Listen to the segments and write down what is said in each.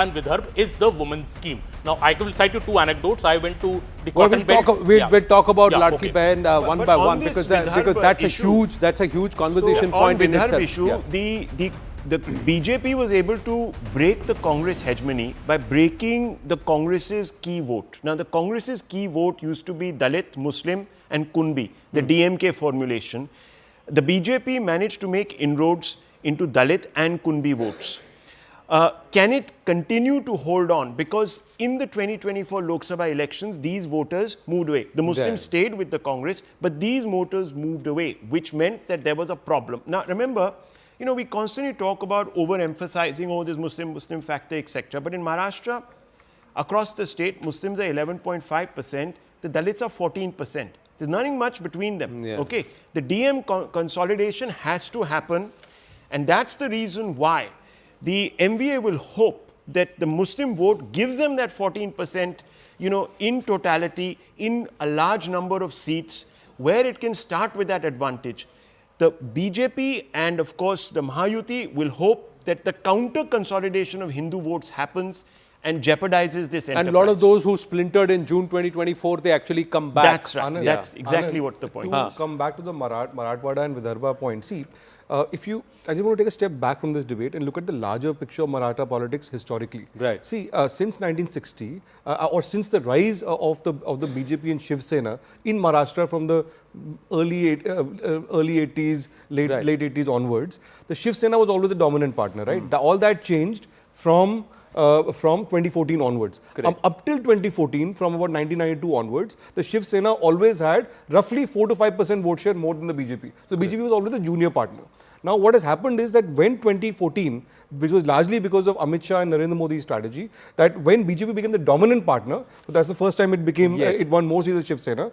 and Vidarbha is the women's scheme. Now, I will cite you two anecdotes. I went to the Well, cotton belt. we'll talk about Ladki okay. Behan one by one because that's a huge conversation point in itself. Issue, the BJP was able to break the Congress hegemony by breaking the Congress's key vote. Now, the Congress's key vote used to be Dalit, Muslim and Kunbi, the DMK formulation. The BJP managed to make inroads into Dalit and Kunbi votes. Can it continue to hold on? Because in the 2024 Lok Sabha elections, these voters moved away. The Muslims stayed with the Congress, but these voters moved away, which meant that there was a problem. Now, remember, we constantly talk about overemphasizing, this Muslim factor, etc. But in Maharashtra, across the state, Muslims are 11.5%, the Dalits are 14%. There's nothing much between them. Okay, the DM consolidation has to happen, and that's the reason why the MVA will hope that the Muslim vote gives them that 14%, in totality, in a large number of seats, where it can start with that advantage. The BJP and, of course, the Mahayuti will hope that the counter consolidation of Hindu votes happens and jeopardizes this enterprise. And a lot of those who splintered in June 2024, they actually come back. That's right. Anand, That's exactly what the point is. To come back to the Marathwada and Vidarbha point, see, I just want to take a step back from this debate and look at the larger picture of Maratha politics historically. Right. See, since 1960, or since the rise of the BJP and Shiv Sena in Maharashtra from the early 80s, late 80s onwards, the Shiv Sena was always the dominant partner, right? All that changed from 2014 onwards. Up till 2014, from about 1992 onwards, the Shiv Sena always had roughly 4 to 5% vote share more than the BJP. So the BJP was always the junior partner. Now what has happened is that when 2014, which was largely because of Amit Shah and Narendra Modi's strategy, that when BJP became the dominant partner, so that's the first time it became, it won more seats than Shiv Sena.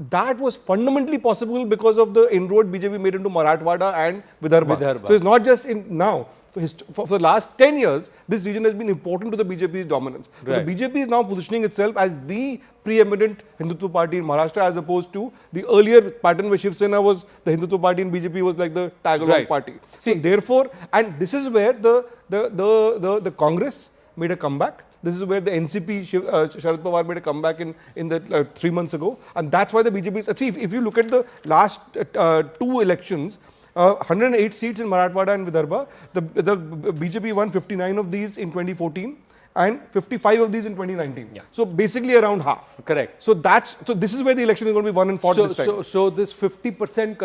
That was fundamentally possible because of the inroad BJP made into Marathwada and Vidarbha. So it's not just in now. For the last 10 years, this region has been important to the BJP's dominance. So the BJP is now positioning itself as the preeminent Hindutva party in Maharashtra, as opposed to the earlier pattern where Shiv Sena was the Hindutva party and BJP was like the tag-along party. See, so therefore, and this is where the Congress made a comeback. This is where the NCP, Sharad Pawar made a comeback in the 3 months ago. And that's why the BJP is... See, if you look at the last two elections, 108 seats in Marathwada and Vidarbha, the BJP won 59 of these in 2014 and 55 of these in 2019. So basically around half. Correct. So this is where the election is going to be won and fought this time. So this 50%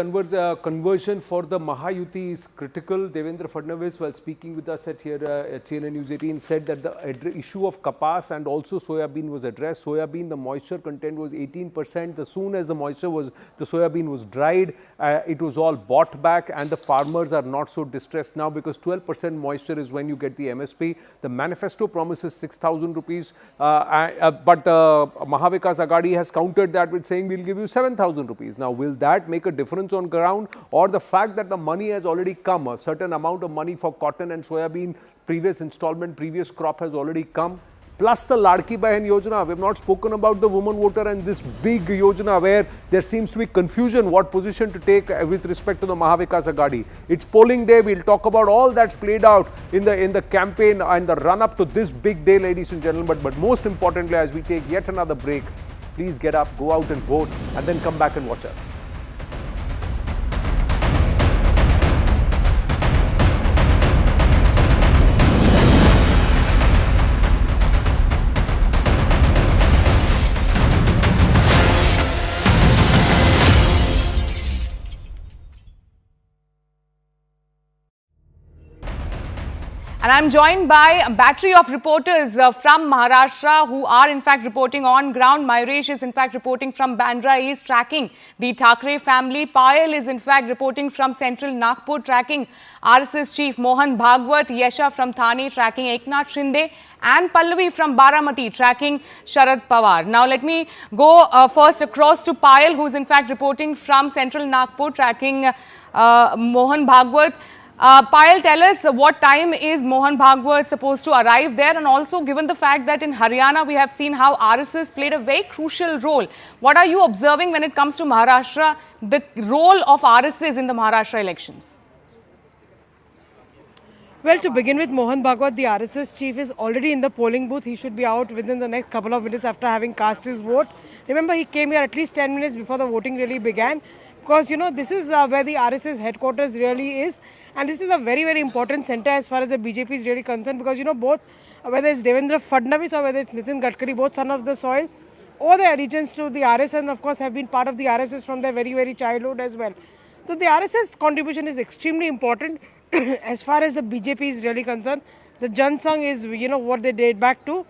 conversion for the Mahayuti is critical. Devendra Fadnavis, while speaking with us at CNN News 18, said that the issue of kapas and also soybean was addressed. Soybean, the moisture content was 18%. As soon as the soybean was dried, it was all bought back, and the farmers are not so distressed now because 12% moisture is when you get the MSP. The manifesto promises 6,000 rupees, but the Mahavikas Aghadi has countered that with saying we'll give you 7,000 rupees. Now, will that make a difference on ground, or the fact that the money has already come, a certain amount of money for cotton and soybean, previous installment, previous crop has already come? Plus the Ladki Behan Yojana. We have not spoken about the woman voter and this big Yojana where there seems to be confusion what position to take with respect to the Mahavikas Aghadi. It's polling day. We'll talk about all that's played out in the campaign and the run-up to this big day, ladies and gentlemen. But most importantly, as we take yet another break, please get up, go out and vote, and then come back and watch us. And I'm joined by a battery of reporters from Maharashtra who are in fact reporting on ground. Mayuresh is in fact reporting from Bandra East, tracking the Thackeray family. Payal is in fact reporting from Central Nagpur, tracking RSS Chief Mohan Bhagwat. Yesha from Thane, tracking Eknath Shinde. And Pallavi from Baramati, tracking Sharad Pawar. Now let me go first across to Payal, who is in fact reporting from Central Nagpur, tracking Mohan Bhagwat. Payal, tell us what time is Mohan Bhagwat supposed to arrive there, and also given the fact that in Haryana we have seen how RSS played a very crucial role. What are you observing when it comes to Maharashtra, the role of RSS in the Maharashtra elections? Well, to begin with, Mohan Bhagwat, the RSS chief, is already in the polling booth. He should be out within the next couple of minutes after having cast his vote. Remember, he came here at least 10 minutes before the voting really began. Because, you know, this is where the RSS headquarters really is. And this is a very, very important center as far as the BJP is really concerned. Because, you know, both, whether it's Devendra Fadnavis or whether it's Nitin Gadkari, both son of the soil, or their allegiance to the RSS, and of course have been part of the RSS from their very, very childhood as well. So the RSS contribution is extremely important as far as the BJP is really concerned. The Jan Sangh is, you know, what they date back to,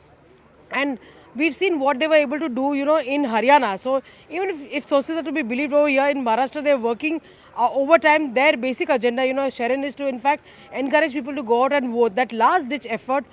and we've seen what they were able to do, you know, in Haryana. So even if sources are to be believed, over here in Maharashtra, they're working overtime. Their basic agenda, you know, Sharon, is to in fact encourage people to go out and vote. That last ditch effort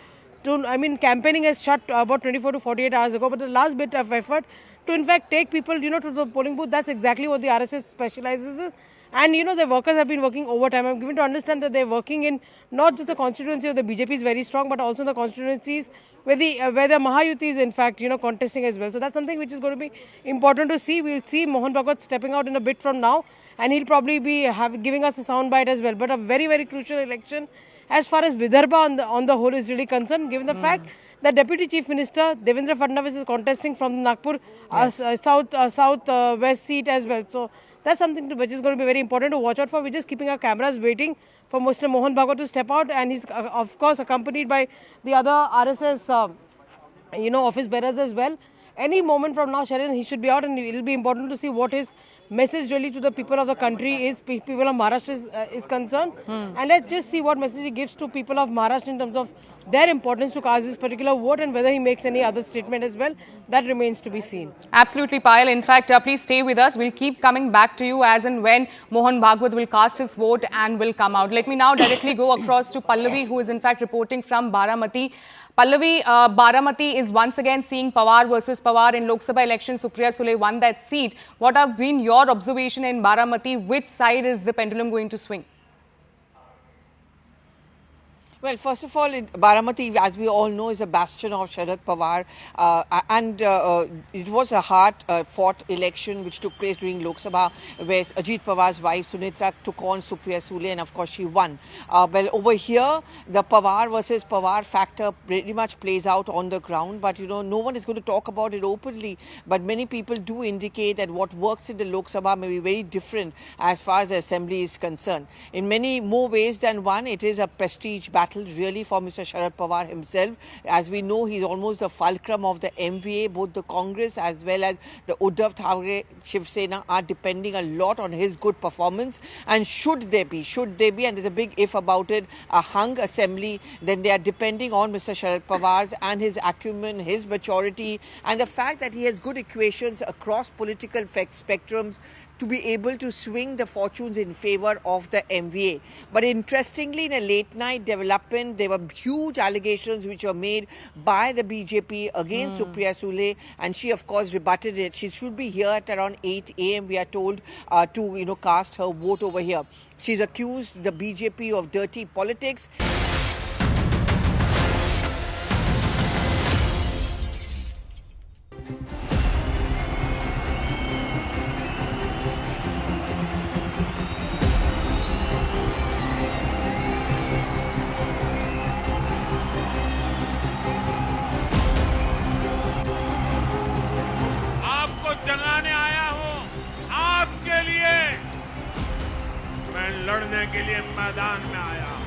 to, I mean, campaigning has shut about 24 to 48 hours ago, but the last bit of effort to in fact take people, you know, to the polling booth, that's exactly what the RSS specializes in. And, you know, the workers have been working overtime. I'm given to understand that they're working in not just the constituency of the BJP is very strong, but also the constituencies where the Mahayuti is, in fact, you know, contesting as well. So that's something which is going to be important to see. We'll see Mohan Bhagwat stepping out in a bit from now, and he'll probably be giving us a soundbite as well. But a very, very crucial election as far as Vidarbha on the whole is really concerned, given the fact that Deputy Chief Minister Devendra Fadnavis is contesting from the Nagpur south-west seat as well. So that's something which is going to be very important to watch out for. We're just keeping our cameras waiting for Mr. Mohan Bhagwat to step out, and he's of course accompanied by the other RSS you know, office bearers as well. Any moment from now, Sharon, he should be out, and it will be important to see what his message really to the people of the country is, people of Maharashtra is concerned. And let's just see what message he gives to people of Maharashtra in terms of their importance to cast this particular vote, and whether he makes any other statement as well. That remains to be seen. Absolutely, Payal. In fact, please stay with us. We'll keep coming back to you as and when Mohan Bhagwat will cast his vote and will come out. Let me now directly go across to Pallavi, who is in fact reporting from Baramati. Pallavi, Baramati is once again seeing Pawar versus Pawar in Lok Sabha election. Supriya Sule won that seat. What have been your observation in Baramati? Which side is the pendulum going to swing? Well, first of all, Baramati, as we all know, is a bastion of Sharad Pawar, and it was a hard-fought election which took place during Lok Sabha, where Ajit Pawar's wife Sunitra took on Supriya Sule, and of course she won. Well, over here, the Pawar versus Pawar factor pretty much plays out on the ground, but you know, no one is going to talk about it openly. But many people do indicate that what works in the Lok Sabha may be very different as far as the assembly is concerned. In many more ways than one, it is a prestige battle really for Mr. Sharad Pawar himself. As we know, he's almost the fulcrum of the MVA. Both the Congress as well as the Uddhav Thackeray Shiv Sena are depending a lot on his good performance. And should they be, and there's a big if about it, a hung assembly, then they are depending on Mr. Sharad Pawar's and his acumen, his maturity, and the fact that he has good equations across political spectrums to be able to swing the fortunes in favor of the MVA. But interestingly, in a late night development, there were huge allegations which were made by the BJP against Supriya Sule, and she of course rebutted it. She should be here at around 8 a.m. we are told to cast her vote over here. She's accused the BJP of dirty politics. जगाने आया हूं आपके लिए, मैं लड़ने के लिए मैदान में आया हूं।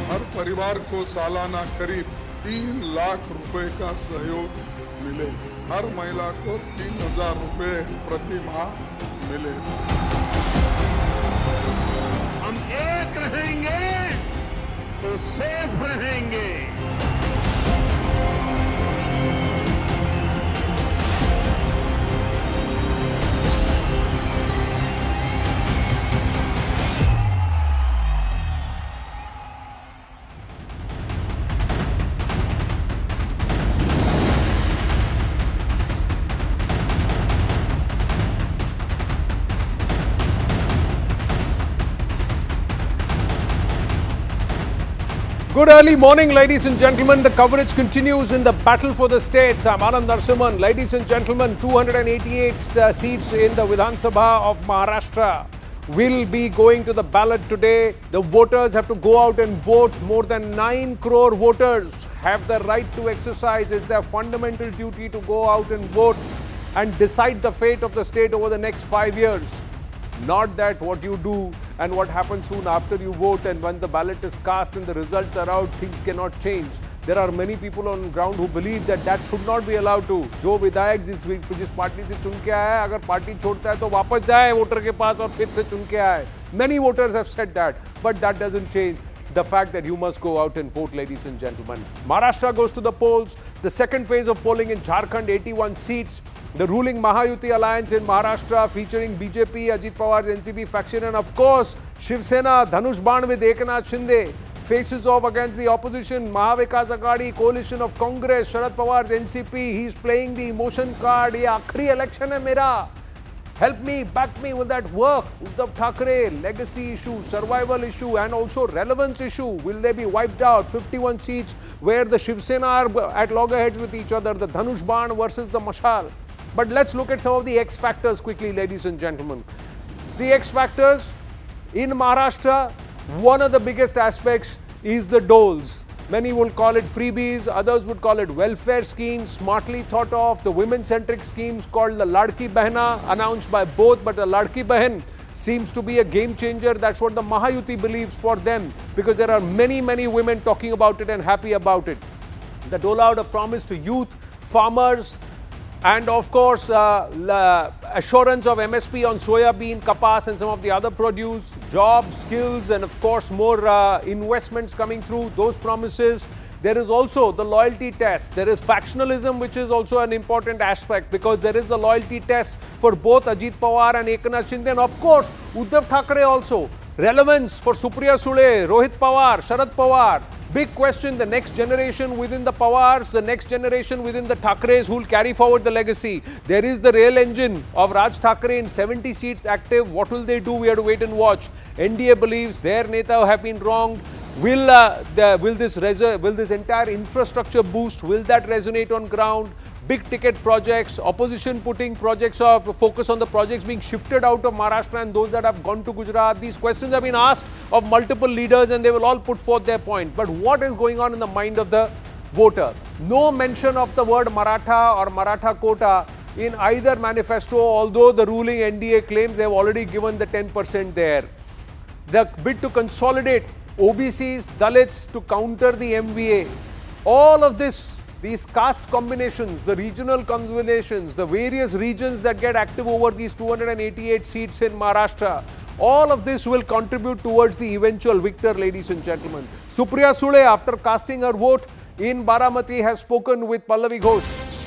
हर परिवार को सालाना करीब 3 लाख रुपए का सहयोग मिलेगा। हर महिला को 3,000 रुपए प्रति माह मिलेगा। हम एक रहेंगे तो सेफ रहेंगे। Good early morning, ladies and gentlemen. The coverage continues in the battle for the states. I'm Anand Narasimhan. Ladies and gentlemen, 288 seats in the Vidhan Sabha of Maharashtra will be going to the ballot today. The voters have to go out and vote. More than 9 crore voters have the right to exercise. It's their fundamental duty to go out and vote and decide the fate of the state over the next 5 years. Not that what you do and what happens soon after you vote and when the ballot is cast and the results are out, things cannot change. There are many people on ground who believe that that should not be allowed to. जो विधायक जिस party से चुन के आया है, अगर party छोड़ता है तो वापस जाए वोटर के पास और फिर से चुन के आए. Many voters have said that, but that doesn't change the fact that you must go out and vote, ladies and gentlemen. Maharashtra goes to the polls. The second phase of polling in Jharkhand, 81 seats. The ruling Mahayuti alliance in Maharashtra featuring BJP, Ajit Pawar's NCP faction, and of course Shiv Sena, Dhanush Ban with Eknath Shinde faces off against the opposition, Mahavikas Aghadi, coalition of Congress, Sharad Pawar's NCP. He's playing the emotion card. Ye aakhri election hai mera. Help me, back me, will that work? Uddhav Thackeray, legacy issue, survival issue and also relevance issue. Will they be wiped out? 51 seats where the Shiv Sena are at loggerheads with each other. The Dhanush Ban versus the Mashal. But let's look at some of the X factors quickly, ladies and gentlemen. The X factors in Maharashtra, one of the biggest aspects is the doles. Many will call it freebies, others would call it welfare schemes, smartly thought of. The women-centric schemes called the Ladki Behna, announced by both, but the Ladki Behan seems to be a game changer. That's what the Mahayuti believes for them, because there are many, many women talking about it and happy about it. The dole out a promise to youth, farmers, and of course, assurance of MSP on soya bean, kapas and some of the other produce, jobs, skills and of course more investments coming through, those promises. There is also the loyalty test. There is factionalism, which is also an important aspect because there is the loyalty test for both Ajit Pawar and Eknath Shinde and of course Uddhav Thackeray also. Relevance for Supriya Sule, Rohit Pawar, Sharad Pawar. Big question, the next generation within the Pawars, the next generation within the Thackerays who will carry forward the legacy. There is the rail engine of Raj Thackeray in 70 seats active. What will they do? We have to wait and watch. NDA believes their Neta have been wronged. Will this entire infrastructure boost, will that resonate on ground? Big ticket projects, opposition putting projects of focus on the projects being shifted out of Maharashtra and those that have gone to Gujarat. These questions have been asked of multiple leaders and they will all put forth their point. But what is going on in the mind of the voter? No mention of the word Maratha or Maratha quota in either manifesto, although the ruling NDA claims they have already given the 10% there. The bid to consolidate OBCs, Dalits to counter the MVA. All of this, these caste combinations, the regional combinations, the various regions that get active over these 288 seats in Maharashtra, all of this will contribute towards the eventual victor, ladies and gentlemen. Supriya Sule, after casting her vote in Baramati, has spoken with Pallavi Ghosh.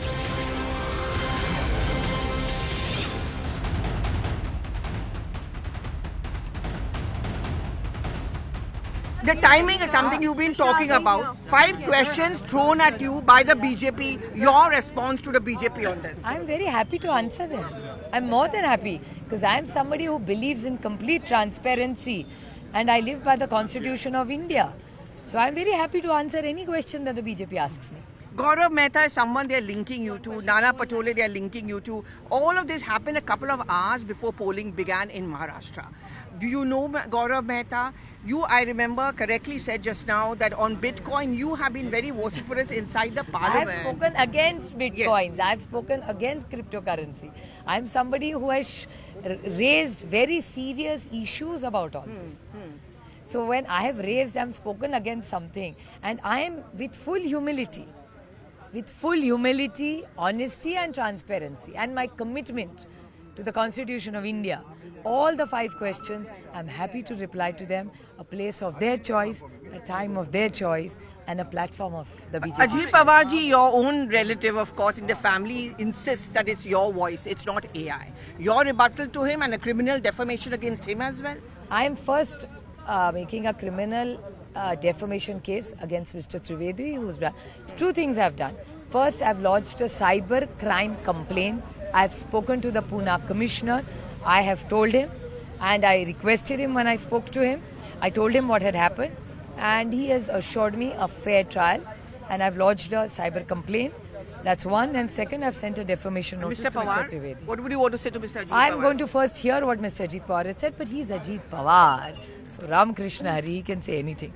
The timing is something you've been talking about. 5 questions thrown at you by the BJP. Your response to the BJP on this? I'm very happy to answer them. I'm more than happy because I'm somebody who believes in complete transparency and I live by the Constitution of India. So I'm very happy to answer any question that the BJP asks me. Gaurav Mehta is someone they're linking you to. Nana Patole they're linking you to. All of this happened a couple of hours before polling began in Maharashtra. Do you know Gaurav Mehta? You, I remember, correctly said just now that on Bitcoin, you have been very vociferous inside the parliament. I have spoken against Bitcoins. Yes. I have spoken against cryptocurrency. I am somebody who has raised very serious issues about all this. So when I have raised, I have spoken against something. And I am with full humility, honesty and transparency and my commitment to the Constitution of India. All the 5 questions, I'm happy to reply to them. A place of their choice, a time of their choice, and a platform of the BJP. Ajit Pawarji, your own relative, of course, in the family, insists that it's your voice, it's not AI. Your rebuttal to him and a criminal defamation against him as well? I am first making a criminal defamation case against Mr. Trivedi, who's done 2 things I've done. First, I've lodged a cyber crime complaint. I've spoken to the Pune Commissioner. I have told him and I requested him when I spoke to him. I told him what had happened. and he has assured me a fair trial, and I've lodged a cyber complaint. That's one, and second, I've sent a defamation notice Mr. to Mr. Pawar, Trivedi. what would you want to say to Mr. Ajit I'm Pawar? going to first hear what Mr. Ajit Pawar had said, but he's Ajit Pawar. So Ram Krishna Hari, he can say anything.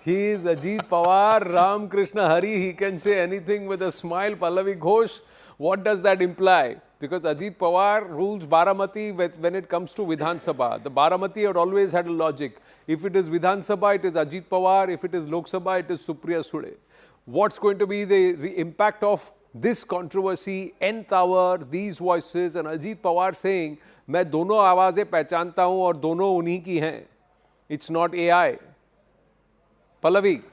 He is Ajit Pawar, Ram Krishna Hari. He can say anything with a smile. Pallavi Ghosh, what does that imply? Because Ajit Pawar rules Baramati when it comes to Vidhan Sabha. The Baramati had always had a logic. If it is Vidhan Sabha, it is Ajit Pawar. If it is Lok Sabha, it is Supriya Sule. What's going to be the impact of this controversy, nth hour, these voices, and Ajit Pawar saying, मैं दोनों आवाज़ें पहचानता हूँ और दोनों उन्हीं की हैं. It's not AI. Pallavi.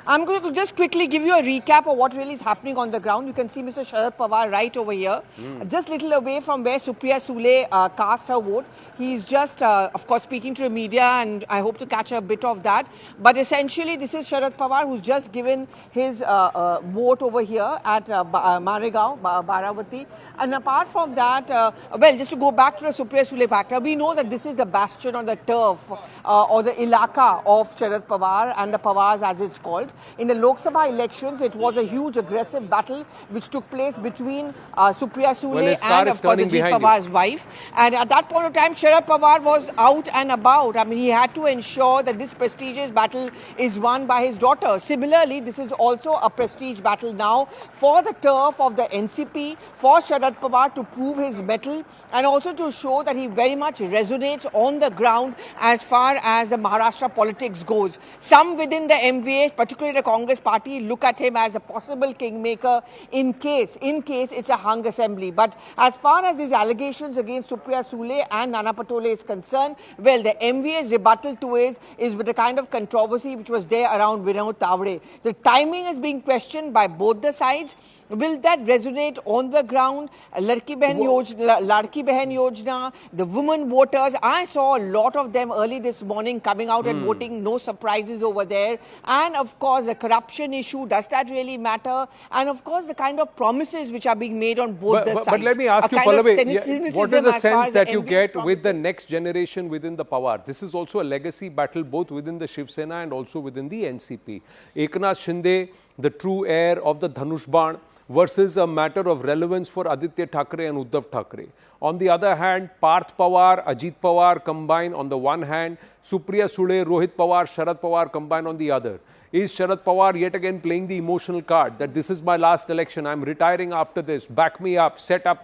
I'm going to just quickly give you a recap of what really is happening on the ground. You can see Mr. Sharad Pawar right over here, just little away from where Supriya Sule cast her vote. He's just, of course, speaking to the media, and I hope to catch a bit of that. But essentially, this is Sharad Pawar who's just given his vote over here at Maregaon, Baramati. And apart from that, well, just to go back to the Supriya Sule factor, we know that this is the bastion or the turf or the ilaka of Sharad Pawar and the Pawars as it's called. In the Lok Sabha elections, it was a huge aggressive battle which took place between Supriya Sule and, of course, Ajit Pawar's wife. And at that point of time, Sharad Pawar was out and about. I mean, he had to ensure that this prestigious battle is won by his daughter. Similarly, this is also a prestige battle now for the turf of the NCP, for Sharad Pawar to prove his mettle and also to show that he very much resonates on the ground as far as the Maharashtra politics goes. Some within the MVA, particularly the Congress party, look at him as a possible kingmaker in case it's a hung assembly. But as far as these allegations against Supriya Sule and Nana Patole is concerned, well, the MVA's rebuttal to it is with the kind of controversy which was there around Vinod Tavade. The timing is being questioned by both the sides. Will that resonate on the ground? Ladki Behan Yojana, the women voters, I saw a lot of them early this morning coming out and voting, no surprises over there. And of course, the corruption issue, does that really matter? And of course, the kind of promises which are being made on both the sides. But let me ask you, Pallavi, what is the sense that you get with the next generation within the Pawar? This is also a legacy battle both within the Shiv Sena and also within the NCP. Eknath Shinde, the true heir of the Dhanush Ban, versus a matter of relevance for Aditya Thackeray and Uddhav Thackeray. On the other hand, Parth Pawar, Ajit Pawar combined on the one hand, Supriya Sule, Rohit Pawar, Sharad Pawar combined on the other. Is Sharad Pawar yet again playing the emotional card that this is my last election, I'm retiring after this, back me up,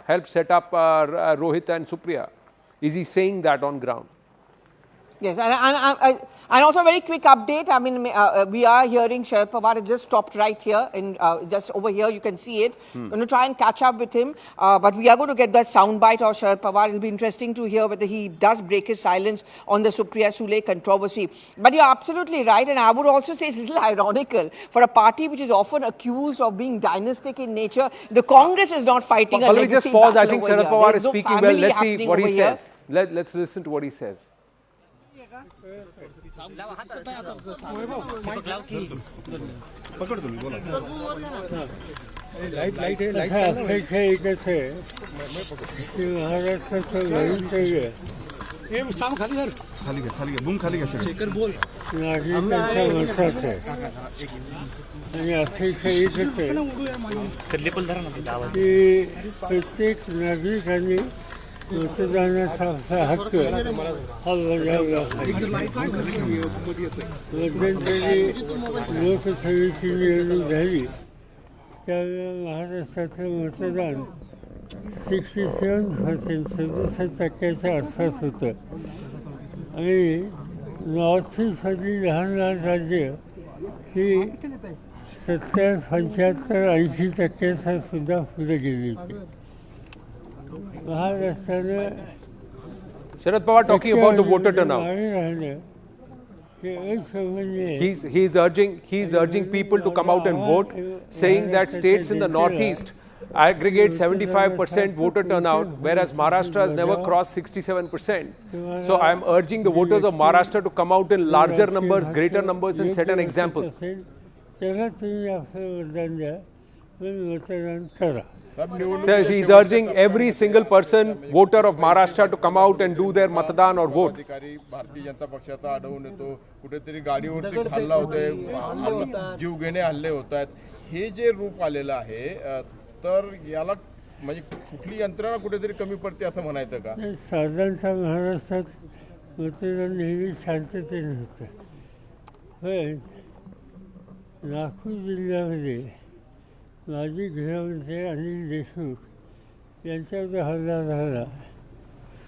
help set up Rohit and Supriya? Is he saying that on ground? Yes, and also a very quick update. I mean, we are hearing Sharad Pawar has just stopped right here, in just over here. You can see it. Going to try and catch up with him, but we are going to get that soundbite of Sharad Pawar. It'll be interesting to hear whether he does break his silence on the Supriya Sule controversy. But you're absolutely right, and I would also say it's a little ironical for a party which is often accused of being dynastic in nature. The Congress is not fighting a legacy just pause. I think Sharad Pawar is no speaking well. Let's see what he here. says. Let's listen to what he says. मतदानाचा हक्क हा बजावला पाहिजे. मध्यंतरी लोकसभेची निवडणूक झाली त्यावेळेला महाराष्ट्राचं मतदान 67% आसपास होतं आणि नॉर्थ ईस्टमधली लहान लहान राज्य ही 70, 75, 80% सुद्धा पुढे गेली होती. Sharad Pawar talking about the voter turnout. He's urging people to come out and vote, saying that states in the northeast aggregate 75% voter turnout, whereas Maharashtra has never crossed 67%. So I'm urging the voters of Maharashtra to come out in larger numbers, greater numbers, and set an example. So he's urging every single person, voter of Maharashtra, to come out and do their matadan or vote. अधिकारी भारतीय जनता पक्षाचा आढळून येतो, कुठेतरी गाडीवरती हल्ला होतोय, जीव घेणे हल्ले होत आहेत. हे जे रूप आलेलं आहे, तर याला म्हणजे कुठली यंत्रणा कुठेतरी कमी पडते असं म्हणायचं का? साधारणतः महाराष्ट्रात मतदान नेहमी शांततेने होतं, पण नागपूर जिल्ह्यामध्ये माजी गृहमंत्री अनिल देशमुख यांच्यावर हल्ला झाला.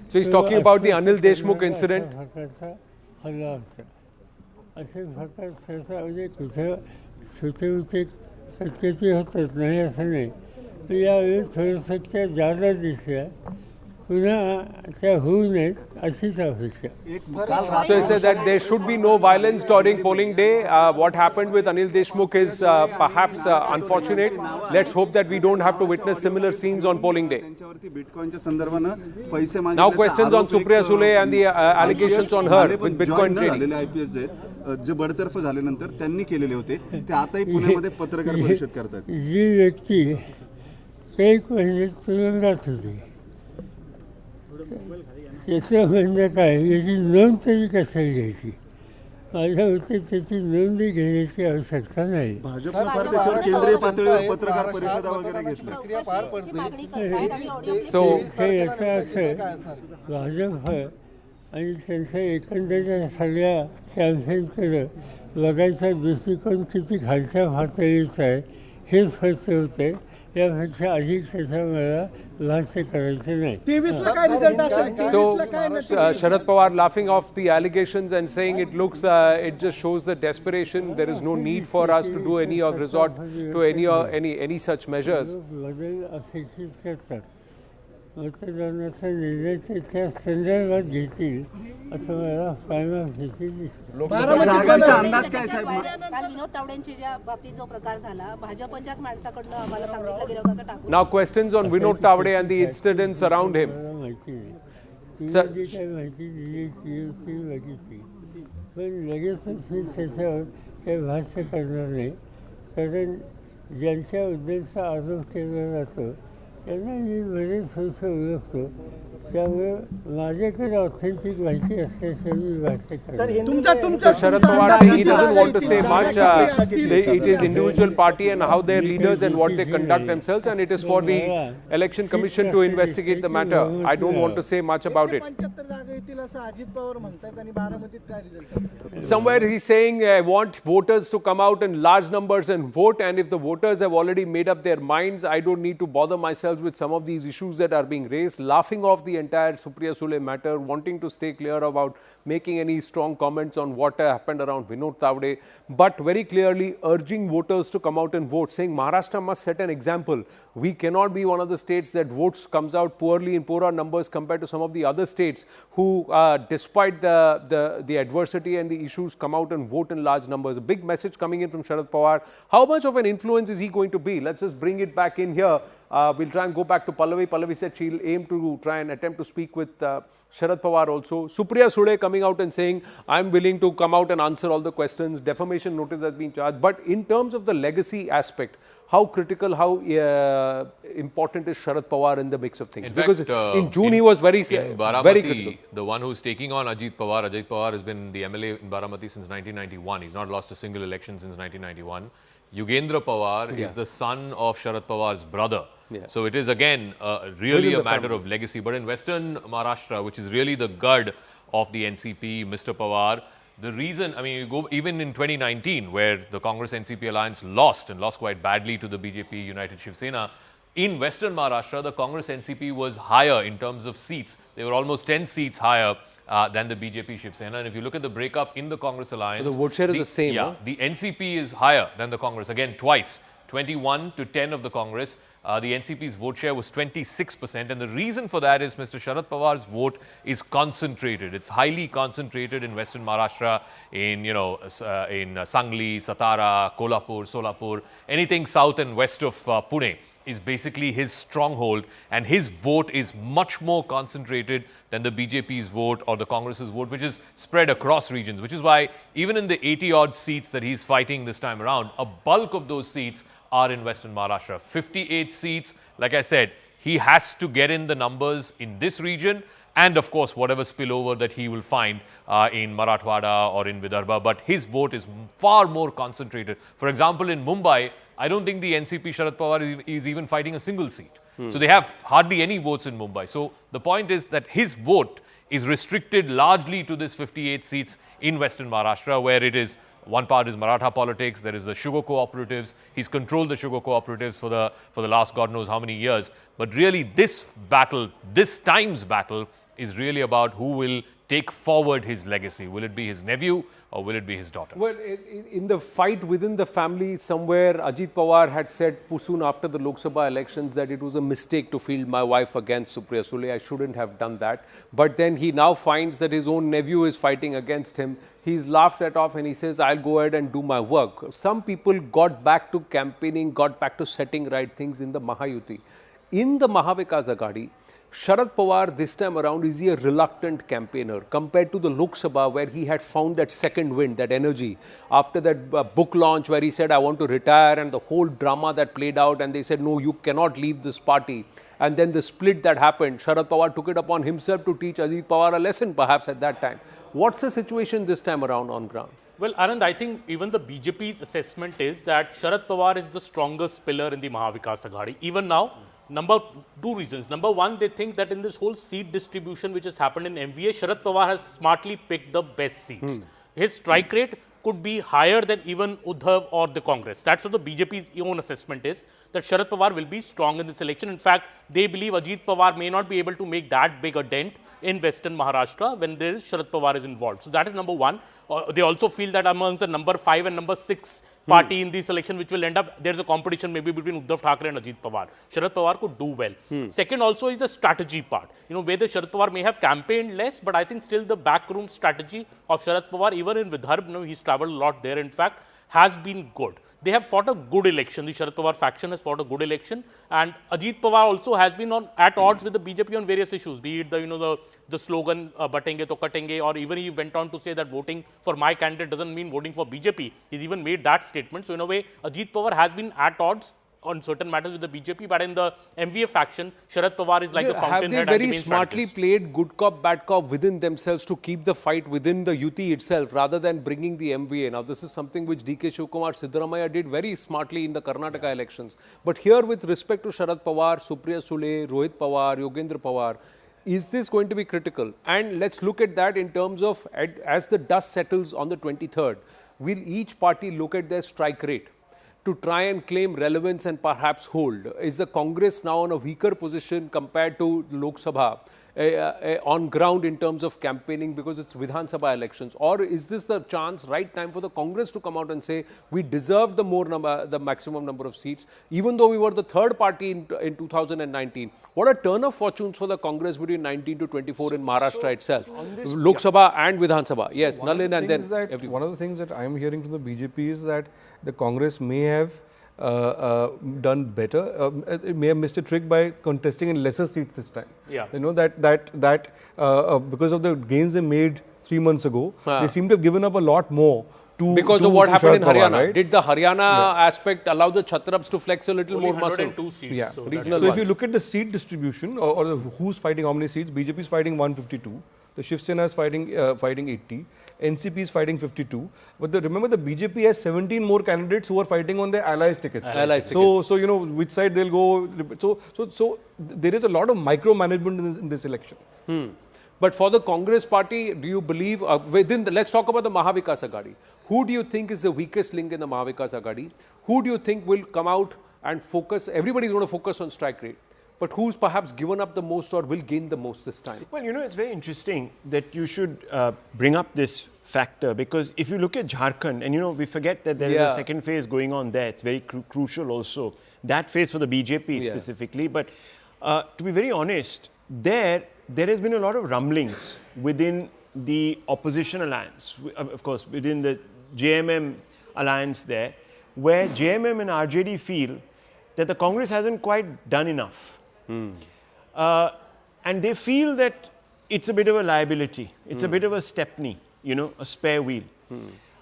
So he's talking about the Anil Deshmukh incident. हल्ला होता. असे प्रकार सहसा म्हणजे कुठं छोटे शक्यते होतात, नाही असं नाही, पण यावेळी थोडंसं जादा दिसल्या, पुन्हा त्या होऊ नयेत अशीच अपेक्षा. So he said that there should be no violence during polling day. What happened with Anil Deshmukh is perhaps unfortunate. Let's hope that we don't have to witness similar scenes on polling day. Now questions on Supriya Sule and the allegations on her with Bitcoin trading. जे बडतर्फ झाल्यानंतर त्यांनी केलेले होते ते आताही पुण्यामध्ये पत्रकार परिषद करतात. जी व्यक्ती काही महिने तुरुंगात होती, त्याचं म्हणणं काय, याची नोंद तरी कशाला घ्यायची? माझ्या मते त्याची नोंदही घेण्याची आवश्यकता नाही. भाजपने फार त्याच्यावर केंद्रीय पातळीवर पत्रकार परिषदा वगैरे घेतल्या. ते याचं असं भाजप आणि त्यांच्या एकंदरीत सगळ्या कॅम्पेनकडे बघायचा दृष्टिकोन किती खालच्या पातळीचा आहे हे स्पष्ट होते. यापेक्षा अधिक त्याचा मला भाष्य करायचं नाही. So Sharad Pawar laughing off the allegations and saying it looks, it just shows the desperation. There is no need for us to do any of resort to any such measures. बदल अपेक्षित करतात. मतदानाचा निर्णय ते त्या संदर्भात घेतील असं मला पायमाफीची दिसतं. अंदाज काय साहेब? काल विनोद तावडेंच्या ज्या बाबतीत जो प्रकार झाला, भाजपच्याच माणसाकडनं आम्हाला सांगितलं गेलं होतं टाकून. Now questions on Vinod Tavde and the incidents around him. मला माहिती नाही, तुम्ही जी काही माहिती दिली ती बघितली, पण लगेचच मी त्याच्यावर काही भाष्य करणार नाही, कारण ज्यांच्याबद्दलचा आरोप केला जातो त्यांना मी बरेच वर्ष ओळखतो, त्यामुळे माझ्याकडे ऑथेंटिक माहिती असल्याचं मी भाष्य करतो. So Sharad Pawar saying he doesn't want to say much. It is individual party and how their leaders and what they conduct themselves, and it is for the election commission to investigate the matter. I don't want to say much about it. Somewhere he's saying I want voters to come out in large numbers and vote, and if the voters have already made up their minds, I don't need to bother myself with some of these issues that are being raised, laughing off the entire Supriya Sule matter, wanting to stay clear about making any strong comments on what happened around Vinod Tavde, but very clearly urging voters to come out and vote, saying Maharashtra must set an example. We cannot be one of the states that votes comes out poorly in poorer numbers compared to some of the other states who, despite the adversity and the issues, come out and vote in large numbers. A big message coming in from Sharad Pawar. How much of an influence is he going to be? Let's just bring it back in here. We'll try and go back to Pallavi. Pallavi said she'll aim to try and attempt to speak with Sharad Pawar also. Supriya Sule coming out and saying, I'm willing to come out and answer all the questions. Defamation notice has been charged. But in terms of the legacy aspect, how critical, how important is Sharad Pawar in the mix of things? Because in June he was very critical. The one who's taking on Ajit Pawar has been the MLA in Baramati since 1991. He's not lost a single election since 1991. Yugendra Pawar is the son of Sharad Pawar's brother. So it is again really a matter of legacy. But in Western Maharashtra, which is really the gud of the NCP, Mr. Pawar, the reason, I mean, you go even in 2019, where the Congress-NCP alliance lost quite badly to the BJP United Shiv Sena, in Western Maharashtra, the Congress-NCP was higher in terms of seats. They were almost 10 seats higher than the BJP Shiv Sena. And if you look at the breakup in the Congress alliance, the vote share is the same. Yeah, the NCP is higher than the Congress. Again, twice, 21 to 10 of the Congress. The NCP's vote share was 26%. And the reason for that is Mr. Sharad Pawar's vote is concentrated. It's highly concentrated in Western Maharashtra, in Sangli, Satara, Kolhapur, Solapur, anything south and west of Pune is basically his stronghold, and his vote is much more concentrated than the BJP's vote or the Congress's vote, which is spread across regions, which is why even in the 80-odd seats that he's fighting this time around, a bulk of those seats are in Western Maharashtra. 58 seats, like I said, he has to get in the numbers in this region and of course whatever spillover that he will find in Marathwada or in Vidarbha, but his vote is far more concentrated. For example, in Mumbai, I don't think the NCP Sharad Pawar is even fighting a single seat. So they have hardly any votes in Mumbai. So the point is that his vote is restricted largely to this 58 seats in Western Maharashtra, where it is one part is Maratha politics, there is the sugar cooperatives. He's controlled the sugar cooperatives for the last God knows how many years. But really this battle, this time's battle, is really about who will take forward his legacy. Will it be his nephew or will it be his daughter? Well, in the fight within the family, somewhere Ajit Pawar had said soon after the Lok Sabha elections that it was a mistake to field my wife against Supriya Sule. I shouldn't have done that. But then he now finds that his own nephew is fighting against him. He's laughed that off and he says, I'll go ahead and do my work. Some people got back to campaigning, got back to setting right things in the Mahayuti. In the Mahavikas Aghadi, Sharad Pawar this time around is a reluctant campaigner compared to the Lok Sabha, where he had found that second wind, that energy. After that book launch where he said, I want to retire, and the whole drama that played out, and they said, no, you cannot leave this party. And then the split that happened, Sharad Pawar took it upon himself to teach Ajit Pawar a lesson perhaps at that time. What's the situation this time around on ground? Well, Anand, I think even the BJP's assessment is that Sharad Pawar is the strongest pillar in the Mahavikas Aghadi. Even now, two reasons. Number one, they think that in this whole seat distribution which has happened in MVA, Sharad Pawar has smartly picked the best seats. His strike rate could be higher than even Uddhav or the Congress. That's what the BJP's own assessment is, that Sharad Pawar will be strong in this election. In fact, they believe Ajit Pawar may not be able to make that big a dent in Western Maharashtra when there is Sharad Pawar is involved. So that is number one. They also feel that amongst the number 5 and number 6 party in this election, which will end up, there's a competition maybe between Uddhav Thackeray and Ajit Pawar. Sharad Pawar could do well. Second also is the strategy part. Whether Sharad Pawar may have campaigned less, but I think still the backroom strategy of Sharad Pawar, even in Vidarbha, he's traveled a lot there, in fact, has been good. They have fought a good election. The Sharad Pawar faction has fought a good election, and Ajit Pawar also has been at odds with the BJP on various issues, be it the slogan "Batenge to Katenge," or even he went on to say that voting for my candidate doesn't mean voting for BJP. He's even made that statement. So in a way, Ajit Pawar has been at odds on certain matters with the BJP, but in the MVA faction, Sharad Pawar is like the fountainhead. Have they very smartly played good cop, bad cop within themselves to keep the fight within the UT itself rather than bringing the MVA? Now, this is something which DK Shivkumar Siddaramaiah did very smartly in the Karnataka elections. But here, with respect to Sharad Pawar, Supriya Sule, Rohit Pawar, Yogendra Pawar, is this going to be critical? And let's look at that in terms of, as the dust settles on the 23rd, will each party look at their strike rate to try and claim relevance and perhaps hold? Is the Congress now in a weaker position compared to Lok Sabha on ground in terms of campaigning because it's Vidhan Sabha elections? Or is this the right time for the Congress to come out and say, we deserve the maximum number of seats, even though we were the third party in 2019? What a turn of fortunes for the Congress between 19 to 24 in Maharashtra itself. Lok Sabha and Vidhan Sabha. Yes, Nalin and then everyone. One of the things that I am hearing from the BJP is that the Congress may have done better. It may have missed a trick by contesting in lesser seats this time. Yeah. Because of the gains they made 3 months ago, they seem to have given up a lot more. Because of what happened in Haryana, right? Did the Haryana aspect allow the Chhatraps to flex a little more muscle? 102 seats. Yeah. So if you look at the seat distribution or who's fighting how many seats, BJP is fighting 152, the Shiv Sena is fighting 80, NCP is fighting 52. But remember, the BJP has 17 more candidates who are fighting on their allies tickets. So which side they'll go. So there is a lot of micromanagement in this election. But for the Congress party, do you believe, let's talk about the Mahavikas Aghadi. Who do you think is the weakest link in the Mahavikas Aghadi? Who do you think will come out and focus? Everybody is going to focus on strike rate. But who's perhaps given up the most or will gain the most this time? Well, it's very interesting that you should bring up this factor, because if you look at Jharkhand, and we forget that there is a second phase going on there. It's very crucial also, that phase for the BJP specifically. But to be very honest, there has been a lot of rumblings within the opposition alliance, of course, within the JMM alliance there, where JMM and RJD feel that the Congress hasn't quite done enough. And they feel that it's a bit of a liability. It's a bit of a stepney, a spare wheel.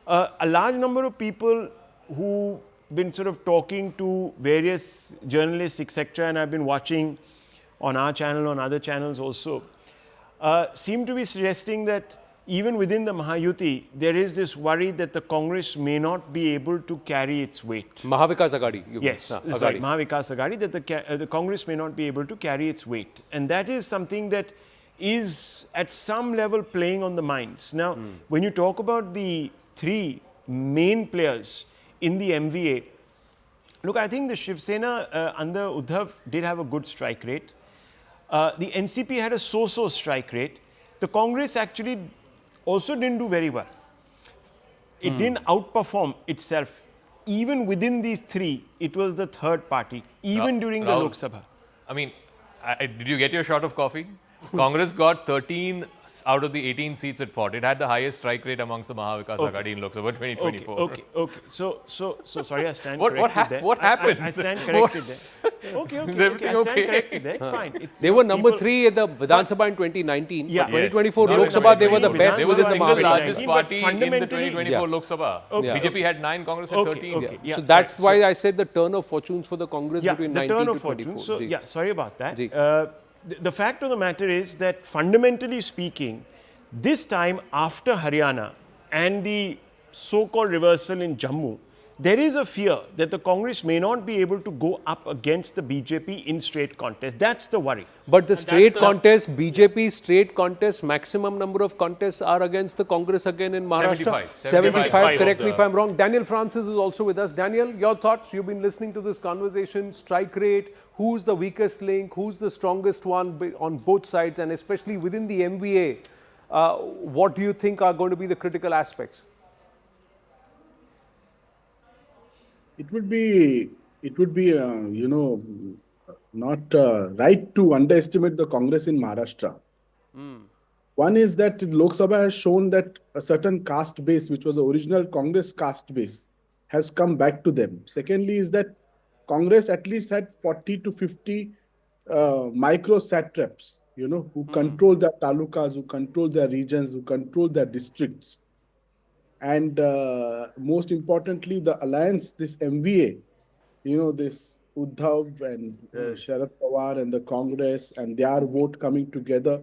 A large number of people who been sort of talking to various journalists, etc., and I've been watching on our channel, on other channels also, seem to be suggesting that even within the Mahayuti, there is this worry that the Congress may not be able to carry its weight. Mahavikas Aghadi. Yes, sorry, Mahavikas Aghadi, that the Congress may not be able to carry its weight. And that is something that is at some level playing on the minds. Now, when you talk about the three main players in the MVA, look, I think the Shiv Sena under Uddhav did have a good strike rate. The NCP had a so-so strike rate. The Congress actually also didn't do very well. It didn't outperform itself. Even within these three, it was the third party, even during the Lok Sabha. I mean, did you get your shot of coffee? Congress got 13 out of the 18 seats it fought. It had the highest strike rate amongst the Mahavikas Aghadi in Lok Sabha 2024. Okay. So sorry, I stand corrected there. What happened? I stand corrected there. Okay. I stand corrected there. It's fine. They were number 3 at the Vidhan Sabha in 2019. Yeah. 2024 Lok Sabha, they were the best They were within the the single Mahavikas. largest party in the 2024 Lok Sabha. BJP had 9, Congress had 13. So that's why I said the turn of fortunes for the Congress between 19 to 24. So, sorry about that. The fact of the matter is that fundamentally speaking, this time after Haryana and the so-called reversal in Jammu, there is a fear that the Congress may not be able to go up against the BJP in straight contest. That's the worry. But the straight contest, BJP straight contest, maximum number of contests are against the Congress again in Maharashtra. 75. Correct me if I'm wrong. Daniel Francis is also with us. Daniel, your thoughts? You've been listening to this conversation. Strike rate, who's the weakest link, who's the strongest one on both sides, and especially within the MVA, what do you think are going to be the critical aspects? It would be not right to underestimate the Congress in Maharashtra. One is that Lok Sabha has shown that a certain caste base, which was the original Congress caste base, has come back to them. Secondly is that Congress at least had 40 to 50 micro satraps, who control their talukas, who control their regions, who control their districts. And most importantly, the alliance, this MVA, this Uddhav and Sharad Pawar and the Congress and their vote coming together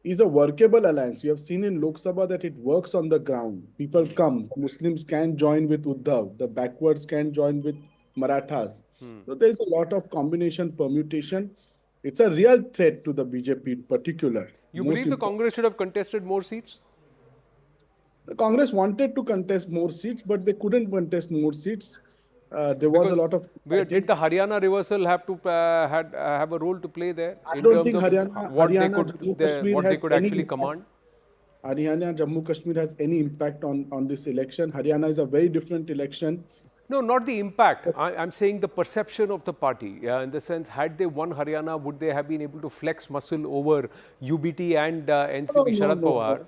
is a workable alliance. We have seen in Lok Sabha that it works on the ground. People come, Muslims can join with Uddhav, the backwards can join with Marathas. So there is a lot of combination, permutation. It's a real threat to the BJP in particular. You believe the Congress should have contested more seats? The Congress wanted to contest more seats, but they couldn't contest more seats. There was a lot of... Did the Haryana reversal have to have a role to play there? I don't think Haryana, what they could actually command? Haryana, Jammu Kashmir has any impact on this election. Haryana is a very different election. No, not the impact. I'm saying the perception of the party. In the sense, had they won Haryana, would they have been able to flex muscle over UBT and NCP Sharad Pawar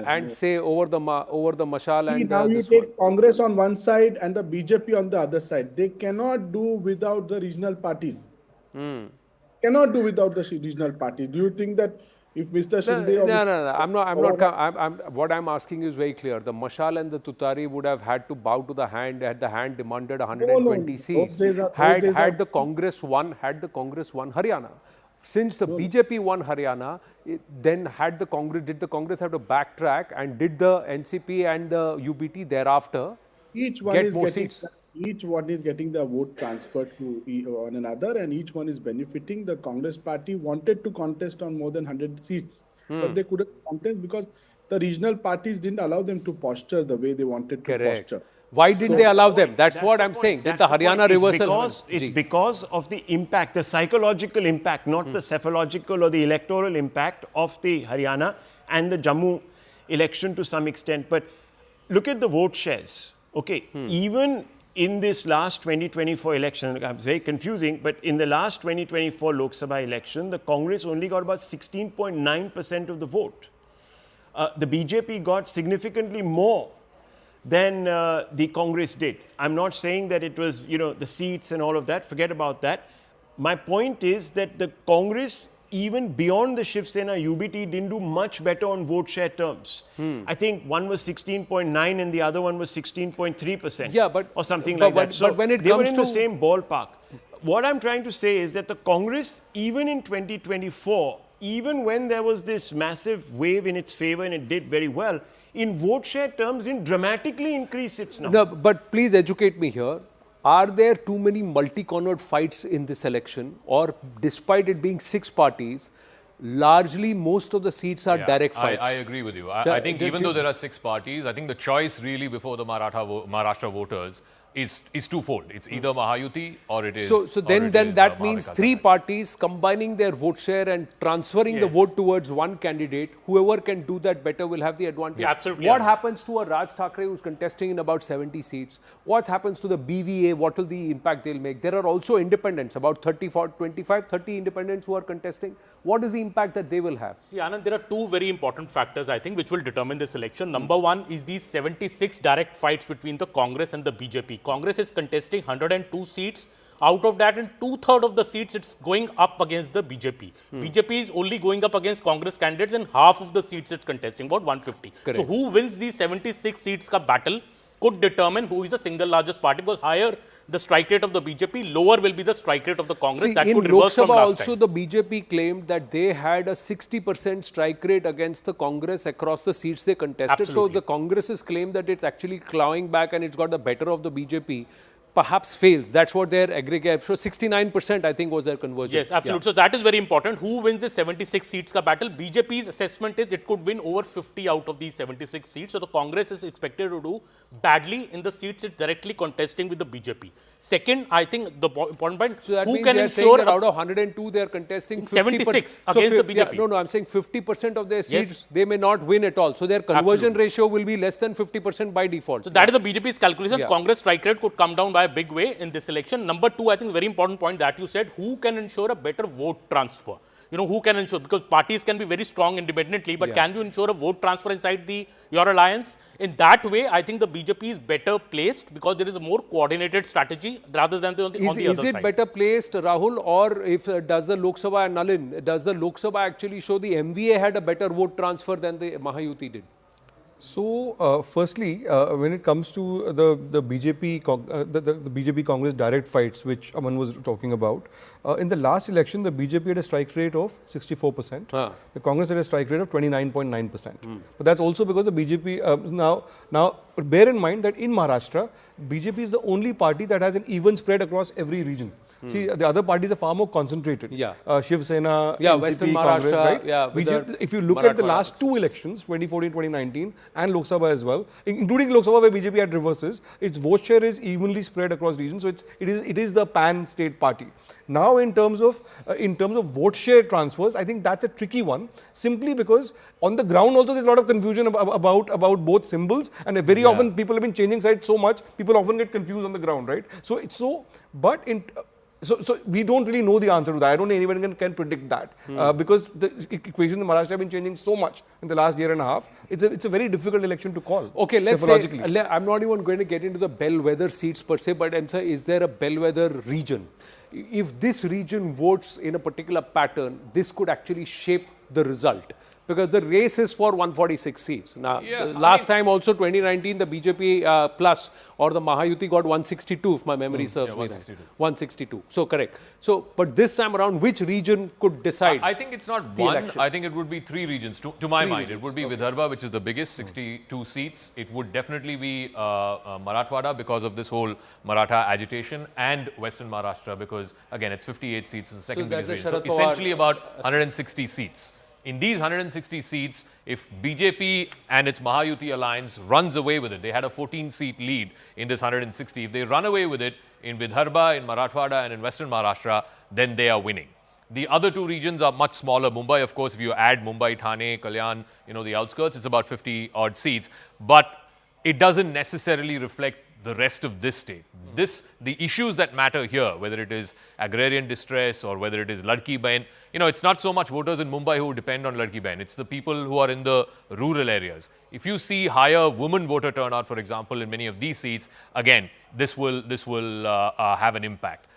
and say over the Mashal and now you take Congress on one side and the BJP on the other side. They cannot do without the regional parties. Cannot do without the regional parties. Do you think that if Mr. Shinde... No. What I'm asking is very clear. The Mashal and the Tutari would have had to bow to the hand had the hand demanded 120 seats. Had the Congress won Haryana. Since the BJP won Haryana, then did the Congress have to backtrack, and did the NCP and the UBT thereafter get more seats? Each one is getting the vote transferred to one another, and each one is benefiting. The Congress party wanted to contest on more than 100 seats, but they couldn't contest because the regional parties didn't allow them to posture the way they wanted to posture. Why didn't they allow them? That's what I'm saying. Did the Haryana reversal... It's because of the impact, the psychological impact, not the psephological or the electoral impact of the Haryana and the Jammu election to some extent. But look at the vote shares. Okay, even in this last 2024 election, it's very confusing, but in the last 2024 Lok Sabha election, the Congress only got about 16.9% of the vote. The BJP got significantly more than the Congress did. I'm not saying that it was, the seats and all of that, forget about that. My point is that the Congress even beyond the Shiv Sena, UBT didn't do much better on vote share terms. I think one was 16.9 and the other one was 16.3%. Yeah, but or something but like when- that. So but when it they were comes in to the same ballpark. What I'm trying to say is that the Congress, even in 2024, even when there was this massive wave in its favor and it did very well, in vote share terms, didn't dramatically increase its number. No, but please educate me here. Are there too many multi-cornered fights in this election, or despite it being 6 parties, largely most of the seats are direct fights? I agree with you. I think even though there are 6 parties, I think the choice really before the Maharashtra voters is twofold. It's either Mahayuti or it is. So then that means 3 parties combining their vote share and transferring the vote towards one candidate. Whoever can do that better will have the advantage. Yeah, absolutely. What happens to a Raj Thackeray who's contesting in about 70 seats? What happens to the BVA? What will the impact they'll make? There are also independents, about 30 independents who are contesting. What is the impact that they will have? See, Anand, there are 2 very important factors, I think, which will determine this election. Number one is these 76 direct fights between the Congress and the BJP. Congress is contesting 102 seats. Out of that, in 2/3 of the seats, it's going up against the BJP. BJP is only going up against Congress candidates in half of the seats it's contesting, about 150. Correct. So who wins these 76 seats ka battle could determine who is the single largest party, because higher the strike rate of the BJP, lower will be the strike rate of the Congress. See, that in could Lok reverse from Sabha last also time. the BJP claimed that they had a 60% strike rate against the Congress across the seats they contested. Absolutely. So the Congress's claim that it's actually clawing back and it's got the better of the BJP perhaps fails. That's what their aggregate. So 69% I think was their conversion. Yes, absolutely. So that is very important. Who wins the 76 seats ka battle? BJP's assessment is it could win over 50 out of these 76 seats. So the Congress is expected to do badly in the seats it's directly contesting with the BJP. Second, I think the important point, So that who means can they are saying ensure that out of 102 they are contesting 76 50%. against the yeah, BJP. no, I'm saying 50% of their seats Yes. they may not win at all. So their conversion Absolutely. ratio will be less than 50% by default. So that is the BJP's calculation. Yeah. Congress strike rate could come down by a big way in this election. Number 2, I think very important point that you said, who can ensure a better vote transfer? You know, who can ensure, because parties can be very strong independently, but can you ensure a vote transfer inside your alliance? In that way, I think the BJP is better placed because there is a more coordinated strategy rather than on the other side. Is it better placed, Rahul, or if does the Lok Sabha and Nalin, does the Lok Sabha actually show the MVA had a better vote transfer than the Mahayuti did? So, firstly, when it comes to the BJP the BJP Congress direct fights, which Aman was talking about, in the last election, the BJP had a strike rate of 64%. The Congress had a strike rate of 29.9%. But that's also because the BJP now bear in mind that in Maharashtra, BJP is the only party that has an even spread across every region. See, the other parties are far more concentrated. Shiv Sena, yeah, NCP, Western Congress, Maharashtra, right? yeah, BJP, if you look at the last 2 elections, 2014, 2019, and Lok Sabha as well, including Lok Sabha where BJP had reverses, its vote share is evenly spread across regions. So it is the pan-state party. Now, in terms of vote share transfers, I think that's a tricky one. Simply because on the ground also there's a lot of confusion about both symbols, and very often people have been changing sides so much, people often get confused on the ground, right? So it's so, but in. So we don't really know the answer to that. I don't think anyone can predict that because the equations in Maharashtra have been changing so much in the last year and a half. It's a very difficult election to call. Okay, let's say, I'm not even going to get into the bellwether seats per se, but is there a bellwether region? If this region votes in a particular pattern, this could actually shape the result. Because the race is for 146 seats. Now, last time also 2019, the BJP plus or the Mahayuti got 162, if my memory serves me right. 162. So correct. So, but this time around, which region could decide? I think it's not one. Election? I think it would be 3 regions. To my mind, regions. It would be Vidarbha, which is the biggest, 62 seats. It would definitely be Marathwada because of this whole Maratha agitation, and Western Maharashtra because again it's 58 seats. It's the second biggest region. So essentially about 160 seats. In these 160 seats, if BJP and its Mahayuti alliance runs away with it, they had a 14-seat lead in this 160. If they run away with it in Vidarbha, in Marathwada and in Western Maharashtra, then they are winning. The other 2 regions are much smaller. Mumbai, of course, if you add Mumbai, Thane, Kalyan, the outskirts, it's about 50-odd seats. But it doesn't necessarily reflect the rest of this state. The issues that matter here, whether it is agrarian distress or whether it is Ladki Bahin, it's not so much voters in Mumbai who depend on Ladki Bahin. It's the people who are in the rural areas. If you see higher women voter turnout, for example, in many of these seats, again, this will have an impact.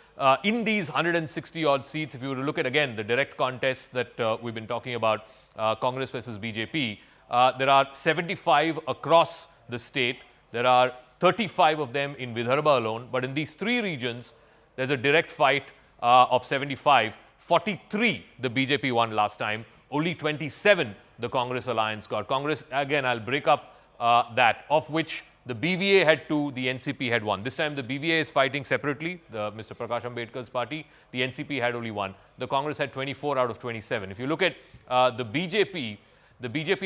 in these 160 odd seats, if you were to look at again the direct contests that we've been talking about, Congress versus BJP, there are 75 across the state. There are 35 of them in Vidarbha alone. But in these three regions, there's a direct fight of 75. 43 the BJP won last time. Only 27 the Congress alliance got. Congress, again, I'll break up that, of which the BVA had 2, the NCP had 1. This time the BVA is fighting separately, Mr. Prakash Ambedkar's party. The NCP had only 1. The Congress had 24 out of 27. If you look at the BJP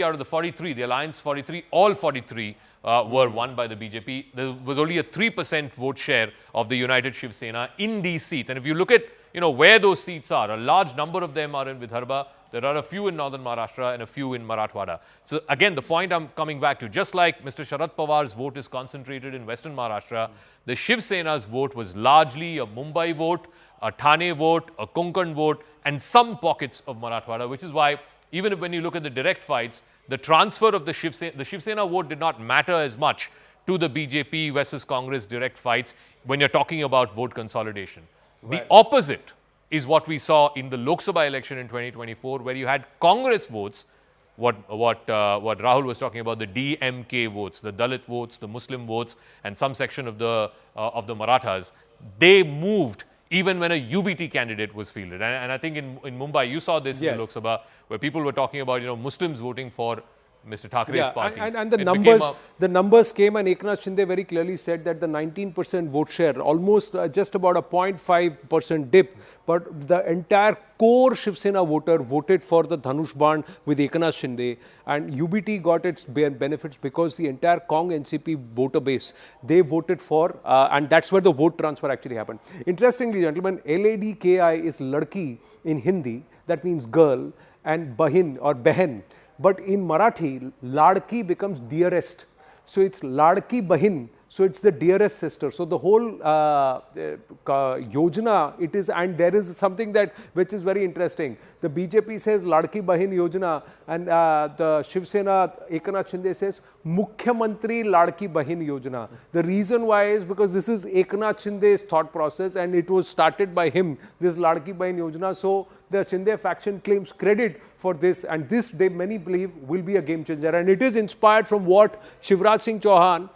out of the 43, the alliance 43, all 43 were won by the BJP. There was only a 3% vote share of the United Shiv Sena in these seats. And if you look at where those seats are, a large number of them are in Vidarbha. There are a few in northern Maharashtra and a few in Marathwada. So again, the point I'm coming back to, just like Mr. Sharad Pawar's vote is concentrated in western Maharashtra, the Shiv Sena's vote was largely a Mumbai vote, a Thane vote, a Konkan vote, and some pockets of Marathwada, which is why even when you look at the direct fights, the transfer of the Shiv Sena vote did not matter as much to the BJP versus Congress direct fights when you're talking about vote consolidation. Right. The opposite is what we saw in the Lok Sabha election in 2024, where you had Congress votes, what Rahul was talking about, the DMK votes, the Dalit votes, the Muslim votes, and some section of the Marathas. They moved even when a UBT candidate was fielded. And I think in Mumbai, you saw this in the Lok Sabha, where people were talking about Muslims voting for Mr. Thackeray's party. And the numbers came, and Eknath Shinde very clearly said that the 19% vote share, almost just about a 0.5% dip, but the entire core Shiv Sena voter voted for the Dhanush Ban with Eknath Shinde, and UBT got its benefits because the entire Cong NCP voter base, they voted for, and that's where the vote transfer actually happened. Interestingly, gentlemen, LADKI is Ladki in Hindi, that means girl, and Bahin or Behen. But in Marathi, Ladki becomes dearest. So it's Ladki Bahin. So it's the dearest sister. So the whole Yojana, it is, and there is something that which is very interesting. The BJP says Ladki Bahin Yojana, and the Shiv Sena Eknath Shinde says Mukhyamantri Ladki Bahin Yojana. The reason why is because this is Eknath Shinde's thought process, and it was started by him, this Ladki Bahin Yojana. So the Shinde faction claims credit for this, and this they many believe will be a game changer, and it is inspired from what Shivraj Singh Chauhan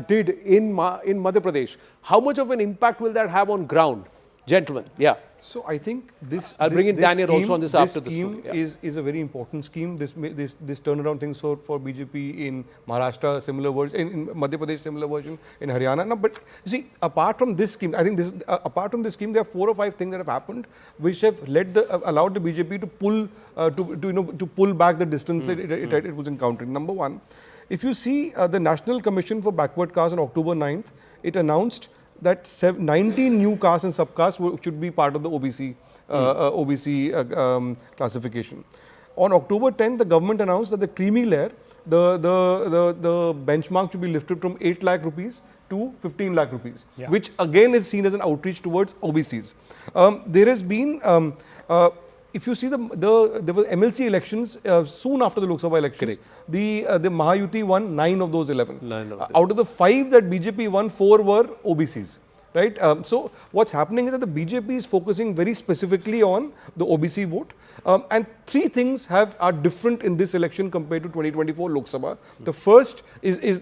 did in Madhya Pradesh. How much of an impact will that have on ground, gentlemen? Yeah. So I think this. I'll bring in Daniel scheme, also on this after the scheme story. Yeah. is a very important scheme. This turnaround thing for BJP in Maharashtra, similar version in Madhya Pradesh, similar version in Haryana. No, but you see, apart from this scheme, I think this apart from this scheme, there are 4 or 5 things that have happened which have allowed the BJP to pull to pull back the distance it was encountering. Number one, if you see the National Commission for Backward Castes on October 9th, it announced that 19 new castes and subcastes should be part of the OBC classification. On October 10th, the government announced that the creamy layer, the benchmark should be lifted from 8 lakh rupees to 15 lakh rupees, which again is seen as an outreach towards OBCs. There has been if you see there were MLC elections soon after the Lok Sabha elections. The Mahayuti won 9 of those 11. Out of the 5 that BJP won, 4 were OBCs. Right? So what's happening is that the BJP is focusing very specifically on the OBC vote, and 3 things are different in this election compared to 2024 Lok Sabha. The first is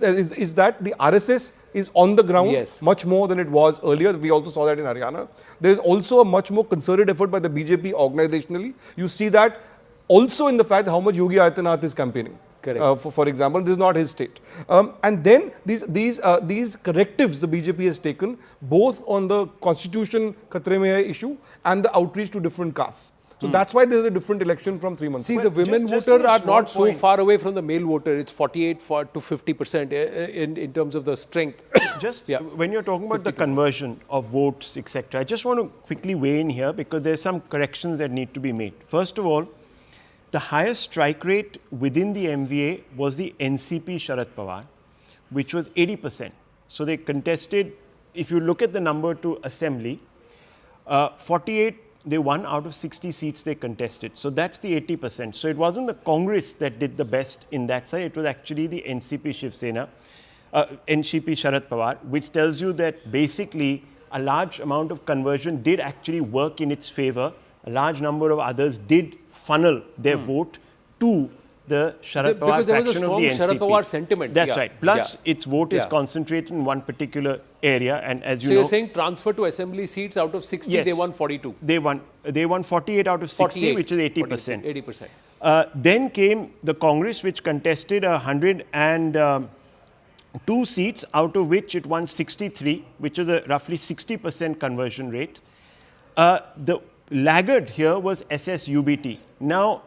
that the RSS is on the ground much more than it was earlier. We also saw that in Haryana. There is also a much more concerted effort by the BJP organizationally. You see that also in the fact how much Yogi Adityanath is campaigning. For example, this is not his state. And then these correctives the BJP has taken both on the constitution Khatre Mein Hai issue and the outreach to different castes. So that's why there is a different election from 3 months. See, the women voter are not so far away from the male voter. It's 48 to 50% in terms of the strength. When you're talking about the conversion of votes, etc., I just want to quickly weigh in here because there's some corrections that need to be made. First of all, the highest strike rate within the MVA was the NCP Sharad Pawar, which was 80%. So they contested, if you look at the number to Assembly, 48, they won out of 60 seats they contested. So that's the 80%. So it wasn't the Congress that did the best in that side, it was actually the NCP Shiv Sena, NCP Sharad Pawar, which tells you that basically a large amount of conversion did actually work in its favor. A large number of others did funnel their vote to the Sharad Pawar because there was a faction of strong the NCP. Sharad Pawar sentiment. That's right. Plus, its vote is concentrated in one particular area, and as you know, you're saying transfer to assembly seats out of 60, they won 42. They won 48 out of 60, which is 80%. 80%. Then came the Congress, which contested 102 seats, out of which it won 63, which is a roughly 60% conversion rate. The laggard here was SSUBT. Now,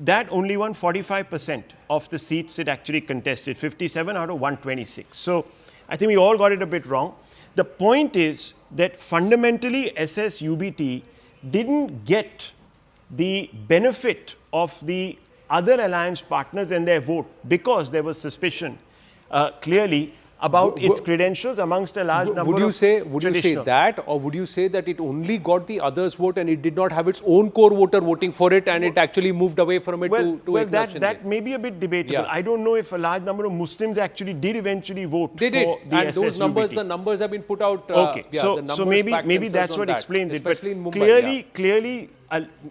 that only won 45% of the seats it actually contested, 57 out of 126. So, I think we all got it a bit wrong. The point is that fundamentally SSUBT didn't get the benefit of the other alliance partners and their vote because there was suspicion clearly about its credentials amongst a large number would you of say that, or would you say that it only got the others' vote and it did not have its own core voter voting for it, and it actually moved away from it to Eknath Shinde? That may be a bit debatable. Yeah. I don't know if a large number of Muslims actually did eventually vote They for did, the and SSUBT. the numbers have been put out. Okay, the so numbers maybe back that's themselves what on explains it. especially But in Mumbai. clearly,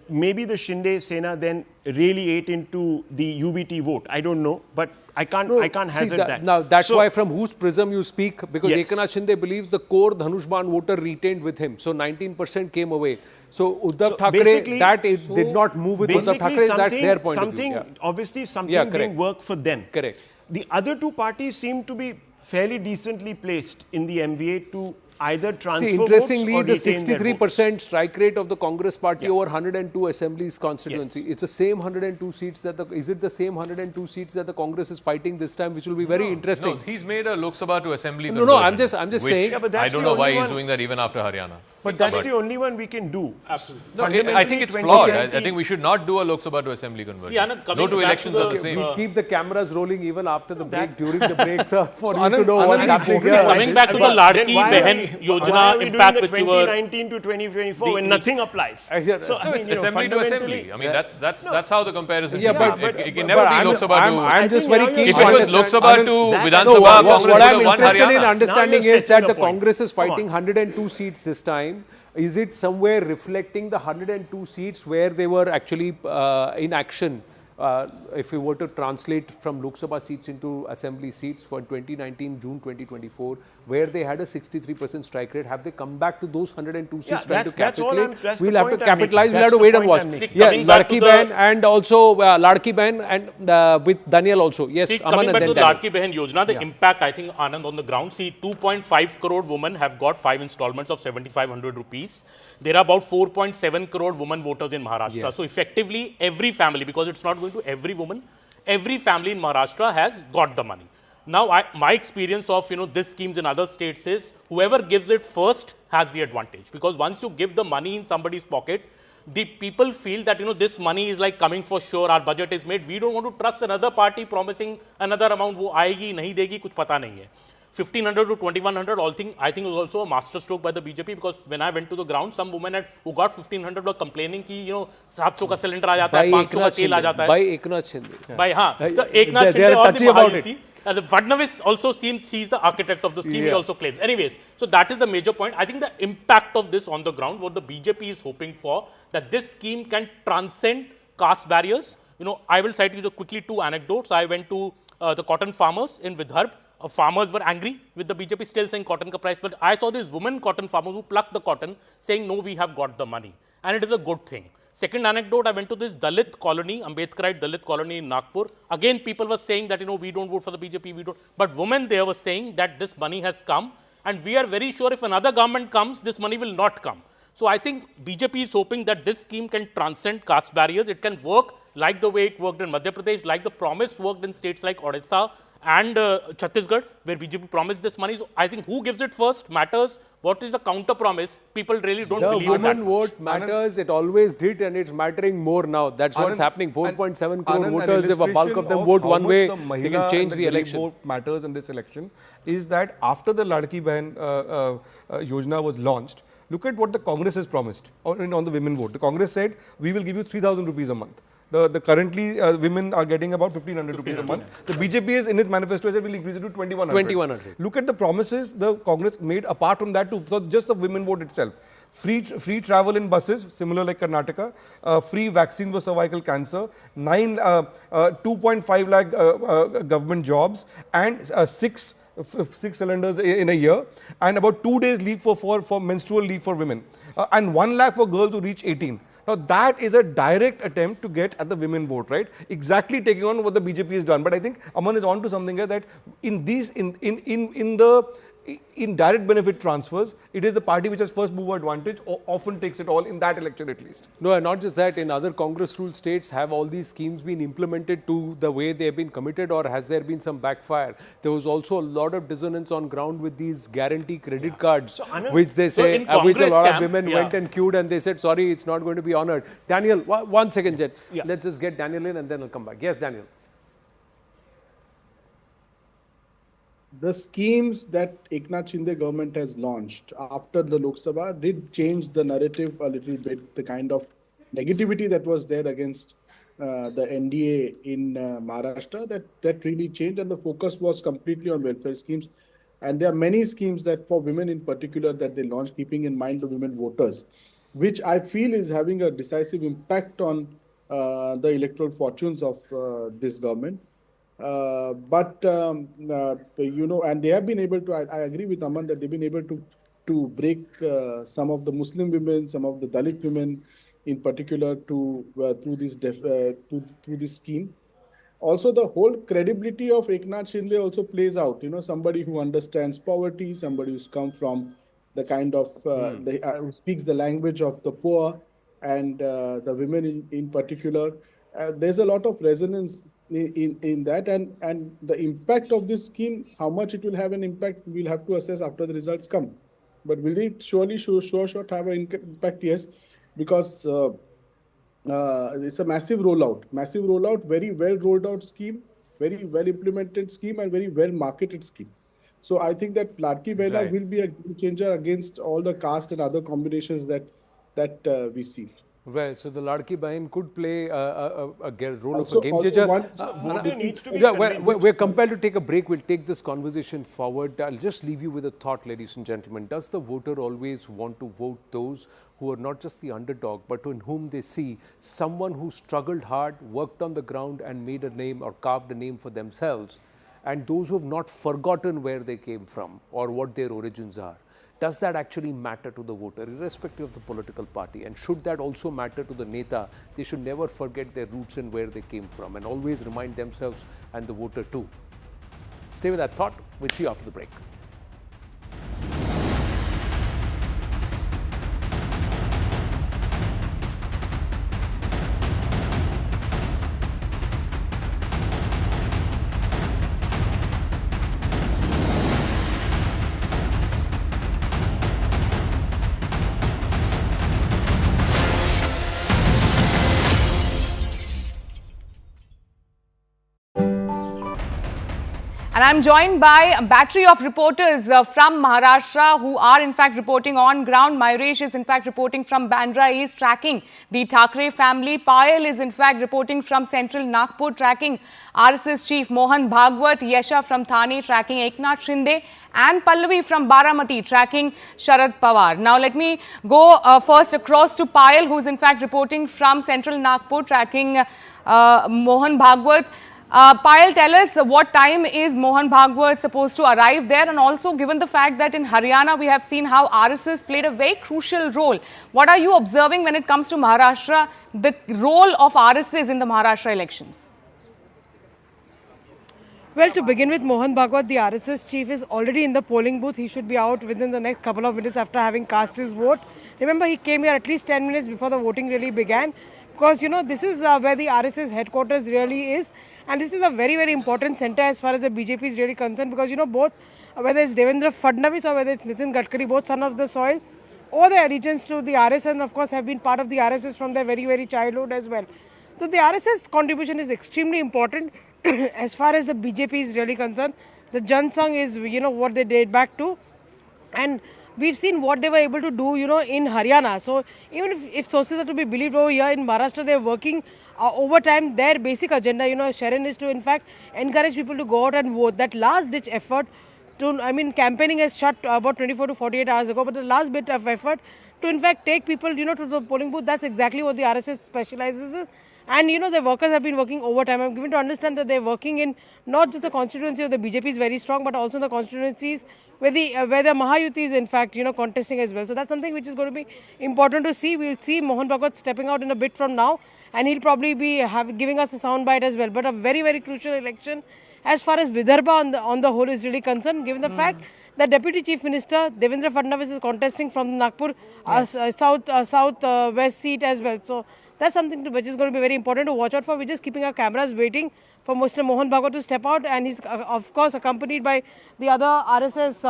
maybe the Shinde Sena then really ate into the UBT vote. I don't know, but I can't hazard that. Now, that's why from whose prism you speak, because Yes. Eknath Shinde believes the core Dhanushban voter retained with him. So 19% came away. So Uddhav Thackeray, did not move with Uddhav Thackeray. That's their point of view. Obviously, something didn't work for them. Correct. The other two parties seem to be fairly decently placed in the MVA to either transfer interestingly, votes or the 63% strike rate of the Congress party over 102 assemblies constituency. It's the same 102 seats that is it the same 102 seats that the Congress is fighting this time, which will be very interesting. No, he's made a Lok Sabha to Assembly No, conversion. I'm just saying. Yeah, but I that's don't the know why only he's one. doing that even after Haryana. But that's the only one we can do. Absolutely. No, I think it's flawed. I think we should not do a Lok Sabha to Assembly conversion. See, Anand, no two back elections to are the same. We'll keep the cameras rolling even after the break, during the break, for you Anand, to know what's Anand, happening Coming here. Coming back to the Ladki Behan Yojana impact, which you were 2019 to 2024 when nothing applies. So, It's Assembly to Assembly. I mean, that's how the comparison Yeah, should but- be. It can never be Lok Sabha to... I'm just very keen If to it was Lok understand. Sabha to Vidhan No, Sabha, Congress what would I'm have won interested in Haryana. understanding Now you're is that stressing the the point. Congress is Come on. fighting 102 seats this time. Is it somewhere reflecting the 102 seats where they were actually in action? If we were to translate from Lok Sabha seats into Assembly seats for 2019, June 2024, where they had a 63% strike rate, have they come back to those 102 seats Yeah, trying to that's all capitulate? that's We'll the have to point I'm making. capitalize, we'll have That's to the wait and point watch. I'm making. Yeah, Coming back to Ladki the- Behan and also Ladki Behan and with Daniel also. Yes, See, Aman coming and back then to the Daniel. Ladki Behan Yojana, the impact, I think, Anand, on the ground, see, 2.5 crore women have got 5 installments of 7,500 rupees. There are about 4.7 crore women voters in Maharashtra. Yes. So, effectively, every family, because it's not going to every woman, every family in Maharashtra has got the money. Now, my experience of, this schemes in other states is whoever gives it first has the advantage. Because once you give the money in somebody's pocket, the people feel that, this money is like coming for sure, our budget is made. We don't want to trust another party promising another amount, wo aayegi, nahi degi, kuch pata nahi hai. 1,500 to 2,100, I think was also a masterstroke by the BJP, because when I went to the ground, some women who got 1,500 were complaining ki, 700 ka cylinder aa jata hai, 500 ka tel aa jata hai. By Eknath Shinde. By, so Eknath They are Shinde or the touchy about it. Mahayuti. The Fadnavis also seems he's the architect of the scheme, he also claims. Anyways, so that is the major point. I think the impact of this on the ground, what the BJP is hoping for, that this scheme can transcend caste barriers. I will cite you quickly 2 anecdotes. I went to the cotton farmers in Vidarbha. Farmers were angry with the BJP still saying cotton ka price, but I saw these women cotton farmers who plucked the cotton saying, no, we have got the money. And it is a good thing. Second anecdote, I went to this Dalit colony, Ambedkarite Dalit colony in Nagpur. Again, people were saying that, we don't vote for the BJP, we don't. But women there were saying that this money has come, and we are very sure if another government comes, this money will not come. So I think BJP is hoping that this scheme can transcend caste barriers. It can work like the way it worked in Madhya Pradesh, like the promise worked in states like Odisha and Chhattisgarh, where BJP promised this money. So I think who gives it first matters. What is the counter promise? People really don't believe it that The woman much. vote matters. It always did, and it's mattering more now. That's what's happening. 4.7 crore voters. If a bulk of them vote one way, they can change the election. Vote matters in this election is that after the Ladki Behan Yojana was launched, look at what the Congress has promised on the women vote. The Congress said, we will give you 3,000 rupees a month. The currently women are getting about 1,500 rupees a month. The BJP is in its manifesto said will increase it to 2,100. 2,100. Look at the promises the Congress made apart from that to so just the women vote itself. Free travel in buses, similar like Karnataka, free vaccines for cervical cancer, 2.5 lakh government jobs, and six cylinders in a year, and about 2 days leave for menstrual leave for women, and 1 lakh for girls who reach 18. Now that is a direct attempt to get at the women vote, right? Exactly taking on what the BJP has done. But I think Aman is on to something here that in direct benefit transfers, it is the party which has first mover advantage or often takes it all in that election at least. No, and not just that, in other Congress ruled states, have all these schemes been implemented to the way they have been committed, or has there been some backfire? There was also a lot of dissonance on ground with these guarantee credit cards, which they say, which a lot of women went and queued and they said, sorry, it's not going to be honored. Daniel, 1 second, Jets. Let's just get Daniel in and then I'll come back. Yes, Daniel. The schemes that Eknath Shinde government has launched after the Lok Sabha did change the narrative a little bit, the kind of negativity that was there against the NDA in Maharashtra, that really changed, and the focus was completely on welfare schemes. And there are many schemes that for women in particular that they launched, keeping in mind the women voters, which I feel is having a decisive impact on the electoral fortunes of this government. You know, and they have been able to, I agree with Aman that they've been able to break some of the Muslim women, some of the Dalit women in particular through this scheme. Also, the whole credibility of Eknath Shinde also plays out. You know, somebody who understands poverty, somebody who's come from the kind of, who speaks the language of the poor and the women in particular. There's a lot of resonance in that, and the impact of this scheme, how much it will have an impact, we'll have to assess after the results come. But will it surely have an impact? Yes, because it's a massive rollout, very well rolled out scheme, very well implemented scheme, and very well marketed scheme. So I think that Ladki Behna will be a game changer against all the caste and other combinations that we see. Well, so the Ladki Bahin could play a role of a game changer. We're compelled to take a break. We'll take this conversation forward. I'll just leave you with a thought, ladies and gentlemen. Does the voter always want to vote those who are not just the underdog, but in whom they see someone who struggled hard, worked on the ground and made a name or carved a name for themselves, and those who have not forgotten where they came from or what their origins are? Does that actually matter to the voter, irrespective of the political party? And should that also matter to the Neta? They should never forget their roots and where they came from, and always remind themselves and the voter too. Stay with that thought. We'll see you after the break. And I'm joined by a battery of reporters from Maharashtra who are in fact reporting on ground. Mayuresh is in fact reporting from Bandra East, tracking the Thackeray family. Payal is in fact reporting from central Nagpur, tracking RSS chief Mohan Bhagwat. Yesha from Thane, tracking Eknath Shinde. And Pallavi from Baramati, tracking Sharad Pawar. Now let me go first across to Payal, who is in fact reporting from central Nagpur, tracking Mohan Bhagwat. Payal, tell us what time is Mohan Bhagwat supposed to arrive there, and also given the fact that in Haryana we have seen how RSS played a very crucial role. What are you observing when it comes to Maharashtra, the role of RSS in the Maharashtra elections? Well, to begin with, Mohan Bhagwat, the RSS chief, is already in the polling booth. He should be out within the next couple of minutes after having cast his vote. Remember, he came here at least 10 minutes before the voting really began. Because, you know, this is where the RSS headquarters really is. And this is a very, very important center as far as the BJP is really concerned. Because, you know, both, whether it's Devendra Fadnavis or whether it's Nitin Gadkari, both son of the soil, or their allegiance to the RSS, and of course have been part of the RSS from their very, very childhood as well. So the RSS contribution is extremely important as far as the BJP is really concerned. The Jan Sangh is, you know, what they date back to. And we've seen what they were able to do, in Haryana. So even if sources are to be believed over here in Maharashtra, they're working overtime. Their basic agenda, Sharon, is to in fact encourage people to go out and vote. That last ditch effort campaigning has shut about 24 to 48 hours ago, but the last bit of effort to in fact take people, to the polling booth, that's exactly what the RSS specializes in. And the workers have been working overtime. I'm given to understand that they're working in not just the constituency of the BJP is very strong, but also in the constituencies where the Mahayuti is in fact contesting as well. So that's something which is going to be important to see. We'll see Mohan Bhagwat stepping out in a bit from now, and he'll probably be giving us a soundbite as well. But a very, very crucial election as far as Vidarbha on the whole is really concerned, given the fact that Deputy Chief Minister Devendra Fadnavis is contesting from Nagpur south-west seat as well. So that's something which is going to be very important to watch out for. We're just keeping our cameras waiting for Mr. Mohan Bhagwat to step out, and he's of course accompanied by the other RSS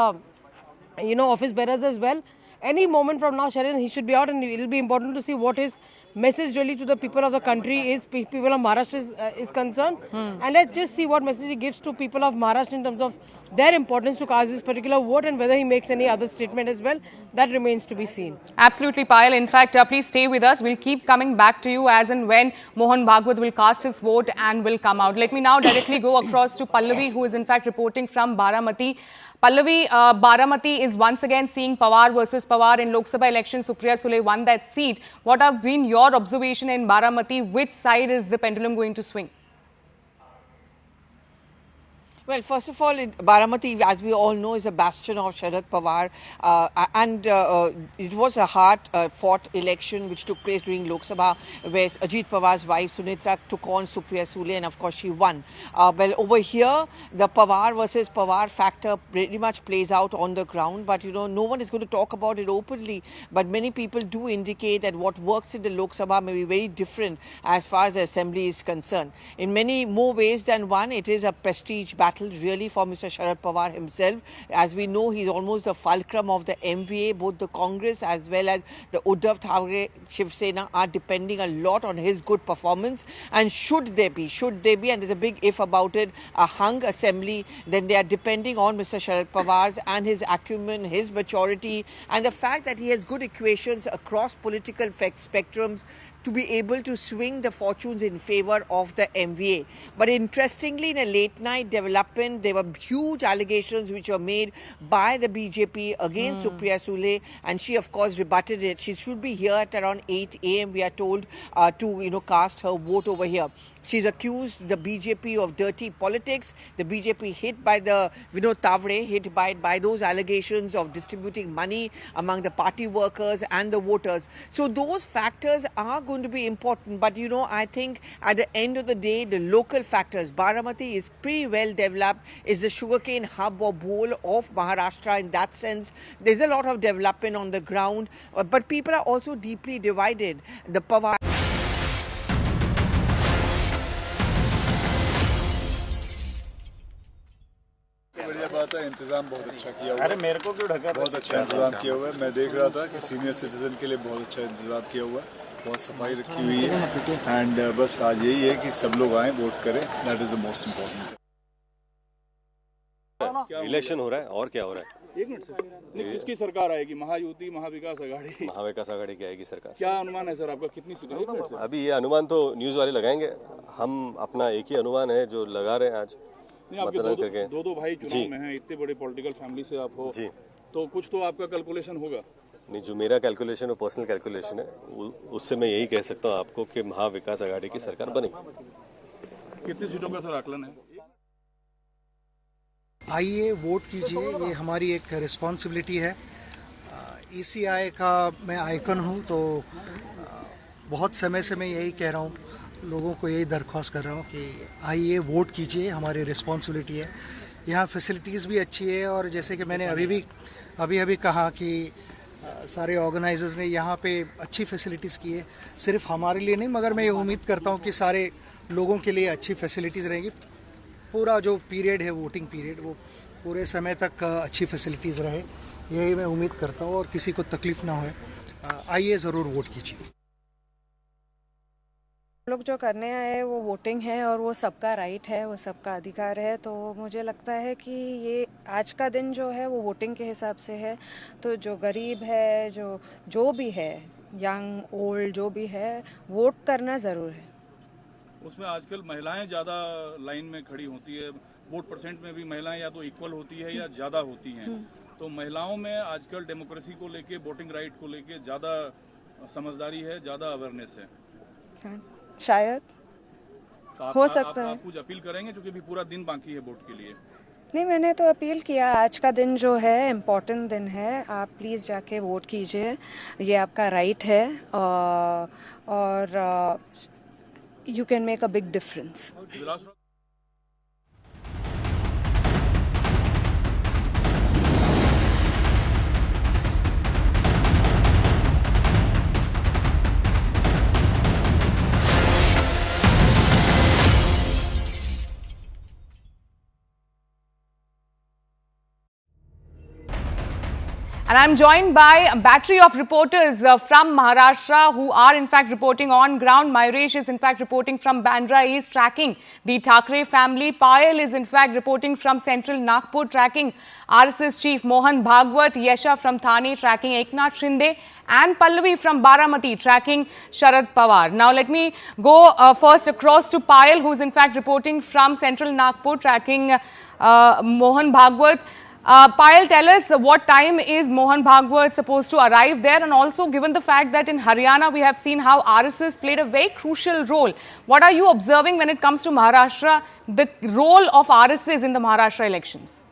office bearers as well. Any moment from now, Sharon, he should be out, and it will be important to see what his message really to the people of the country is, people of Maharashtra is concerned. And let's just see what message he gives to people of Maharashtra in terms of their importance to cast this particular vote, and whether he makes any other statement as well. That remains to be seen. Absolutely, Payal. In fact, please stay with us. We'll keep coming back to you as and when Mohan Bhagwat will cast his vote and will come out. Let me now directly go across to Pallavi, who is in fact reporting from Baramati. Pallavi, Baramati is once again seeing Pawar versus Pawar in Lok Sabha election. Supriya Sule won that seat. What have been your observation in Baramati? Which side is the pendulum going to swing? Well, first of all, Baramati, as we all know, is a bastion of Sharad Pawar, and it was a hard-fought election which took place during Lok Sabha, where Ajit Pawar's wife Sunitra took on Supriya Sule, and of course she won. Well, over here, the Pawar versus Pawar factor pretty much plays out on the ground, but no one is going to talk about it openly. But many people do indicate that what works in the Lok Sabha may be very different as far as the Assembly is concerned. In many more ways than one, it is a prestige battle really for Mr. Sharad Pawar himself. As we know, he's almost the fulcrum of the MVA. Both the Congress as well as the Uddhav Thackeray Shiv Sena are depending a lot on his good performance. And should there be, and there's a big if about it, a hung assembly, then they are depending on Mr. Sharad Pawar's and his acumen, his maturity, and the fact that he has good equations across political spectrums to be able to swing the fortunes in favor of the MVA. But interestingly, in a late night development, there were huge allegations which were made by the BJP against Supriya Sule, and she of course rebutted it. She should be here at around 8 a.m. we are told to cast her vote over here. She's accused the BJP of dirty politics. The BJP hit by the Vinod Tavre, hit by those allegations of distributing money among the party workers and the voters. So those factors are going to be important. But I think at the end of the day, the local factors, Baramati is pretty well developed, is the sugarcane hub or bowl of Maharashtra. In that sense, there's a lot of development on the ground. But people are also deeply divided. The Pawar. बढ़िया बात है, इंतजाम बहुत अच्छा किया हुआ है। अरे मेरे को क्यों ढका? बहुत अच्छा इंतजाम किया हुआ है। मैं देख रहा था कि सीनियर सिटीजन के लिए बहुत अच्छा इंतजाम किया हुआ है, बहुत सफाई रखी हुई है। एंड बस आज यही है कि सब लोग आएँ, वोट करें, that is the most important. Election हो रहा है और क्या हो रहा है? एक मिनट सर, किसकी सरकार आएगी? महायुति, महाविकास आघाड़ी? महाविकास आघाड़ी की आएगी सरकार। क्या अनुमान है सर आपका, कितनी सीटें? एक मिनट सर, अभी ये अनुमान तो न्यूज वाले लगाएंगे, हम अपना एक ही अनुमान है जो लगा रहे हैं आज। नहीं, आपके दो भाई चुनाव में हैं, इतने बड़े पॉलिटिकल फैमिली से आप हो जी, तो कुछ तो आपका कैलकुलेशन होगा। नहीं, जो मेरा कैलकुलेशन है पर्सनल कैलकुलेशन है, उससे मैं यही कह सकता हूँ आपको कि महाविकास आघाड़ी की सरकार बनेगी। कितनी सीटों का सर आकलन है? आइए वोट कीजिए, ये हमारी एक रिस्पॉन्सिबिलिटी है। ECI का मैं आइकन हूँ, तो बहुत समय से मैं यही कह रहा हूँ, लोगों को यही दरख्वास्त कर रहा हूँ कि आइए वोट कीजिए, हमारी रिस्पॉन्सिबिलिटी है। यहाँ फैसिलिटीज़ भी अच्छी है, और जैसे कि मैंने अभी कहा कि सारे ऑर्गेनाइजर्स ने यहाँ पे अच्छी फैसिलिटीज़ की है, सिर्फ हमारे लिए नहीं, मगर मैं ये उम्मीद करता हूँ कि सारे लोगों के लिए अच्छी फैसिलिटीज़ रहेंगी। पूरा जो पीरियड है, वोटिंग पीरियड, वो पूरे समय तक अच्छी फैसिलिटीज़ रहे, यही मैं उम्मीद करता हूँ, और किसी को तकलीफ़ ना हो। आइए ज़रूर वोट कीजिए। लोग जो करने आए वो वोटिंग है और वो सबका राइट है, वो सबका अधिकार है। तो मुझे लगता है कि ये आज का दिन जो है वो वोटिंग के हिसाब से है। तो जो गरीब है, जो भी है, यंग ओल्ड जो भी है, वोट करना ज़रूर है। उसमें आजकल महिलाएं ज़्यादा लाइन में खड़ी होती है, वोट परसेंट में भी महिलाएं या तो इक्वल होती है या ज़्यादा होती हैं। तो महिलाओं में आजकल डेमोक्रेसी को लेके, वोटिंग राइट को लेके ज़्यादा समझदारी है, ज़्यादा अवेयरनेस है। शायद हो सकता है। आप कुछ अपील करेंगे क्योंकि अभी पूरा दिन बाकी है वोट के लिए? नहीं, मैंने तो अपील किया, आज का दिन जो है इम्पोर्टेंट दिन है, आप प्लीज़ जाके वोट कीजिए, ये आपका राइट है और you can make a big difference. And I'm joined by a battery of reporters from Maharashtra who are in fact reporting on ground. Mayuresh is in fact reporting from Bandra East, tracking the Thackeray family. Payal is in fact reporting from central Nagpur, tracking RSS chief Mohan Bhagwat. Yesha from Thane, tracking Eknath Shinde. And Pallavi from Baramati, tracking Sharad Pawar. Now let me go first across to Payal, who is in fact reporting from central Nagpur, tracking Mohan Bhagwat. Payal, tell us what time is Mohan Bhagwat supposed to arrive there, and also given the fact that in Haryana we have seen how RSS played a very crucial role. What are you observing when it comes to Maharashtra, the role of RSS in the Maharashtra elections?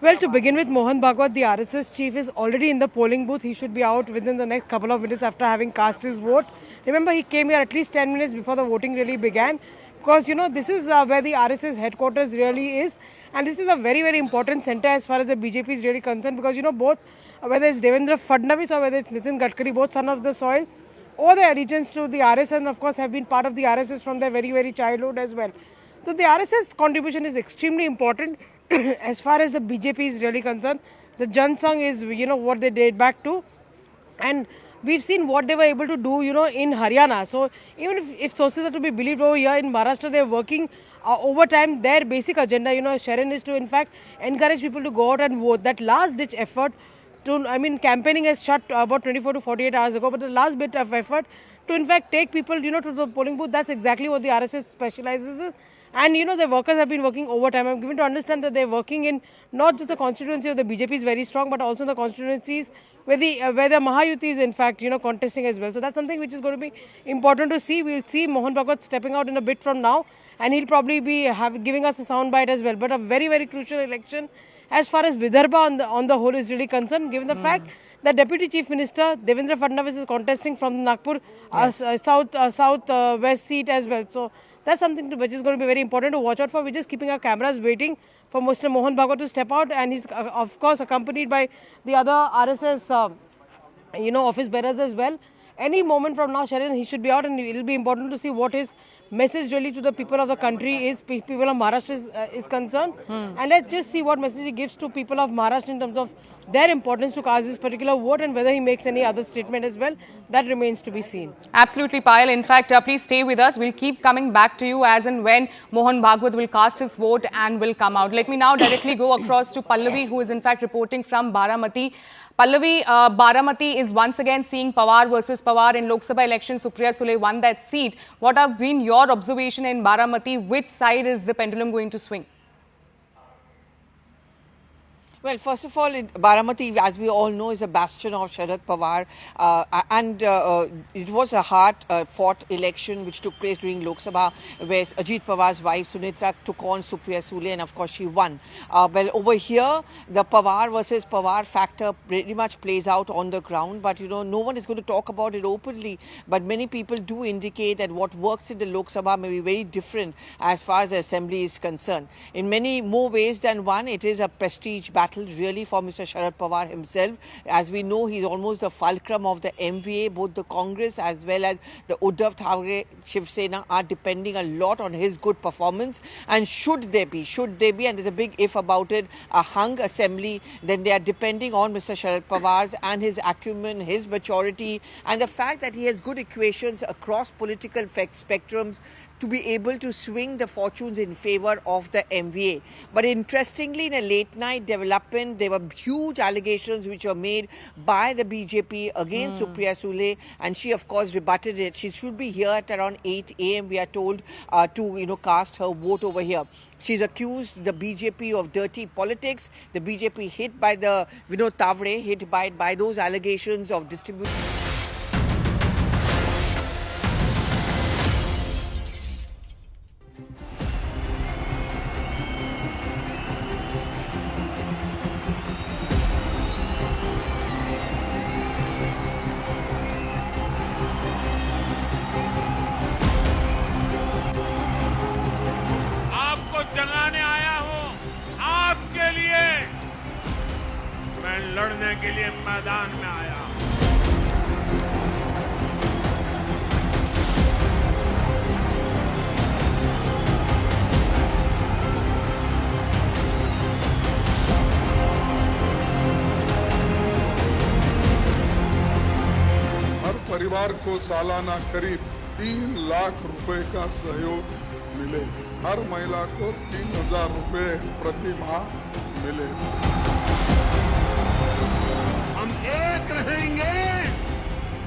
Well, to begin with, Mohan Bhagwat, the RSS chief, is already in the polling booth. He should be out within the next couple of minutes after having cast his vote. Remember, he came here at least 10 minutes before the voting really began. Because, you know, this is where the RSS headquarters really is. And this is a very, very important center as far as the BJP is really concerned. Because, you know, both, whether it's Devendra Fadnavis or whether it's Nitin Gadkari, both son of the soil, or their allegiance to the RSS, and of course have been part of the RSS from their very, very childhood as well. So the RSS contribution is extremely important as far as the BJP is really concerned. The Jan Sangh is, you know, what they date back to. And we've seen what they were able to do, you know, in Haryana. So even if sources are to be believed over here in Maharashtra, they're working overtime. Their basic agenda, you know, Sharon, is to in fact encourage people to go out and vote. That last ditch effort to, I mean, campaigning has shut about 24 to 48 hours ago, but the last bit of effort to in fact take people, you know, to the polling booth, that's exactly what the RSS specializes in. And you know, the workers have been working overtime. I'm given to understand that they're working in not just the constituency of the BJP is very strong, but also the constituencies where the Mahayuti is in fact, you know, contesting as well. So that's something which is going to be important to see. We'll see Mohan Bhagwat stepping out in a bit from now, and he'll probably be giving us a soundbite as well. But a very, very crucial election as far as Vidarbha on the whole is really concerned, given the fact that Deputy Chief Minister Devendra Fadnavis is contesting from Nagpur south-west seat as well. So that's something which is going to be very important to watch out for. We're just keeping our cameras waiting for Mr. Mohan Bhagwat to step out, and he's of course accompanied by the other RSS you know, office bearers as well. Any moment from now, Sharon, he should be out, and it will be important to see what his message really to the people of the country is, people of Maharashtra is concerned. And let's just see what message he gives to people of Maharashtra in terms of their importance to cast this particular vote, and whether he makes any other statement as well. That remains to be seen. Absolutely, Payal. In fact, please stay with us. We'll keep coming back to you as and when Mohan Bhagwat will cast his vote and will come out. Let me now directly go across to Pallavi, who is in fact reporting from Baramati. Pallavi, Baramati is once again seeing Pawar versus Pawar in Lok Sabha election. Supriya Sule won that seat. What have been your observation in Baramati? Which side is the pendulum going to swing? Well, first of all, Baramati, as we all know, is a bastion of Sharad Pawar, and it was a hard-fought election which took place during Lok Sabha, where Ajit Pawar's wife Sunitra took on Supriya Sule, and of course she won. Well, over here, the Pawar versus Pawar factor pretty much plays out on the ground, but you know, no one is going to talk about it openly. But many people do indicate that what works in the Lok Sabha may be very different as far as the assembly is concerned. In many more ways than one, it is a prestige battle battle really for Mr. Sharad Pawar himself. As we know, he's almost the fulcrum of the MVA. Both the Congress as well as the Uddhav Thackeray Shiv Sena are depending a lot on his good performance. And should there be, and there's a big if about it, a hung assembly, then they are depending on Mr. Sharad Pawar's and his acumen, his maturity, and the fact that he has good equations across political spectrums to be able to swing the fortunes in favor of the MVA. But interestingly, in a late night development, there were huge allegations which were made by the BJP against Supriya Sule, and she of course rebutted it. She should be here at around 8 a.m. we are told to cast her vote over here. She's accused the BJP of dirty politics. The BJP hit by the Vinod Tavre, hit by those allegations of distribution. जलाने आया हूं आपके लिए, मैं लड़ने के लिए मैदान में आया हूं। हर परिवार को सालाना करीब 3 लाख रुपए का सहयोग मिलेगा। हर महिला को 3,000 रुपए प्रति माह मिलेगा। हम एक रहेंगे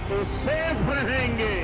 तो सेफ रहेंगे।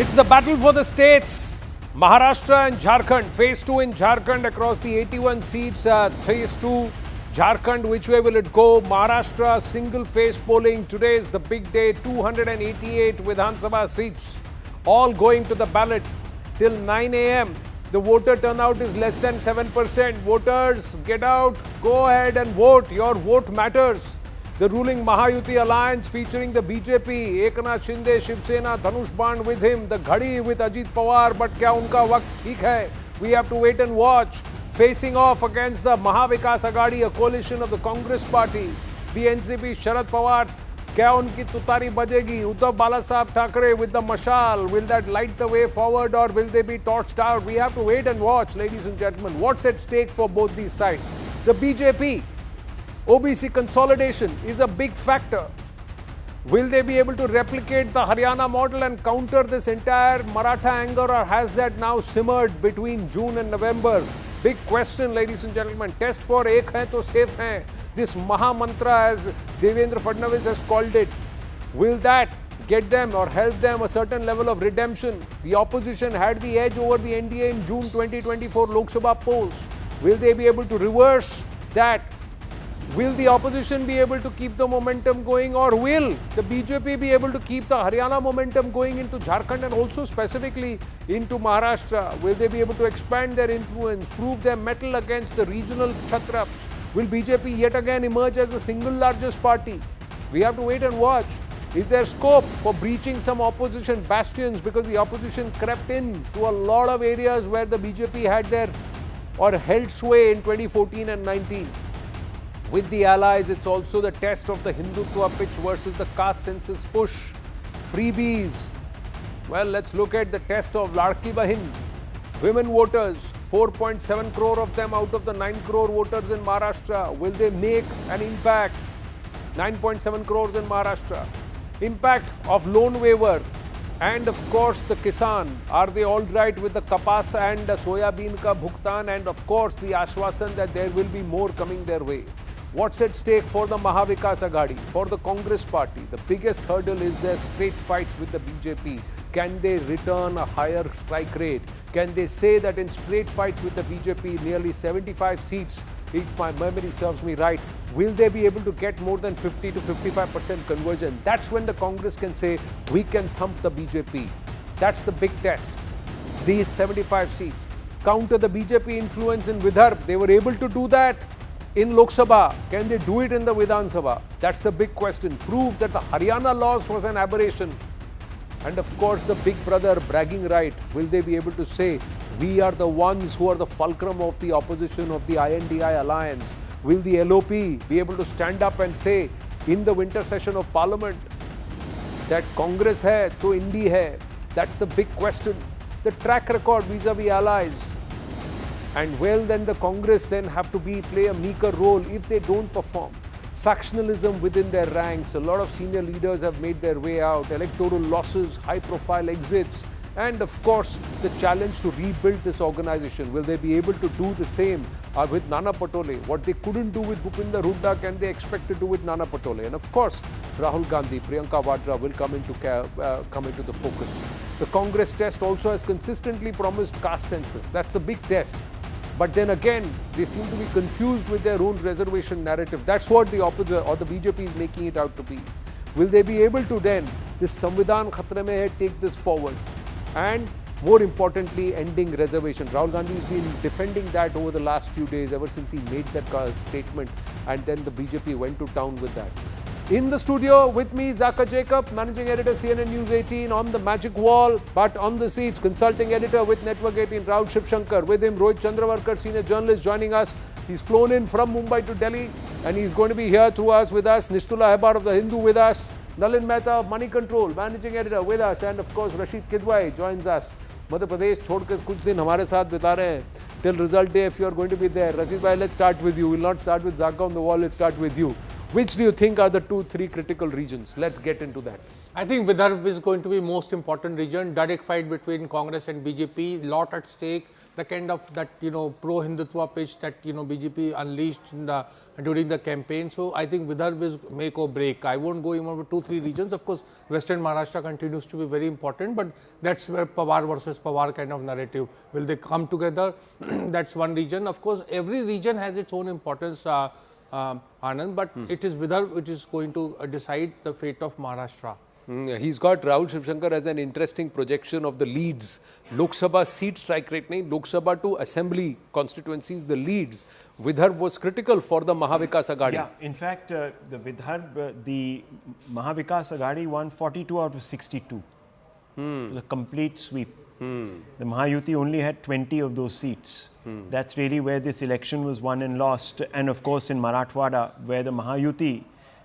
It's the battle for the states. Maharashtra and Jharkhand. Phase 2 in Jharkhand across the 81 seats. Phase 2, Jharkhand, which way will it go? Maharashtra, single phase polling. Today is the big day. 288 Vidhan Sabha seats. All going to the ballot till 9 a.m. The voter turnout is less than 7%. Voters, get out. Go ahead and vote. Your vote matters. The ruling Mahayuti alliance featuring the BJP, Eknath Shinde, Shiv Sena, Dhanush Band with him, the Ghadi with Ajit Pawar, but kya unka waqt theek hai? We have to wait and watch. Facing off against the Mahavikas Aghadi, a coalition of the Congress party, the NCP, Sharad Pawar, kya unki tutari bajegi? Uddhav Balasaheb Thackeray with the mashal, will that light the way forward or will they be torched out? We have to wait and watch, ladies and gentlemen. What's at stake for both these sides? The BJP, OBC consolidation is a big factor. Will they be able to replicate the Haryana model and counter this entire Maratha anger, or has that now simmered between June and November? Big question, ladies and gentlemen. Test for ek hai to safe hai. This Maha Mantra, as Devendra Fadnavis has called it, will that get them or help them a certain level of redemption? The opposition had the edge over the NDA in June 2024 Lok Sabha polls. Will they be able to reverse that? Will the opposition be able to keep the momentum going, or will the BJP be able to keep the Haryana momentum going into Jharkhand and also specifically into Maharashtra? Will they be able to expand their influence, prove their mettle against the regional Kshatraps? Will BJP yet again emerge as the single largest party? We have to wait and watch. Is there scope for breaching some opposition bastions, because the opposition crept in to a lot of areas where the BJP had their or held sway in 2014 and 19? With the allies, it's also the test of the Hindutva pitch versus the caste census push. Freebies. Well, let's look at the test of Ladki Bahin. Women voters, 4.7 crore of them out of the 9 crore voters in Maharashtra. Will they make an impact? 9.7 crores in Maharashtra. Impact of loan waiver. And of course the Kisan. Are they all right with the kapas and the soya bean ka bhugtan? And of course the ashwasan that there will be more coming their way. What's at stake for the Mahavikas Aghadi, for the Congress party? The biggest hurdle is their straight fights with the BJP. Can they return a higher strike rate? Can they say that in straight fights with the BJP, nearly 75 seats, if my memory serves me right, will they be able to get more than 50 to 55% conversion? That's when the Congress can say, we can thump the BJP. That's the big test. These 75 seats. Counter the BJP influence in Vidarbha. They were able to do that in Lok Sabha. Can they do it in the Vidhan Sabha? That's the big question. Prove that the Haryana laws was an aberration. And of course, the big brother bragging right. Will they be able to say, we are the ones who are the fulcrum of the opposition of the INDI alliance? Will the LOP be able to stand up and say in the winter session of Parliament that Congress hai, to Indi hai? That's the big question. The track record vis-a-vis allies. And well, then the Congress then have to play a meeker role if they don't perform. Factionalism within their ranks. A lot of senior leaders have made their way out. Electoral losses, high-profile exits. And of course, the challenge to rebuild this organization. Will they be able to do the same with Nana Patole? What they couldn't do with Bhupinder Hooda, can they expect to do with Nana Patole? And of course, Rahul Gandhi, Priyanka Vadra will come into the focus. The Congress test also has consistently promised caste census. That's a big test. But then again, they seem to be confused with their own reservation narrative. That's what the opposite or the BJP is making it out to be. Will they be able to then, this Samvidhan Khatre mein hai, take this forward? And more importantly, ending reservation. Rahul Gandhi has been defending that over the last few days, ever since he made that statement, and then the BJP went to town with that. In the studio with me, Zaka Jacob, Managing Editor, CNN News 18, on the magic wall, but on the seats, Consulting Editor with Network 18, Rahul Shivshankar. With him, Rohit Chandravarkar, Senior Journalist, joining us. He's flown in from Mumbai to Delhi, and he's going to be here through us with us. Nishtula Hebar of The Hindu with us. Nalin Mehta of Money Control, Managing Editor with us. And of course, Rashid Kidwai joins us. Madhya Pradesh छोड़कर कुछ दिन हमारे साथ बिता रहे हैं. Till result day, if you are going to be there. Rashid bhai, let's start with you. We'll not start with Zaka on the wall, let's start with you. Which do you think are the 2-3 critical regions? Let's get into that. I think Vidarbha is going to be most important region. Direct fight between Congress and BJP, lot at stake. The kind of that pro-Hindutva pitch that BJP unleashed during the campaign. So I think Vidarbha is make or break. I won't go even over 2-3 regions. Of course, Western Maharashtra continues to be very important, but that's where Pawar versus Pawar kind of narrative. Will they come together? That's one region. Of course, every region has its own importance. Anand, but it is Vidarbha which is going to decide the fate of Maharashtra. He's got Rahul Shivshankar as an interesting projection of the leads. Lok Sabha seat strike rate, nahi, Lok Sabha to Assembly constituencies, the leads. Vidarbha was critical for the Mahavikas Aghadi. Yeah, in fact, the Vidarbha, the Mahavikas Aghadi won 42 out of 62. It was a complete sweep. The Mahayuti only had 20 of those seats. That's really where this election was won and lost. And of course in Marathwada, where the Mahayuti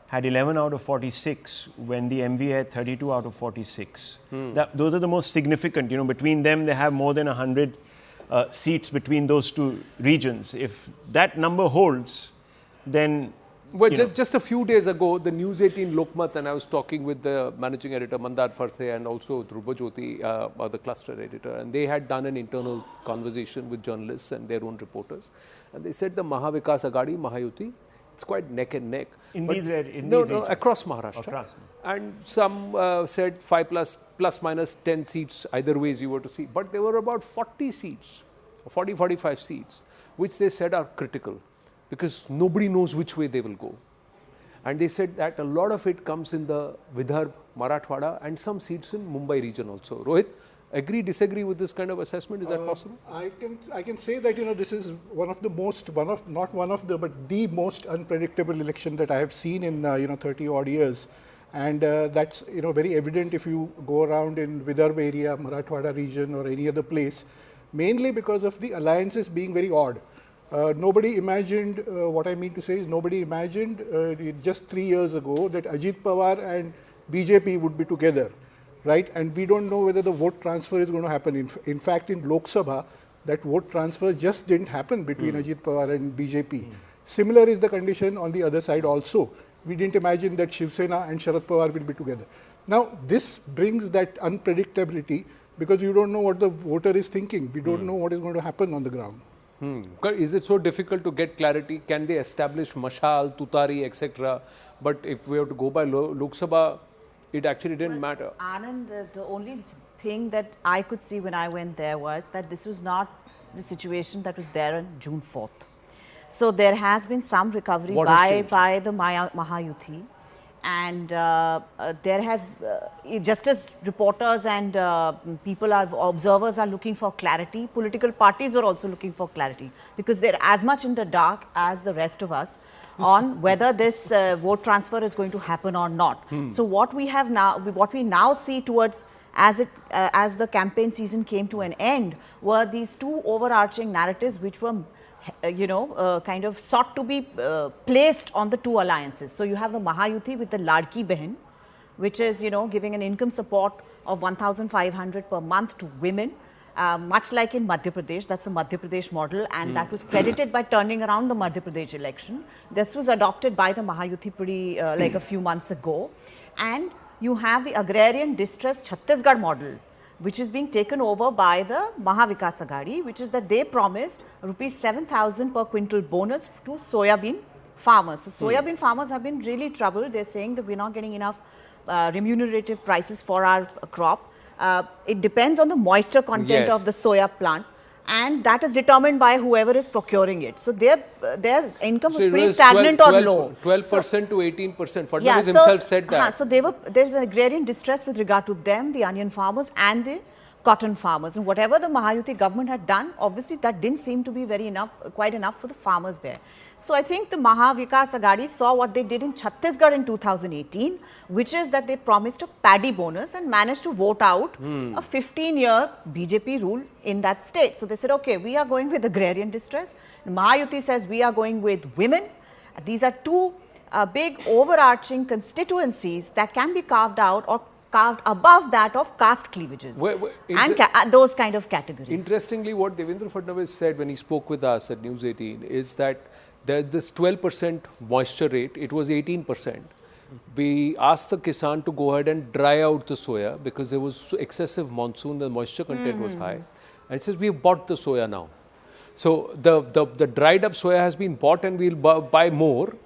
had 11 out of 46, when the MV had 32 out of 46. Those are the most significant. Between them, they have more than 100 seats between those two regions. If that number holds, then... Well, just a few days ago, the News 18 Lokmat, and I was talking with the managing editor Mandar Farse and also Dhruva Jyoti, the cluster editor, and they had done an internal conversation with journalists and their own reporters. And they said the Mahavikas Aghadi, Mahayuti, it's quite neck and neck. Across Maharashtra. And some said 5 plus minus 10 seats, either ways you were to see. But there were about 40 seats, 40-45 seats, which they said are critical, because nobody knows which way they will go. And they said that a lot of it comes in the Vidarbha, Marathwada, and some seats in Mumbai region also. Rohit, agree, disagree with this kind of assessment? Is that possible? I can say that this is but the most unpredictable election that I have seen in 30 odd years, and that's very evident if you go around in Vidarbha area, Marathwada region, or any other place, mainly because of the alliances being very odd. Nobody imagined, what I mean to say is nobody imagined just 3 years ago that Ajit Pawar and BJP would be together, right? And we don't know whether the vote transfer is going to happen. In fact, in Lok Sabha, that vote transfer just didn't happen between Ajit Pawar and BJP. Similar is the condition on the other side also. We didn't imagine that Shiv Sena and Sharad Pawar will be together. Now, this brings that unpredictability because you don't know what the voter is thinking. We don't know what is going to happen on the ground. Is it so difficult to get clarity? Can they establish mashal, tutari, etc.? But if we have to go by Lok Sabha, it actually didn't matter. Anand, the only thing that I could see when I went there was that this was not the situation that was there on June 4th. So there has been some recovery by the Mahayuti, and there has, just as reporters and observers are looking for clarity, political parties were also looking for clarity, because they're as much in the dark as the rest of us on whether this vote transfer is going to happen or not. So what we now see towards as the campaign season came to an end were these two overarching narratives which were kind of sought to be placed on the two alliances. So you have the Mahayuti with the Ladki Behin, which is, giving an income support of 1,500 per month to women, much like in Madhya Pradesh. That's the Madhya Pradesh model, and that was credited by turning around the Madhya Pradesh election. This was adopted by the Mahayuti pretty like a few months ago. And you have the agrarian distress Chhattisgarh model, which is being taken over by the Mahavikas Aghadi, which is that they promised rupees 7,000 per quintal bonus to soya-bean farmers. So soya-bean farmers have been really troubled. They're saying that we're not getting enough remunerative prices for our crop. It depends on the moisture content of the soya plant, and that is determined by whoever is procuring it. So their income was pretty stagnant or low. 12% to 18%. Fadnavis himself said that. So there's an agrarian distress with regard to them, the onion farmers and the cotton farmers. And whatever the Mahayuti government had done, obviously that didn't seem to be quite enough for the farmers there. So I think the Mahavikas Aghadi saw what they did in Chhattisgarh in 2018, which is that they promised a paddy bonus and managed to vote out a 15-year BJP rule in that state. So they said, okay, we are going with agrarian distress. Mahayuti says we are going with women. These are two big overarching constituencies that can be carved out or carved above that of caste cleavages and those kind of categories. Interestingly, what Devendra Fadnavis said when he spoke with us at News 18 is that this 12% moisture rate, it was 18%. We asked the Kisan to go ahead and dry out the soya because there was excessive monsoon, the moisture content was high. And it says, we've bought the soya now. So the dried up soya has been bought and we'll buy more.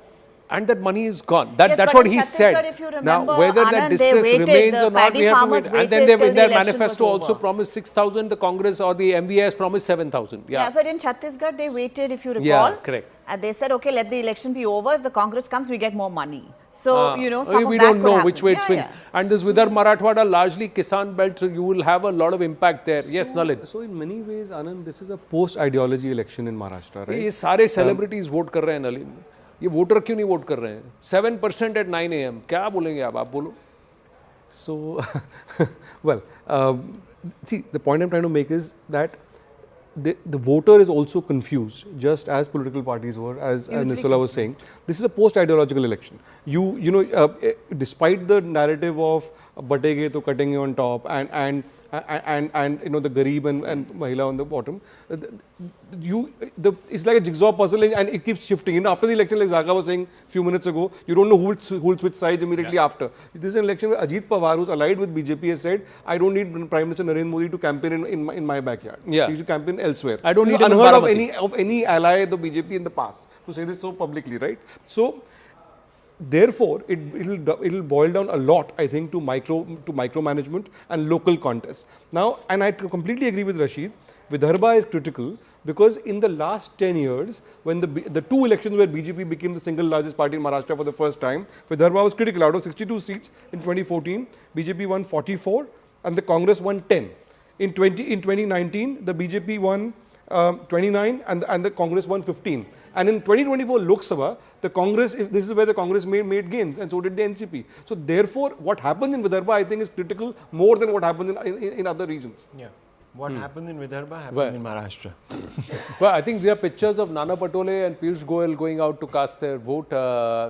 And that money is gone. That's what he said. Now, whether that distress remains or not, we have to wait. And then in their manifesto also promised 6,000. The Congress or the MVS promised 7,000. Yeah, but in Chhattisgarh, they waited, if you recall. Yeah, correct. They said, okay, let the election be over. If the Congress comes, we get more money. So, we don't know which way it swings. And this Vidarbha Marathwada, largely Kisan belt, so you will have a lot of impact there. Yes, Nalin. So, in many ways, Anand, this is a post-ideology election in Maharashtra, right? ये सारे celebrities vote कर रहे हैं नलिन. ये voter क्यों नहीं vote कर रहे हैं? 7% at 9 AM. क्या बोलेंगे आप बोलो? So, well, see, the point I'm trying to make is that the voter is also confused, just as political parties were, as Nisola was saying. This is a post-ideological election. Despite the narrative of batege to cutting on top and the garib and mahila on the bottom, it's like a jigsaw puzzle and it keeps shifting. After the election, like Zaga was saying a few minutes ago, you don't know who will switch sides immediately after. This is an election where Ajit Pawar, who's allied with BJP, has said, I don't need Prime Minister Narendra Modi to campaign in my backyard. He should campaign elsewhere. I don't need unheard of any ally of the BJP in the past to say this so publicly, right? So, therefore, it'll boil down a lot, I think, to micromanagement and local contests. Now, and I completely agree with Rashid, Vidarbha is critical because in the last 10 years, when the two elections where BJP became the single largest party in Maharashtra for the first time, Vidarbha was critical. Out of 62 seats in 2014, BJP won 44 and the Congress won 10. In 2019, the BJP won 29 and the Congress won 15. And in 2024 Lok Sabha, this is where the Congress made gains, and so did the NCP. So therefore, what happened in Vidarbha, I think, is critical more than what happened in other regions. Yeah. What happened in Vidarbha happened in Maharashtra. Well, I think there are pictures of Nana Patole and Piyush Goyal going out to cast their vote.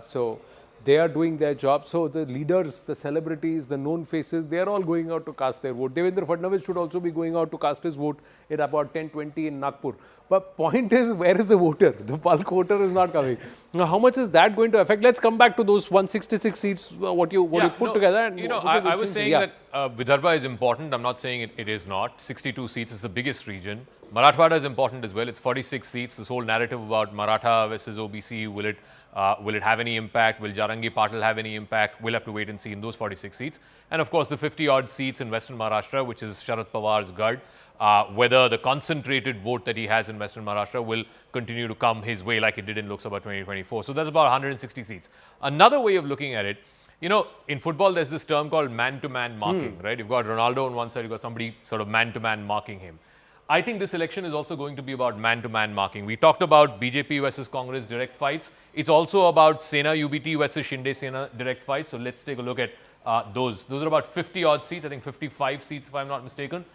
So they are doing their job. So the leaders, the celebrities, the known faces, they are all going out to cast their vote. Devendra Fadnavis should also be going out to cast his vote at about 10:20 in Nagpur. But point is, where is the voter? The bulk voter is not coming. Now, how much is that going to affect? Let's come back to those 166 seats, what you put together. And I was saying that Vidarbha is important. I'm not saying it is not. 62 seats is the biggest region. Marathwada is important as well. It's 46 seats. This whole narrative about Maratha versus OBC, will it have any impact? Will Jarangi Patil have any impact? We'll have to wait and see in those 46 seats. And of course, the 50-odd seats in Western Maharashtra, which is Sharad Pawar's guard, whether the concentrated vote that he has in Western Maharashtra will continue to come his way like it did in Lok Sabha 2024. So that's about 160 seats. Another way of looking at it, you know, in football, there's this term called man-to-man marking, right? You've got Ronaldo on one side, you've got somebody sort of man-to-man marking him. I think this election is also going to be about man-to-man marking. We talked about BJP versus Congress direct fights. It's also about Sena UBT versus Shinde Sena direct fights. So let's take a look at those. Those are about 50-odd seats, I think 55 seats if I'm not mistaken,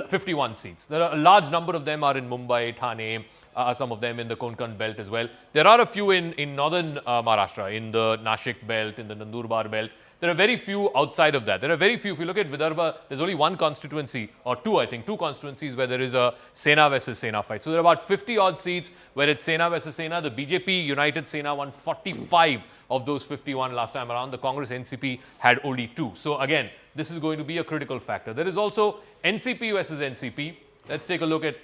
51 seats. There are a large number of them are in Mumbai, Thane, some of them in the Konkan belt as well. There are a few in northern Maharashtra, in the Nashik belt, in the Nandurbar belt. There are very few outside of that. There are very few. If you look at Vidarbha, there's only one constituency, or two, I think, two constituencies where there is a Sena versus Sena fight. So there are about 50-odd seats where it's Sena versus Sena. The BJP United Sena won 45 of those 51 last time around. The Congress NCP had only 2. So again, this is going to be a critical factor. There is also NCP versus NCP. Let's take a look at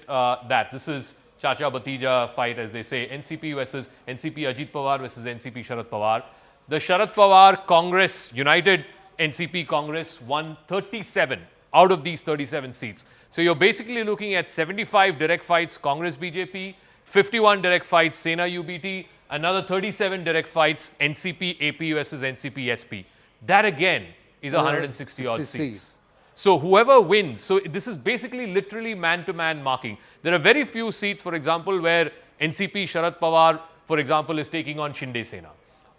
that. This is Chacha Bhatija fight, as they say. NCP versus NCP Ajit Pawar versus NCP Sharad Pawar. The Sharad Pawar Congress, United NCP Congress won 37 out of these 37 seats. So you're basically looking at 75 direct fights Congress BJP, 51 direct fights Sena UBT, another 37 direct fights NCP AP versus NCP SP. That again is 160 odd seats. So whoever wins, so this is basically literally man-to-man marking. There are very few seats, for example, where NCP Sharad Pawar, for example, is taking on Shinde Sena,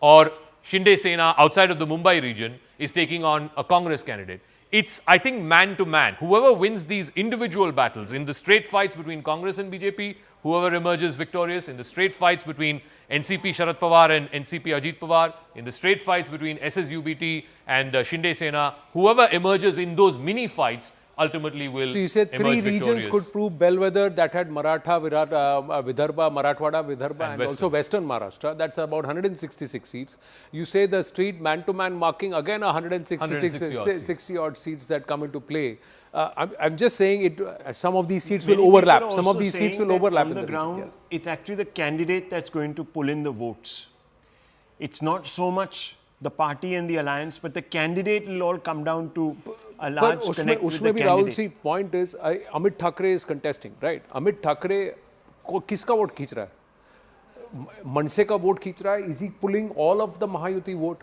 or Shinde Sena outside of the Mumbai region is taking on a Congress candidate. It's, I think, man-to-man. Whoever wins these individual battles in the straight fights between Congress and BJP, whoever emerges victorious in the straight fights between NCP Sharad Pawar and NCP Ajit Pawar, in the straight fights between SSUBT and Shinde Sena, whoever emerges in those mini fights ultimately will. So you said 3 regions could prove bellwether that had Maratha, Vidarbha, Marathwada, Vidarbha and also Western Maharashtra. That's about 166 seats. You say the street man-to-man marking, again 160 odd seats that come into play. I'm just saying it. Some of these seats will overlap. Some of these seats will overlap on the ground. Yes. It's actually the candidate that's going to pull in the votes. It's not so much the party and the alliance, but the candidate will all come down to a large connect with the candidate. Rahul, see, point is, Amit Thackeray is contesting, right? Amit Thackeray, किसका vote खींच रहा है? मनसे का vote खींच रहा है? Is he pulling all of the Mahayuti vote?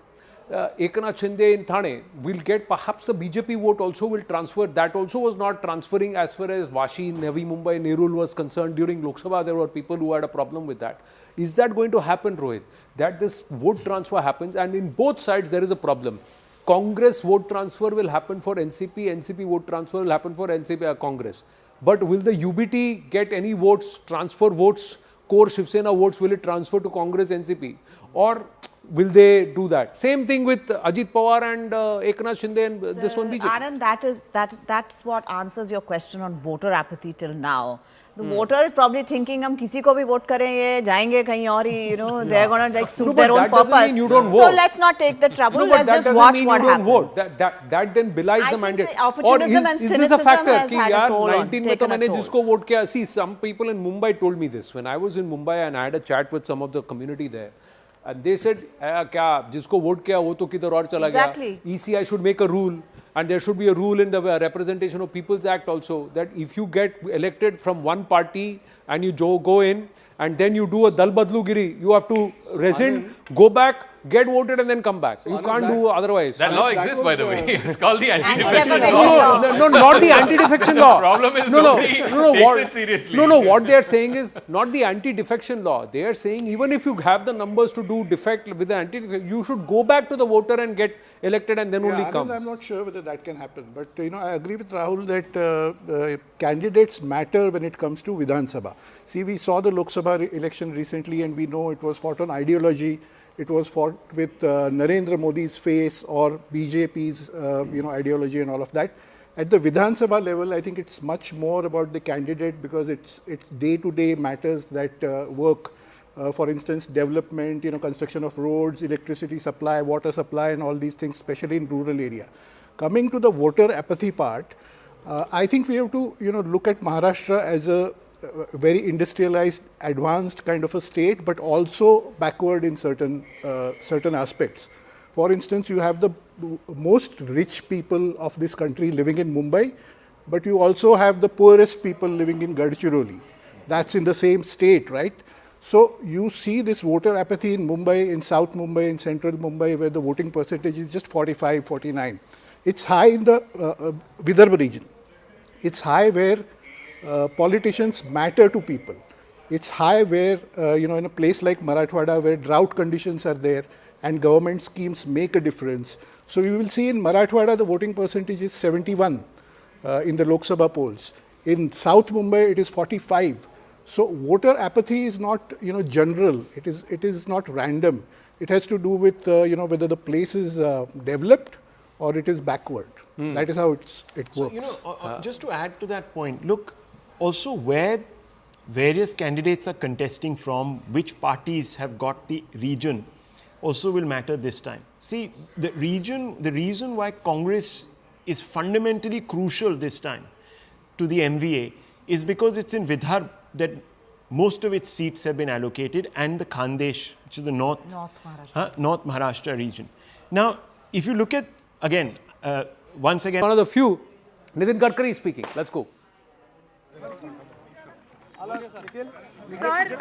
Eknath Shinde in Thane will get, perhaps the BJP vote also will transfer. That also was not transferring as far as Vashi, Navi Mumbai, Nerul was concerned. During Lok Sabha, there were people who had a problem with that. Is that going to happen, Rohit? That this vote transfer happens, and in both sides there is a problem. Congress vote transfer will happen for NCP, NCP vote transfer will happen for NCP Congress. But will the UBT get any votes, transfer votes, core Shiv Sena votes, will it transfer to Congress, NCP? Or will they do that? Same thing with Ajit Pawar and Eknath Shinde and this one BJP. Anand, that's what answers your question on voter apathy till now. The voter is probably thinking, हम किसी को भी vote करेंगे, जाएंगे कहीं और ही, they're going to like suit their own purpose. Mean you don't vote. So let's not take the trouble. No, let's just watch what happens. Vote. That then belies the mandate. Or is this a factor? कि यार 19 में तो मैंने जिसको vote किया, see, some people in Mumbai told me this. When I was in Mumbai and I had a chat with some of the community there, and they said, क्या जिसको vote किया वो तो किधर और चला गया. ECI should make a rule. And there should be a rule in the Representation of People's Act also that if you get elected from one party and you go in and then you do a Dal Badlu Giri, you have to rescind, go back, get voted and then come back. You can't do otherwise. That law exists, by the way. It's called the anti-defection law. No, not the anti-defection law. The problem is nobody takes it seriously. No, what they are saying is not the anti-defection law. They are saying even if you have the numbers to do defect with the anti-defection, you should go back to the voter and get elected and then only come. I'm not sure whether that can happen. But, I agree with Rahul that candidates matter when it comes to Vidhan Sabha. See, we saw the Lok Sabha election recently and we know it was fought on ideology. It was fought with Narendra Modi's face or BJP's, ideology and all of that. At the Vidhan Sabha level, I think it's much more about the candidate because it's day-to-day matters that work. For instance, development, construction of roads, electricity supply, water supply, and all these things, especially in rural area. Coming to the voter apathy part, I think we have to, look at Maharashtra as very industrialized, advanced kind of a state, but also backward in certain aspects. For instance, you have the most rich people of this country living in Mumbai, but you also have the poorest people living in Gadchiroli. That's in the same state, right? So you see this voter apathy in Mumbai, in South Mumbai, in Central Mumbai, where the voting percentage is just 45, 49. It's high in the Vidarbha region. It's high where politicians matter to people. It's high where, in a place like Marathwada, where drought conditions are there and government schemes make a difference. So you will see in Marathwada, the voting percentage is 71 in the Lok Sabha polls. In South Mumbai, it is 45. So voter apathy is not, general. It is not random. It has to do with, whether the place is developed or it is backward. That is how it works. So, just to add to that point, look, also where various candidates are contesting from, which parties have got the region, also will matter this time. See, the reason why Congress is fundamentally crucial this time to the MVA is because it's in Vidarbha that most of its seats have been allocated, and the Khandesh, which is the North Maharashtra region. Now, if you look at, again, once again... One of the few, Nitin Gadkari speaking. Let's go. Sir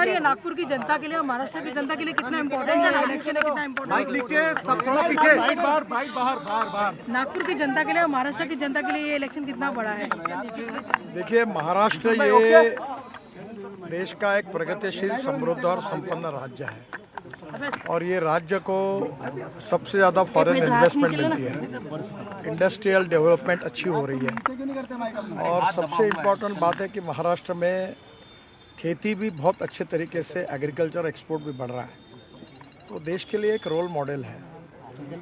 ये नागपुर की जनता के लिए और महाराष्ट्र की जनता के लिए कितना important है इलेक्शन है, कितना इम्पोर्टेंट नागपुर की जनता के लिए और महाराष्ट्र की जनता के लिए ये इलेक्शन कितना बड़ा है? देखिए, महाराष्ट्र ये देश का एक प्रगतिशील, समृद्ध और संपन्न राज्य है और ये राज्य को सबसे ज़्यादा फॉरेन इन्वेस्टमेंट मिलती है, इंडस्ट्रियल डेवलपमेंट अच्छी हो रही है और सबसे इम्पोर्टेंट बात है कि महाराष्ट्र में खेती भी बहुत अच्छे तरीके से, एग्रीकल्चर एक्सपोर्ट भी बढ़ रहा है, तो देश के लिए एक रोल मॉडल है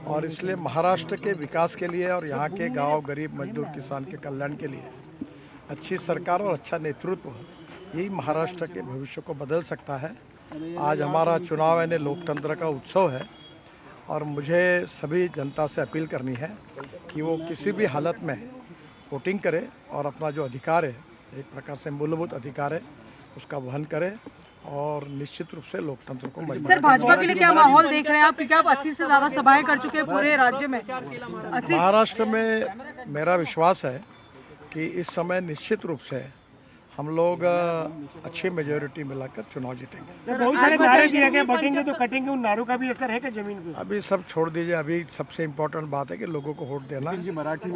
और इसलिए महाराष्ट्र के विकास के लिए और यहाँ के गांव, गरीब मजदूर, किसान के कल्याण के लिए अच्छी सरकार और अच्छा नेतृत्व यही महाराष्ट्र के भविष्य को बदल सकता है। आज हमारा चुनाव यानी लोकतंत्र का उत्सव है और मुझे सभी जनता से अपील करनी है कि वो किसी भी हालत में वोटिंग करे और अपना जो अधिकार है, एक प्रकार से मूलभूत अधिकार है, उसका वहन करे और निश्चित रूप से लोकतंत्र को मजबूत। सर, भाजपा के लिए क्या माहौल देख रहे हैं आप? क्या आप 80 से ज़्यादा सभाएं कर चुके हैं पूरे राज्य में? महाराष्ट्र में मेरा विश्वास है कि इस समय निश्चित रूप से हम लोग अच्छी मेजोरिटी मिलाकर चुनाव जीतेंगे। बहुत सारे नारे दिए गए, बटेंगे तो कटेंगे, उन नारों का भी असर है क्या जमीन पे? अभी सब छोड़ दीजिए, अभी सबसे इम्पोर्टेंट बात है कि लोगों को वोट देना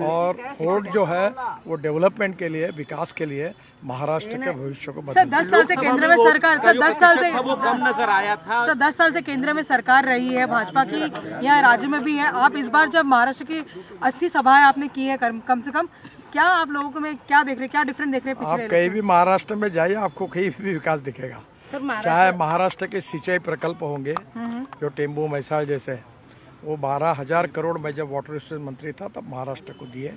और वोट जो है वो डेवलपमेंट के लिए, विकास के लिए, महाराष्ट्र के भविष्य को बदलने। 10 साल से केंद्र में सरकार, सर 10 साल से वो कम नजर आया था। सर 10 साल से केंद्र में सरकार रही है भाजपा की, यहाँ राज्य में भी है। आप इस बार जब महाराष्ट्र की 80 सभाएं आपने की है कम से कम, क्या आप लोगों को में क्या देख रहे हैं, क्या डिफरेंट देख रहे हैं? आप कहीं भी महाराष्ट्र में जाइए, आपको कहीं भी विकास दिखेगा। चाहे महाराष्ट्र के सिंचाई प्रकल्प होंगे जो टेम्बू मैसाल जैसे, वो 12,000 करोड़ में जब वाटर रिसोर्स मंत्री था तब महाराष्ट्र को दिए।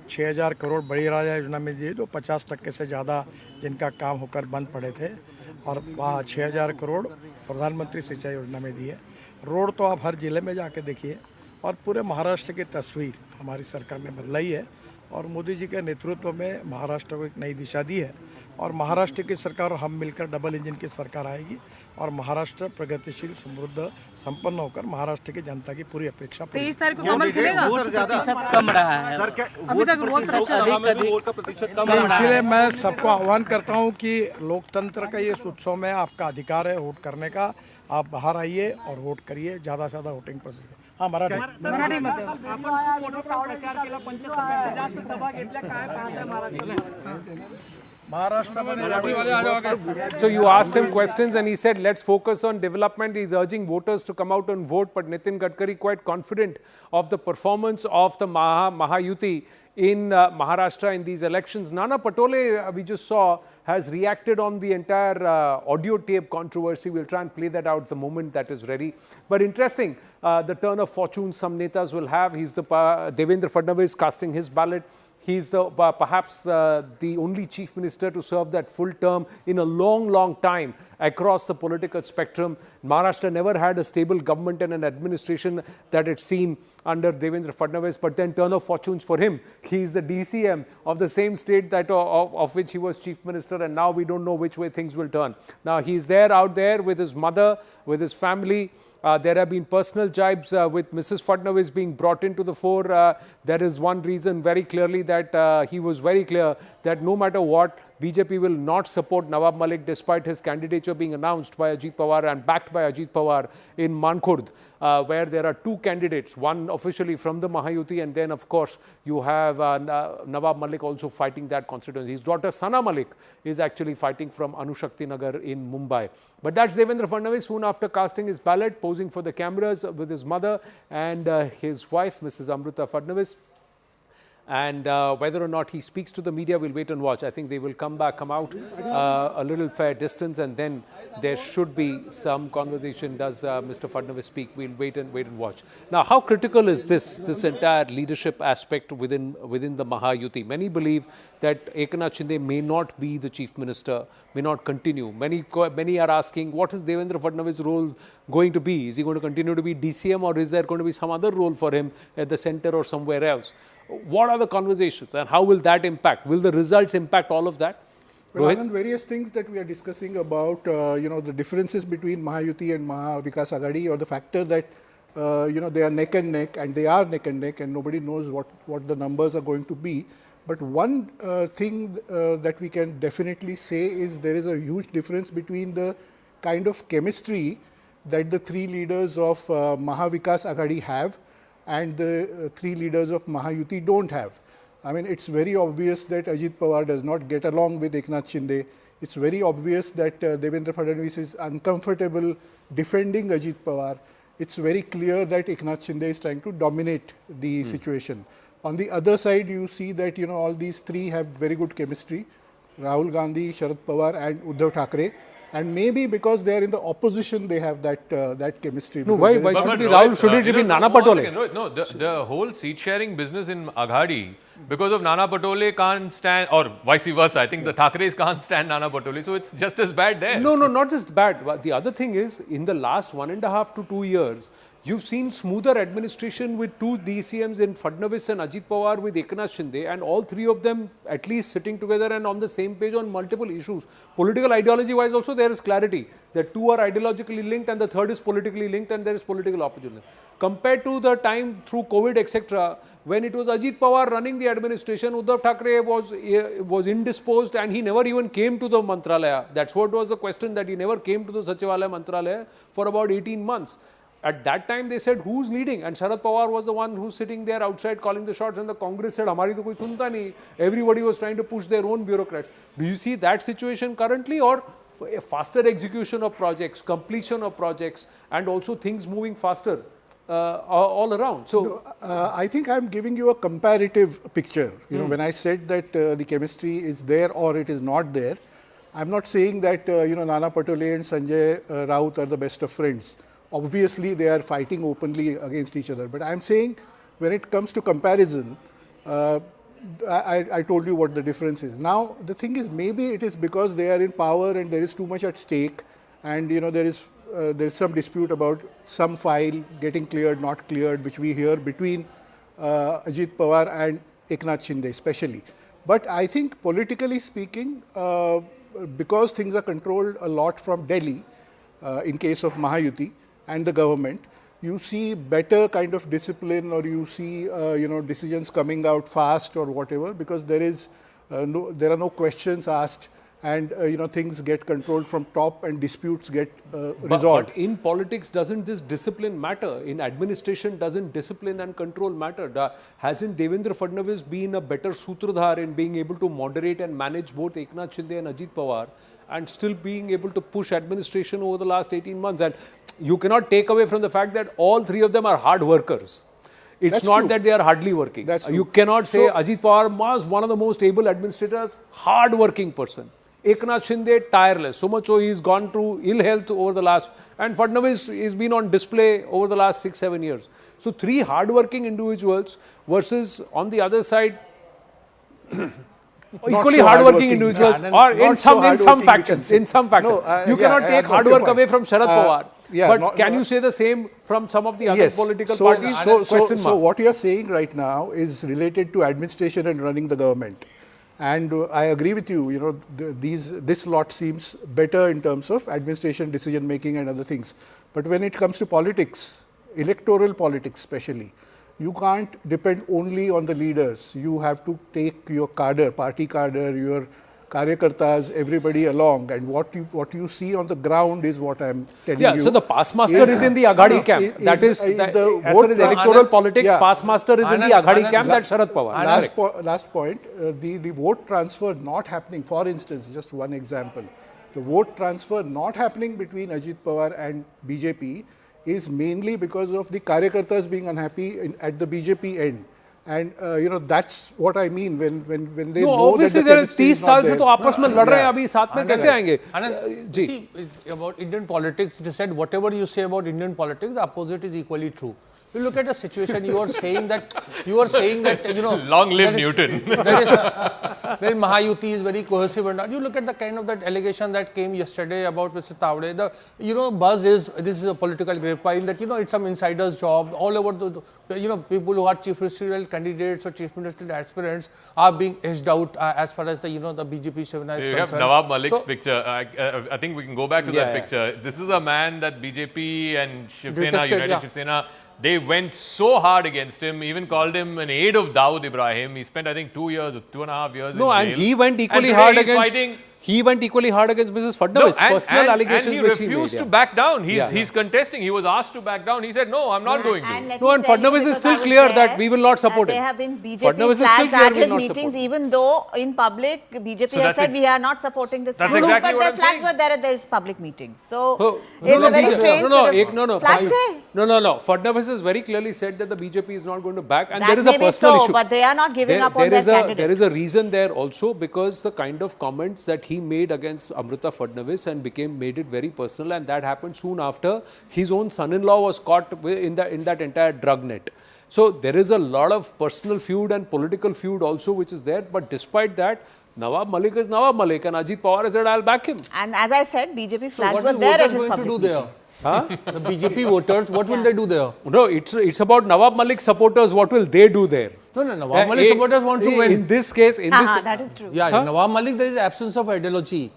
6,000 करोड़ बड़ी राजा योजना में दिए, जो 50% से ज़्यादा जिनका काम होकर बंद पड़े थे, और 6,000 करोड़ प्रधानमंत्री सिंचाई योजना में दिए। रोड तो आप हर जिले में जाके देखिए और पूरे महाराष्ट्र की तस्वीर हमारी सरकार ने बदलाई है और मोदी जी के नेतृत्व में महाराष्ट्र को एक नई दिशा दी है और महाराष्ट्र की सरकार और हम मिलकर डबल इंजन की सरकार आएगी और महाराष्ट्र प्रगतिशील, समृद्ध, संपन्न होकर महाराष्ट्र की जनता की पूरी अपेक्षा पूरी। 23 तारीख को अमल करेगा? कम रहा है अभी तक वोट प्रतिशत कम रहा है। इसलिए मैं सबको आह्वान करता हूं कि लोकतंत्र का ये उत्सव में आपका अधिकार है वोट करने का, आप बाहर आइए और वोट करिए, ज़्यादा से ज़्यादा वोटिंग प्रोसेस। हाँ, Marathi So you asked him questions and he said, let's focus on development. He's urging voters to come out and vote. But Nitin Gadkari quite confident of the performance of the Mahayuti in Maharashtra in these elections. Nana Patole, we just saw, has reacted on the entire audio tape controversy. We'll try and play that out the moment that is ready. But interesting, the turn of fortune some netas will have. He's the Devendra Fadnavis casting his ballot. He's the perhaps the only chief minister to serve that full term in a long, long time. across the political spectrum. Maharashtra never had a stable government and an administration that it's seen under Devendra Fadnavis, but then turn of fortunes for him. He is the DCM of the same state that of which he was chief minister, and now we don't know which way things will turn. Now he's there out there with his mother, with his family. There have been personal jibes with Mrs. Fadnavis being brought into the fore. There is one reason very clearly that he was very clear that no matter what, BJP will not support Nawab Malik despite his candidature being announced by Ajit Pawar and backed by Ajit Pawar in Mankhurd, where there are two candidates, one officially from the Mahayuti, and then of course you have Nawab Malik also fighting that constituency. His daughter Sana Malik is actually fighting from Anushakti Nagar in Mumbai. But that's Devendra Fadnavis soon after casting his ballot, posing for the cameras with his mother and his wife, Mrs. Amrita Fadnavis. And whether or not he speaks to the media, we'll wait and watch. I think they will come out a little fair distance, and then there should be some conversation. Does Mr. Fadnavis speak? We'll wait and watch. Now, how critical is this entire leadership aspect within the Mahayuti? Many believe that Eknath Shinde may not be the chief minister, may not continue. Many are asking, what is Devendra Fadnavis' role going to be? Is he going to continue to be DCM, or is there going to be some other role for him at the center or somewhere else? What are the conversations and how will that impact? Will the results impact all of that? Well, Anand, various things that we are discussing about, the differences between Mahayuti and Maha Vikas Aghadi, or the factor that, they are neck and neck, and they are neck and neck, and nobody knows what the numbers are going to be. But one thing that we can definitely say is there is a huge difference between the kind of chemistry that the three leaders of Maha Vikas Aghadi have and the three leaders of Mahayuti don't have. I mean, it's very obvious that Ajit Pawar does not get along with Eknath Shinde. It's very obvious that Devendra Fadnavis is uncomfortable defending Ajit Pawar. It's very clear that Eknath Shinde is trying to dominate the situation. On the other side, you see that, all these three have very good chemistry. Rahul Gandhi, Sharad Pawar and Uddhav Thackeray. And maybe because they are in the opposition, they have that chemistry. No, why should it be Rahul? Should it be Nana Patole? No, the whole seat sharing business in Aghadi, because of Nana Patole can't stand, or vice versa. I think the Thackerays can't stand Nana Patole, so it's just as bad there. No, not just bad. But the other thing is, in the last 1.5 to 2 years, you've seen smoother administration with two DCMs in Fadnavis and Ajit Pawar with Eknath Shinde, and all three of them at least sitting together and on the same page on multiple issues. Political ideology wise also there is clarity. The two are ideologically linked and the third is politically linked, and there is political opportunity. Compared to the time through COVID, etc., when it was Ajit Pawar running the administration, Uddhav Thackeray was indisposed and he never even came to the Mantralaya. That's what was the question, that he never came to the Sachivalaya Mantralaya for about 18 months. At that time, they said, who's leading? And Sharad Pawar was the one who's sitting there outside calling the shots, and the Congress said, Hamari to koi sunta nahi. Everybody was trying to push their own bureaucrats. Do you see that situation currently, or a faster execution of projects, completion of projects, and also things moving faster all around? So, I think I'm giving you a comparative picture. When I said that the chemistry is there or it is not there, I'm not saying that, Nana Patole and Sanjay Raut are the best of friends. Obviously, they are fighting openly against each other. But I'm saying, when it comes to comparison, I told you what the difference is. Now, the thing is, maybe it is because they are in power and there is too much at stake, and there is some dispute about some file getting cleared, not cleared, which we hear between Ajit Pawar and Eknath Shinde especially. But I think, politically speaking, because things are controlled a lot from Delhi, in case of Mahayuti and the government, you see better kind of discipline, or you see decisions coming out fast or whatever, because there are no questions asked, and things get controlled from top and disputes get resolved. But in politics, doesn't this discipline matter? In administration, doesn't discipline and control matter? Hasn't Devendra Fadnavis been a better sutradhar in being able to moderate and manage both Eknath Shinde and Ajit Pawar, and still being able to push administration over the last 18 months? And you cannot take away from the fact that all three of them are hard workers. It's That's not true. that they are hardly working. You cannot say Ajit Pawar was one of the most able administrators, hard working person. Eknath Shinde, tireless. So much so he's gone through ill health over the last, and Fadnavis has been on display over the last 6-7 years. So three hard working individuals versus on the other side, equally so hardworking individuals, or in some factions. No, You cannot take hard work away from Sharad Pawar. But can you say the same from some of the other yes. political parties? So what you are saying right now is related to administration and running the government. And I agree with you, you know, this lot seems better in terms of administration, decision making and other things. But when it comes to politics, electoral politics especially, you can't depend only on the leaders. You have to take your cadre, party cadre, your karyakartas, everybody along, and what you see on the ground is what I'm telling you. Yeah, so the past master is in the Aghadi camp. As far as electoral politics, past master is in the Aghadi camp, that's Sharad Pawar. Last point, the vote transfer not happening, for instance, just one example, the vote transfer not happening between Ajit Pawar and BJP is mainly because of the karyakartas being unhappy at the BJP end. And you know, that's what I mean when they know that the chemistry is not there. 30 साल से तो आपस में लड़ रहे हैं, अभी साथ में कैसे आएंगे? जी. See, about Indian politics, you said whatever you say about Indian politics, the opposite is equally true. You look at the situation. You are saying that you know. Long live Newton. Then Mahayuti is very cohesive and all. You look at the kind of that allegation that came yesterday about Mr. Tawde. The buzz is this is a political grapevine that it's some insider's job all over the people who are chief ministerial candidates or chief ministerial aspirants are being edged out as far as the the BJP Shivana is concerned. You have Nawab Malik's picture. I think we can go back to that picture. This is a man that BJP and Shiv Sena, United Shiv Sena, they went so hard against him, even called him an aide of Dawood Ibrahim. He spent, I think, 2 years or 2.5 years in jail. And he went equally hard against... He went equally hard against Mrs. Fadnavis. Personal allegations and he refused to back down. He's contesting. He was asked to back down. He said, no, I'm not going to. No, and Fadnavis is still clear that we will not support him. There have been BJP flags at his meetings, even though in public BJP has said we are not supporting this. That's exactly but what the I'm flags saying. were there at his public meetings. So it's a very strange No. Fadnavis has very clearly said that the BJP is not going to back, and there is a personal issue. But they are not giving up on their candidate. There is a reason there also, because the kind of comments that he made against Amrita Fadnavis and made it very personal, and that happened soon after his own son-in-law was caught in that entire drug net. So there is a lot of personal feud and political feud also which is there, but despite that, Nawab Malik is Nawab Malik, and Ajit Pawar has said, I'll back him. And as I said, BJP flags were there at his public meeting. The BJP voters, what will they do there? No, it's about Nawab Malik supporters, what will they do there? No, Nawab Malik supporters want to win. In this case, that is true. Yeah, Nawab Malik, there is absence of ideology.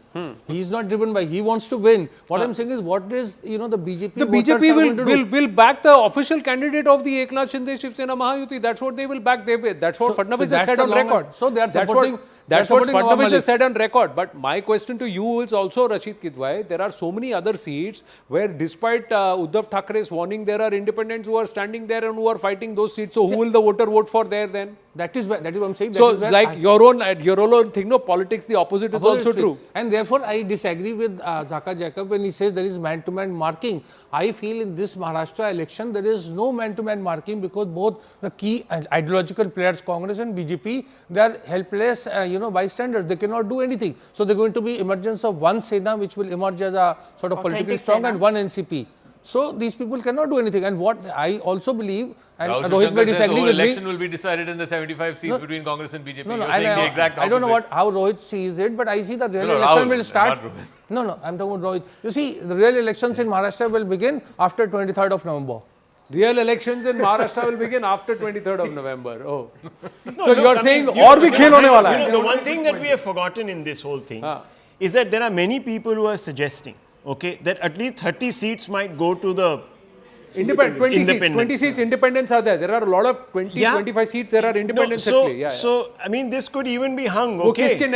He is not driven by, he wants to win. What I'm saying is, what is, the BJP the BJP will back the official candidate of the Eknath Shinde Shiv Sena Mahayuti. That's what they will back. That's what Fadnavis has said on record. So they are supporting. That's what Fadnavis has said on record. But my question to you is also, Rashid Kidwai, there are so many other seats where despite Uddhav Thackeray's warning, there are independents who are standing there and who are fighting those seats. So who will the voter vote for there then? That is what I'm saying. So like your own thing, no, politics, the opposite is also true. And therefore, I disagree with Zaka Jacob when he says there is man-to-man marking. I feel in this Maharashtra election, there is no man-to-man marking because both the key ideological players, Congress and BJP, they are helpless, bystanders. They cannot do anything. So there is going to be emergence of one Sena which will emerge as a sort of politically strong and one NCP. So these people cannot do anything. And what I also believe, and Rohit may disagree with me. The election will be decided in the 75 seats between Congress and BJP. The exact opposite. I don't know how Rohit sees it, but I see the real election will start. No, I'm talking about Rohit. You see, the real elections in Maharashtra will begin after 23rd of November. Real elections in Maharashtra will begin after 23rd of November. Oh. So you are saying aur bhi khel hone wala hai. The one thing that we have forgotten in this whole thing is that there are many people who are suggesting, that at least 30 seats might go to the 20 seats independents are there. There are a lot of 25 seats there are independents at play. So I mean, this could even be hung. This could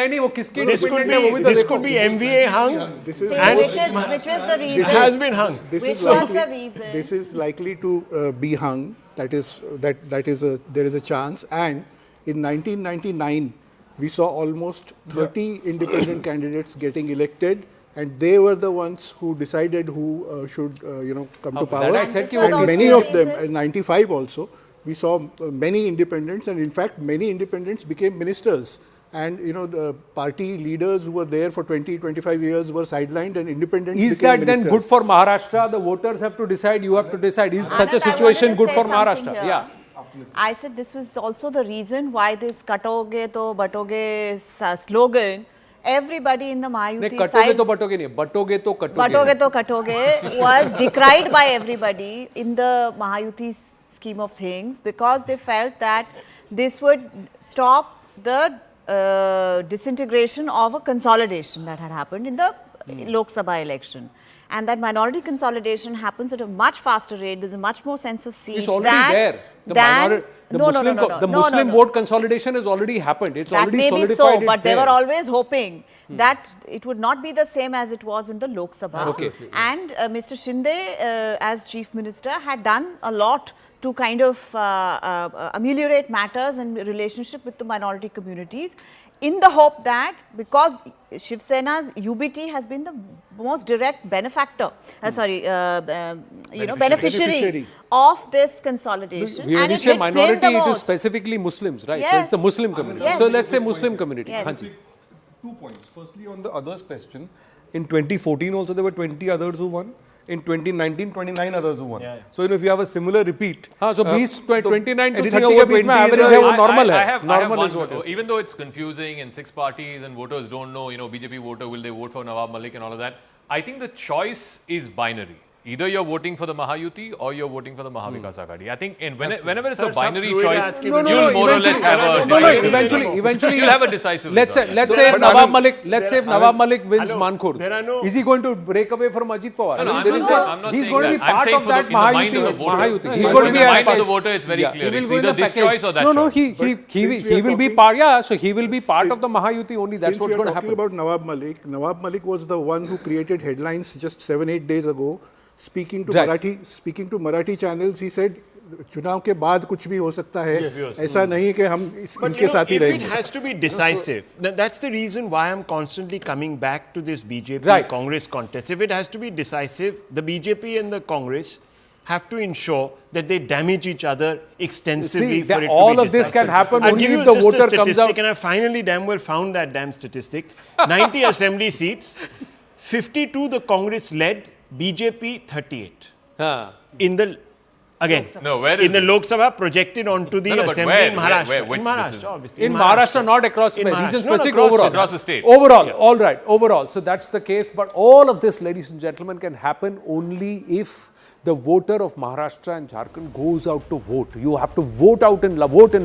be MVA hung. Which was the reason? This has been hung. This is likely to be hung. There is a chance. And in 1999, we saw almost 30 independent candidates getting elected. And they were the ones who decided who should, come to power. And many of them, in 95 also, we saw many independents, and in fact, many independents became ministers. And, the party leaders who were there for 20, 25 years were sidelined, and independents became ministers. Is that then good for Maharashtra? The voters have to decide, you have to decide. Is such a situation good for Maharashtra? Yeah. I said this was also the reason why this katoge to batoge slogan, everybody in the Mahayuti side, batoge to katoge was decried by everybody in the Mahayuti scheme of things, because they felt that this would stop the disintegration of a consolidation that had happened in the Lok Sabha election. And that minority consolidation happens at a much faster rate. There's a much more sense of siege. It's already there. The Muslim vote consolidation has already happened. It's already solidified. But they were always hoping that it would not be the same as it was in the Lok Sabha. Okay. And Mr. Shinde, as Chief Minister, had done a lot to kind of ameliorate matters and relationship with the minority communities, in the hope that, because Shiv Sena's UBT has been the most direct benefactor, beneficiary of this consolidation. When you say minority, it is specifically Muslims, right? Yes. So it's the Muslim community. Yes. So let's say Muslim community. Yes. 2 points. Firstly, on the others question, in 2014 also there were 20 others who won. In 2019, 29 others who won. So if you have a similar repeat. So 29 to 30 20 average is normal. I have one, even though it's confusing and 6 parties and voters don't know, BJP voter, will they vote for Nawab Malik and all of that? I think the choice is binary. Either you're voting for the Mahayuti or you're voting for the Mahavikas Agadi. I think whenever it's a binary choice, you'll more or less have a eventually you'll have a decisive. Let's say if Nawab Malik wins Mankur, is he going to break away from Ajit Pawar? I'm not He's saying going to be that. part of that Mahayuti. He's going to be in the mind of the voter. It's very clear. It's either this choice or that choice. He will be part. Yeah, so he will be part of the Mahayuti only. That's what's going to happen. About Nawab Malik was the one who created headlines just 7-8 days ago. Speaking to Marathi channels, he said, चुनाव के बाद कुछ भी हो सकता है, ऐसा नहीं कि हम इनके साथ ही रहेंगे. It has to be decisive. That's the reason why I'm constantly coming back to this BJP Congress contest. If it has to be decisive, the BJP and the Congress have to ensure that they damage each other extensively for it to be all of decisive. this can happen I'll only give if you the just voter a comes out. And I finally damn well found that damn statistic. 90 assembly seats, 52 the Congress led, BJP 38. In the in the Lok Sabha projected onto the assembly in Maharashtra. In Maharashtra, obviously. In Maharashtra, not across region specific, overall. Across the state. Overall, all right, overall. So that's the case. But all of this, ladies and gentlemen, can happen only if the voter of Maharashtra and Jharkhand goes out to vote. You have to vote in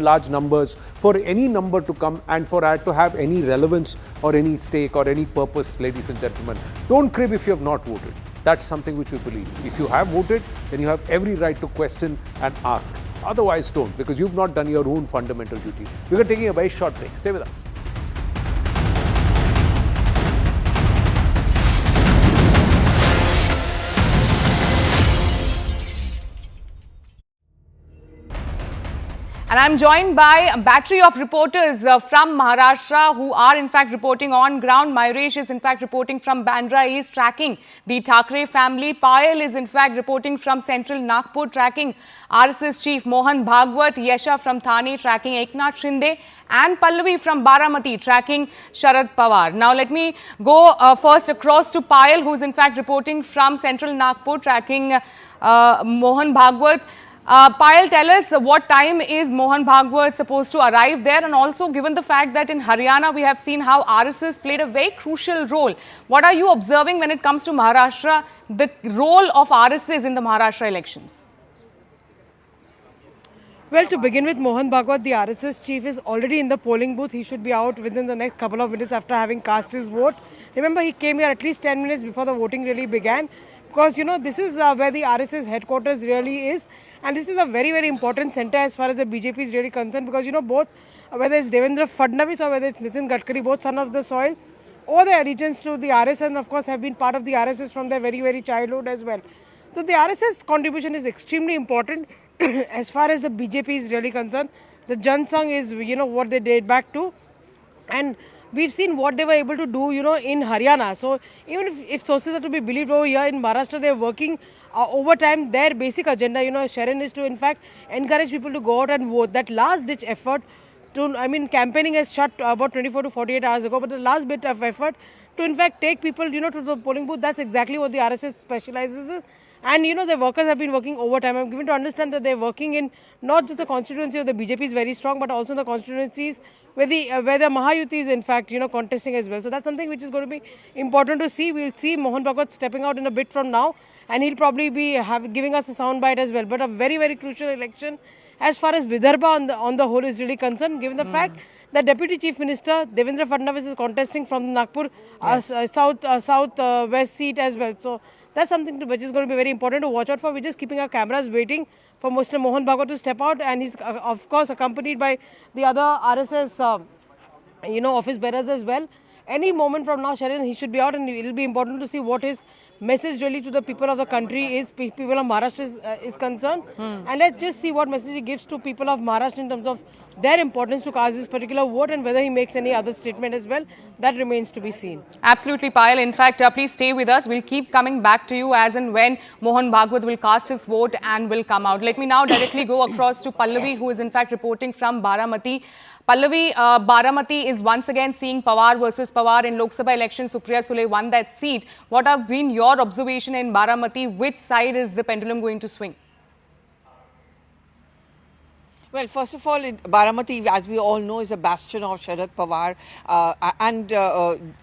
large numbers for any number to come and for it to have any relevance or any stake or any purpose, ladies and gentlemen. Don't crib if you have not voted. That's something which we believe. If you have voted, then you have every right to question and ask. Otherwise, don't, because you've not done your own fundamental duty. We're taking a very short break. Stay with us. And I'm joined by a battery of reporters from Maharashtra who are in fact reporting on ground. Mayuresh is in fact reporting from Bandra East, tracking the Thackeray family. Payal is in fact reporting from central Nagpur, tracking RSS chief Mohan Bhagwat. Yesha from Thane, tracking Eknath Shinde. And Pallavi from Baramati, tracking Sharad Pawar. Now let me go first across to Payal, who is in fact reporting from central Nagpur, tracking Mohan Bhagwat. Payal, tell us what time is Mohan Bhagwat supposed to arrive there, and also given the fact that in Haryana we have seen how RSS played a very crucial role. What are you observing when it comes to Maharashtra, the role of RSS in the Maharashtra elections? Well, to begin with, Mohan Bhagwat, the RSS chief, is already in the polling booth. He should be out within the next couple of minutes after having cast his vote. Remember, he came here at least 10 minutes before the voting really began. Because, you know, this is where the RSS headquarters really is. And this is a very, very important center as far as the BJP is really concerned. Because, you know, both, whether it's Devendra Fadnavis or whether it's Nitin Gadkari, both son of the soil, or their allegiance to the RSS, and of course have been part of the RSS from their very, very childhood as well. So the RSS contribution is extremely important as far as the BJP is really concerned. The Jan Sangh is, you know, what they date back to. And we've seen what they were able to do, you know, in Haryana. So even if sources are to be believed over here in Maharashtra, they're working overtime. Their basic agenda, you know, Sharon, is to in fact encourage people to go out and vote. That last ditch effort to, I mean, campaigning has shut about 24 to 48 hours ago, but the last bit of effort to in fact take people, you know, to the polling booth, that's exactly what the RSS specializes in. And you know, the workers have been working overtime. I'm given to understand that they're working in not just the constituency of the BJP is very strong, but also in the constituencies where the Mahayuti is in fact, you know, contesting as well. So that's something which is going to be important to see. We'll see Mohan Bhagwat stepping out in a bit from now, and he'll probably be giving us a soundbite as well. But a very, very crucial election as far as Vidarbha on the whole is really concerned, given the fact that Deputy Chief Minister Devendra Fadnavis is contesting from the Nagpur south-west seat as well. So that's something which is going to be very important to watch out for. We're just keeping our cameras waiting for Mr. Mohan Bhagwat to step out, and he's of course accompanied by the other RSS office bearers as well. Any moment from now, Sharon, he should be out, and it will be important to see what his message really to the people of the country is, people of Maharashtra is concerned. And let's just see what message he gives to people of Maharashtra in terms of their importance to cast this particular vote, and whether he makes any other statement as well. That remains to be seen. Absolutely, Payal. In fact, please stay with us. We'll keep coming back to you as and when Mohan Bhagwat will cast his vote and will come out. Let me now directly go across to Pallavi, who is in fact reporting from Baramati. Pallavi, Baramati is once again seeing Pawar versus Pawar in Lok Sabha election. Supriya Sule won that seat. What have been your observation in Baramati? Which side is the pendulum going to swing? Well, first of all, Baramati, as we all know, is a bastion of Sharad Pawar, and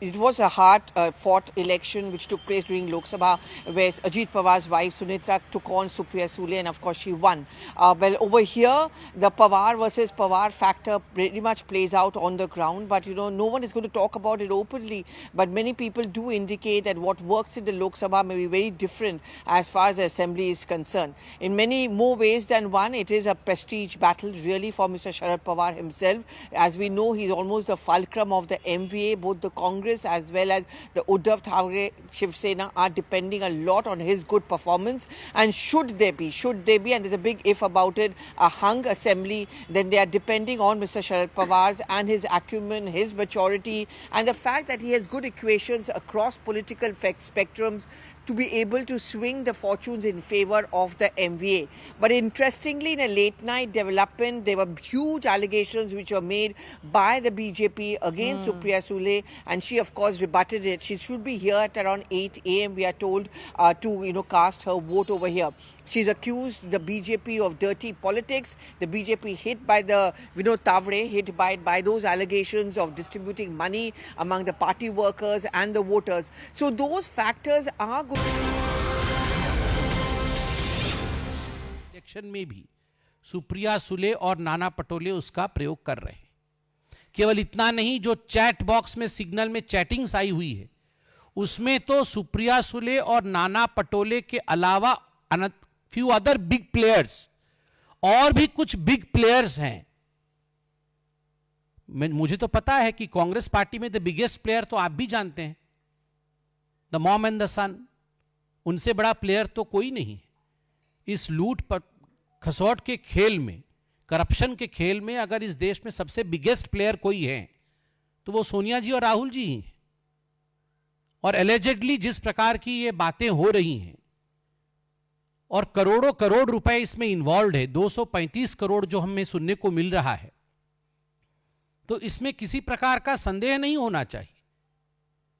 it was a hard-fought election which took place during Lok Sabha, where Ajit Pawar's wife Sunitra took on Supriya Sule, and of course she won. Well, over here, the Pawar versus Pawar factor pretty much plays out on the ground, but you know, no one is going to talk about it openly. But many people do indicate that what works in the Lok Sabha may be very different as far as the assembly is concerned. In many more ways than one, it is a prestige battle really for Mr. Sharad Pawar himself. As we know, he's almost the fulcrum of the MVA. Both the Congress as well as the Uddhav Thackeray Shiv Sena are depending a lot on his good performance. And should there be, and there's a big if about it, a hung assembly, then they are depending on Mr. Sharad Pawar's and his acumen, his maturity, and the fact that he has good equations across political spectrums to be able to swing the fortunes in favor of the MVA. But interestingly, in a late night development, there were huge allegations which were made by the BJP against Supriya Sule, and she of course rebutted it. She should be here at around 8 a.m. we are told to cast her vote over here. She's accused the BJP of dirty politics. The BJP hit by the Vinod Tavre, hit by those allegations of distributing money among the party workers and the voters. So those factors are good. Election में भी सुप्रिया सुले और नाना पटोले उसका प्रयोग कर रहे हैं. केवल इतना नहीं, जो चैट बॉक्स में सिग्नल में चैटिंग्स आई हुई है, उसमें तो सुप्रिया सुले और नाना पटोले के अलावा few other big players, और भी कुछ बिग प्लेयर्स हैं. मुझे तो पता है कि कांग्रेस पार्टी में द बिगेस्ट प्लेयर तो आप भी जानते हैं, द मॉम एंड द सन. उनसे बड़ा प्लेयर तो कोई नहीं. इस लूट पर खसौट के खेल में, करप्शन के खेल में अगर इस देश में सबसे बिगेस्ट प्लेयर कोई है तो वो सोनिया जी और राहुल जी ही. और एलिजेडली जिस प्रकार की ये बातें हो रही हैं और करोड़ों करोड़ रुपए इसमें इन्वॉल्व है, 235 करोड़ जो हमें सुनने को मिल रहा है, तो इसमें किसी प्रकार का संदेह नहीं होना चाहिए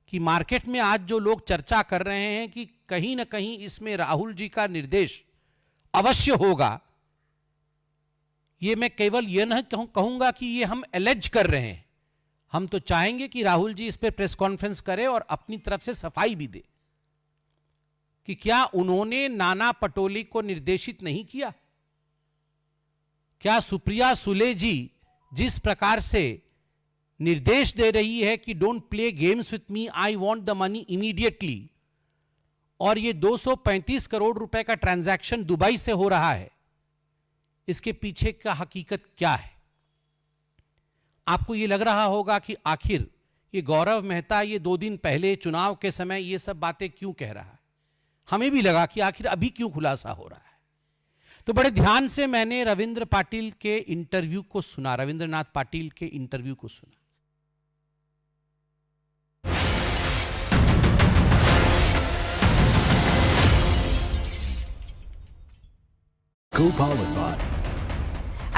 कि मार्केट में आज जो लोग चर्चा कर रहे हैं कि कहीं ना कहीं इसमें राहुल जी का निर्देश अवश्य होगा. ये मैं केवल ये न कहूंगा कि ये हम एलेज कर रहे हैं. हम तो चाहेंगे कि राहुल जी इस पर प्रेस कॉन्फ्रेंस करें और अपनी तरफ से सफाई भी दे कि क्या उन्होंने नाना पटोले को निर्देशित नहीं किया. क्या सुप्रिया सुले जी जिस प्रकार से निर्देश दे रही है कि don't play games with me, I want the money immediately, और ये 235 करोड़ रुपए का ट्रांजैक्शन दुबई से हो रहा है, इसके पीछे का हकीकत क्या है. आपको ये लग रहा होगा कि आखिर ये गौरव मेहता ये 2 दिन पहले चुनाव के समय ये सब बातें क्यों कह रहा है. हमें भी लगा कि आखिर अभी क्यों खुलासा हो रहा है. तो बड़े ध्यान से मैंने रविंद्र पाटिल के इंटरव्यू को सुना, रविंद्रनाथ पाटिल के इंटरव्यू को सुना. Co-powered by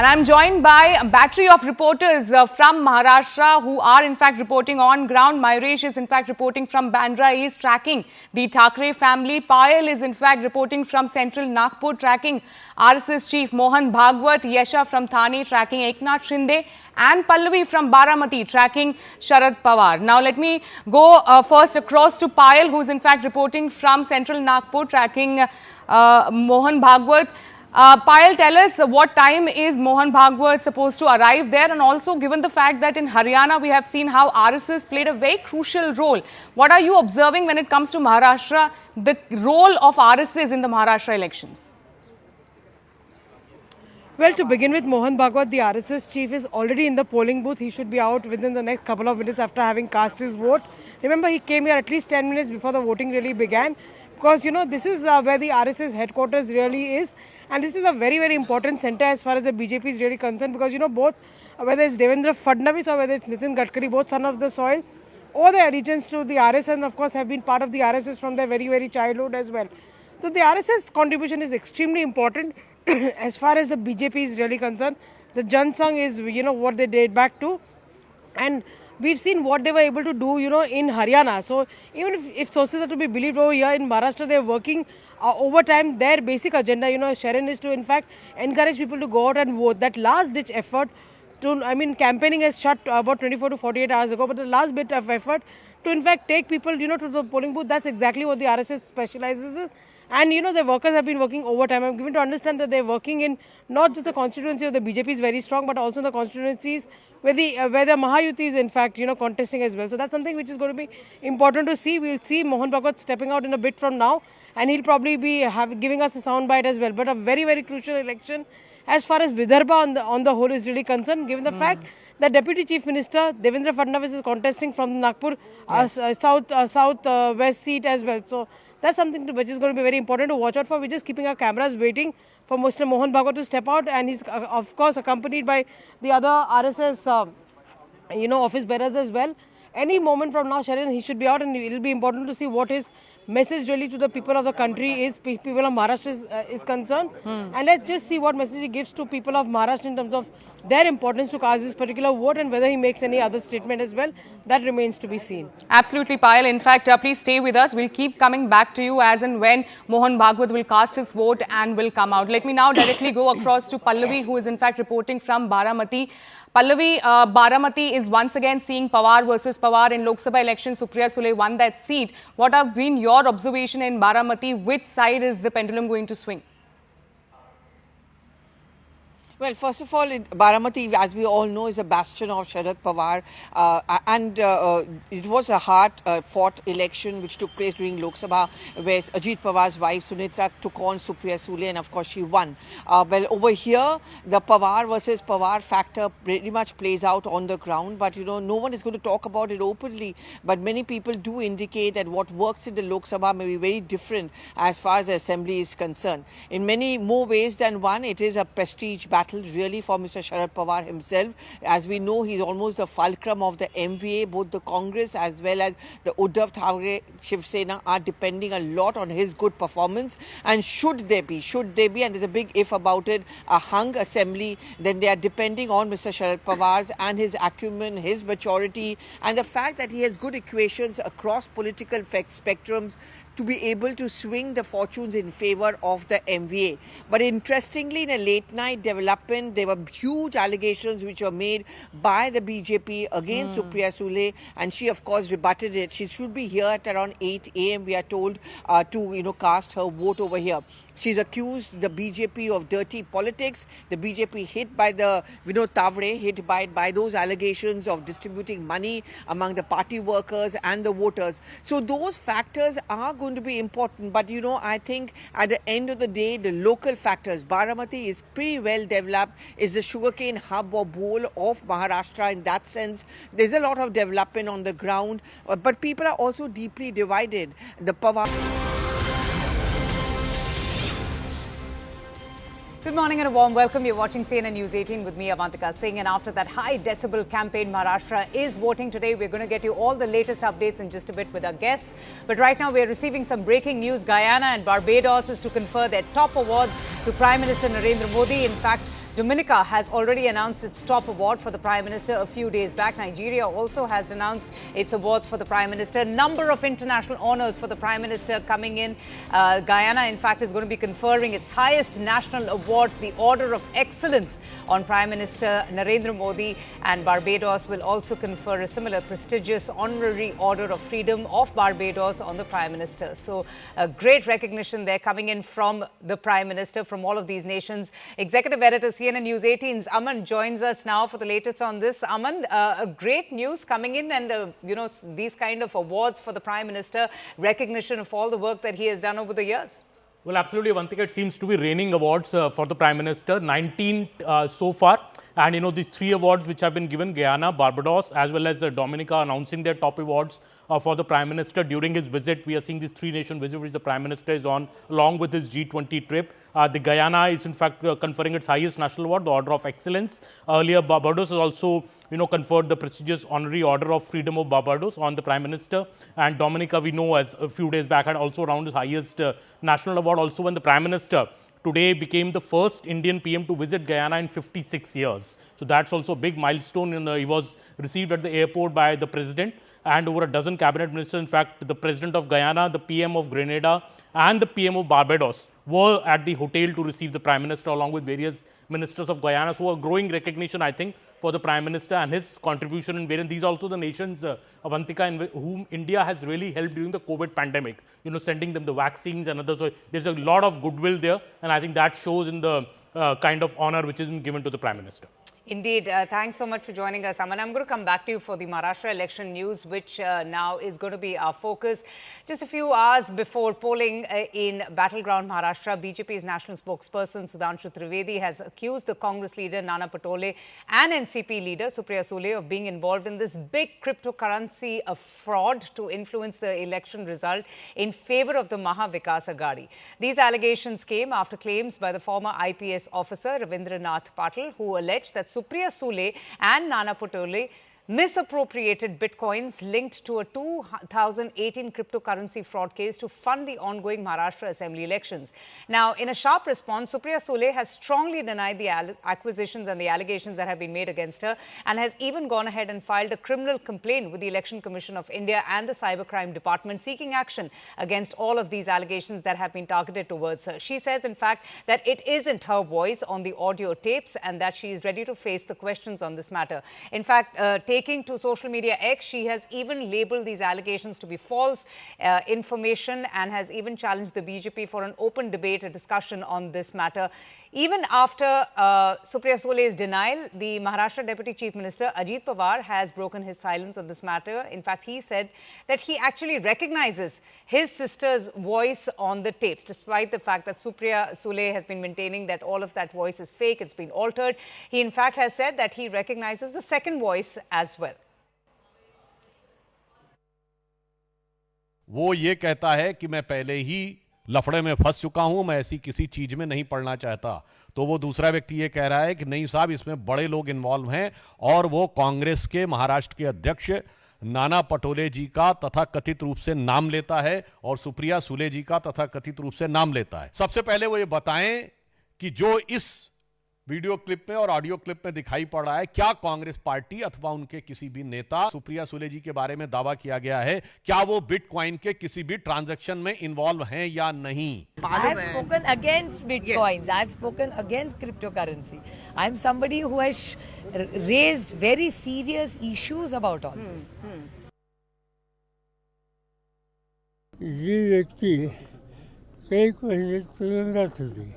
And I'm joined by a battery of reporters from Maharashtra who are in fact reporting on ground. Mayuresh is in fact reporting from Bandra East, tracking the Thackeray family. Payal is in fact reporting from central Nagpur, tracking RSS chief Mohan Bhagwat. Yesha from Thane, tracking Eknath Shinde. And Pallavi from Baramati, tracking Sharad Pawar. Now let me go first across to Payal, who is in fact reporting from central Nagpur, tracking Mohan Bhagwat. Payal, tell us what time is Mohan Bhagwat supposed to arrive there, and also given the fact that in Haryana we have seen how RSS played a very crucial role. What are you observing when it comes to Maharashtra, the role of RSS in the Maharashtra elections? Well, to begin with, Mohan Bhagwat, the RSS chief, is already in the polling booth. He should be out within the next couple of minutes after having cast his vote. Remember, he came here at least 10 minutes before the voting really began. Because, you know, this is where the RSS headquarters really is. And this is a very, very important center as far as the BJP is really concerned. Because, you know, both, whether it's Devendra Fadnavis or whether it's Nitin Gadkari, both son of the soil, or their allegiance to the RSS, and of course have been part of the RSS from their very, very childhood as well. So the RSS contribution is extremely important as far as the BJP is really concerned. The Jan Sangh is, you know, what they date back to. And we've seen what they were able to do, you know, in Haryana. So even if sources are to be believed, over here in Maharashtra, they're working overtime. Their basic agenda, you know, Sharon, is to in fact encourage people to go out and vote. That last ditch effort to, I mean, campaigning has shut about 24 to 48 hours ago, but the last bit of effort to in fact take people, you know, to the polling booth, that's exactly what the RSS specializes in. And, you know, the workers have been working overtime. I'm given to understand that they're working in not just the constituency of the BJP is very strong, but also in the constituencies where the Mahayuti is in fact, you know, contesting as well. So that's something which is going to be important to see. We'll see Mohan Bhagwat stepping out in a bit from now, and he'll probably be giving us a soundbite as well. But a very, very crucial election as far as Vidarbha on the whole is really concerned, given the fact that Deputy Chief Minister Devendra Fadnavis is contesting from the Nagpur south-west seat as well. So that's something which is going to be very important to watch out for. We're just keeping our cameras waiting for Mr. Mohan Bhagwat to step out, and he's of course accompanied by the other RSS, you know, office bearers as well. Any moment from now, Sharon, he should be out, and it will be important to see what his message really to the people of the country is, people of Maharashtra is concerned. And let's just see what message he gives to people of Maharashtra in terms of their importance to cast this particular vote, and whether he makes any other statement as well. That remains to be seen. Absolutely, Payal. In fact, please stay with us. We'll keep coming back to you as and when Mohan Bhagwat will cast his vote and will come out. Let me now directly go across to Pallavi, who is in fact reporting from Baramati. Pallavi, Baramati is once again seeing Pawar versus Pawar in Lok Sabha election. Supriya Sule won that seat. What have been your observation in Baramati? Which side is the pendulum going to swing? Well, first of all, Baramati, as we all know, is a bastion of Sharad Pawar, and it was a hard-fought election which took place during Lok Sabha, where Ajit Pawar's wife Sunitra took on Supriya Sule, and of course she won. Well, over here, the Pawar versus Pawar factor pretty much plays out on the ground, but you know, no one is going to talk about it openly. But many people do indicate that what works in the Lok Sabha may be very different as far as the Assembly is concerned. In many more ways than one, it is a prestige battle really for Mr. Sharad Pawar himself. As we know, he's almost the fulcrum of the MVA. Both the Congress as well as the Uddhav Thackeray Shiv Sena are depending a lot on his good performance. And should there be, and there's a big if about it, a hung assembly, then they are depending on Mr. Sharad Pawar's and his acumen, his maturity, and the fact that he has good equations across political spectrums to be able to swing the fortunes in favor of the MVA. But interestingly, in a late night development, there were huge allegations which were made by the BJP against Supriya Sule, and she of course rebutted it. She should be here at around 8 a.m. we are told to cast her vote over here. She's accused the BJP of dirty politics. The BJP hit by the Tavre, hit by those allegations of distributing money among the party workers and the voters. So those factors are going to be important. But you know, I think at the end of the day, the local factors, Baramati is pretty well developed, is the sugarcane hub or bowl of Maharashtra. In that sense, there's a lot of development on the ground. But people are also deeply divided. The Pawar. Good morning and a warm welcome. You're watching CNN News 18 with me, Avantika Singh. And after that high decibel campaign, Maharashtra is voting today. We're going to get you all the latest updates in just a bit with our guests. But right now, we're receiving some breaking news. Guyana and Barbados is to confer their top awards to Prime Minister Narendra Modi. In fact, Dominica has already announced its top award for the Prime Minister a few days back. Nigeria also has announced its awards for the Prime Minister. Number of international honours for the Prime Minister coming in. Guyana, in fact, is going to be conferring its highest national award, the Order of Excellence, on Prime Minister Narendra Modi. And Barbados will also confer a similar prestigious honorary Order of Freedom of Barbados on the Prime Minister. So a great recognition there coming in from the Prime Minister from all of these nations. Executive Editor CNN News 18's Aman joins us now for the latest on this. Aman, great news coming in, and these kind of awards for the Prime Minister, recognition of all the work that he has done over the years. Well, absolutely, Avantika. It seems to be raining awards for the Prime Minister, 19 so far. And these 3 awards which have been given, Guyana, Barbados, as well as Dominica, announcing their top awards for the Prime Minister during his visit. We are seeing this 3-nation visit which the Prime Minister is on, along with his G20 trip. The Guyana is in fact conferring its highest national award, the Order of Excellence. Earlier, Barbados has also conferred the prestigious honorary Order of Freedom of Barbados on the Prime Minister. And Dominica, we know, as a few days back, had also around his highest national award. Also, when the Prime Minister today became the first Indian PM to visit Guyana in 56 years. So that's also a big milestone. He was received at the airport by the President and over a dozen cabinet ministers. In fact, the President of Guyana, the PM of Grenada and the PM of Barbados were at the hotel to receive the Prime Minister along with various ministers of Guyana. So a growing recognition, I think, for the Prime Minister and his contribution in various. These are also the nations, Avantika, in whom India has really helped during the COVID pandemic, sending them the vaccines and others. So there's a lot of goodwill there, and I think that shows in the kind of honor which has been given to the Prime Minister. Indeed. Thanks so much for joining us, Aman. I'm going to come back to you for the Maharashtra election news, which now is going to be our focus. Just a few hours before polling in battleground Maharashtra, BJP's national spokesperson Sudhanshu Trivedi has accused the Congress leader Nana Patole and NCP leader Supriya Sule of being involved in this big cryptocurrency fraud to influence the election result in favor of the Maha Vikas Aghadi. These allegations came after claims by the former IPS officer Ravindranath Patil, who alleged that Supriya Sule and Nana Patole misappropriated bitcoins linked to a 2018 cryptocurrency fraud case to fund the ongoing Maharashtra Assembly elections. Now, in a sharp response, Supriya Sule has strongly denied the accusations and the allegations that have been made against her, and has even gone ahead and filed a criminal complaint with the Election Commission of India and the Cybercrime Department, seeking action against all of these allegations that have been targeted towards her. She says, in fact, that it isn't her voice on the audio tapes and that she is ready to face the questions on this matter. In fact, taking to social media X, she has even labelled these allegations to be false information and has even challenged the BJP for an open debate, a discussion on this matter. Even after Supriya Sule's denial, the Maharashtra Deputy Chief Minister Ajit Pawar has broken his silence on this matter. In fact, he said that he actually recognizes his sister's voice on the tapes, despite the fact that Supriya Sule has been maintaining that all of that voice is fake, it's been altered. He in fact has said that he recognizes the second voice as well. वो ये कहता है कि मैं पहले ही लफड़े में फंस चुका हूं, मैं ऐसी किसी चीज में नहीं पड़ना चाहता। तो वो दूसरा व्यक्ति ये कह रहा है कि नहीं साहब, इसमें बड़े लोग इन्वॉल्व हैं और वो कांग्रेस के महाराष्ट्र के अध्यक्ष नाना पटोले जी का तथा कथित रूप से नाम लेता है और सुप्रिया सुले जी का तथा कथित रूप से नाम लेता है। सबसे पहले वो ये बताएं कि जो इस वीडियो क्लिप में और ऑडियो क्लिप में दिखाई पड़ रहा है, क्या कांग्रेस पार्टी अथवा उनके किसी भी नेता, सुप्रिया सुले जी के बारे में दावा किया गया है, क्या वो बिटकॉइन के किसी भी ट्रांजैक्शन में इन्वॉल्व हैं या नहीं? I have spoken against bitcoins. I have spoken against cryptocurrency. I am somebody who has raised very serious issues about all this. ये व्यक्ति कई महीने तुलनात होती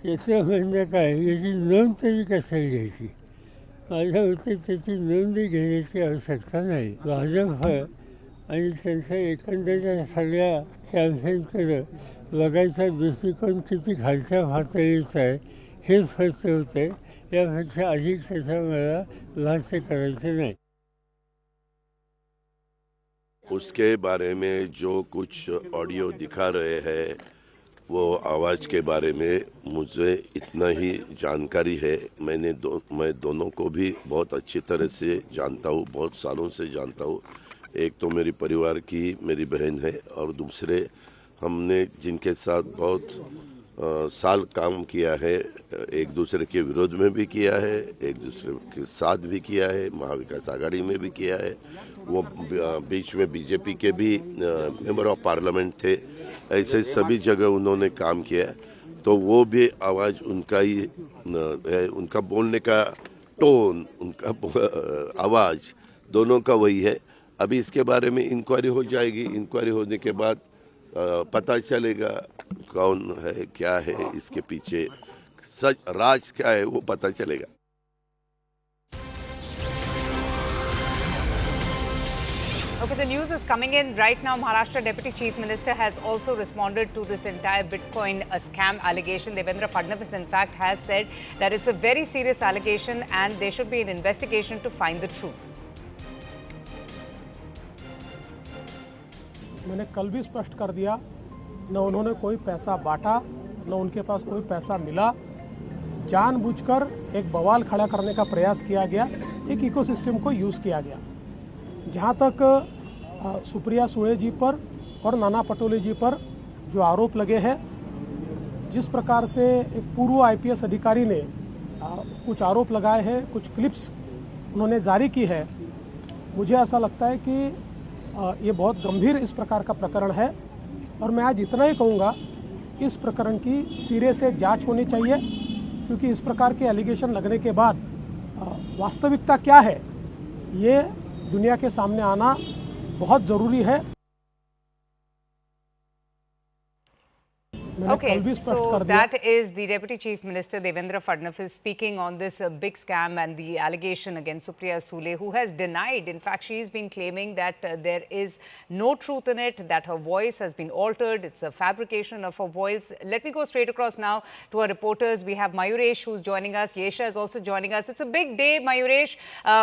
याचं म्हणणं काय, याची नोंद तरी कशाला घ्यायची? माझ्या मते त्याची नोंद घेण्याची आवश्यकता नाही. भाजप आणि त्यांच्या एकंदरीत सगळ्या कॅम्पेनकडे बघायचा दृष्टिकोन किती खालच्या पातळीचा आहे हे स्पष्ट होते. यापेक्षा अधिक त्याचा मला भाष्य करायचे नाही. उसके बारे में जो कुछ ऑडियो दिखा रहे हैं, वो आवाज़ के बारे में मुझे इतना ही जानकारी है. मैं दोनों को भी बहुत अच्छी तरह से जानता हूँ, बहुत सालों से जानता हूँ. एक तो मेरी परिवार की मेरी बहन है और दूसरे हमने जिनके साथ बहुत साल काम किया है, एक दूसरे के विरोध में भी किया है, एक दूसरे के साथ भी किया है, महाविकास आघाड़ी में भी किया है। वो बीच में बीजेपी के भी मेंबर ऑफ पार्लियामेंट थे। ऐसे सभी जगह उन्होंने काम किया, तो वो भी आवाज़ उनका ही है, उनका बोलने का टोन, उनका आवाज़ दोनों का वही है। अभी इसके बारे में इंक्वायरी हो जाएगी। इंक्वायरी होने के बाद पता चलेगा कौन है, क्या है, इसके पीछे सच राज क्या है, वो पता चलेगा। Okay, the news is coming in right now. Maharashtra Deputy Chief Minister has also responded to this entire Bitcoin scam allegation. Devendra Fadnavis, in fact, has said that it's a very serious allegation and there should be an investigation to find the truth. मैंने कल भी स्पष्ट कर दिया, न उन्होंने कोई पैसा बांटा, न उनके पास कोई पैसा मिला। जानबूझकर एक बवाल खड़ा करने का प्रयास किया गया, एक इकोसिस्टम को यूज़ किया गया। जहाँ तक सुप्रिया सुले जी पर और नाना पटोले जी पर जो आरोप लगे हैं, जिस प्रकार से एक पूर्व आईपीएस अधिकारी ने कुछ आरोप लगाए हैं, कुछ क्लिप्स उन्होंने जारी की है, मुझे ऐसा लगता है कि ये बहुत गंभीर इस प्रकार का प्रकरण है। और मैं आज इतना ही कहूँगा, इस प्रकरण की सिरे से जांच होनी चाहिए, क्योंकि इस प्रकार के एलिगेशन लगने के बाद वास्तविकता क्या है ये दुनिया के सामने आना बहुत ज़रूरी है। Okay, so that is the Deputy Chief Minister Devendra Fadnavis speaking on this big scam and the allegation against Supriya Sule, who has denied. In fact, she's been claiming that there is no truth in it, that her voice has been altered. It's a fabrication of her voice. Let me go straight across now to our reporters. We have Mayuresh, who's joining us. Yesha is also joining us. It's a big day, Mayuresh.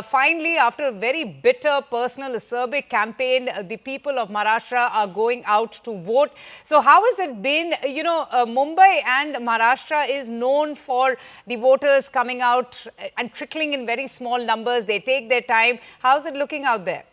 Finally, after a very bitter, personal, acerbic campaign, the people of Maharashtra are going out to vote. So how has it been? You know, Mumbai and Maharashtra is known for the voters coming out and trickling in very small numbers. They take their time. How's it looking out there?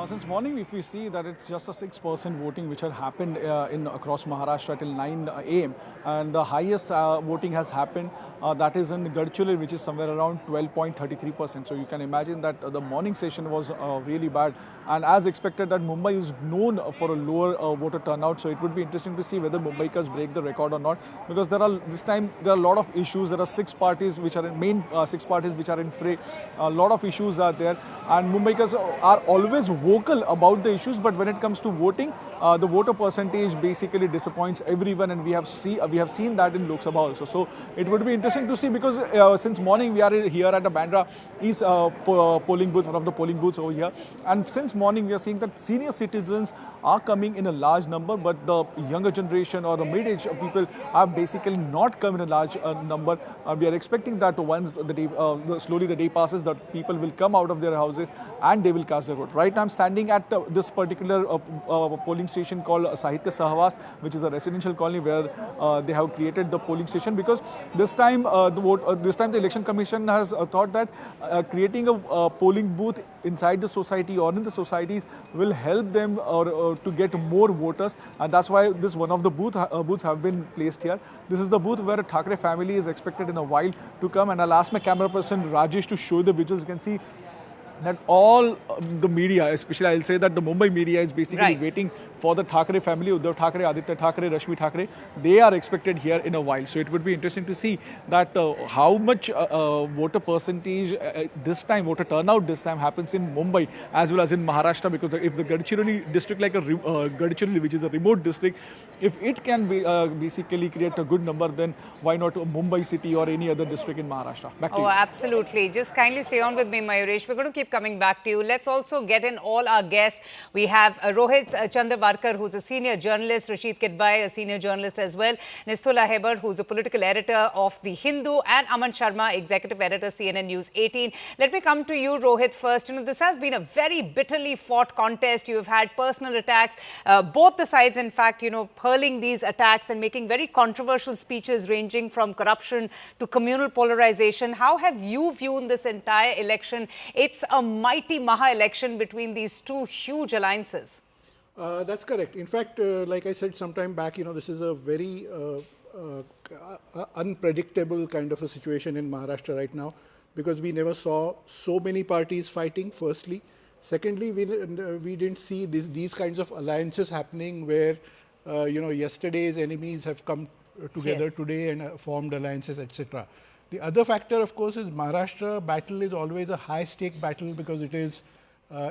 Since morning, if we see that it's just a 6% voting which had happened in across Maharashtra till 9 a.m. and the highest voting has happened that is in Gadchiroli, which is somewhere around 12.33%. So you can imagine that the morning session was really bad, and as expected that Mumbai is known for a lower voter turnout. So it would be interesting to see whether Mumbaikars break the record or not, because this time there are a lot of issues. There are 6 parties which are in main 6 parties which are in fray. A lot of issues are there, and Mumbaikars are always vocal about the issues, but when it comes to voting, the voter percentage basically disappoints everyone, and we have seen that in Lok Sabha also. So it would be interesting to see, because since morning we are here at the Bandra East polling booth, one of the polling booths over here, and since morning we are seeing that senior citizens are coming in a large number, but the younger generation or the mid-age people are basically not come in a large number. We are expecting that once the day, slowly the day passes, that people will come out of their houses and they will cast their vote. Right now I'm standing at this particular polling station called Sahitya Sahwas, which is a residential colony where they have created the polling station, because this time the election commission has thought that creating a polling booth inside the society or in the societies will help them to get more voters, and that's why this one of the booths have been placed here. This is the booth where a Thackeray family is expected in a while to come, and I'll ask my camera person Rajesh to show the visuals. You can see that all the media, especially I'll say that the Mumbai media is basically waiting for the Thackeray family, Uddhav Thackeray, Aditya Thackeray, Rashmi Thackeray. They are expected here in a while. So it would be interesting to see that how much voter percentage voter turnout this time happens in Mumbai as well as in Maharashtra, because if the Gadchiroli district, like Gadchiroli, which is a remote district, if it can be, basically create a good number, then why not Mumbai city or any other district in Maharashtra? Back to you. Absolutely. Just kindly stay on with me, Mayuresh. We're going to keep coming back to you. Let's also get in all our guests. We have Rohit Chandravarkar, who's a senior journalist, Rashid Kidwai, a senior journalist as well, Nistula Heber, who's a political editor of The Hindu, and Aman Sharma, executive editor, CNN News 18. Let me come to you, Rohit, first. You know, this has been a very bitterly fought contest. You have had personal attacks, both the sides, in fact, you know, hurling these attacks and making very controversial speeches ranging from corruption to communal polarization. How have you viewed this entire election? It's a mighty Maha election between these two huge alliances. That's correct. In fact, like I said sometime back, this is a very unpredictable kind of a situation in Maharashtra right now, because we never saw so many parties fighting, firstly. Secondly, we didn't see these kinds of alliances happening where, yesterday's enemies have come together today and formed alliances, etc. The other factor, of course, is Maharashtra battle is always a high-stake battle because it is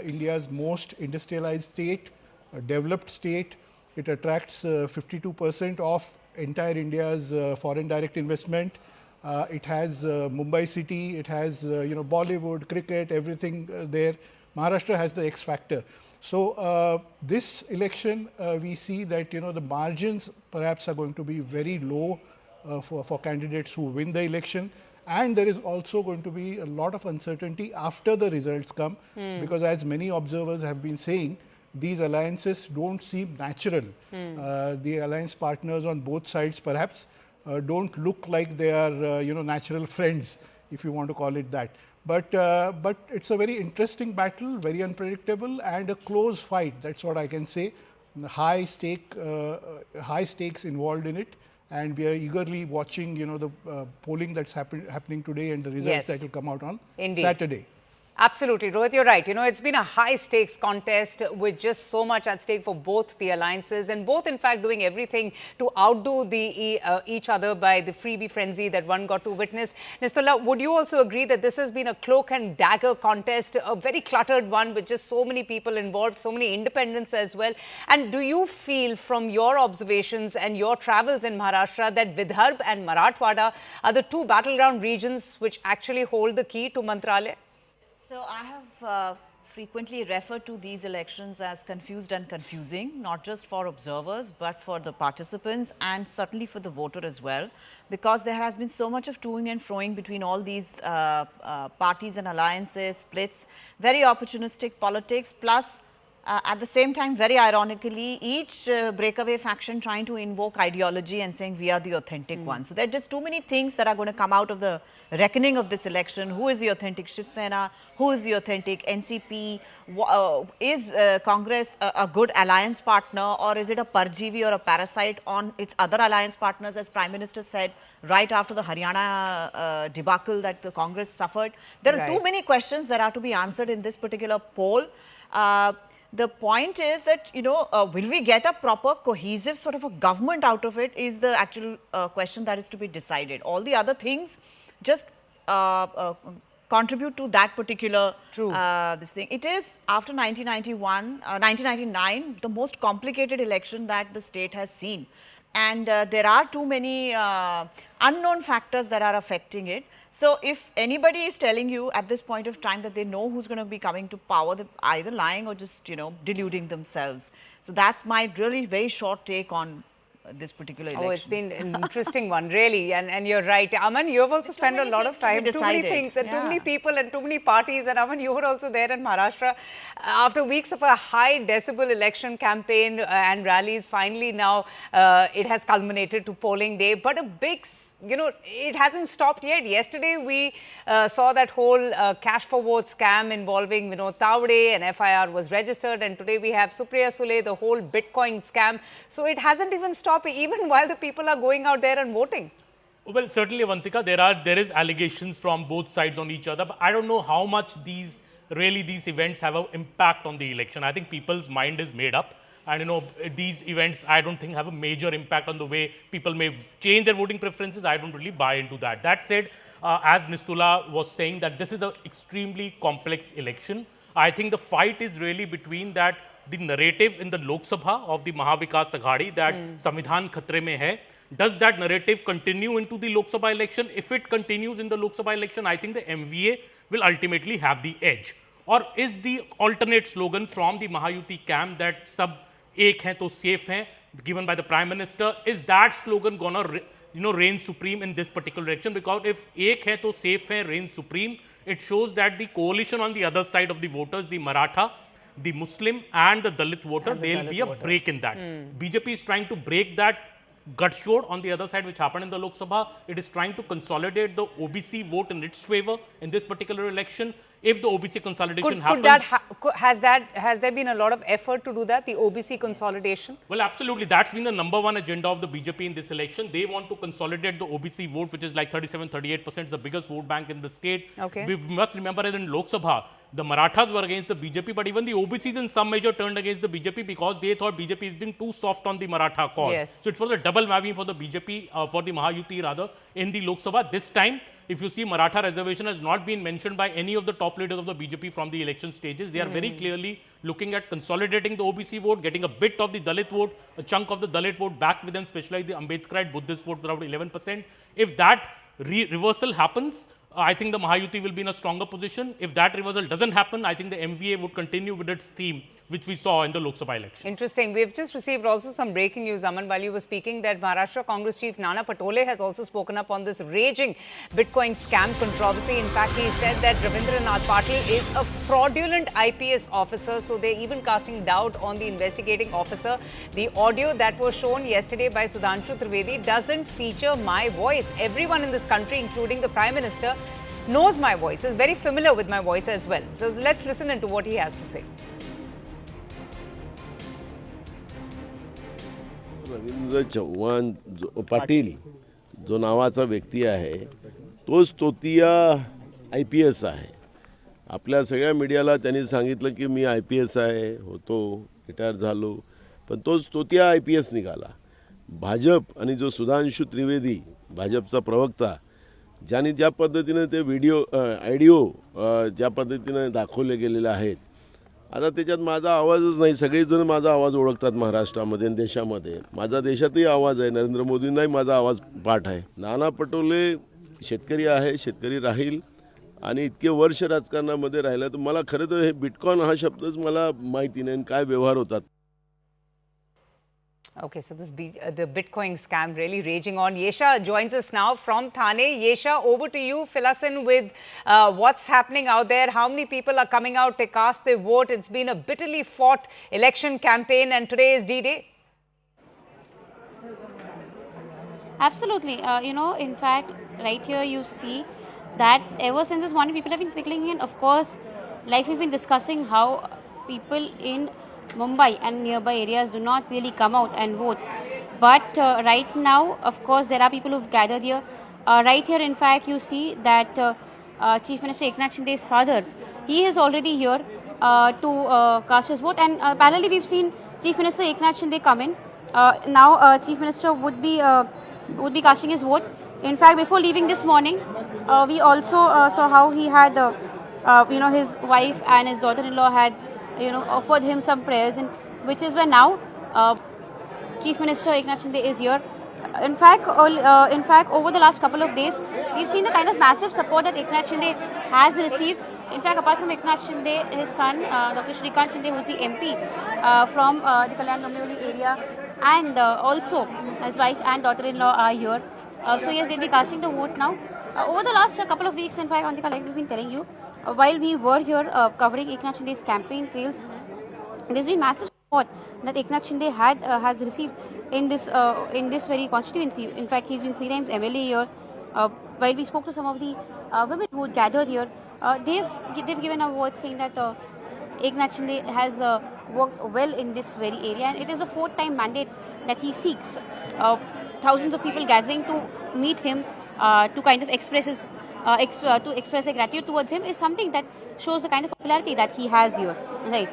India's most industrialized state, a developed state. It attracts 52% of entire India's foreign direct investment. It has Mumbai city, it has Bollywood, cricket, everything there. Maharashtra has the X factor. So this election, we see that the margins perhaps are going to be very low for candidates who win the election. And there is also going to be a lot of uncertainty after the results come, because as many observers have been saying, these alliances don't seem natural. The alliance partners on both sides perhaps don't look like they are natural friends, if you want to call it that. But it's a very interesting battle, very unpredictable, and a close fight. That's what I can say. High stakes involved in it, and we are eagerly watching the polling that's happening today and the results that will come out on Saturday. Absolutely, Rohit, you're right. It's been a high-stakes contest with just so much at stake for both the alliances, and both, in fact, doing everything to outdo each other by the freebie frenzy that one got to witness. Nistula, would you also agree that this has been a cloak and dagger contest, a very cluttered one with just so many people involved, so many independents as well? And do you feel from your observations and your travels in Maharashtra that Vidarbha and Marathwada are the two battleground regions which actually hold the key to Mantralaya? So I have frequently referred to these elections as confused and confusing, not just for observers, but for the participants and certainly for the voter as well, because there has been so much of toing and froing between all these parties and alliances, splits, very opportunistic politics, plus at the same time, very ironically, each breakaway faction trying to invoke ideology and saying we are the authentic ones. So there are just too many things that are going to come out of the reckoning of this election. Who is the authentic Shiv Sena? Who is the authentic NCP? Is Congress a good alliance partner, or is it a parjivi or a parasite on its other alliance partners, as Prime Minister said right after the Haryana debacle that the Congress suffered? There are too many questions that are to be answered in this particular poll. The point is that, will we get a proper cohesive sort of a government out of it is the actual question that is to be decided. All the other things just contribute to that particular this thing. It is after 1999, the most complicated election that the state has seen. And there are too many unknown factors that are affecting it. So if anybody is telling you at this point of time that they know who's going to be coming to power, they're either lying or just, deluding themselves. So that's my really very short take on this particular election. Oh, it's been an interesting one, really. And you're right. Aman, you have also spent a lot of time, too many things and too many people and too many parties. And Aman, you were also there in Maharashtra. After weeks of a high decibel election campaign and rallies, finally now it has culminated to polling day. But a big, it hasn't stopped yet. Yesterday, we saw that whole cash for vote scam involving Vinod Tawde, and FIR was registered. And today we have Supriya Sule, the whole Bitcoin scam. So it hasn't even stopped even while the people are going out there and voting. Well, certainly, Avantika, there is allegations from both sides on each other, but I don't know how much these events have an impact on the election. I think people's mind is made up, and these events I don't think have a major impact on the way people may change their voting preferences. I don't really buy into that. That said, as Nistula was saying, that this is an extremely complex election. I think the fight is really between that the narrative in the Lok Sabha of the Mahavikas Aghadi that Samvidhan Khatre mein hai. Does that narrative continue into the Lok Sabha election? If it continues in the Lok Sabha election, I think the MVA will ultimately have the edge. Or is the alternate slogan from the Mahayuti camp that sab ek hai to safe hai, given by the Prime Minister, is that slogan gonna reign supreme in this particular election? Because if ek hai to safe hai reigns supreme, it shows that the coalition on the other side of the voters, the Maratha, the Muslim and the Dalit voter, there'll be a break in that. BJP is trying to break that gutshot on the other side, which happened in the Lok Sabha. It is trying to consolidate the OBC vote in its favor in this particular election. if the OBC consolidation happens. Has there been a lot of effort to do that, the OBC consolidation? Well, absolutely. That's been the #1 agenda of the BJP in this election. They want to consolidate the OBC vote, which is like 37-38%, the biggest vote bank in the state. Okay. We must remember that in Lok Sabha, the Marathas were against the BJP, but even the OBCs in some measure turned against the BJP because they thought BJP is being too soft on the Maratha cause. Yes. So it was a double whammy for the BJP, for the Mahayuti rather, in the Lok Sabha. This time, if you see, Maratha reservation has not been mentioned by any of the top leaders of the BJP from the election stages. They are very clearly looking at consolidating the OBC vote, getting a bit of the Dalit vote, a chunk of the Dalit vote back with them, especially the Ambedkarite Buddhist vote, around 11%. If that reversal happens, I think the Mahayuti will be in a stronger position. If that reversal doesn't happen, I think the MVA would continue with its theme, which we saw in the Lok Sabha election. Interesting. We've just received also some breaking news, Aman, while you were speaking, that Maharashtra Congress chief Nana Patole has also spoken up on this raging Bitcoin scam controversy. In fact, he said that Ravindranath Patil is a fraudulent IPS officer, so they're even casting doubt on the investigating officer. The audio that was shown yesterday by Sudhanshu Trivedi doesn't feature my voice. Everyone in this country, including the Prime Minister, knows my voice, is very familiar with my voice as well. So let's listen into what he has to say. Ravindra Chavan Patil जो नावाचा व्यक्ती आहे तोच तोतिया IPS आहे. आपल्या सगळ्या मीडियाला त्यांनी सांगितलं की मी IPS आहे, होतो, रिटायर झालो, पण तोच तोतिया IPS निघाला. भाजप आणि जो सुधांशु त्रिवेदी भाजपचा प्रवक्ता ज्यांनी ज्या पद्धतीने ते ऑडिओ ज्या पद्धतीने दाखवले गेलेले आहेत, आता त्याच्यात माझा आवाजच नाही. सगळेजण माझा आवाज ओळखतात महाराष्ट्रामध्ये आणि देशामध्ये. माझा देशातही आवाज आहे, नरेंद्र मोदींनाही माझा आवाज पाठ आहे. नाना पटोले शेतकरी आहे, शेतकरी राहील आणि इतके वर्ष राजकारणामध्ये राहिला, तर मला खरं तर हे बिटकॉइन हा शब्दच मला माहिती नाही काय व्यवहार होतात. Okay, so the Bitcoin scam really raging on. Yesha joins us now from Thane. Yesha, over to you. Fill us in with what's happening out there. How many people are coming out to cast their vote? It's been a bitterly fought election campaign, and today is D-Day. Absolutely. In fact, right here you see that ever since this morning, people have been trickling in. Of course, like we've been discussing how people in Mumbai and nearby areas do not really come out and vote. But right now, of course, there are people who've gathered here. Right here, in fact, you see that Chief Minister Eknath Shinde's father, he is already here to cast his vote. And parallelly, we've seen Chief Minister Eknath Shinde come in. Now, Chief Minister would be casting his vote. In fact, before leaving this morning, we also saw how he had, his wife and his daughter-in-law had offered him some prayers, and which is where now Chief Minister Eknath Shinde is here. In fact, over the last couple of days, we've seen the kind of massive support that Eknath Shinde has received. In fact, apart from Eknath Shinde, his son, Dr. Shrikant Shinde, who's the MP from the Kalyan Dombivli area, and also his wife and daughter-in-law are here. So yes, they'll be casting the vote now. Over the last couple of weeks, in fact, Antika, like we've been telling you, while we were here covering Eknath Shinde's campaign fields, there's been massive support that Eknath Shinde has received in this very constituency. In fact, he's been 3 times MLA here. While we spoke to some of the women who gathered here, they've given a word saying that Eknath Shinde has worked well in this very area, and it is the 4th time mandate that he seeks. Thousands of people gathering to meet him to kind of express their gratitude towards him is something that shows the kind of popularity that he has here, right?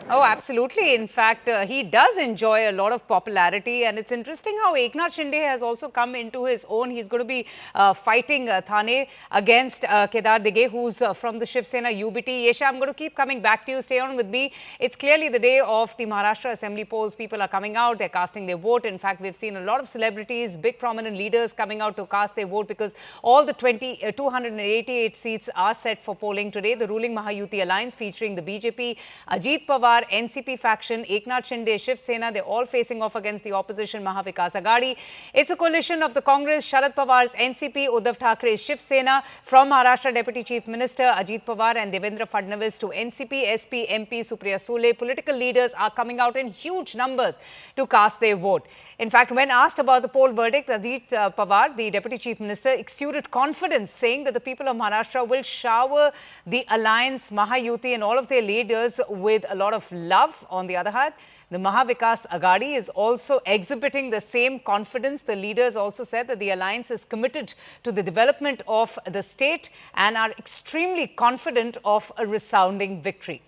Oh, absolutely. In fact, he does enjoy a lot of popularity, and it's interesting how Eknath Shinde has also come into his own. He's going to be fighting Thane against Kedar Dege, who's from the Shiv Sena UBT. Yesha, I'm going to keep coming back to you. Stay on with me. It's clearly the day of the Maharashtra Assembly polls. People are coming out. They're casting their vote. In fact, we've seen a lot of celebrities, big prominent leaders coming out to cast their vote because all the 288 seats are set for polling today. The ruling Mahayuti alliance featuring the BJP, Ajit Pawar, Pawar, NCP faction, Eknath Shinde, Shiv Sena, they're all facing off against the opposition Maha Vikas Aghadi. It's a coalition of the Congress, Sharad Pawar's NCP, Uddhav Thackeray's Shiv Sena, from Maharashtra Deputy Chief Minister Ajit Pawar and Devendra Fadnavis to NCP, SP, MP Supriya Sule. Political leaders are coming out in huge numbers to cast their vote. In fact, when asked about the poll verdict, Ajit Pawar, the Deputy Chief Minister, exuded confidence, saying that the people of Maharashtra will shower the alliance, Mahayuti, and all of their leaders with a lot of love. On the other hand, the Maha Vikas Aghadi is also exhibiting the same confidence. The leaders also said that the alliance is committed to the development of the state and are extremely confident of a resounding victory.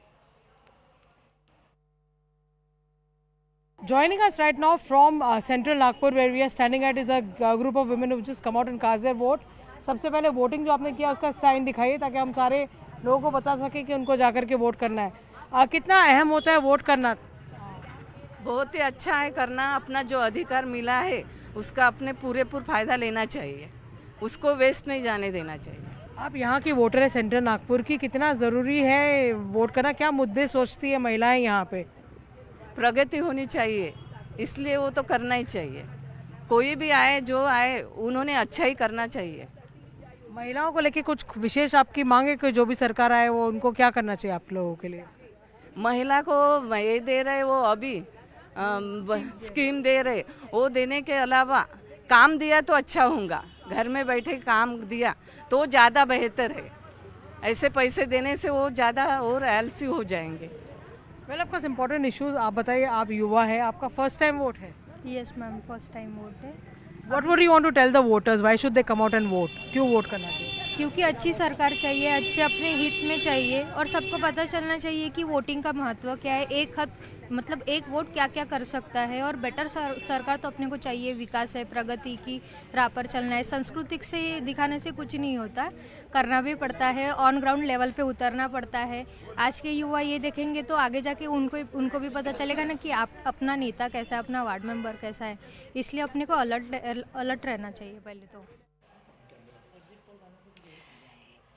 Joining us right now from central Nagpur, where we are standing at, is a group of women who just come out and cast their vote. सबसे पहले voting जो आपने किया उसका sign दिखाइए ताकि हम सारे लोगों को बता सकें कि उनको जाकर के वोट करना है। कितना अहम होता है वोट करना? बहुत ही अच्छा है करना। अपना जो अधिकार मिला है उसका अपने पूरेपूर फायदा लेना चाहिए, उसको वेस्ट नहीं जाने देना चाहिए। आप यहाँ की वोटर है सेंट्रल नागपुर की, कितना ज़रूरी है वोट करना? क्या मुद्दे सोचती है महिलाएं यहाँ पे? प्रगति होनी चाहिए, इसलिए वो तो करना ही चाहिए। कोई भी आए जो आए उन्होंने अच्छा ही करना चाहिए। महिलाओं को लेके कुछ विशेष आपकी मांग है कि जो भी सरकार आए वो उनको क्या करना चाहिए आप लोगों के लिए? महिला को ये दे रहे वो अभी स्कीम दे रहे, वो देने के अलावा काम दिया तो अच्छा होगा। घर में बैठे काम दिया तो ज़्यादा बेहतर है। ऐसे पैसे देने से वो ज़्यादा और आलसी हो जाएंगे। Well, of course important issues. आप बताइए, आप युवा है, आपका फर्स्ट टाइम वोट है? Yes ma'am, first time vote है। What would you want to tell the voters, why should they come out and vote? क्यों वोट करना चाहिए? क्योंकि अच्छी सरकार चाहिए, अच्छे अपने हित में चाहिए और सबको पता चलना चाहिए कि वोटिंग का महत्व क्या है, एक हद मतलब एक वोट क्या क्या कर सकता है। और बेटर सरकार तो अपने को चाहिए, विकास है, प्रगति की राह पर चलना है। सांस्कृतिक से दिखाने से कुछ नहीं होता, करना भी पड़ता है, ऑन ग्राउंड लेवल पे उतरना पड़ता है। आज के युवा ये देखेंगे तो आगे जाके उनको भी पता चलेगा ना कि आप अपना नेता कैसा है, अपना वार्ड मेंबर कैसा है। इसलिए अपने को अलर्ट रहना चाहिए पहले तो।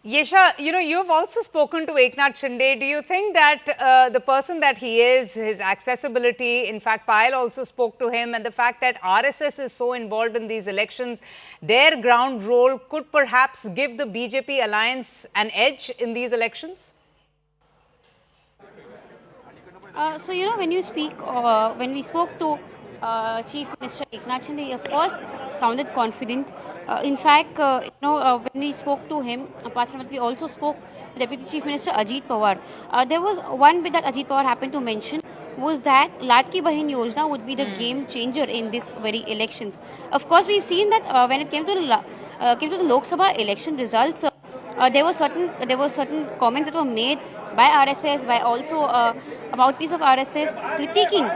Yesha, you know, you've also spoken to Eknath Shinde. Do you think that the person that he is, his accessibility, in fact, Payal also spoke to him, and the fact that RSS is so involved in these elections, their ground role could perhaps give the BJP alliance an edge in these elections? So, you know, when you speak, when we spoke to Chief Minister Eknath Shinde, he of course sounded confident. In fact, you know, when we spoke to him, apart from it, we also spoke to Deputy Chief Minister Ajit Pawar. There was one bit that Ajit Pawar happened to mention, was that Ladki Bahin Yojana would be the game changer in this very elections. Of course, we've seen that when it came to the Lok Sabha election results, there were certain comments that were made by RSS, by also a mouthpiece of RSS, critiquing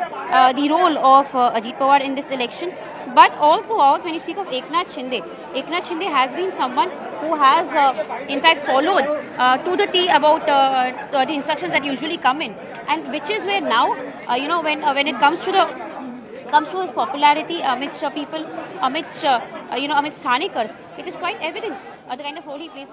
the role of Ajit Pawar in this election. But all throughout, when you speak of Eknath Shinde has been someone who has, in fact, followed to the T about the instructions that usually come in, and which is where now, you know, when it comes to his popularity amidst people, amidst you know, amidst Thanikars, it is quite evident the kind of role he plays.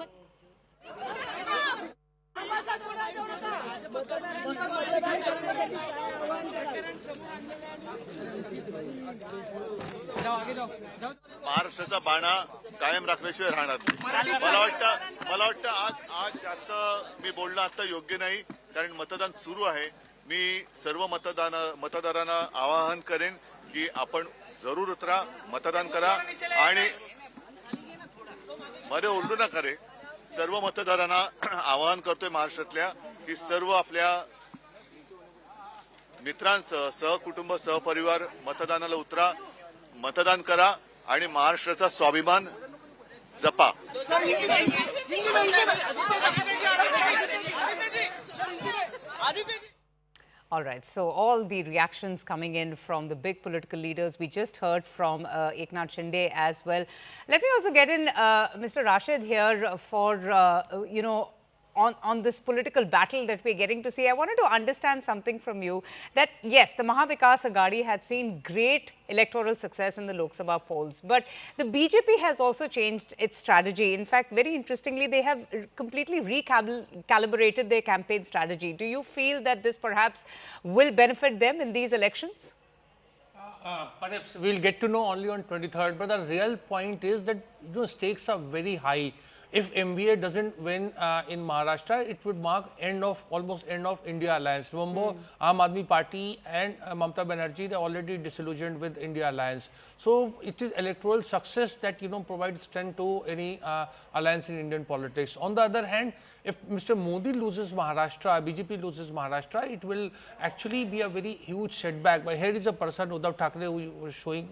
महाराष्ट्राचा बाणा कायम राखल्याशिवाय राहणार नाही. मला वाटतं आज जास्त मी बोलणं आता योग्य नाही, कारण मतदान सुरू आहे. मी सर्व मतदारांना आवाहन करेन की आपण जरूर उतरा, मतदान करा आणि मध्ये ओरडू नका रे. सर्व मतदारांना आवाहन करतोय महाराष्ट्रातल्या की सर्व आपल्या मित्रांसह, सहकुटुंब, सहपरिवार मतदानाला उतरा, मतदान करा आणि महाराष्ट्राचा स्वाभिमान जपा. All right, so all the reactions coming in from the big political leaders. We just heard from Eknath Shinde as well. Let me also get in Mr. Rashid here for, you know, on this political battle that we're getting to see, I wanted to understand something from you that yes, the Maha Vikas Aghadi had seen great electoral success in the Lok Sabha polls, but the BJP has also changed its strategy. In fact, very interestingly, they have completely recalibrated their campaign strategy. Do you feel that this perhaps will benefit them in these elections? Perhaps we'll get to know only on 23rd, but the real point is that stakes are very high. If MVA doesn't win in Maharashtra, it would mark almost end of India alliance. Remember, Aam Aadmi Party and Mamata Banerjee, they're already disillusioned with India alliance. So it is electoral success that provides strength to any alliance in Indian politics. On the other hand, if Mr. Modi loses Maharashtra, BJP loses Maharashtra, it will actually be a very huge setback. But here is a person, Uddhav Thackeray, who you were showing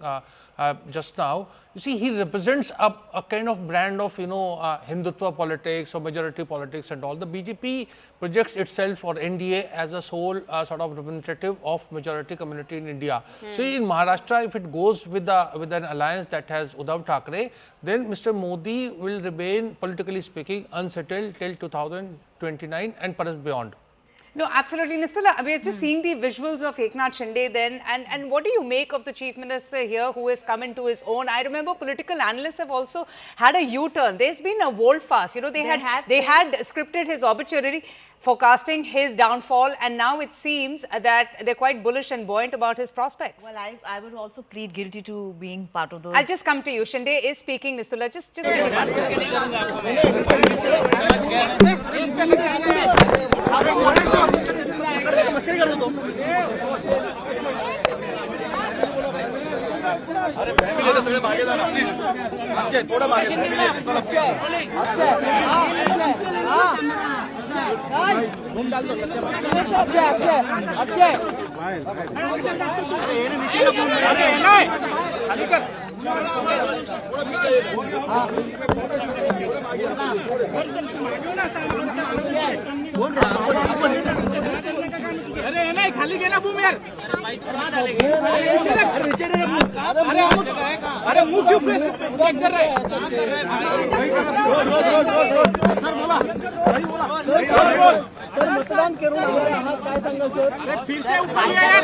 just now. You see, he represents a kind of brand of Hindutva politics or majority politics and all. The BJP projects itself or NDA as a sole sort of representative of majority community in India. So in Maharashtra, if it goes with an alliance that has Uddhav Thackeray, then Mr. Modi will remain, politically speaking, unsettled till 2029 and perhaps beyond. No, absolutely. Nistula, we are just seeing the visuals of Eknath Shinde then. And what do you make of the Chief Minister here who has come into his own? I remember political analysts have also had a U-turn. There's been a volte-face. They had scripted his obituary forecasting his downfall, and now it seems that they're quite bullish and buoyant about his prospects. Well, I would also plead guilty to being part of those. I'll just come to you. Shinde is speaking, Nistula. Just खाली गेला boom यार अरे मुंह क्यों face check कर रहा है sir मतदान करून काय सांगाल सर अरे फिर से ऊपर यार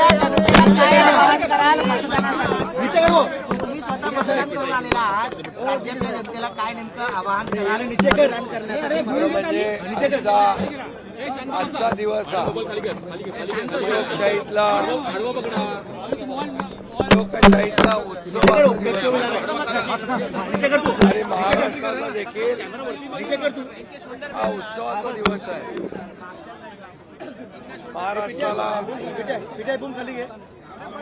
नीचे करो तुम्ही स्वतः मतदान करून आलेला आहात राज्यातल्या जनतेला काय नेमकं आवाहन कराल मतदान करण्यासाठी आजचा दिवस लोकशाहीतला उत्सव आणि महाराष्ट्राला देखील हा उत्सवाचा दिवस आहे. महाराष्ट्राला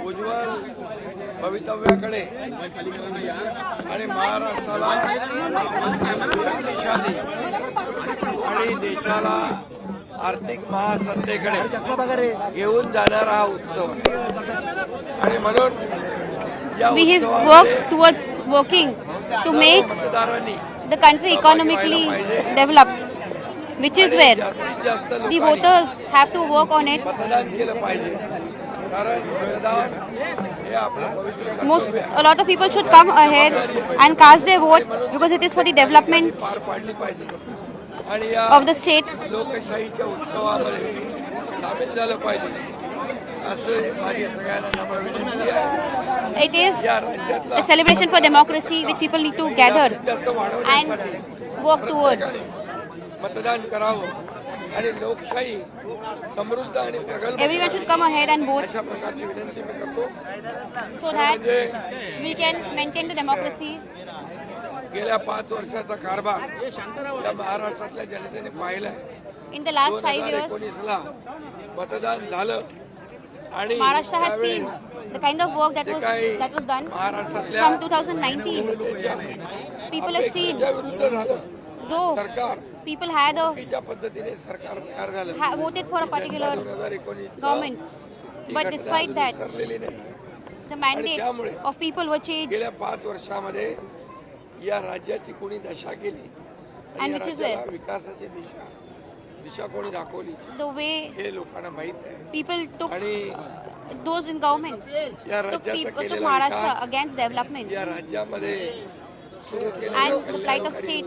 उज्ज्वल भवितव्याकडे आणि महाराष्ट्राला शक्तिशाली आणि देशाला आर्थिक महासत्तेकडे घेऊन जाणारा हा उत्सव आणि म्हणून we have worked towards working to make the country economically developed, which is where the voters have to work on it. A lot of people should come ahead and cast their vote because it is for the development of the state. लोकशाहीच्या उत्सवामध्ये सामील झालं पाहिजे असं माझी सगळ्यांना नम्र विनंती आहे. It is a celebration for democracy which people need to gather and work towards. मतदान करावं आणि लोकशाही समृद्ध आणि प्रगल्भ Everyone should come ahead and vote अशा प्रकारची विनंती मी करतो so that we can maintain the democracy. गेल्या 5 वर्षाचा कारभार या महाराष्ट्रातल्या जनतेने पाहिलाय. In the last 5 years, 2019ला मतदान झालं आणि Maharashtra has seen the kind of work that was done from 2019. People have seen, though people had voted for a particular government, but despite that, the mandate of people were changed. गेल्या 5 वर्षामध्ये या राज्याची कोणी दशा केली And which is where विकासाची दिशा कोणी दाखवली the way हे लोकांना माहित आहे. people took those in government took Maharashtra against development या राज्यामध्ये सुरू and the plight of state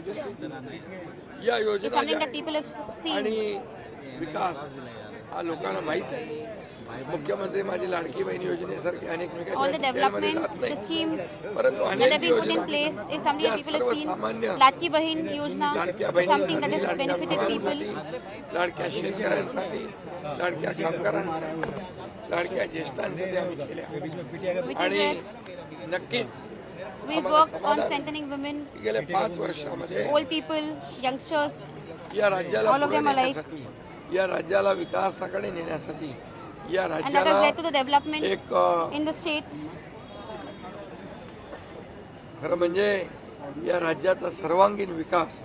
या is योजना something ज्या that people have आहेत seen. आणि विकास हा लोकांना माहीत आहे. मुख्यमंत्री माझी लाडकी बहीण योजनेसारखे अनेक All the डिटेलमध्ये जात developments, the नाही. schemes परंतु that अनेक have been put in योजना place is something या that people have seen. सर्वसामान्य Ladki Bahin Yojana लाडक्या is something that बहिणींसाठी, has लाडक्या benefited people. मुलांसाठी, लाडक्या शेतकऱ्यांसाठी, लाडक्या कामगारांसाठी, लाडक्या ज्येष्ठांसाठी आम्ही केल्या आणि नक्कीच We worked on strengthening women, गेल्या 5 वर्षामध्ये old people, youngsters, या राज्याला all of पुढे them alike. नेण्यासाठी, या राज्याला विकासाकडे नेण्यासाठी, या And that has राज्याला led to the development एक in the state. खरं म्हणजे या राज्याचा सर्वांगीण विकास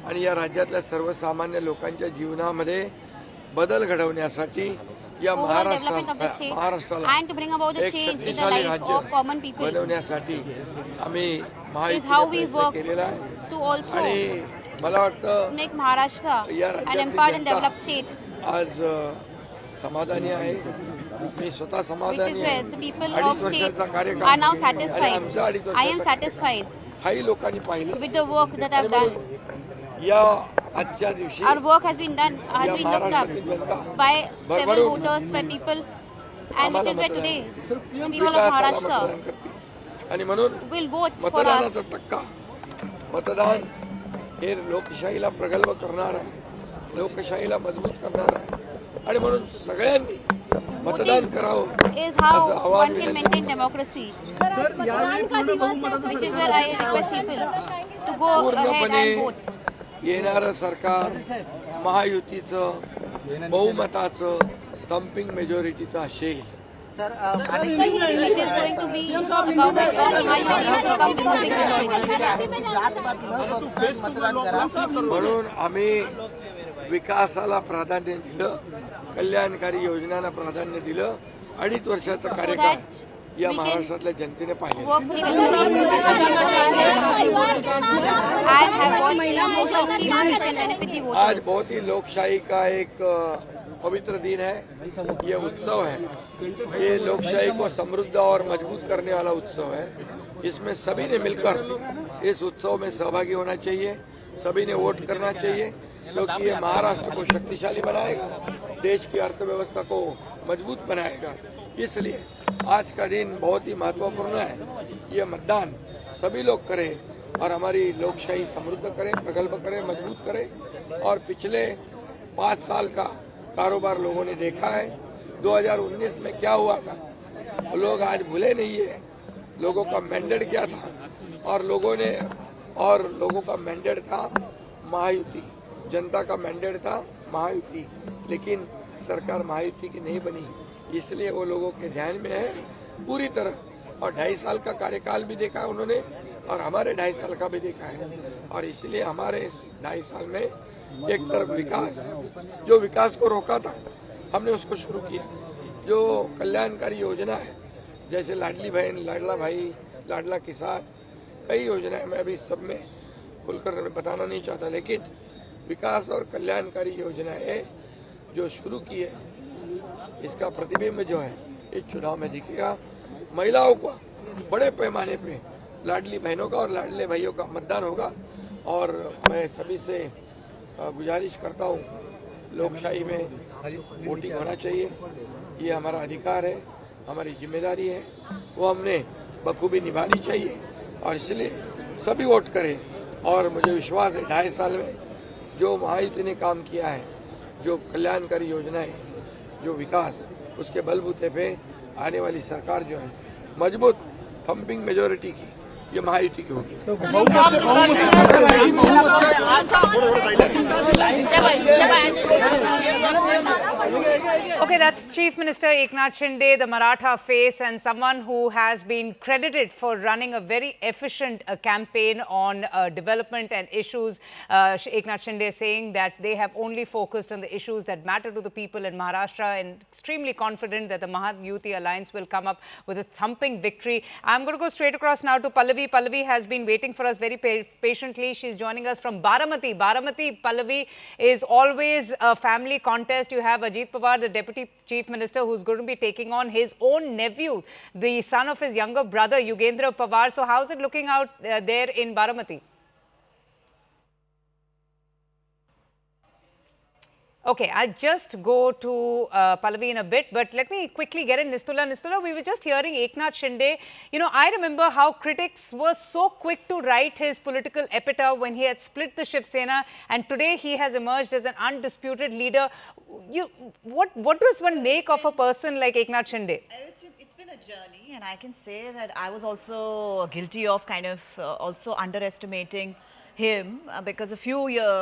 आणि या राज्यातल्या सर्वसामान्य लोकांच्या जीवनामध्ये बदल घडवण्यासाठी या Overall development of the state महाराष्ट्राला and to bring about the एक change in the शक्तिशाली life राज्य of common people बनवण्यासाठी आम्ही is how महायुतीने we प्रयत्न work केलेला आहे to also आणि मला वाटतं make Maharashtra या an राज्यातली empowered and Janata developed state, आज समाधानी आहे. मी स्वतः which is समाधानी where आहे. the people 2.5 of state वर्षाचा are कार्यकाळ now आणि satisfied. आमचा 2.5 I am वर्षाचा satisfied काही लोकांनी पाहिलं with the work that I've done. या आजच्या दिवशी Our work has been done, has या been looked महाराष्ट्रातील up जनता by several भरभरून voters, by people, and which आम्हाला is where मतदान today करतील. people of विकासाला Maharashtra मतदान करतील आणि म्हणून will vote for us. मतदानाचा टक्का मतदान हे लोकशाहीला प्रगल्भ करणार आहे, लोकशाहीला मजबूत करणार आहे आणि म्हणून सगळ्यांनी मतदान करावं Is how असं आवाहन one can विनंती maintain democracy. Which is where I request people to go ahead पूर्णपणे and vote. येणारं सरकार महायुतीचं बहुमताचं थम्पिंग मेजॉरिटीचं असेल. It is going to be a government of majority. म्हणून आम्ही विकासाला प्राधान्य दिलं, कल्याणकारी योजनांना प्राधान्य दिलं. 2.5 वर्षाचा कार्यकाळ या महाराष्ट्रातल्या जनतेने पाहिलं. Work for and have all social schemes which can benefit the voters. आज बहुत ही लोकशाही का एक पवित्र दिन है, ये उत्सव है, ये लोकशाही को समृद्ध और मजबूत करने वाला उत्सव है. इसमें सभी ने मिलकर इस उत्सव में सहभागी होना चाहिए, सभी ने वोट करना चाहिए, क्योंकि ये महाराष्ट्र को शक्तिशाली बनाएगा, देश की अर्थव्यवस्था को मजबूत बनाएगा. इसलिए आज का दिन बहुत ही महत्वपूर्ण है. ये मतदान सभी लोग करें और हमारी लोकशाही समृद्ध करें, प्रगल्भ करें, मजबूत करें. और पिछले 5 साल का कारोबार लोगों ने देखा है. 2019 में क्या हुआ था लोग आज भूले नहीं है. लोगों का मैंडेट क्या था और लोगों का मैंडेट था महायुति. जनता का मैंडेट था महायुति, लेकिन सरकार महायुति की नहीं बनी. इसलिए वो लोगों के ध्यान में है पूरी तरह. और 2.5 साल का कार्यकाल भी देखा है उन्होंने और हमारे 2.5 साल का भी देखा है. और इसलिए हमारे 2.5 साल में एक तरफ विकास, जो विकास को रोका था हमने उसको शुरू किया. जो कल्याणकारी योजना है जैसे लाडली बहन, लाडला भाई, लाडला किसान, कई योजनाएं मैं अभी सब में खुलकर बताना नहीं चाहता, लेकिन विकास और कल्याणकारी योजनाएं जो शुरू की है इसका प्रतिबिंब जो है इस चुनाव में दिखेगा. महिलाओं को बड़े पैमाने पे लाडली बहनों का और लाडले भाइयों का मतदान होगा. और मैं सभी से गुजारिश करता हूँ, लोकशाही में वोटिंग होना चाहिए, ये हमारा अधिकार है, हमारी जिम्मेदारी है, वो हमने बखूबी निभानी चाहिए. और इसलिए सभी वोट करें. और मुझे विश्वास है 2.5 साल में जो महायुति ने काम किया है, जो कल्याणकारी योजनाएं, जो विकास, उसके बलबूते पे आने वाली सरकार जो है मजबूत थम्पिंग मेजॉरिटी की, ये महायुति की होगी. Okay, that's Chief Minister Eknath Shinde, the Maratha face, and someone who has been credited for running a very efficient campaign on development and issues. Eknath Shinde saying that they have only focused on the issues that matter to the people in Maharashtra, and extremely confident that the Mahayuti alliance will come up with a thumping victory. I'm going to go straight across now to Pallavi. Pallavi has been waiting for us very patiently. She's joining us from Baramati. Baramati, Pallavi, is always a family contest. You have Ajit Pawar, the Deputy Chief Minister, who's going to be taking on his own nephew, the son of his younger brother, Yugendra Pawar. So how's it looking out there in Baramati? Okay, I'll just go to Pallavi in a bit, but let me quickly get in Nistula. Nistula, we were just hearing Eknath Shinde. You know, I remember how critics were so quick to write his political epitaph when he had split the Shiv Sena, and today he has emerged as an undisputed leader. What does one make of a person like Eknath Shinde? It's been a journey, and I can say that I was also guilty of kind of also underestimating him because a few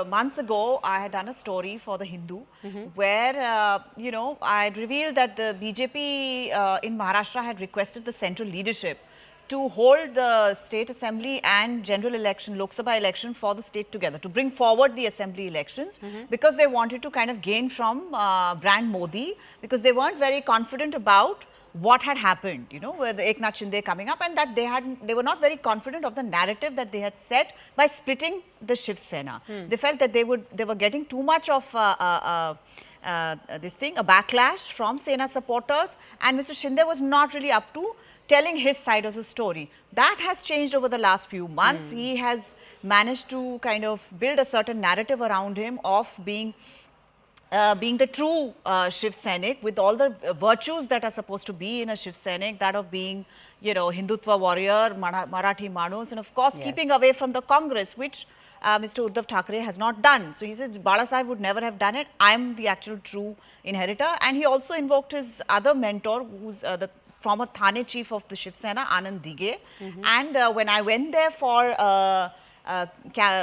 months ago I had done a story for the Hindu where you know, I had revealed that the BJP in Maharashtra had requested the central leadership to hold the state assembly and general election, Lok Sabha election for the state together, to bring forward the assembly elections because they wanted to kind of gain from brand Modi, because they weren't very confident about what had happened, you know, with Eknath Shinde coming up, and that they were not very confident of the narrative that they had set by splitting the Shiv Sena. They felt that they were getting too much of a backlash from Sena supporters, and Mr. Shinde was not really up to telling his side of the story. That has changed over the last few months. He has managed to kind of build a certain narrative around him of being the true Shiv Sainik with all the virtues that are supposed to be in a Shiv Sainik, that of being, you know, Hindutva warrior, Marathi Manus, and of course keeping away from the Congress, which Mr. Uddhav Thackeray has not done. So he says Bala Sahib would never have done it. I am the actual true inheritor. And he also invoked his other mentor, who's the former Thane chief of the Shiv Sena, Anand Dige. And when I went there for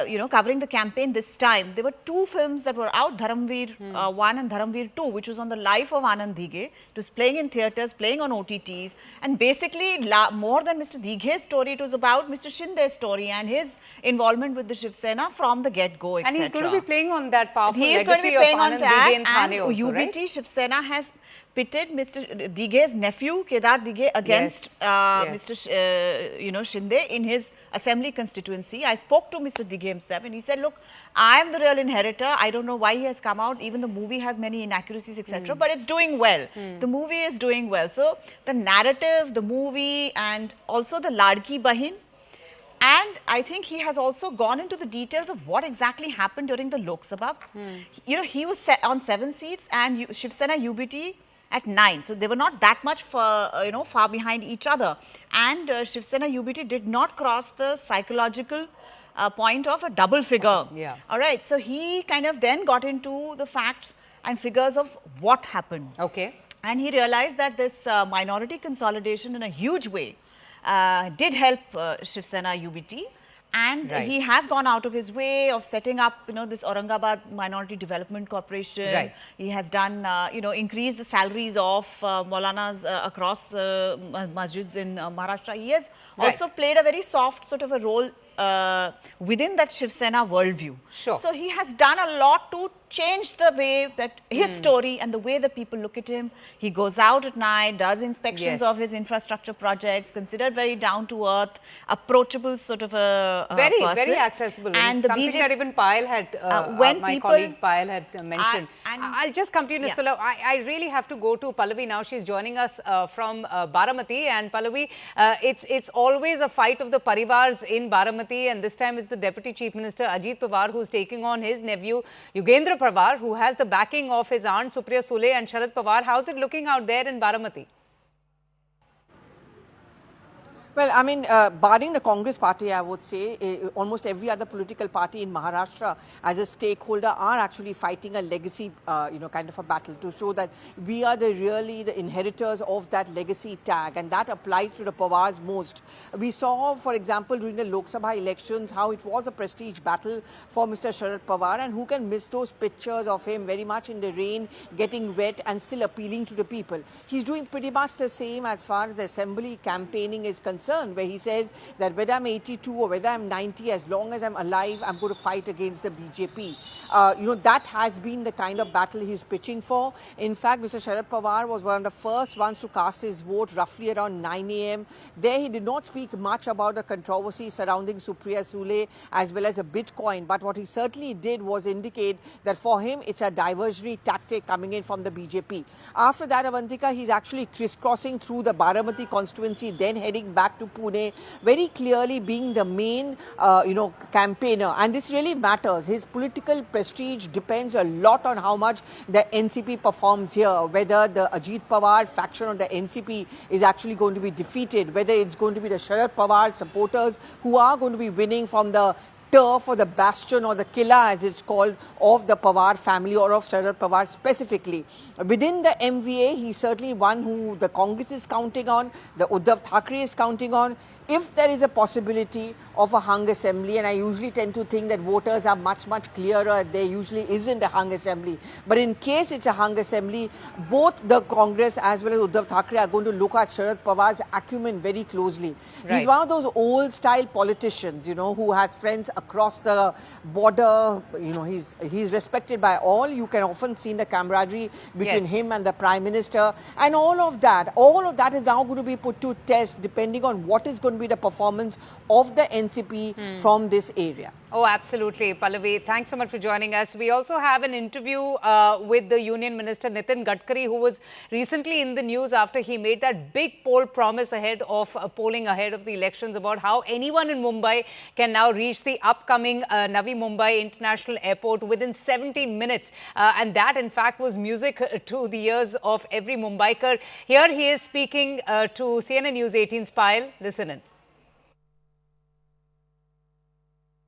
you know, covering the campaign this time, there were two films that were out, Dharamveer 1 and Dharamveer 2, which was on the life of Anand Dige. It was playing in theatres, playing on OTTs, and basically more than Mr. Dige's story, it was about Mr. Shinde's story and his involvement with the Shiv Sena from the get-go, etc. And he's going to be playing on that powerful legacy of Anand Dige in Thane also, UBT right? Shiv Sena has pitted Mr. Dige's nephew, Kedar Dige, against Mr. you know, Shinde in his assembly constituency. I spoke to Mr. Dige himself and he said, look, I am the real inheritor. I don't know why he has come out. Even the movie has many inaccuracies, etc. But it's doing well. The movie is doing well. So the narrative, the movie, and also the Ladki Bahin. And I think he has also gone into the details of what exactly happened during the Lok Sabha. You know, he was set on 7 seats and Shiv Sena UBT at 9. So they were not that much you know, far behind each other. And Shiv Sena UBT did not cross the psychological point of a double figure. All right. So he kind of then got into the facts and figures of what happened. Okay. And he realized that this minority consolidation in a huge way did help Shiv Sena UBT. And he has gone out of his way of setting up, you know, this Aurangabad Minority Development Corporation. He has done, you know, increased the salaries of Maulanas across masjids in Maharashtra. He has also played a very soft sort of a role within that Shiv Sena worldview. So he has done a lot to change the way that his story and the way that people look at him. He goes out at night, does inspections of his infrastructure projects, considered very down to earth, approachable sort of a person. Very accessible. And something that even Payal had, my colleague Payal had mentioned. I'll just come to you, Nistula. I really have to go to Pallavi now. She's joining us from Baramati. And Pallavi, it's always a fight of the parivars in Baramati. And this time it's the Deputy Chief Minister Ajit Pawar who's taking on his nephew Yugendra Pawar, who has the backing of his aunt Supriya Sule and Sharad Pawar. How's it looking out there in Baramati? Well, I mean, barring the Congress party, I would say, almost every other political party in Maharashtra as a stakeholder are actually fighting a legacy, you know, kind of a battle to show that we are really the inheritors of that legacy tag, and that applies to the Pawars most. We saw, for example, during the Lok Sabha elections, how it was a prestige battle for Mr. Sharad Pawar, and who can miss those pictures of him very much in the rain, getting wet and still appealing to the people. He's doing pretty much the same as far as the assembly campaigning is concerned, where he says that whether I'm 82 or whether I'm 90, as long as I'm alive, I'm going to fight against the BJP. You know, that has been the kind of battle he's pitching for. In fact, Mr. Sharad Pawar was one of the first ones to cast his vote roughly around 9 a.m. There he did not speak much about the controversy surrounding Supriya Sule as well as the Bitcoin. But what he certainly did was indicate that for him, it's a diversionary tactic coming in from the BJP. After that, Avantika, he's actually crisscrossing through the Baramati constituency, then heading back back to Pune, very clearly being the main, campaigner. And this really matters. His political prestige depends a lot on how much the NCP performs here, whether the Ajit Pawar faction of the NCP is actually going to be defeated, whether it's going to be the Sharad Pawar supporters who are going to be winning from the turf or the bastion or the killa, as it's called, of the Pawar family or of Sharad Pawar specifically. Within the MVA, he's certainly one who the Congress is counting on, the Uddhav Thackeray is counting on. If there is a possibility of a hung assembly, and I usually tend to think that voters are much, much clearer, there usually isn't a hung assembly. But in case it's a hung assembly, both the Congress as well as Uddhav Thackeray are going to look at Sharad Pawar's acumen very closely. Right. He's one of those old-style politicians, who has friends across the border. He's respected by all. You can often see the camaraderie between him and the Prime Minister. And all of that is now going to be put to test depending on what is going to be the performance of the NCP from this area. Oh, absolutely. Pallavi, thanks so much for joining us. We also have an interview with the Union Minister Nitin Gadkari, who was recently in the news after he made that big poll promise ahead of polling ahead of the elections about how anyone in Mumbai can now reach the upcoming Navi Mumbai International Airport within 17 minutes. And that, in fact, was music to the ears of every Mumbaiker. Here he is speaking to CNN News 18's Payal. Listen in.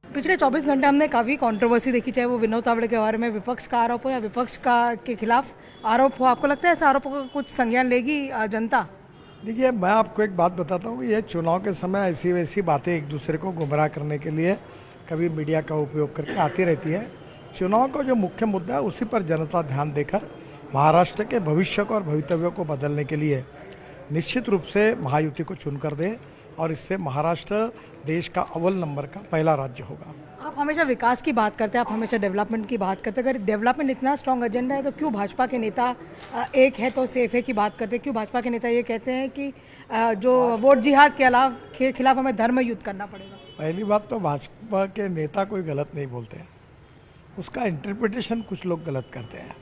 पिछले 24 घंटे हमने काफ़ी controversy देखी, चाहे वो विनोद तावड़े के बारे में विपक्ष का आरोप हो या विपक्ष के खिलाफ आरोप हो। आपको लगता है ऐसे आरोपों का कुछ संज्ञान लेगी जनता? देखिए, मैं आपको एक बात बताता हूँ, ये चुनाव के समय ऐसी वैसी बातें एक दूसरे को गुमराह करने के लिए कभी मीडिया का उपयोग करके आती रहती है। चुनाव का जो मुख्य मुद्दा है उसी पर जनता ध्यान देकर महाराष्ट्र के भविष्य को और भवितव्य को बदलने के लिए निश्चित रूप से महायुति को चुनकर दे, और इससे महाराष्ट्र देश का अव्वल नंबर का पहला राज्य होगा। आप हमेशा विकास की बात करते हैं, आप हमेशा डेवलपमेंट की बात करते हैं। अगर डेवलपमेंट इतना स्ट्रॉन्ग एजेंडा है तो क्यों भाजपा के नेता एक है तो सेफ है की बात करते हैं? क्यों भाजपा के नेता ये कहते हैं कि जो वोट जिहाद के खिलाफ हमें धर्म युद्ध करना पड़ेगा? पहली बात तो भाजपा के नेता कोई गलत नहीं बोलते हैं, उसका इंटरप्रिटेशन कुछ लोग गलत करते हैं।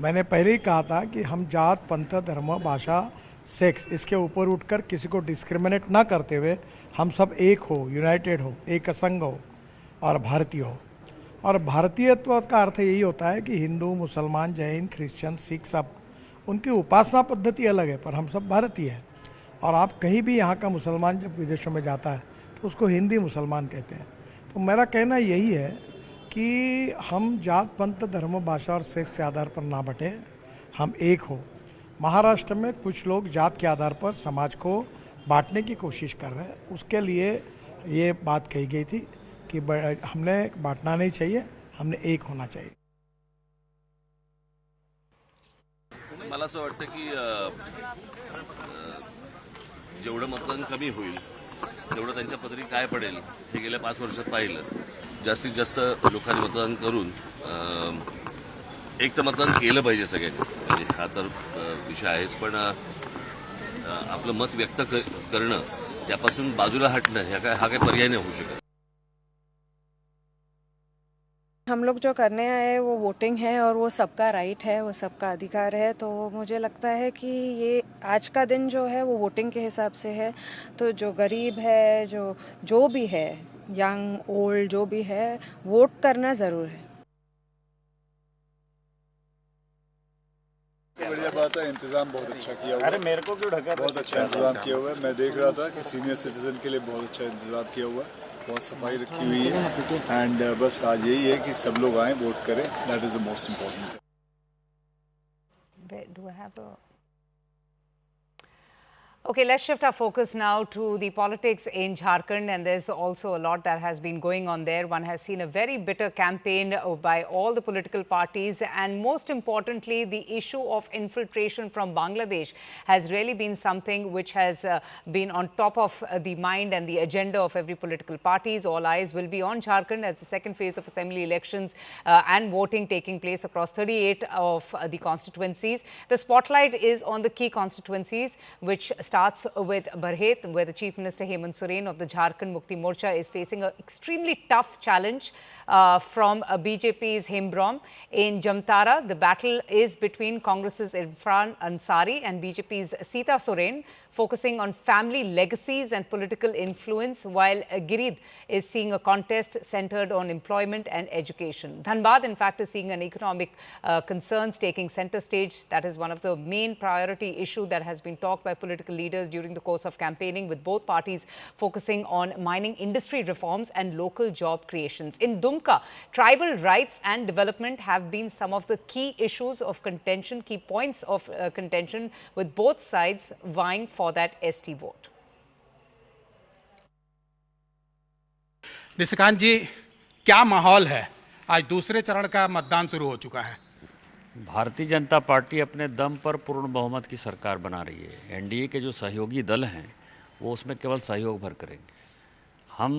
मैंने पहले ही कहा था कि हम जात, पंथ, धर्म, भाषा, सेक्स इसके ऊपर उठकर किसी को डिस्क्रिमिनेट ना करते हुए हम सब एक हो, यूनाइटेड हो, एक संघ हो और भारतीय हो। और भारतीयत्व का अर्थ यही होता है कि हिंदू, मुसलमान, जैन, क्रिश्चियन, सिख सब उनकी उपासना पद्धति अलग है, पर हम सब भारतीय हैं। और आप कहीं भी यहाँ का मुसलमान जब विदेशों में जाता है तो उसको हिंदी मुसलमान कहते हैं। तो मेरा कहना यही है कि हम जात, पंथ, धर्म, भाषा और सेक्स के आधार पर ना बटें, हम एक हो। महाराष्ट्र में कुछ लोग जात के आधार पर समाज को बांटने की कोशिश कर रहे हैं, उसके लिए ये बात कही गई थी कि हमने बांटना नहीं चाहिए, हमने एक होना चाहिए। मला असं वाटतं की जेवढं मतदान कमी होईल तेवढं त्यांच्या पदरी काय पडेल हे गेल्या 5 वर्षात पाहिलं। जास्तीत जास्त लोकांनी मतदान करून एक तर मतदान केलं पाहिजे सगळ्यांनी, म्हणजे हा तर विषय आहेच, पण आपलं मत व्यक्त करणं, त्यापासून बाजूला हटणं हा काय पर्याय नाही होऊ शकत। हम लोग जो करने आए वो वोटिंग है और वो सबका राइट है, वो सबका अधिकार है। तो मुझे लगता है कि ये आज का दिन जो है वो वोटिंग के हिसाब से है। तो जो गरीब है, जो भी है, यंग ओल्ड जो भी है, वोट करना ज़रूर है। बढ़िया बात है, इंतजाम बहुत अच्छा किया हुआ है। अरे मेरे को क्यों ढका? बहुत अच्छा इंतजाम किया हुआ है। मैं देख रहा था कि सीनियर सिटीजन के लिए बहुत अच्छा इंतजाम किया हुआ है, बहुत सफाई रखी हुई है। एंड बस आज यही है कि सब लोग आएँ, वोट करें, that is the most important. Okay, let's shift our focus now to the politics in Jharkhand, and there's also a lot that has been going on there. One has seen a very bitter campaign by all the political parties, and most importantly, the issue of infiltration from Bangladesh has really been something which has been on top of the mind and the agenda of every political parties. All eyes will be on Jharkhand as the second phase of assembly elections and voting taking place across 38 of the constituencies. The spotlight is on the key constituencies, which starts with Barhait, where the Chief Minister Hemant Soren of the Jharkhand Mukti Morcha is facing an extremely tough challenge. from BJP's Hembrom. In Jamtara, the battle is between Congress's Irfan Ansari and BJP's Sita Soren, focusing on family legacies and political influence, while Girid is seeing a contest centered on employment and education. Dhanbad, in fact, is seeing an economic concerns taking center stage. That is one of the main priority issue that has been talked by political leaders during the course of campaigning, with both parties focusing on mining industry reforms and local job creations. In Dumka, tribal rights and development have been some of the key issues of contention, key points of contention, with both sides vying for that ST vote. Nishikant ji, क्या माहौल है? आज दूसरे चरण का मतदान शुरू हो चुका है। भारतीय जनता पार्टी अपने दम पर पूर्ण बहुमत की सरकार बना रही है। एनडीए के जो सहयोगी दल हैं वो उसमें केवल सहयोग भर करेंगे। हम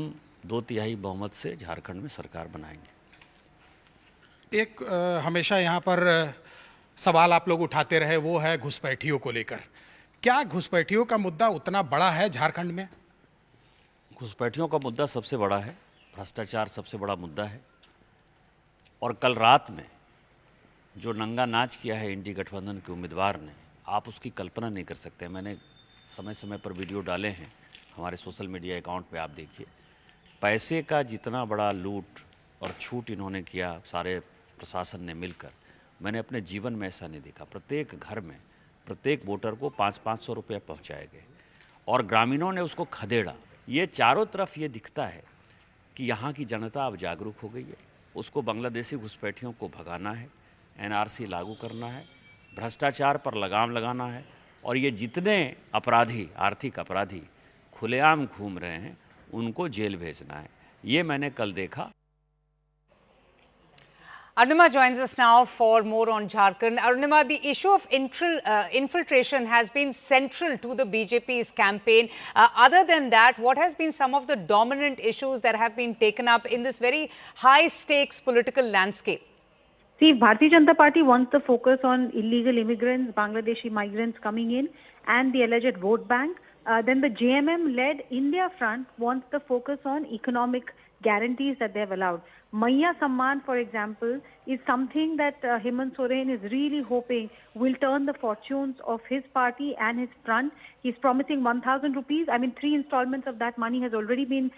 2/3 बहुमत से झारखंड में सरकार बनाएंगे। एक हमेशा यहाँ पर सवाल आप लोग उठाते रहे, वो है घुसपैठियों को लेकर। क्या घुसपैठियों का मुद्दा उतना बड़ा है झारखंड में? घुसपैठियों का मुद्दा सबसे बड़ा है, भ्रष्टाचार सबसे बड़ा मुद्दा है। और कल रात में जो नंगा नाच किया है इंडी गठबंधन के उम्मीदवार ने, आप उसकी कल्पना नहीं कर सकते। मैंने समय समय पर वीडियो डाले हैं हमारे सोशल मीडिया अकाउंट पे, आप देखिए। पैसे का जितना बड़ा लूट और छूट इन्होंने किया सारे प्रशासन ने मिलकर, मैंने अपने जीवन में ऐसा नहीं देखा। प्रत्येक घर में प्रत्येक वोटर को 500-500 रुपये पहुँचाए गए और ग्रामीणों ने उसको खदेड़ा। ये चारों तरफ ये दिखता है कि यहाँ की जनता अब जागरूक हो गई है। उसको बांग्लादेशी घुसपैठियों को भगाना है, एनआरसी लागू करना है, भ्रष्टाचार पर लगाम लगाना है, और ये जितने अपराधी, आर्थिक अपराधी खुलेआम घूम रहे हैं उनको जेल भेजना है। ये मैंने कल देखा। Arunima joins us now for more on Jharkhand. Arunima, the issue of infiltration has been central to the BJP's campaign. Other than that, what has been some of the dominant issues that have been taken up in this very high-stakes political landscape? See, Bharatiya Janata Party wants the focus on illegal immigrants, Bangladeshi migrants coming in, and the alleged vote bank. Then the JMM-led India Front wants the focus on economic guarantees that they have allowed. Maiya Samman, for example, is something that Hemant Soren is really hoping will turn the fortunes of his party and his front. He's promising 1,000 rupees. I mean, 3 installments of that money has already been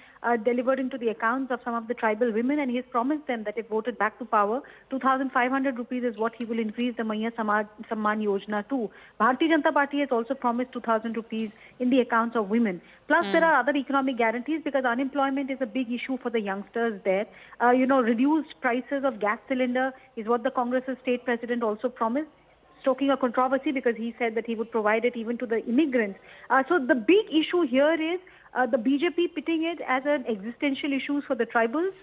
delivered into the accounts of some of the tribal women, and he has promised them that if voted back to power, 2,500 rupees is what he will increase the Maiya Samman Yojana to. Bharatiya Janata Party has also promised 2,000 rupees in the accounts of women. Plus, there are other economic guarantees because unemployment is a big issue for the youngsters there. Reduced prices of gas cylinder is what the Congress's state president also promised, stoking a controversy because he said that he would provide it even to the immigrants. So the big issue here is the BJP pitting it as an existential issue for the tribals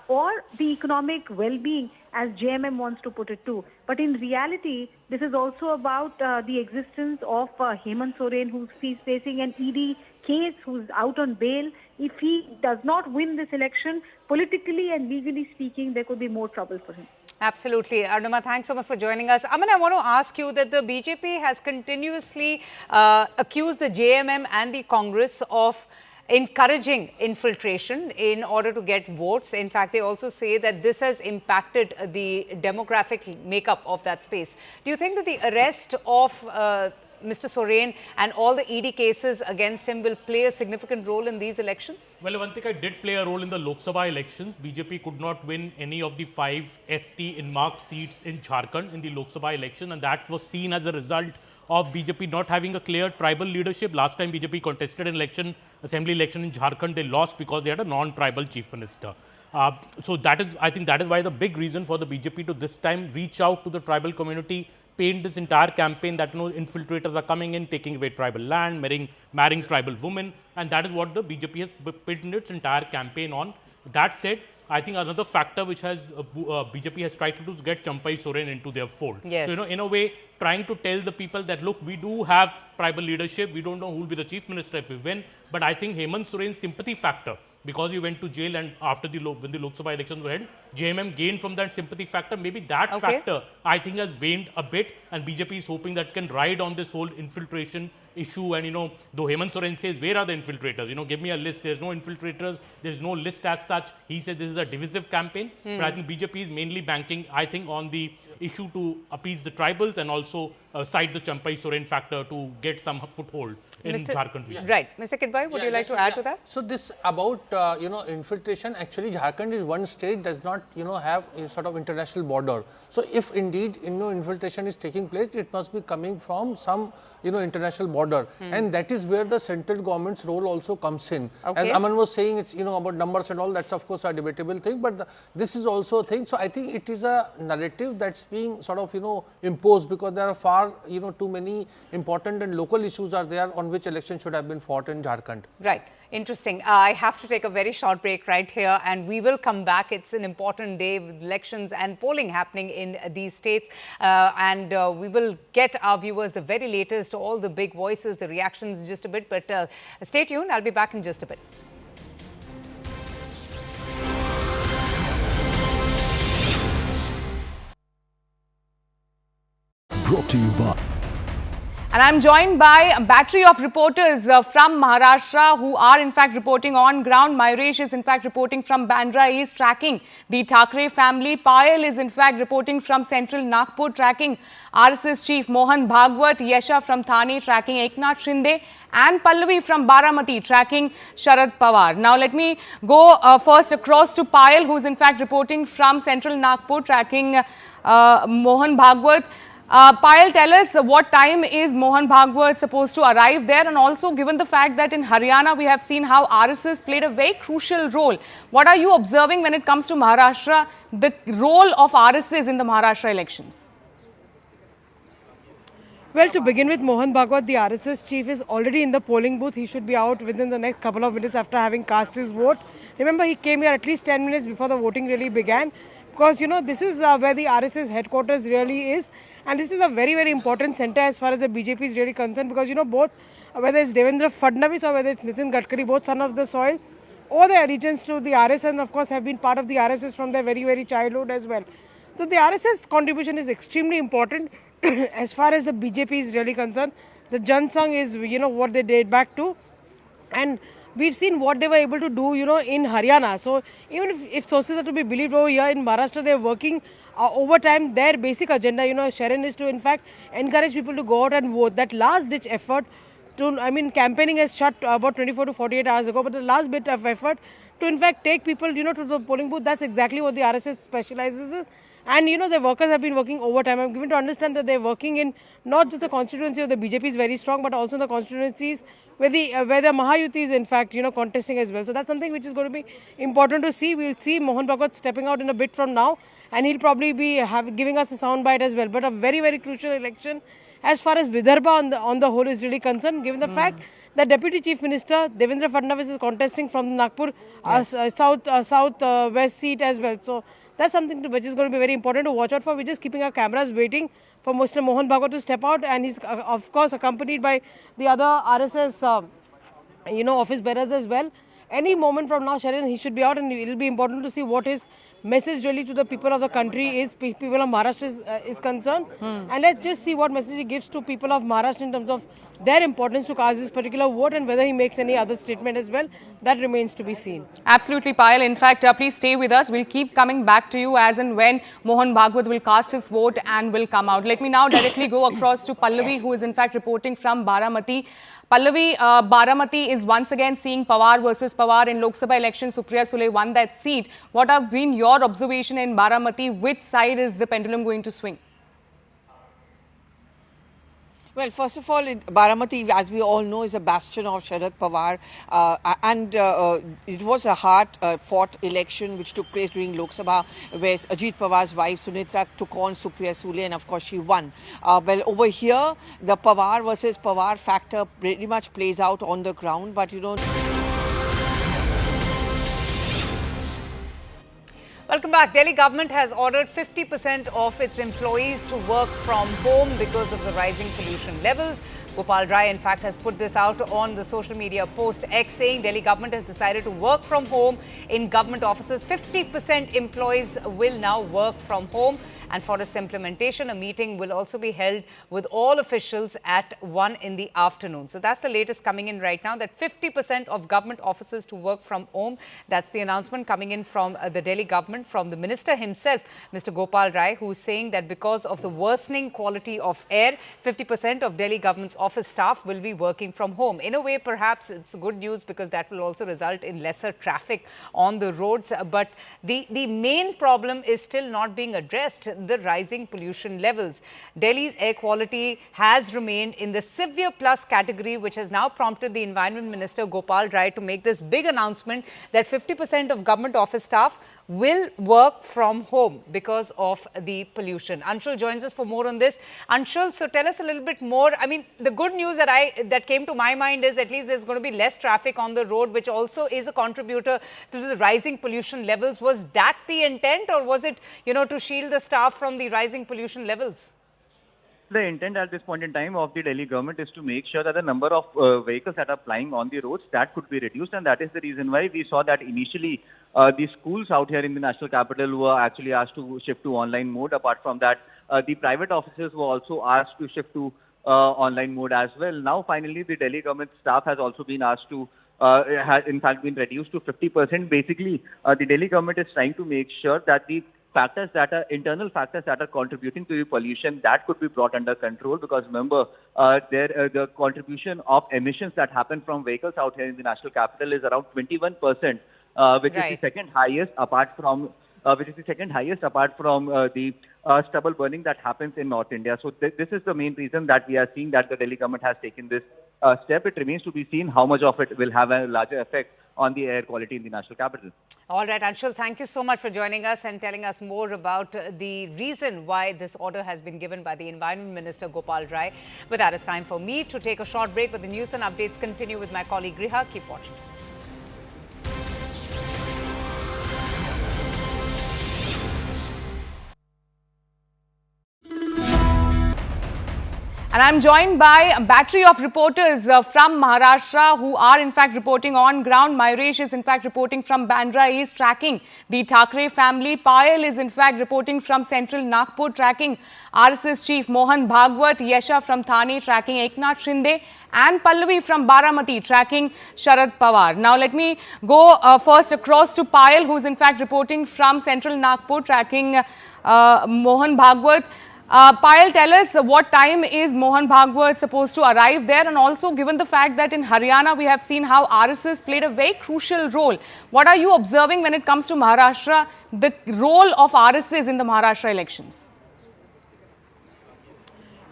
or the economic well-being, as JMM wants to put it too. But in reality, this is also about the existence of Hemant Soren, who's facing an ED case, who's out on bail. If he does not win this election, politically and legally speaking, there could be more trouble for him. Absolutely. Arunima, thanks so much for joining us. Aman, I want to ask you that the BJP has continuously accused the JMM and the Congress of encouraging infiltration in order to get votes. In fact, they also say that this has impacted the demographic makeup of that space. Do you think that the arrest of Mr. Soren and all the ED cases against him will play a significant role in these elections? Well, Avantika, did play a role in the Lok Sabha elections. BJP could not win any of the 5 ST in-marked seats in Jharkhand in the Lok Sabha election, and that was seen as a result of BJP not having a clear tribal leadership. Last time BJP contested an election, assembly election in Jharkhand, they lost because they had a non-tribal chief minister. So that is, I think that is why the big reason for the BJP to this time reach out to the tribal community, paint this entire campaign that infiltrators are coming in, taking away tribal land, marrying tribal women, and that is what the BJP has pinned its entire campaign on. That said, I think another factor which has BJP has tried to do is get Champai Soren into their fold. Yes. So, in a way, trying to tell the people that, look, we do have tribal leadership, we don't know who will be the chief minister if we win, but I think Hemant Soren's sympathy factor because you went to jail and after when the Lok Sabha elections were held, JMM gained from that sympathy factor. Maybe that factor, I think, has waned a bit, and BJP is hoping that can ride on this whole infiltration issue. And, though Hemant Soren says, where are the infiltrators? Give me a list. There's no infiltrators. There's no list as such. He said this is a divisive campaign. But I think BJP is mainly banking, I think, on the issue to appease the tribals and also cite the Champai Soren factor to get some foothold in Jharkhand region. Right. Mr. Kidwai, would you like to add to that? So this about, infiltration, actually Jharkhand is one state does not, have a sort of international border. So if indeed, infiltration is taking place, it must be coming from some, international border. And that is where the central government's role also comes in. As Aman was saying, it's, about numbers and all, that's of course a debatable thing, but this is also a thing. So I think it is a narrative that's being sort of, imposed because there are far, too many important and local issues are there on which election should have been fought in Jharkhand. Right. Interesting. I have to take a very short break right here and we will come back. It's an important day with elections and polling happening in these states. We will get our viewers the very latest, all the big voices, the reactions in just a bit. But stay tuned. I'll be back in just a bit. Brought to you by... And I'm joined by a battery of reporters from Maharashtra who are in fact reporting on ground. Mayuresh is in fact reporting from Bandra. He is tracking the Thackeray family. Payal is in fact reporting from central Nagpur, tracking RSS chief Mohan Bhagwat. Yesha from Thane tracking Eknath Shinde. And Pallavi from Baramati tracking Sharad Pawar. Now let me go first across to Payal, who is in fact reporting from central Nagpur, tracking Mohan Bhagwat. Payal, tell us what time is Mohan Bhagwat supposed to arrive there, and also given the fact that in Haryana we have seen how RSS played a very crucial role. What are you observing when it comes to Maharashtra, the role of RSS in the Maharashtra elections? Well, to begin with, Mohan Bhagwat, the RSS chief, is already in the polling booth. He should be out within the next couple of minutes after having cast his vote. Remember, he came here at least 10 minutes before the voting really began. Because, this is where the RSS headquarters really is. And this is a very, very important center as far as the BJP is really concerned. Because, both, whether it's Devendra Fadnavis or whether it's Nitin Gadkari, both son of the soil, or their allegiance to the RSS, and of course have been part of the RSS from their very, very childhood as well. So the RSS contribution is extremely important as far as the BJP is really concerned. The Jan Sangh is, what they date back to. And we've seen what they were able to do, in Haryana. So even if sources are to be believed over here in Maharashtra, they're working overtime. Their basic agenda, Sharon, is to in fact encourage people to go out and vote. That last ditch effort to, campaigning has shut about 24 to 48 hours ago, but the last bit of effort to in fact take people, to the polling booth, that's exactly what the RSS specializes in. And the workers have been working overtime. I'm given to understand that they're working in not just the constituency of the BJP is very strong, but also in the constituencies where the Mahayuti is in fact, contesting as well. So that's something which is going to be important to see. We'll see Mohan Bhagwat stepping out in a bit from now, and he'll probably be giving us a soundbite as well. But a very, very crucial election as far as Vidarbha on the whole is really concerned, given the fact that Deputy Chief Minister Devendra Fadnavis is contesting from the Nagpur south-west seat as well. So that's something which is going to be very important to watch out for. We're just keeping our cameras waiting for Mr. Mohan Bhagwat to step out, and he's of course accompanied by the other RSS, office bearers as well. Any moment from now, Sharon, he should be out, and it will be important to see what his message really to the people of the country is, people of Maharashtra is concerned. And let's just see what message he gives to people of Maharashtra in terms of their importance to cast this particular vote, and whether he makes any other statement as well. That remains to be seen. Absolutely, Payal. In fact, please stay with us. We'll keep coming back to you as and when Mohan Bhagwat will cast his vote and will come out. Let me now directly go across to Pallavi, who is in fact reporting from Baramati. Pallavi, Baramati is once again seeing Pawar versus Pawar in Lok Sabha election. Supriya Sule won that seat. What have been your observation in Baramati? Which side is the pendulum going to swing? Well, first of all, Baramati, as we all know, is a bastion of Sharad Pawar, it was a hard-fought election which took place during Lok Sabha, where Ajit Pawar's wife Sunitra took on Supriya Sule, and of course she won. Well, over here, the Pawar versus Pawar factor pretty much plays out on the ground, but Welcome back. Delhi government has ordered 50% of its employees to work from home because of the rising pollution levels. Gopal Rai, in fact, has put this out on the social media post X, saying Delhi government has decided to work from home in government offices. 50% employees will now work from home. And for its implementation, a meeting will also be held with all officials at 1 in the afternoon. So that's the latest coming in right now, that 50% of government offices to work from home. That's the announcement coming in from the Delhi government, from the minister himself, Mr. Gopal Rai, who's saying that because of the worsening quality of air, 50% of Delhi government's office staff will be working from home. In a way, perhaps it's good news because that will also result in lesser traffic on the roads. But the main problem is still not being addressed, the rising pollution levels. Delhi's air quality has remained in the severe plus category, which has now prompted the Environment Minister Gopal Rai to make this big announcement that 50% of government office staff will work from home because of the pollution. Anshul joins us for more on this. Anshul, so tell us a little bit more. I mean, the good news that came to my mind is at least there's going to be less traffic on the road, which also is a contributor to the rising pollution levels. Was that the intent, or was it, to shield the staff from the rising pollution levels? The intent at this point in time of the Delhi government is to make sure that the number of vehicles that are plying on the roads, that could be reduced, and that is the reason why we saw that initially the schools out here in the national capital were actually asked to shift to online mode. Apart from that, the private offices were also asked to shift to online mode as well. Now finally the Delhi government staff has also been asked to has in fact been reduced to 50%. Basically, the Delhi government is trying to make sure that the factors that are internal factors that are contributing to the pollution, that could be brought under control, because remember the contribution of emissions that happen from vehicles out here in the national capital is around 21%, which is the second highest apart from the stubble burning that happens in North India. So this is the main reason that we are seeing that the Delhi government has taken this step. It remains to be seen how much of it will have a larger effect on the air quality in the national capital. All right, Anshul, thank you so much for joining us and telling us more about the reason why this order has been given by the Environment Minister Gopal Rai. With that, it's time for me to take a short break, but the news and updates continue with my colleague Griha. Keep watching. And I'm joined by a battery of reporters from Maharashtra who are in fact reporting on ground. Mayuresh is in fact reporting from Bandra East, tracking the Thackeray family. Payal is in fact reporting from central Nagpur, tracking RSS chief Mohan Bhagwat. Yesha from Thane, tracking Eknath Shinde. And Pallavi from Baramati, tracking Sharad Pawar. Now let me go first across to Payal, who is in fact reporting from central Nagpur, tracking Mohan Bhagwat. Payal, tell us what time is Mohan Bhagwat supposed to arrive there, and also given the fact that in Haryana we have seen how RSS played a very crucial role. What are you observing when it comes to Maharashtra, the role of RSS in the Maharashtra elections?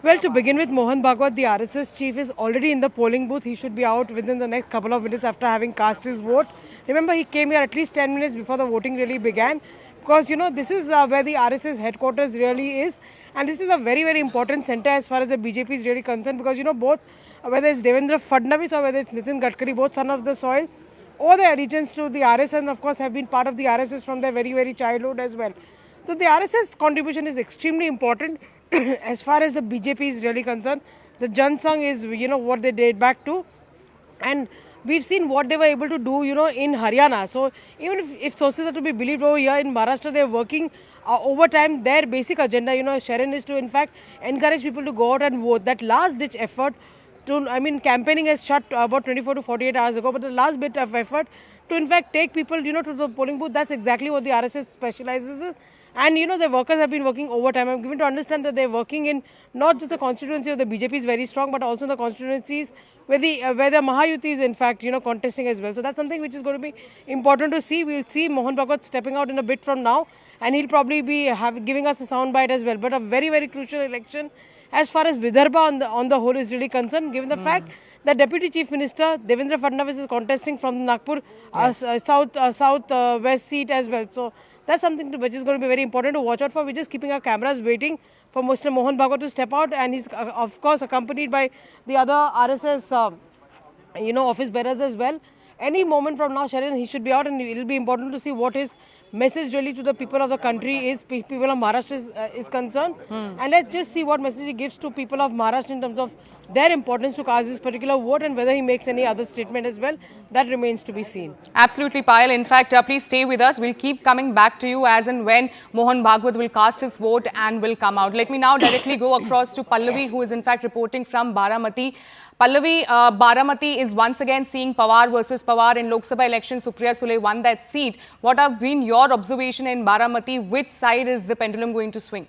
Well, to begin with, Mohan Bhagwat, the RSS chief, is already in the polling booth. He should be out within the next couple of minutes after having cast his vote. Remember, he came here at least 10 minutes before the voting really began. Because, this is where the RSS headquarters really is. And this is a very, very important center as far as the BJP is really concerned. Because, both, whether it's Devendra Fadnavis or whether it's Nitin Gadkari, both son of the soil, or their allegiance to the RSS, and of course have been part of the RSS from their very, very childhood as well. So the RSS contribution is extremely important as far as the BJP is really concerned. The Jan Sangh is, what they date back to. And we've seen what they were able to do, in Haryana. So even if sources are to be believed over here in Maharashtra, they're working overtime. Their basic agenda, Sharon, is to in fact encourage people to go out and vote. That last ditch effort campaigning has shut about 24 to 48 hours ago, but the last bit of effort to in fact take people, to the polling booth, that's exactly what the RSS specializes in. And the workers have been working overtime. I'm given to understand that they're working in not just the constituency of the BJP is very strong, but also in the constituencies where the Mahayuti is in fact contesting as well. So that's something which is going to be important to see. We'll see Mohan Bhagwat stepping out in a bit from now, and he'll probably be giving us a soundbite as well. But a very, very crucial election as far as Vidarbha on the whole is really concerned, given the fact that Deputy Chief Minister Devendra Fadnavis is contesting from the Nagpur south-west seat as well. So that's something which is going to be very important to watch out for. We're just keeping our cameras waiting for Mr. Mohan Bhagwat to step out, and he's of course accompanied by the other RSS office bearers as well. Any moment from now, Sharon, he should be out, and it will be important to see what his message really to the people of the country people of Maharashtra is concerned. And let's just see what message he gives to people of Maharashtra in terms of their importance to cast this particular vote, and whether he makes any other statement as well. That remains to be seen. Absolutely, Payal. In fact, please stay with us. We'll keep coming back to you as and when Mohan Bhagwat will cast his vote and will come out. Let me now directly go across to Pallavi, who is in fact reporting from Baramati. Pallavi, Baramati is once again seeing Pawar versus Pawar in Lok Sabha election. Supriya Sule won that seat. What have been your observation in Baramati? Which side is the pendulum going to swing?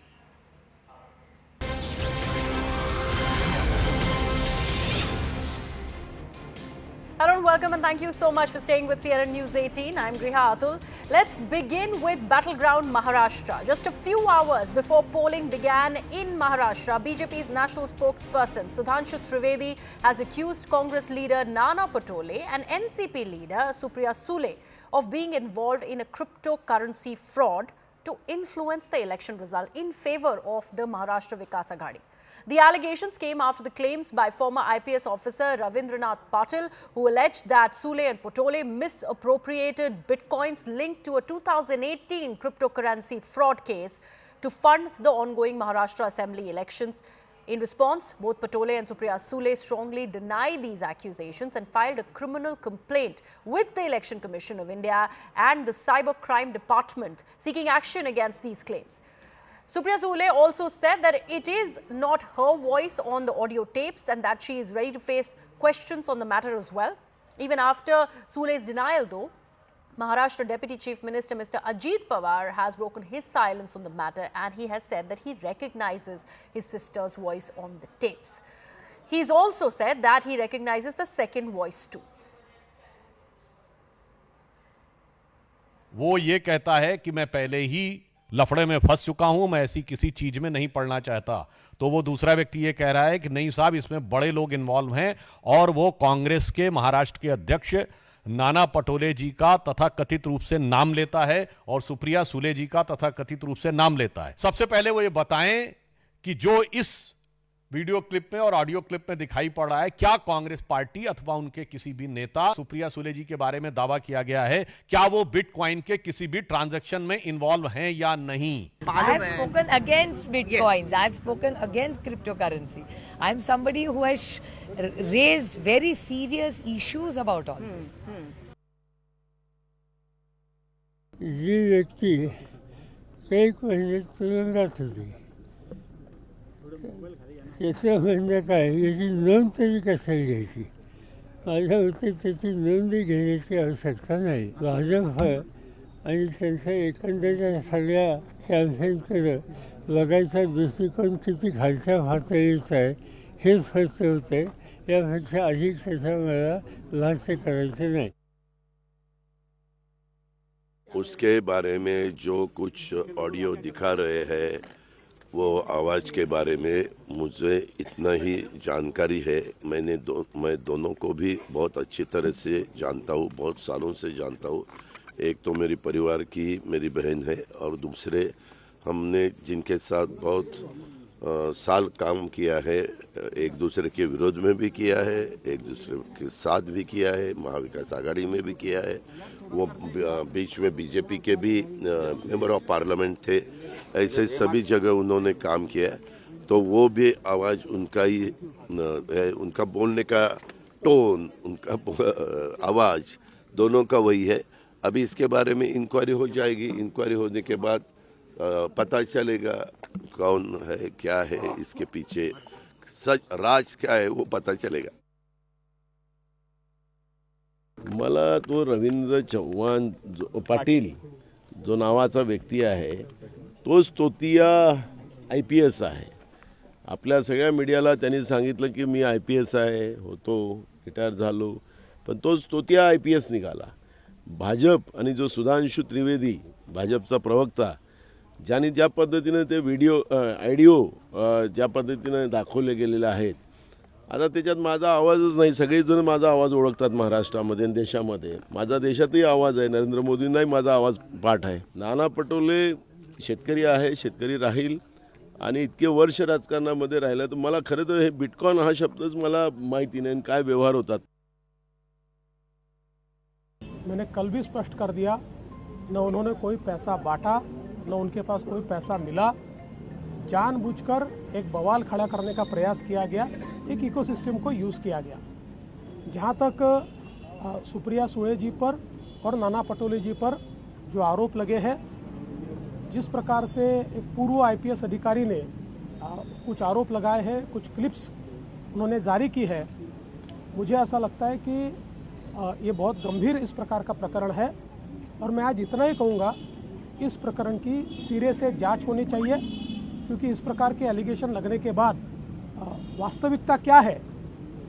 Hello and welcome, and thank you so much for staying with CNN News 18. I'm Griha Atul. Let's begin with battleground Maharashtra. Just a few hours before polling began in Maharashtra, BJP's national spokesperson Sudhanshu Trivedi has accused Congress leader Nana Patole and NCP leader Supriya Sule of being involved in a cryptocurrency fraud to influence the election result in favor of the Maharashtra Vikas Aghadi. The allegations came after the claims by former IPS officer Ravindranath Patil, who alleged that Sule and Patole misappropriated bitcoins linked to a 2018 cryptocurrency fraud case to fund the ongoing Maharashtra Assembly elections. In response, both Patole and Supriya Sule strongly denied these accusations and filed a criminal complaint with the Election Commission of India and the Cybercrime Department seeking action against these claims. Supriya Sule also said that it is not her voice on the audio tapes and that she is ready to face questions on the matter as well. Even after Sule's denial, though, Maharashtra Deputy Chief Minister Mr. Ajit Pawar has broken his silence on the matter, and he has said that he recognizes his sister's voice on the tapes. He's also said that he recognizes the second voice too. वो ये कहता है कि मैं पहले ही लफड़े में फंस चुका हूं, मैं ऐसी किसी चीज में नहीं पड़ना चाहता। तो वो दूसरा व्यक्ति ये कह रहा है कि नहीं साहब, इसमें बड़े लोग इन्वॉल्व हैं और वो कांग्रेस के महाराष्ट्र के अध्यक्ष नाना पटोले जी का तथा कथित रूप से नाम लेता है और सुप्रिया सुले जी का तथा कथित रूप से नाम लेता है। सबसे पहले वो ये बताएं कि जो इस वीडियो क्लिप में और ऑडियो क्लिप में दिखाई पड़ रहा है, क्या कांग्रेस पार्टी अथवा उनके किसी भी नेता सुप्रिया सुले जी के बारे में दावा किया गया है, क्या वो बिटकॉइन के किसी भी ट्रांजैक्शन में इन्वॉल्व हैं या नहीं? I have spoken against bitcoins. I have spoken against cryptocurrency. I am somebody who has raised very serious issues about all this. ये व्यक्ति कई महीने तुरुंगात होते, त्याच्या म्हणण्यात आहे याची नोंद तरी कशाला घ्यायची? माझ्या मते त्याची नोंद घेण्याची आवश्यकता नाही. भाजप आणि त्यांचा एकंदरीत सगळ्या कॅम्पेनकडे बघायचा दृष्टिकोन किती खालच्या पातळीचा आहे हे स्पष्ट होते. यापेक्षा अधिक त्याचा मला भाष्य करायचं नाही. उसके बारे में जो कुछ ऑडियो दिखा रहे हैं वो आवाज़ के बारे में मुझे इतना ही जानकारी है. मैं दोनों को भी बहुत अच्छी तरह से जानता हूँ, बहुत सालों से जानता हूँ. एक तो मेरी परिवार की मेरी बहन है और दूसरे हमने जिनके साथ बहुत साल काम किया है, एक दूसरे के विरोध में भी किया है, एक दूसरे के साथ भी किया है, महाविकास आघाड़ी में भी किया है. वो बीच में बीजेपी के भी मेंबर ऑफ पार्लियामेंट थे. ऐसे सभी जगह उन्होंने काम किया. तो वो भी आवाज़ उनका ही है, उनका बोलने का टोन, उनका आवाज़ दोनों का वही है. अभी इसके बारे में इंक्वायरी हो जाएगी. इंक्वायरी होने के बाद पता चलेगा कौन है, क्या है इसके पीछे, सच राज क्या है वो पता चलेगा. मला तो रवींद्र चव्हाण पाटील जो नावाचा व्यक्ती आहे तोच तोतिया IPS आहे. आपल्या सगळ्या मीडियाला त्यांनी सांगितलं की मी IPS आहे, होतो, रिटायर झालो, पण तोच तोतिया IPS निघाला. भाजप आणि जो सुधांशु त्रिवेदी भाजपचा प्रवक्ता ज्यांनी ज्या पद्धतीने ते ऑडिओ ज्या पद्धतीने दाखवले गेलेले आहेत, आता त्याच्यात माझा आवाजच नाही. सगळेजण माझा आवाज ओळखतात महाराष्ट्रामध्ये आणि देशामध्ये. माझा देशातही आवाज आहे, नरेंद्र मोदींनाही माझा आवाज पाठ आहे. नाना पटोले शेतकरी आहे, शेतकरी राहील आणि इतके वर्ष राजकारणामध्ये राहिलं. तर मला खरं तर हे बिटकॉइन हा शब्दच मला माहिती नाही काय व्यवहार होतात. मैंने कल भी स्पष्ट कर दिया न उन्होंने कोई पैसा बांटा, न उनके पास कोई पैसा मिला। जानबूझकर एक बवाल खड़ा करने का प्रयास किया गया, एक इकोसिस्टम को यूज़ किया गया। जहाँ तक सुप्रिया सुले जी पर और नाना पटोले जी पर जो आरोप लगे हैं, जिस प्रकार से एक पूर्व आईपीएस अधिकारी ने कुछ आरोप लगाए हैं, कुछ क्लिप्स उन्होंने जारी की है, मुझे ऐसा लगता है कि ये बहुत गंभीर इस प्रकार का प्रकरण है। और मैं आज इतना ही कहूँगा, इस प्रकरण की सिरे से जांच होनी चाहिए, क्योंकि इस प्रकार के एलिगेशन लगने के बाद वास्तविकता क्या है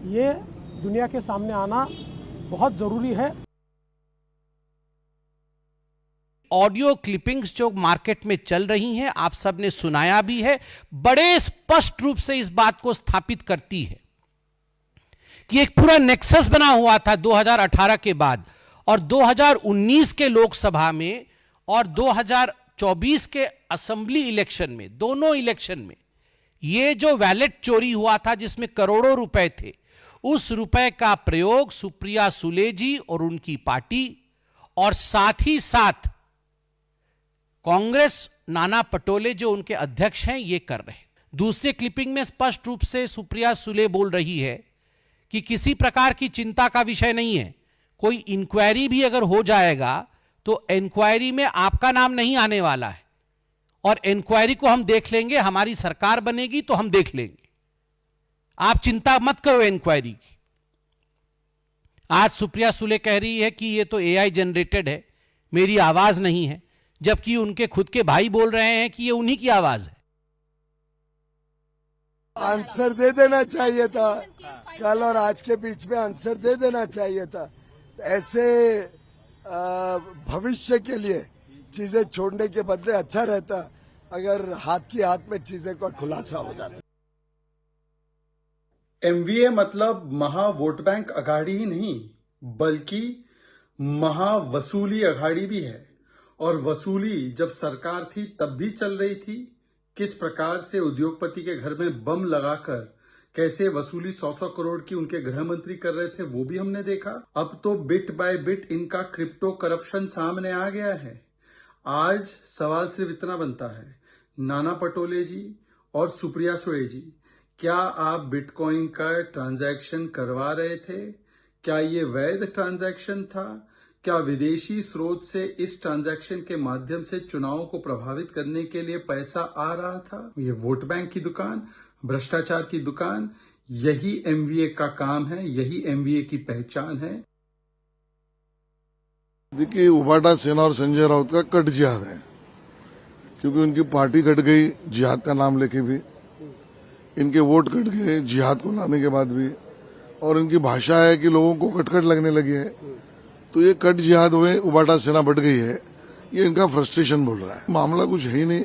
ये दुनिया के सामने आना बहुत ज़रूरी है। ऑडियो क्लिपिंग्स जो मार्केट में चल रही हैं, आप सब ने सुनाया भी है, बड़े स्पष्ट रूप से इस बात को स्थापित करती है कि एक पूरा नेक्सस बना हुआ था 2018 के बाद, और 2019 के लोकसभा में और 2024 के असेंबली इलेक्शन में, दोनों इलेक्शन में ये जो वैलेट चोरी हुआ था जिसमें करोड़ों रुपए थे, उस रुपए का प्रयोग सुप्रिया सुले जी और उनकी पार्टी और साथ ही साथ कांग्रेस नाना पटोले जो उनके अध्यक्ष हैं ये कर रहे हैं। दूसरे क्लिपिंग में स्पष्ट रूप से सुप्रिया सुले बोल रही है कि किसी प्रकार की चिंता का विषय नहीं है, कोई इंक्वायरी भी अगर हो जाएगा तो इंक्वायरी में आपका नाम नहीं आने वाला है, और इंक्वायरी को हम देख लेंगे, हमारी सरकार बनेगी तो हम देख लेंगे, आप चिंता मत करो इंक्वायरी की। आज सुप्रिया सुले कह रही है कि ये तो एआई जनरेटेड है, मेरी आवाज नहीं है, जबकि उनके खुद के भाई बोल रहे हैं कि ये उन्हीं की आवाज है। आंसर दे देना चाहिए था, कल और आज के बीच में आंसर दे देना चाहिए था। ऐसे भविष्य के लिए चीजें छोड़ने के बदले अच्छा रहता अगर हाथ की हाथ में चीजें का खुलासा हो जाता। एमवीए मतलब महा वोट बैंक अघाड़ी ही नहीं, बल्कि महा वसूली अघाड़ी भी है। और वसूली जब सरकार थी तब भी चल रही थी। किस प्रकार से उद्योगपति के घर में बम लगाकर कैसे वसूली 100-100 करोड़ की उनके गृह मंत्री कर रहे थे, वो भी हमने देखा। अब तो बिट बाय बिट इनका क्रिप्टो करप्शन सामने आ गया है। आज सवाल सिर्फ इतना बनता है, नाना पटोले जी और सुप्रिया सुले जी, क्या आप बिटकॉइन का ट्रांजैक्शन करवा रहे थे? क्या ये वैध ट्रांजैक्शन था? क्या विदेशी स्रोत से इस ट्रांजैक्शन के माध्यम से चुनावों को प्रभावित करने के लिए पैसा आ रहा था? ये वोट बैंक की दुकान, भ्रष्टाचार की दुकान, यही एमवीए का काम है, यही एमवीए की पहचान है। देखिए, उबाटा सेना और संजय राउत का कट जिहाद है, क्योंकि उनकी पार्टी कट गई जिहाद का नाम लेके भी, इनके वोट कट गए जिहाद को लाने के बाद भी, और इनकी भाषा है कि लोगों को कटकट लगने लगी है। तो ये कट जिहाद हुए, उबाटा सेना बढ़ गई है, ये इनका फ्रस्ट्रेशन बोल रहा है। मामला कुछ है ही नहीं।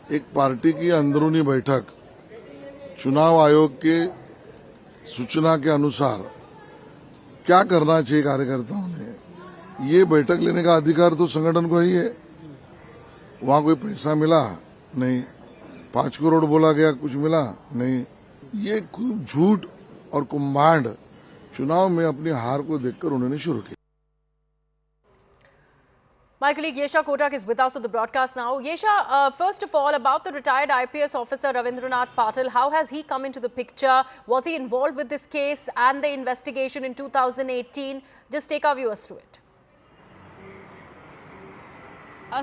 एक पार्टी की अंदरूनी बैठक चुनाव आयोग के सूचना के अनुसार क्या करना चाहिए कार्यकर्ताओं ने, ये बैठक लेने का अधिकार तो संगठन को ही है। वहां कोई पैसा मिला नहीं, 5 करोड़ बोला गया, कुछ मिला नहीं। ये खूब झूठ और कुम्भांड चुनाव में अपनी हार को देखकर उन्होंने शुरू किया। My colleague Yesha Kotak is with us on the broadcast now. Yesha, first of all, about the retired IPS officer Ravindranath Patil, how has he come into the picture? Was he involved with this case and the investigation in 2018? Just take our viewers through it.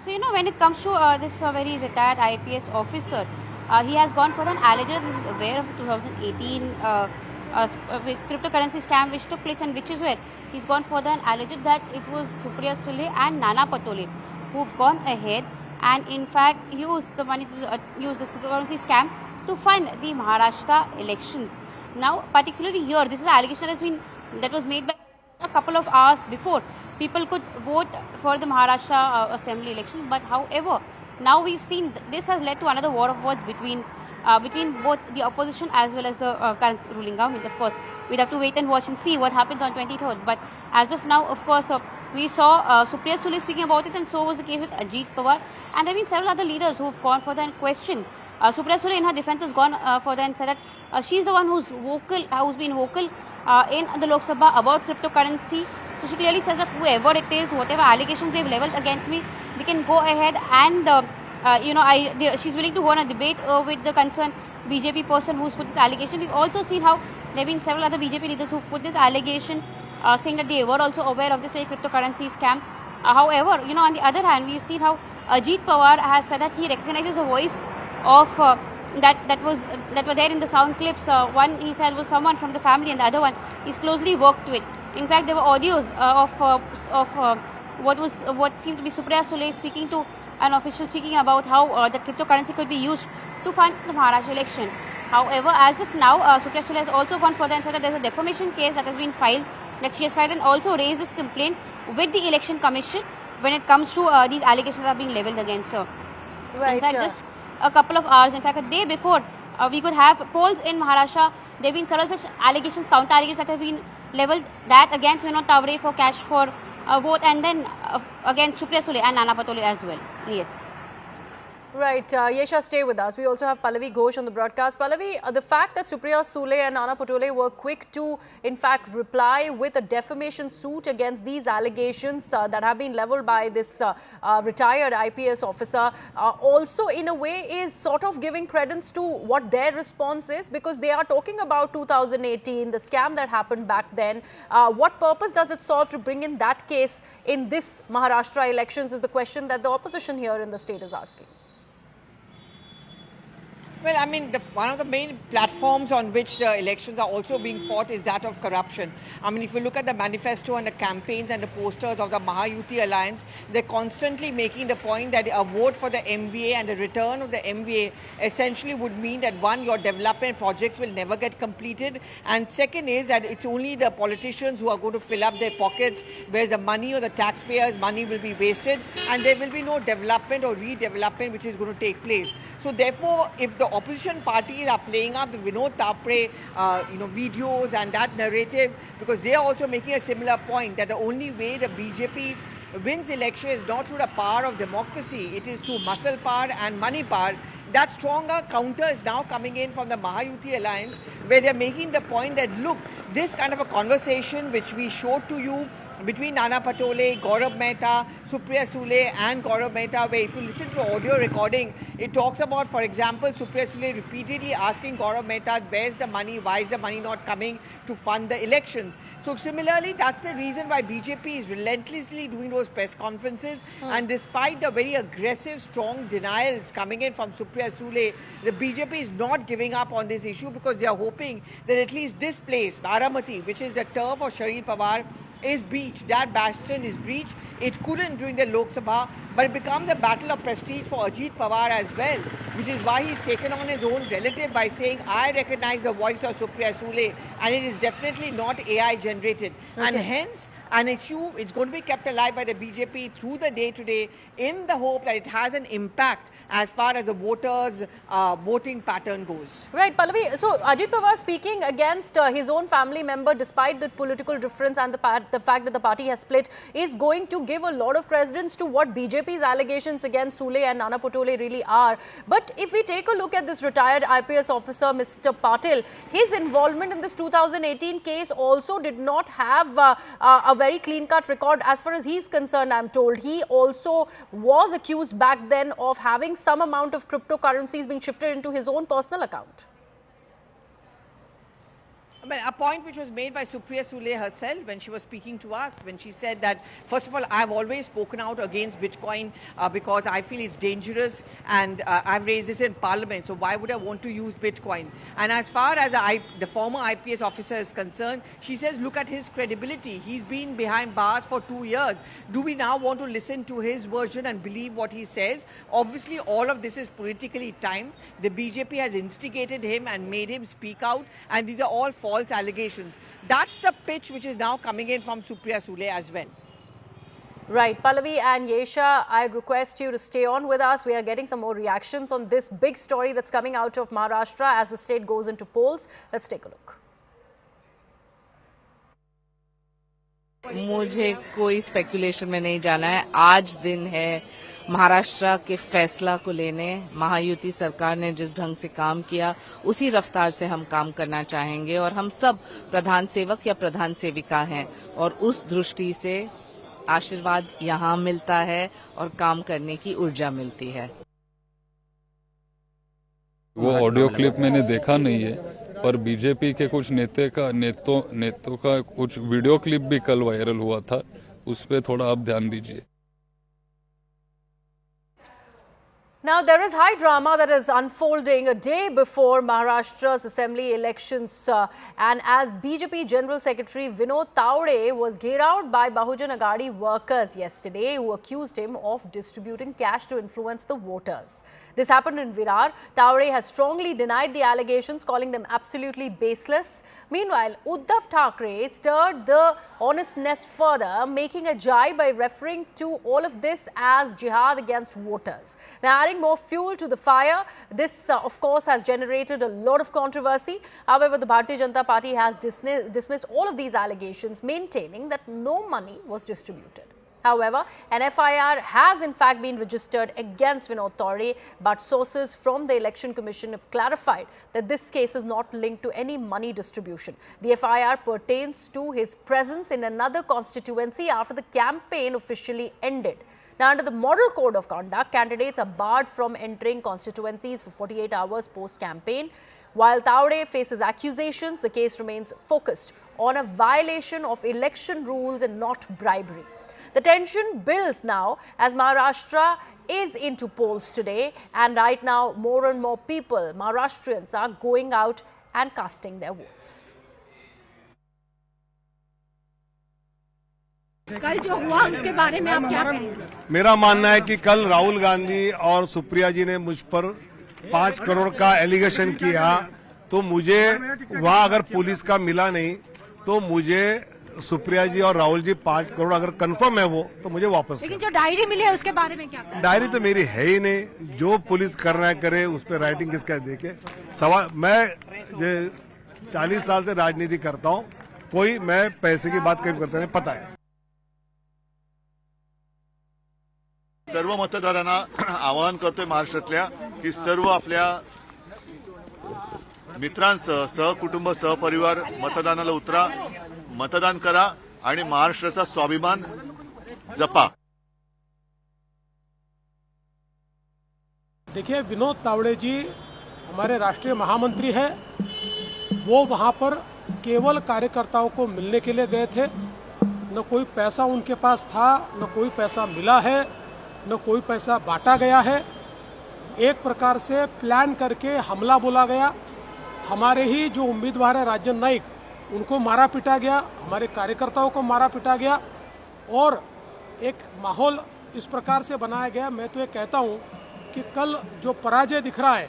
So, when it comes to this very retired IPS officer, he has gone for an alleged, he was aware of the 2018 cryptocurrency scam which took place, and which is where he's gone for the alleged that it was Supriya Sule and Nana Patole who've gone ahead and in fact used the money to use this cryptocurrency scam to fund the Maharashtra elections. Now, particularly here, this is an allegation that was made by a couple of hours before people could vote for the Maharashtra Assembly election. But however, now we've seen this has led to another war of words between both the opposition as well as the current ruling government. Of course, we'll have to wait and watch and see what happens on 23rd. But as of now, of course, we saw Supriya Sule speaking about it, and so was the case with Ajit Pawar. And there have been several other leaders who've gone for the question. Supriya Sule, in her defense, has gone for the and said that she's the one who's been vocal in the Lok Sabha about cryptocurrency. So she clearly says that whoever it is, whatever allegations they've leveled against me, they can go ahead and, she's willing to hold a debate with the concerned BJP person who's put this allegation. We've also seen how there have been several other BJP leaders who've put this allegation, saying that they were also aware of this very cryptocurrency scam. However, on the other hand, we've seen how Ajit Pawar has said that he recognizes the voice of that were there in the sound clips. One he said was someone from the family, and the other one he's closely worked with. In fact, there were audios of what seemed to be Supriya Sule speaking to an official, speaking about how the cryptocurrency could be used to fund the Maharashtra election. However, as of now, Supriya Sule has also gone further and said that there's a defamation case that has been filed, that she has filed, and also raised this complaint with the Election Commission when it comes to these allegations that are being levelled against her. Right. In fact, just a couple of hours, in fact, a day before, we could have polls in Maharashtra. There have been several such allegations, counter allegations that have been levelled, that against Vinod Tavre for cash for vote, and then against Supriya Sule and Nana Patole as well. Yes. Right, Yesha, stay with us. We also have Pallavi Ghosh on the broadcast. Pallavi, the fact that Supriya Sule and Nana Patole were quick to, in fact, reply with a defamation suit against these allegations that have been levelled by this retired IPS officer, also in a way is sort of giving credence to what their response is, because they are talking about 2018, the scam that happened back then. What purpose does it serve to bring in that case in this Maharashtra elections is the question that the opposition here in the state is asking. Well, I mean, one of the main platforms on which the elections are also being fought is that of corruption. I mean, if you look at the manifesto and the campaigns and the posters of the Mahayuti Alliance, they're constantly making the point that a vote for the MVA and the return of the MVA essentially would mean that, one, your development projects will never get completed, and second is that it's only the politicians who are going to fill up their pockets, where the money or the taxpayers' money will be wasted, and there will be no development or redevelopment which is going to take place. So therefore, if the opposition parties are playing up the Vinod Tavre, videos and that narrative, because they are also making a similar point that the only way the BJP wins election is not through the power of democracy, it is through muscle power and money power. That stronger counter is now coming in from the Mahayuti Alliance, where they're making the point that, look, this kind of a conversation which we showed to you between Nana Patole, Gaurav Mehta, Supriya Sule and Gaurav Mehta, where if you listen to audio recording, it talks about, for example, Supriya Sule repeatedly asking Gaurav Mehta, where's the money, why is the money not coming to fund the elections? So similarly, that's the reason why BJP is relentlessly doing those press conferences, and despite the very aggressive, strong denials coming in from Supriya Sule, the BJP is not giving up on this issue, because they are hoping that at least this place, Baramati, which is the turf of Sharad Pawar, is breached. That bastion is breached. It couldn't during the Lok Sabha, but it becomes a battle of prestige for Ajit Pawar as well, which is why he's taken on his own relative by saying, I recognize the voice of Supriya Sule, and it is definitely not AI generated. Okay. And hence, an issue is going to be kept alive by the BJP through the day today, in the hope that it has an impact as far as the voters' voting pattern goes. Right, Pallavi. So, Ajit Pawar speaking against his own family member, despite the political difference and the fact that the party has split, is going to give a lot of credence to what BJP's allegations against Sule and Nana Patole really are. But if we take a look at this retired IPS officer, Mr. Patil, his involvement in this 2018 case also did not have a very clean-cut record as far as he's concerned, I'm told. He also was accused back then of having some amount of cryptocurrencies being shifted into his own personal account. A point which was made by Supriya Sule herself when she was speaking to us, when she said that, first of all, I've always spoken out against Bitcoin because I feel it's dangerous, and I've raised this in Parliament, so why would I want to use Bitcoin? And as far as the former IPS officer is concerned, she says, look at his credibility. He's been behind bars for 2 years. Do we now want to listen to his version and believe what he says? Obviously, all of this is politically timed. The BJP has instigated him and made him speak out, and these are all false allegations. That's the pitch which is now coming in from Supriya Sule as well. Right, Pallavi and Yesha, I request you to stay on with us. We are getting some more reactions on this big story that's coming out of Maharashtra as the state goes into polls. Let's take a look. मुझे कोई speculation में नहीं जाना है. आज दिन है महाराष्ट्र के फैसला को लेने महायुति सरकार ने जिस ढंग से काम किया उसी रफ्तार से हम काम करना चाहेंगे और हम सब प्रधान सेवक या प्रधान सेविका हैं और उस दृष्टि से आशीर्वाद यहाँ मिलता है और काम करने की ऊर्जा मिलती है। वो ऑडियो क्लिप मैंने देखा नहीं है, पर बीजेपी के कुछ नेतों का कुछ वीडियो क्लिप भी कल वायरल हुआ था, उस पर थोड़ा आप ध्यान दीजिए। Now, there is high drama that is unfolding a day before Maharashtra's assembly elections. And as BJP General Secretary Vinod Tawde was gheraoed by Bahujan Aghadi workers yesterday who accused him of distributing cash to influence the voters. This happened in Virar. Tawde has strongly denied the allegations, calling them absolutely baseless. Meanwhile, Uddhav Thackeray stirred the honest nest further, making a jibe by referring to all of this as jihad against voters. Now, adding more fuel to the fire, this of course has generated a lot of controversy. However, the Bharatiya Janata Party has dismissed all of these allegations, maintaining that no money was distributed. However, an FIR has in fact been registered against Vinod Tawde, but sources from the Election Commission have clarified that this case is not linked to any money distribution. The FIR pertains to his presence in another constituency after the campaign officially ended. Now, under the Model Code of Conduct, candidates are barred from entering constituencies for 48 hours post-campaign. While Tawde faces accusations, the case remains focused on a violation of election rules and not bribery. The tension builds now as Maharashtra is into polls today, and right now more and more people, Maharashtrians, are going out and casting their votes. कल जो हुआ उसके बारे में आप क्या कहेंगे? मेरा मानना है कि कल राहुल गांधी और सुप्रिया जी ने मुझ पर 5 करोड़ का एलिगेशन किया, तो मुझे वहां अगर पुलिस का मिला नहीं तो मुझे सुप्रिया जी और राहुल जी 5 करोड़ अगर कंफर्म है वो, तो मुझे वापस। लेकिन जो डायरी मिली है उसके बारे में क्या कहेंगे? डायरी तो मेरी है ही नहीं, जो पुलिस करना है करे, उस पर राइटिंग किसका देखे। सवाल, मैं 40 साल से राजनीति करता हूँ, कोई मैं पैसे की बात कभी करता नहीं, पता है। सर्व मतदारांना आवाहन करतोय महाराष्ट्रातल्या की सर्व आपल्या मित्रांसह, सहकुटुंब, सहपरिवार मतदानाला उतरा, मतदान करा आणि महाराष्ट्राचा स्वाभिमान जपा। देखिए, विनोद तावड़े जी हमारे राष्ट्रीय महामंत्री हैं। वो वहां पर केवल कार्यकर्ताओं को मिलने के लिए गए थे। न कोई पैसा उनके पास था, न कोई पैसा मिला है, न कोई पैसा बांटा गया है। एक प्रकार से प्लान करके हमला बोला गया। हमारे ही जो उम्मीदवार है राजन नाइक, उनको मारा पीटा गया, हमारे कार्यकर्ताओं को मारा पीटा गया और एक माहौल इस प्रकार से बनाया गया। मैं तो ये कहता हूँ कि कल जो पराजय दिख रहा है,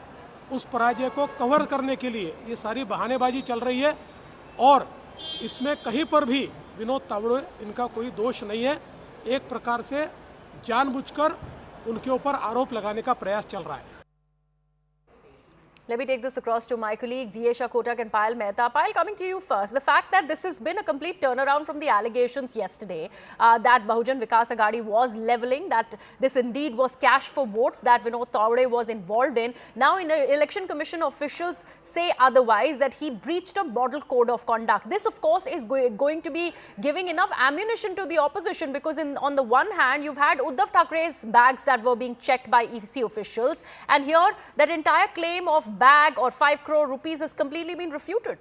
उस पराजय को कवर करने के लिए ये सारी बहानेबाजी चल रही है और इसमें कहीं पर भी विनोद तावड़े इनका कोई दोष नहीं है। एक प्रकार से जानबूझकर उनके ऊपर आरोप लगाने का प्रयास चल रहा है। Let me take this across to my colleagues, Yesha Kotak and Payal Mehta. Payal, coming to you first. The fact that this has been a complete turnaround from the allegations yesterday that Bahujan Vikas Aghadi was levelling, that this indeed was cash for votes that Vinod Tawde was involved in. Now, Election Commission officials say otherwise, that he breached a model code of conduct. This, of course, is going to be giving enough ammunition to the opposition, because on the one hand, you've had Uddhav Thackeray's bags that were being checked by EC officials, and here that entire claim of bag or 5 crore rupees has completely been refuted.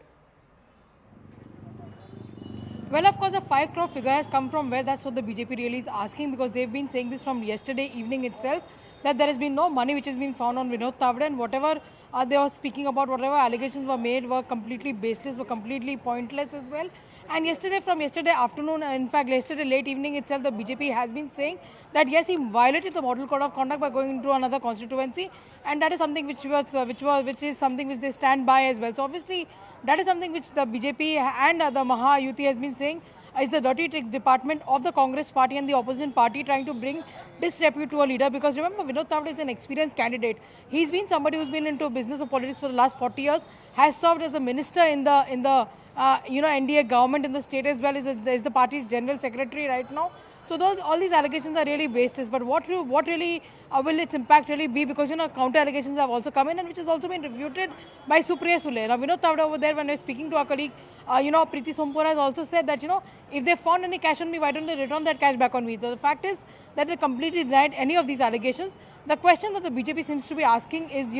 Well, of course, the 5 crore figure has come from where? That's what the BJP really is asking, because they've been saying this from yesterday evening itself, that there has been no money which has been found on Vinod Tawde, and whatever they were speaking about, whatever allegations were made were completely baseless, were completely pointless as well. And from yesterday afternoon, in fact yesterday late evening itself, the BJP has been saying that yes, he violated the model code of conduct by going into another constituency, and that is something which is something which they stand by as well. So obviously that is something which the BJP and the Mahayuti has been saying is the dirty tricks department of the Congress party and the opposition party trying to bring disrepute to a leader. Because remember, Vinod Tawde is an experienced candidate. He's been somebody who's been into business or politics for the last 40 years, has served as a minister in the NDA government in the state as well, is the party's general secretary right now. So all these allegations are really baseless. But what really will its impact really be? Because counter allegations have also come in, and which has also been refuted by Supriya Sule. Now Vinod Tavda over there, when I was speaking to our colleague, Preeti Sompura has also said that if they found any cash on me, why don't they return that cash back on me? The fact is that they completely denied any of these allegations. The question that the BJP seems to be asking is,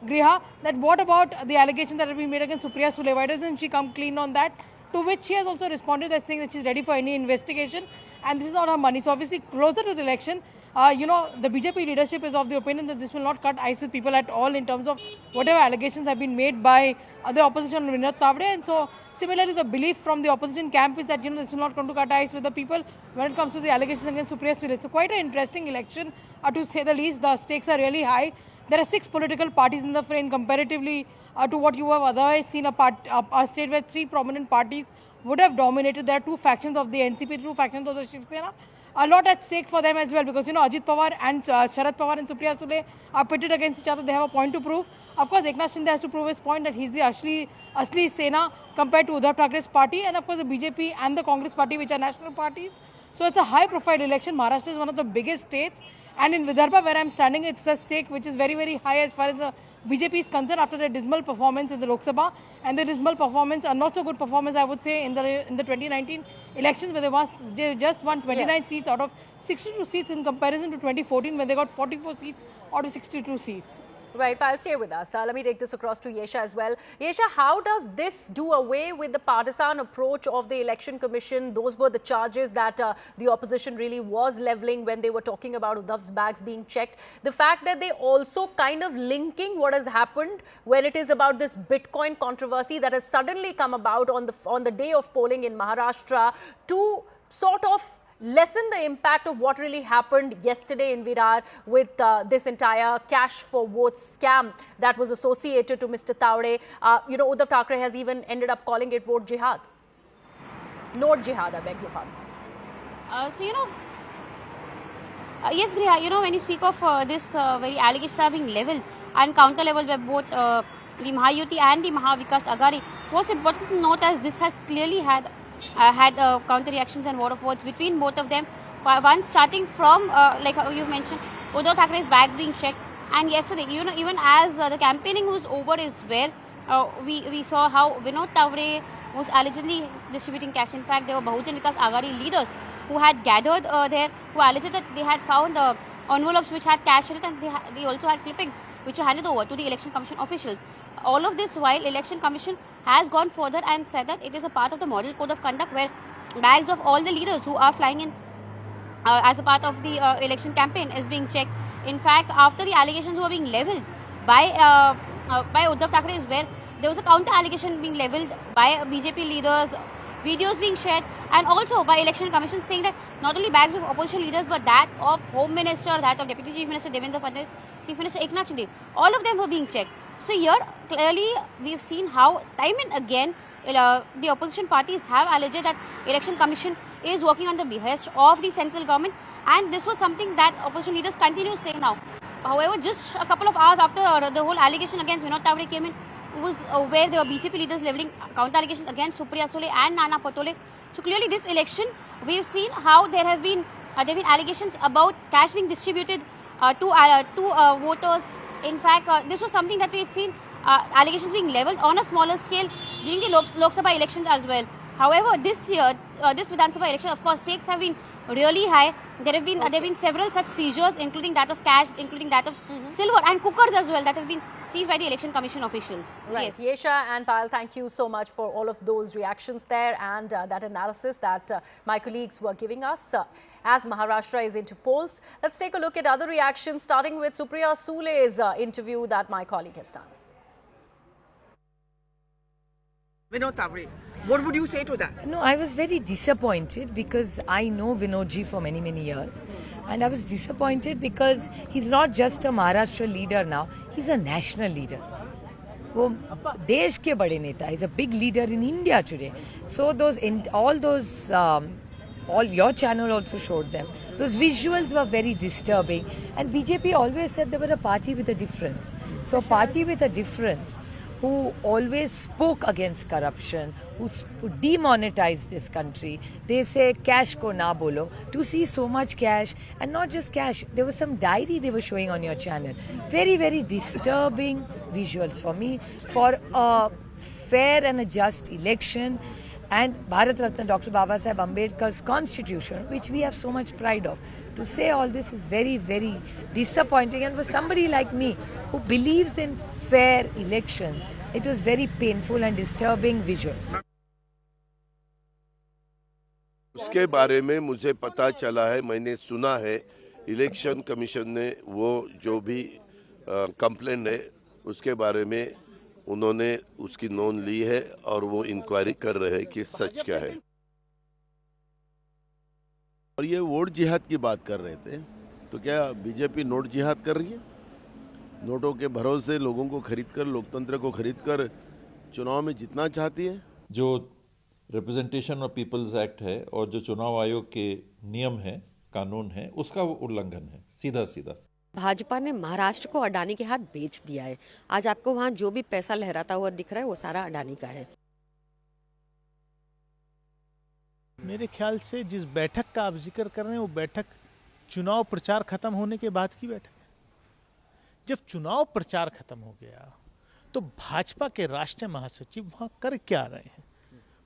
Griha, that what about the allegations that have been made against Supriya Sule? Why doesn't she come clean on that? To which she has also responded that saying that she's ready for any investigation, and this is not her money. So obviously closer to the election, the BJP leadership is of the opinion that this will not cut ice with people at all in terms of whatever allegations have been made by the opposition on Vinod Tavde. And so similarly, the belief from the opposition camp is that this is not going to cut ice with the people when it comes to the allegations against Supriya Sule. It's quite an interesting election, to say the least. The stakes are really high. There are 6 political parties in the frame comparatively to what you have otherwise seen a state where 3 prominent parties would have dominated. There are 2 factions of the NCP, 2 factions of the Shiv Sena. A lot at stake for them as well, because Ajit Pawar and Sharad Pawar and Supriya Sule are pitted against each other. They have a point to prove. Of course, Eknath Shinde has to prove his point that he's the Asli Sena compared to Uddhav Thackeray's party, and of course the BJP and the Congress party, which are national parties. So it's a high-profile election. Maharashtra is one of the biggest states, and in Vidarbha, where I'm standing, it's a stake which is very, very high as far as the BJP is concerned after their dismal performance in the Lok Sabha and the dismal performance, a not so good performance, I would say, in the 2019 elections, where they just won 29 seats out of 62 seats in comparison to 2014, when they got 44 seats out of 62 seats. Right, Pal, stay with us. Let me take this across to Yesha as well. Yesha, how does this do away with the partisan approach of the Election Commission? Those were the charges that the opposition really was levelling when they were talking about Uddhav's bags being checked. The fact that they also kind of linking what has happened when it is about this Bitcoin controversy that has suddenly come about on the day of polling in Maharashtra to sort of lessen the impact of what really happened yesterday in Virar with this entire cash for votes scam that was associated to Mr. Tavde. Uddhav Thackeray has even ended up calling it vote jihad. Note jihad, I beg your pardon. Yes, Griha, when you speak of this very allegations are being leveled and counter leveled by both the Mahayuti and the Mahavikas Aghadi, what's important to note as this has clearly had counter reactions and war of words between both of them. One starting from, like you've mentioned, Uddhav Thackeray's bags being checked. And yesterday, even as the campaigning was over is where we saw how Vinod Tavde was allegedly distributing cash. In fact, there were Bahujan Vikas Aghadi leaders who had gathered there, who alleged that they had found envelopes which had cash in it, and they also had clippings which were handed over to the Election Commission officials. All of this while Election Commission has gone further and said that it is a part of the model code of conduct where bags of all the leaders who are flying in as a part of the election campaign is being checked. In fact, after the allegations were being levelled by Uddhav Thackeray is where there was a counter allegation being levelled by BJP leaders, videos being shared, and also by Election Commission saying that not only bags of opposition leaders but that of Home Minister, that of Deputy Chief Minister Devendra Fadnavis, Chief Minister Eknath Shinde, all of them were being checked. So here clearly we have seen how time and again the opposition parties have alleged that Election Commission is working on the behest of the central government, and this was something that opposition leaders continue saying now. However, just a couple of hours after the whole allegation against Vinod Tavde came in, was where there were BJP leaders levelling counter allegations against Supriya Sule and Nana Patole. So clearly this election we have seen how there have been allegations about cash being distributed to voters. In fact, this was something that we had seen allegations being levelled on a smaller scale during the Lok Sabha elections as well. However, this year, this Vidhan Sabha election, of course, stakes have been really high. There have been several such seizures, including that of cash, including that of silver and cookers as well, that have been seized by the Election Commission officials. Right. Yes. Yesha and Payal, thank you so much for all of those reactions there and that analysis that my colleagues were giving us. As Maharashtra is into polls, let's take a look at other reactions, starting with Supriya Sule's interview that my colleague has done. Vinod Tavde, what would you say to that? No, I was very disappointed because I know Vinodji for many, many years. And I was disappointed because he's not just a Maharashtra leader now, he's a national leader. वो देश के बड़े नेता, he's a big leader in India today. So all your channel also showed them. Those visuals were very disturbing. And BJP always said they were a party with a difference. So party with a difference who always spoke against corruption, who demonetized this country. They say cash ko na bolo. To see so much cash, and not just cash, there was some diary they were showing on your channel. Very, very disturbing visuals for me, for a fair and a just election. And Bharat Ratna Dr. Baba Saheb Ambedkar's constitution, which we have so much pride of. To say all this is very, very disappointing. And for somebody like me who believes in fair election, it was very painful and disturbing visuals. उसके बारे में मुझे पता चला है, मैंने सुना है, इलेक्शन कमीशन ने वो जो भी कंप्लेंट है उसके बारे में उन्होंने उसकी नोंद ली है और वो इंक्वायरी कर रहे हैं कि सच क्या है। और ये वोट जिहाद की बात कर रहे थे, तो क्या बीजेपी नोट जिहाद कर रही है? नोटों के भरोसे लोगों को खरीदकर, लोकतंत्र को खरीदकर चुनाव में जीतना चाहती है? जो रिप्रेजेंटेशन ऑफ पीपल्स एक्ट है और जो चुनाव आयोग के नियम है, कानून है, उसका उल्लंघन है सीधा सीधा। भाजपा ने महाराष्ट्र को अडानी के हाथ बेच दिया है। आज आपको वहां जो भी पैसा लहराता हुआ दिख रहा है वो सारा अडानी का है। मेरे ख्याल से जिस बैठक का आप जिक्र कर रहे हैं वो बैठक चुनाव प्रचार खत्म होने के बाद की बैठक है। जब चुनाव प्रचार खत्म हो गया तो भाजपा के राष्ट्रीय महासचिव वहां कर क्या रहे हैं?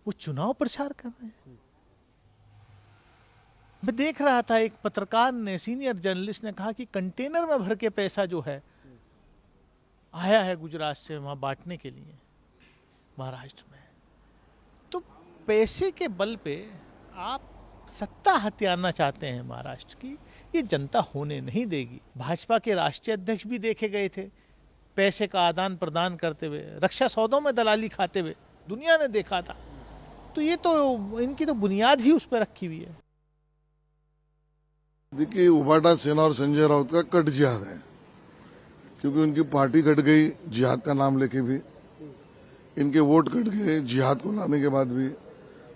वो चुनाव प्रचार कर रहे हैं। मैं देख रहा था, एक पत्रकार ने, सीनियर जर्नलिस्ट ने कहा कि कंटेनर में भर के पैसा जो है आया है गुजरात से वहां बांटने के लिए महाराष्ट्र में। तो पैसे के बल पे आप सत्ता हथियाना चाहते हैं महाराष्ट्र की, ये जनता होने नहीं देगी। भाजपा के राष्ट्रीय अध्यक्ष भी देखे गए थे पैसे का आदान प्रदान करते हुए, रक्षा सौदों में दलाली खाते हुए, दुनिया ने देखा था। तो ये तो इनकी तो बुनियाद ही उस पर रखी हुई है। देखिए, उबाटा सेना और संजय राउत का कट जिहाद है, क्योंकि उनकी पार्टी कट गई जिहाद का नाम लेके भी, इनके वोट कट गए जिहाद को लाने के बाद भी,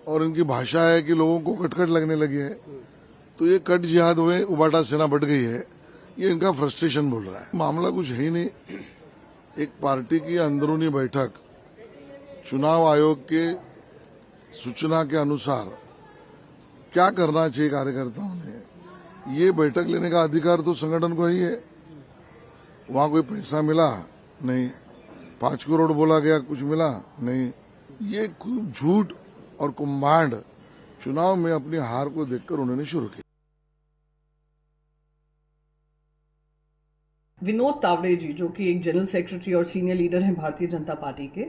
और इनकी भाषा है कि लोगों को कटकट लगने लगी है। तो ये कट जिहाद हुए, उबाटा सेना बढ़ गई है, ये इनका फ्रस्ट्रेशन बोल रहा है। मामला कुछ है ही नहीं। एक पार्टी की अंदरूनी बैठक चुनाव आयोग के सूचना के अनुसार क्या करना चाहिए कार्यकर्ताओं ने, ये बैठक लेने का अधिकार तो संगठन को ही है। वहां कोई पैसा मिला नहीं, 5 करोड़ बोला गया, कुछ मिला नहीं। ये खूब झूठ और कुंभांड चुनाव में अपनी हार को देखकर उन्होंने शुरू किया। विनोद तावड़े जी, जो कि एक जनरल सेक्रेटरी और सीनियर लीडर हैं भारतीय जनता पार्टी के,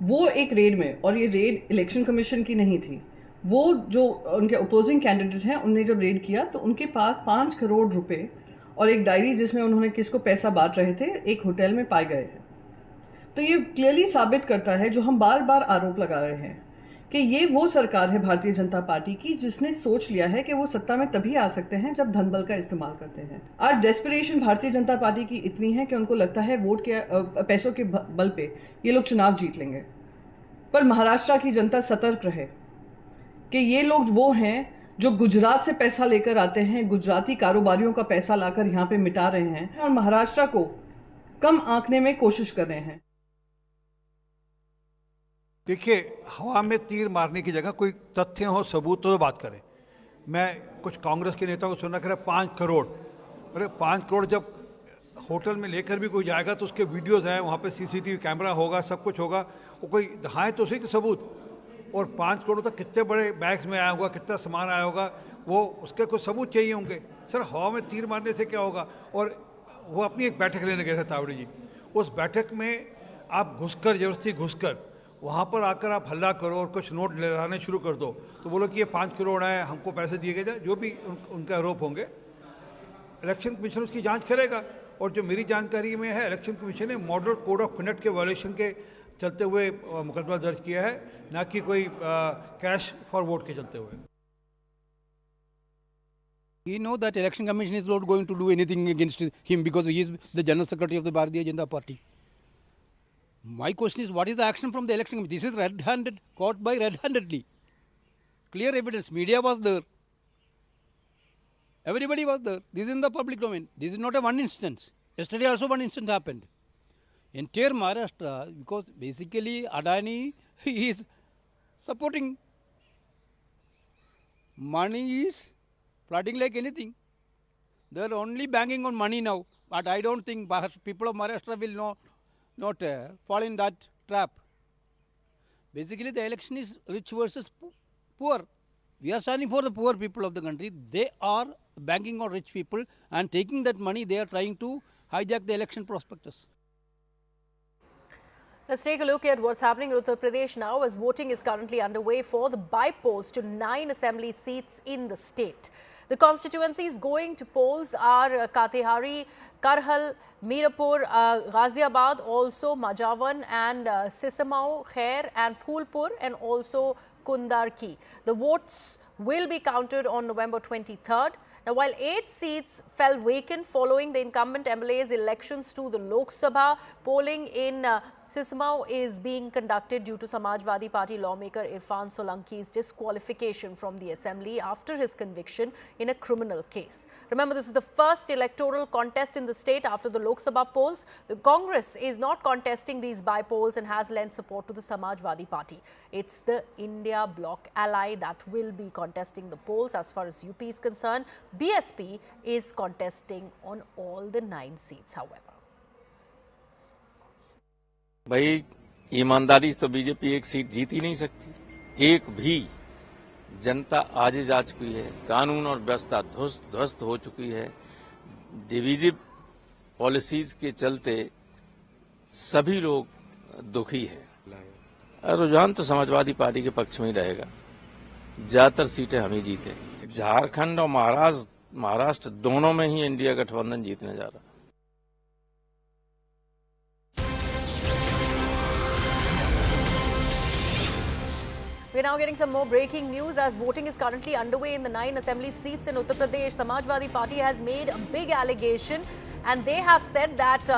वो एक रेड में, और ये रेड इलेक्शन कमीशन की नहीं थी, वो जो उनके अपोजिंग कैंडिडेट हैं उनने जब रेड किया तो उनके पास 5 करोड़ रुपए और एक डायरी जिसमें उन्होंने किसको पैसा बांट रहे थे, एक होटल में पाए गए हैं। तो ये क्लियरली साबित करता है, जो हम बार बार आरोप लगा रहे हैं, कि ये वो सरकार है भारतीय जनता पार्टी की जिसने सोच लिया है कि वो सत्ता में तभी आ सकते हैं जब धन बल का इस्तेमाल करते हैं। आज डेस्परेशन भारतीय जनता पार्टी की इतनी है कि उनको लगता है वोट के पैसों के बल पे ये लोग चुनाव जीत लेंगे। पर महाराष्ट्र की जनता सतर्क रहे कि ये लोग वो हैं जो गुजरात से पैसा लेकर आते हैं, गुजराती कारोबारियों का पैसा लाकर यहाँ पे मिटा रहे हैं और महाराष्ट्र को कम आंकने में कोशिश कर रहे हैं। देखिए, हवा में तीर मारने की जगह कोई तथ्य हो, सबूत तो बात करें। मैं कुछ कांग्रेस के नेताओं को सुनना कर 5 करोड़, अरे 5 करोड़ जब होटल में लेकर भी कोई जाएगा तो उसके वीडियोस हैं, वहाँ पे सीसीटीवी कैमरा होगा, सब कुछ होगा, वो कोई दिखाए तो सही कि सबूत। और 5 करोड़ तक कितने बड़े बैग्स में आया होगा, कितना सामान आया होगा, वो उसके कुछ सबूत चाहिए होंगे। सर, हवा में तीर मारने से क्या होगा? और वो अपनी एक बैठक लेने गए थे तावड़े जी, उस बैठक में आप घुसकर, जबरदस्ती घुसकर वहाँ पर आकर आप हल्ला करो और कुछ नोट लहराने शुरू कर दो, तो बोलो कि ये 5 करोड़ है, हमको पैसे दिए गए, जो भी उनके आरोप होंगे इलेक्शन कमीशन उसकी जांच करेगा। और जो मेरी जानकारी में है, इलेक्शन कमीशन ने मॉडल कोड ऑफ कंडक्ट के वायलेशन के चलते हुए मुकदमा दर्ज किया है, ना कि कोई कैश फॉर वोट के चलते हुए। We know that election commission is not going to do anything against him because he is the general secretary of the Bharatiya Janata Party. My question is, what is the action from the election commission? This is red-handed, caught by red-handedly. Clear evidence. Media was there. Everybody was there. This is in the public domain. This is not a one instance. Yesterday also one instance happened. entire Maharashtra, because basically Adani is supporting. Money is flooding like anything. They are only banking on money now. But I don't think people of Maharashtra will not fall in that trap. Basically, the election is rich versus poor. We are standing for the poor people of the country. They are banking on rich people, and taking that money, they are trying to hijack the election prospectus. Let's take a look at what's happening in Uttar Pradesh now, as voting is currently underway for the bipoles to 9 assembly seats in the state. The constituencies going to polls are Katehari, Karhal, Mirapur, Ghaziabad, also Majavan and Sisamau, Khair and Phulpur, and also Kundarki. The votes will be counted on November 23rd. Now, while 8 seats fell vacant following the incumbent MLA's elections to the Lok Sabha, polling in Sisamau is being conducted due to Samajwadi Party lawmaker Irfan Solanki's disqualification from the assembly after his conviction in a criminal case. Remember, this is the first electoral contest in the state after the Lok Sabha polls. The Congress is not contesting these by-polls and has lent support to the Samajwadi Party. It's the India Bloc ally that will be contesting the polls. As far as UP is concerned, BSP is contesting on all the 9 seats, however. भाई ईमानदारी तो BJP एक seat जीत ही नहीं सकती। एक भी जनता आज जा चुकी है, कानून और व्यवस्था ध्वस्त हो चुकी है। डिवीजिव पॉलिसीज के चलते सभी लोग दुखी है। रुझान तो समाजवादी पार्टी के पक्ष में ही रहेगा। ज्यादातर सीटें हम ही जीते। झारखंड और महाराष्ट्र दोनों में ही इंडिया गठबंधन जीतने जा रहा है। We're now getting some more breaking news as voting is currently underway in the 9 assembly seats in Uttar Pradesh. Samajwadi Party has made a big allegation, and they have said that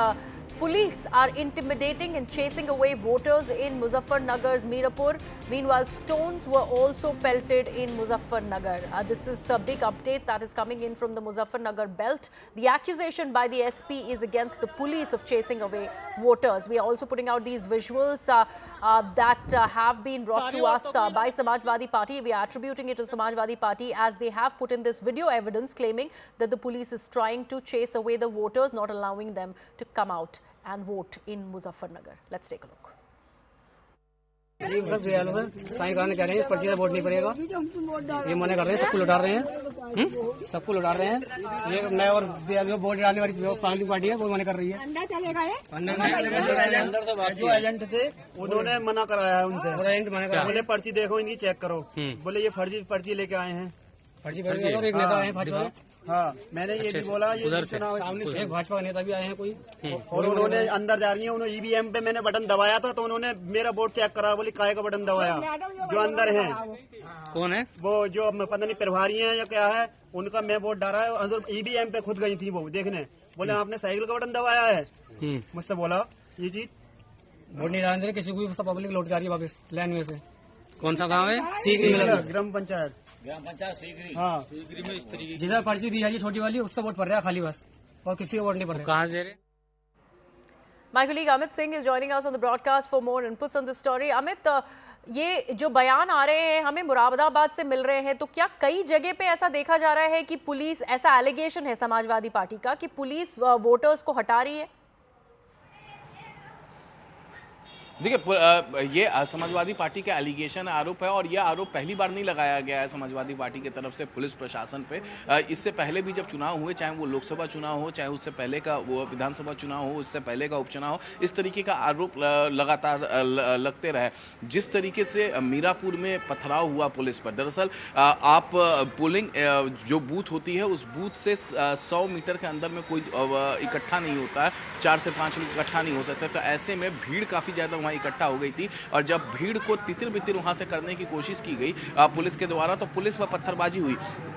police are intimidating and chasing away voters in Muzaffarnagar's Mirapur. Meanwhile, stones were also pelted in Muzaffarnagar. This is a big update that is coming in from the Muzaffarnagar belt. The accusation by the SP is against the police of chasing away voters. We are also putting out these visuals that have been brought to us by Samajwadi Party. We are attributing it to Samajwadi Party as they have put in this video evidence claiming that the police is trying to chase away the voters, not allowing them to come out and vote in Muzaffarnagar. Let's take a look. सब sign कराने कह रहे हैं, इस पर्ची से vote नहीं पड़ेगा, ये मना कर रहे हैं, सबको लुटा रहे हैं, सबको लुटा रहे हैं। ये मैं और वोट डालने वाली पार्टी है वो मना कर रही है। जो एजेंट थे उन्होंने मना कराया है उनसे, बोले पर्ची देखो इनकी चेक करो, बोले ये फर्जी पर्ची लेके आए हैं, फर्जी और एक नेता आए हैं भाजपा। हाँ, मैंने ये भी बोला, ये एक भाजपा नेता भी आए हैं कोई, और उन्होंने अंदर जा रही है। उन्होंने ईवीएम पे मैंने बटन दबाया था तो उन्होंने मेरा वोट चेक करा, बोली काहे का बटन दबाया। जो अंदर है कौन है वो, जो पता नहीं प्रभारी है या क्या है, उनका मैं वोट डाला है। अंदर ईवीएम पे खुद गई थी वो देखने, बोले आपने साइकिल का बटन दबाया है। मुझसे बोला ये चीज वोट नहीं डालने किसी को, सब पब्लिक लौट जा रही है वापस लाइन में से। कौन सा गाँव है? ग्राम पंचायत सीकरी। हाँ, जिसे पर्ची दी जाएगी छोटी वाली उसका वोट पड़ रहा है खाली बस, और किसी का वोट नहीं पड़ रहा। कहाँ से? My colleague Amit Singh is joining us on the broadcast for more inputs on this story. Amit, ये जो बयान आ रहे हैं हमें मुरादाबाद से मिल रहे हैं, तो क्या कई जगह पे ऐसा देखा जा रहा है कि पुलिस, ऐसा एलिगेशन है समाजवादी पार्टी का कि पुलिस वोटर्स को हटा रही है? देखिए, ये समाजवादी पार्टी का एलिगेशन आरोप है, और यह आरोप पहली बार नहीं लगाया गया है समाजवादी पार्टी की तरफ से पुलिस प्रशासन पे। इससे पहले भी जब चुनाव हुए, चाहे वो लोकसभा चुनाव हो, चाहे उससे पहले का वो विधानसभा चुनाव हो, उससे पहले का उपचुनाव हो, इस तरीके का आरोप लगातार लगते रहे। जिस तरीके से मीरापुर में पथराव हुआ पुलिस पर, दरअसल आप पोलिंग जो बूथ होती है उस बूथ से 100 मीटर के अंदर में कोई इकट्ठा नहीं होता है, 4 से 5 लोग इकट्ठा नहीं हो सकते, तो ऐसे में भीड़ काफ़ी ज़्यादा वहाँ इकट्ठा हो गई थी और जब भीड़ को तितिर बितिर वहाँ से करने की कोशिश की गई पुलिस के द्वारा, तो पुलिस पर पत्थरबाजी हुई।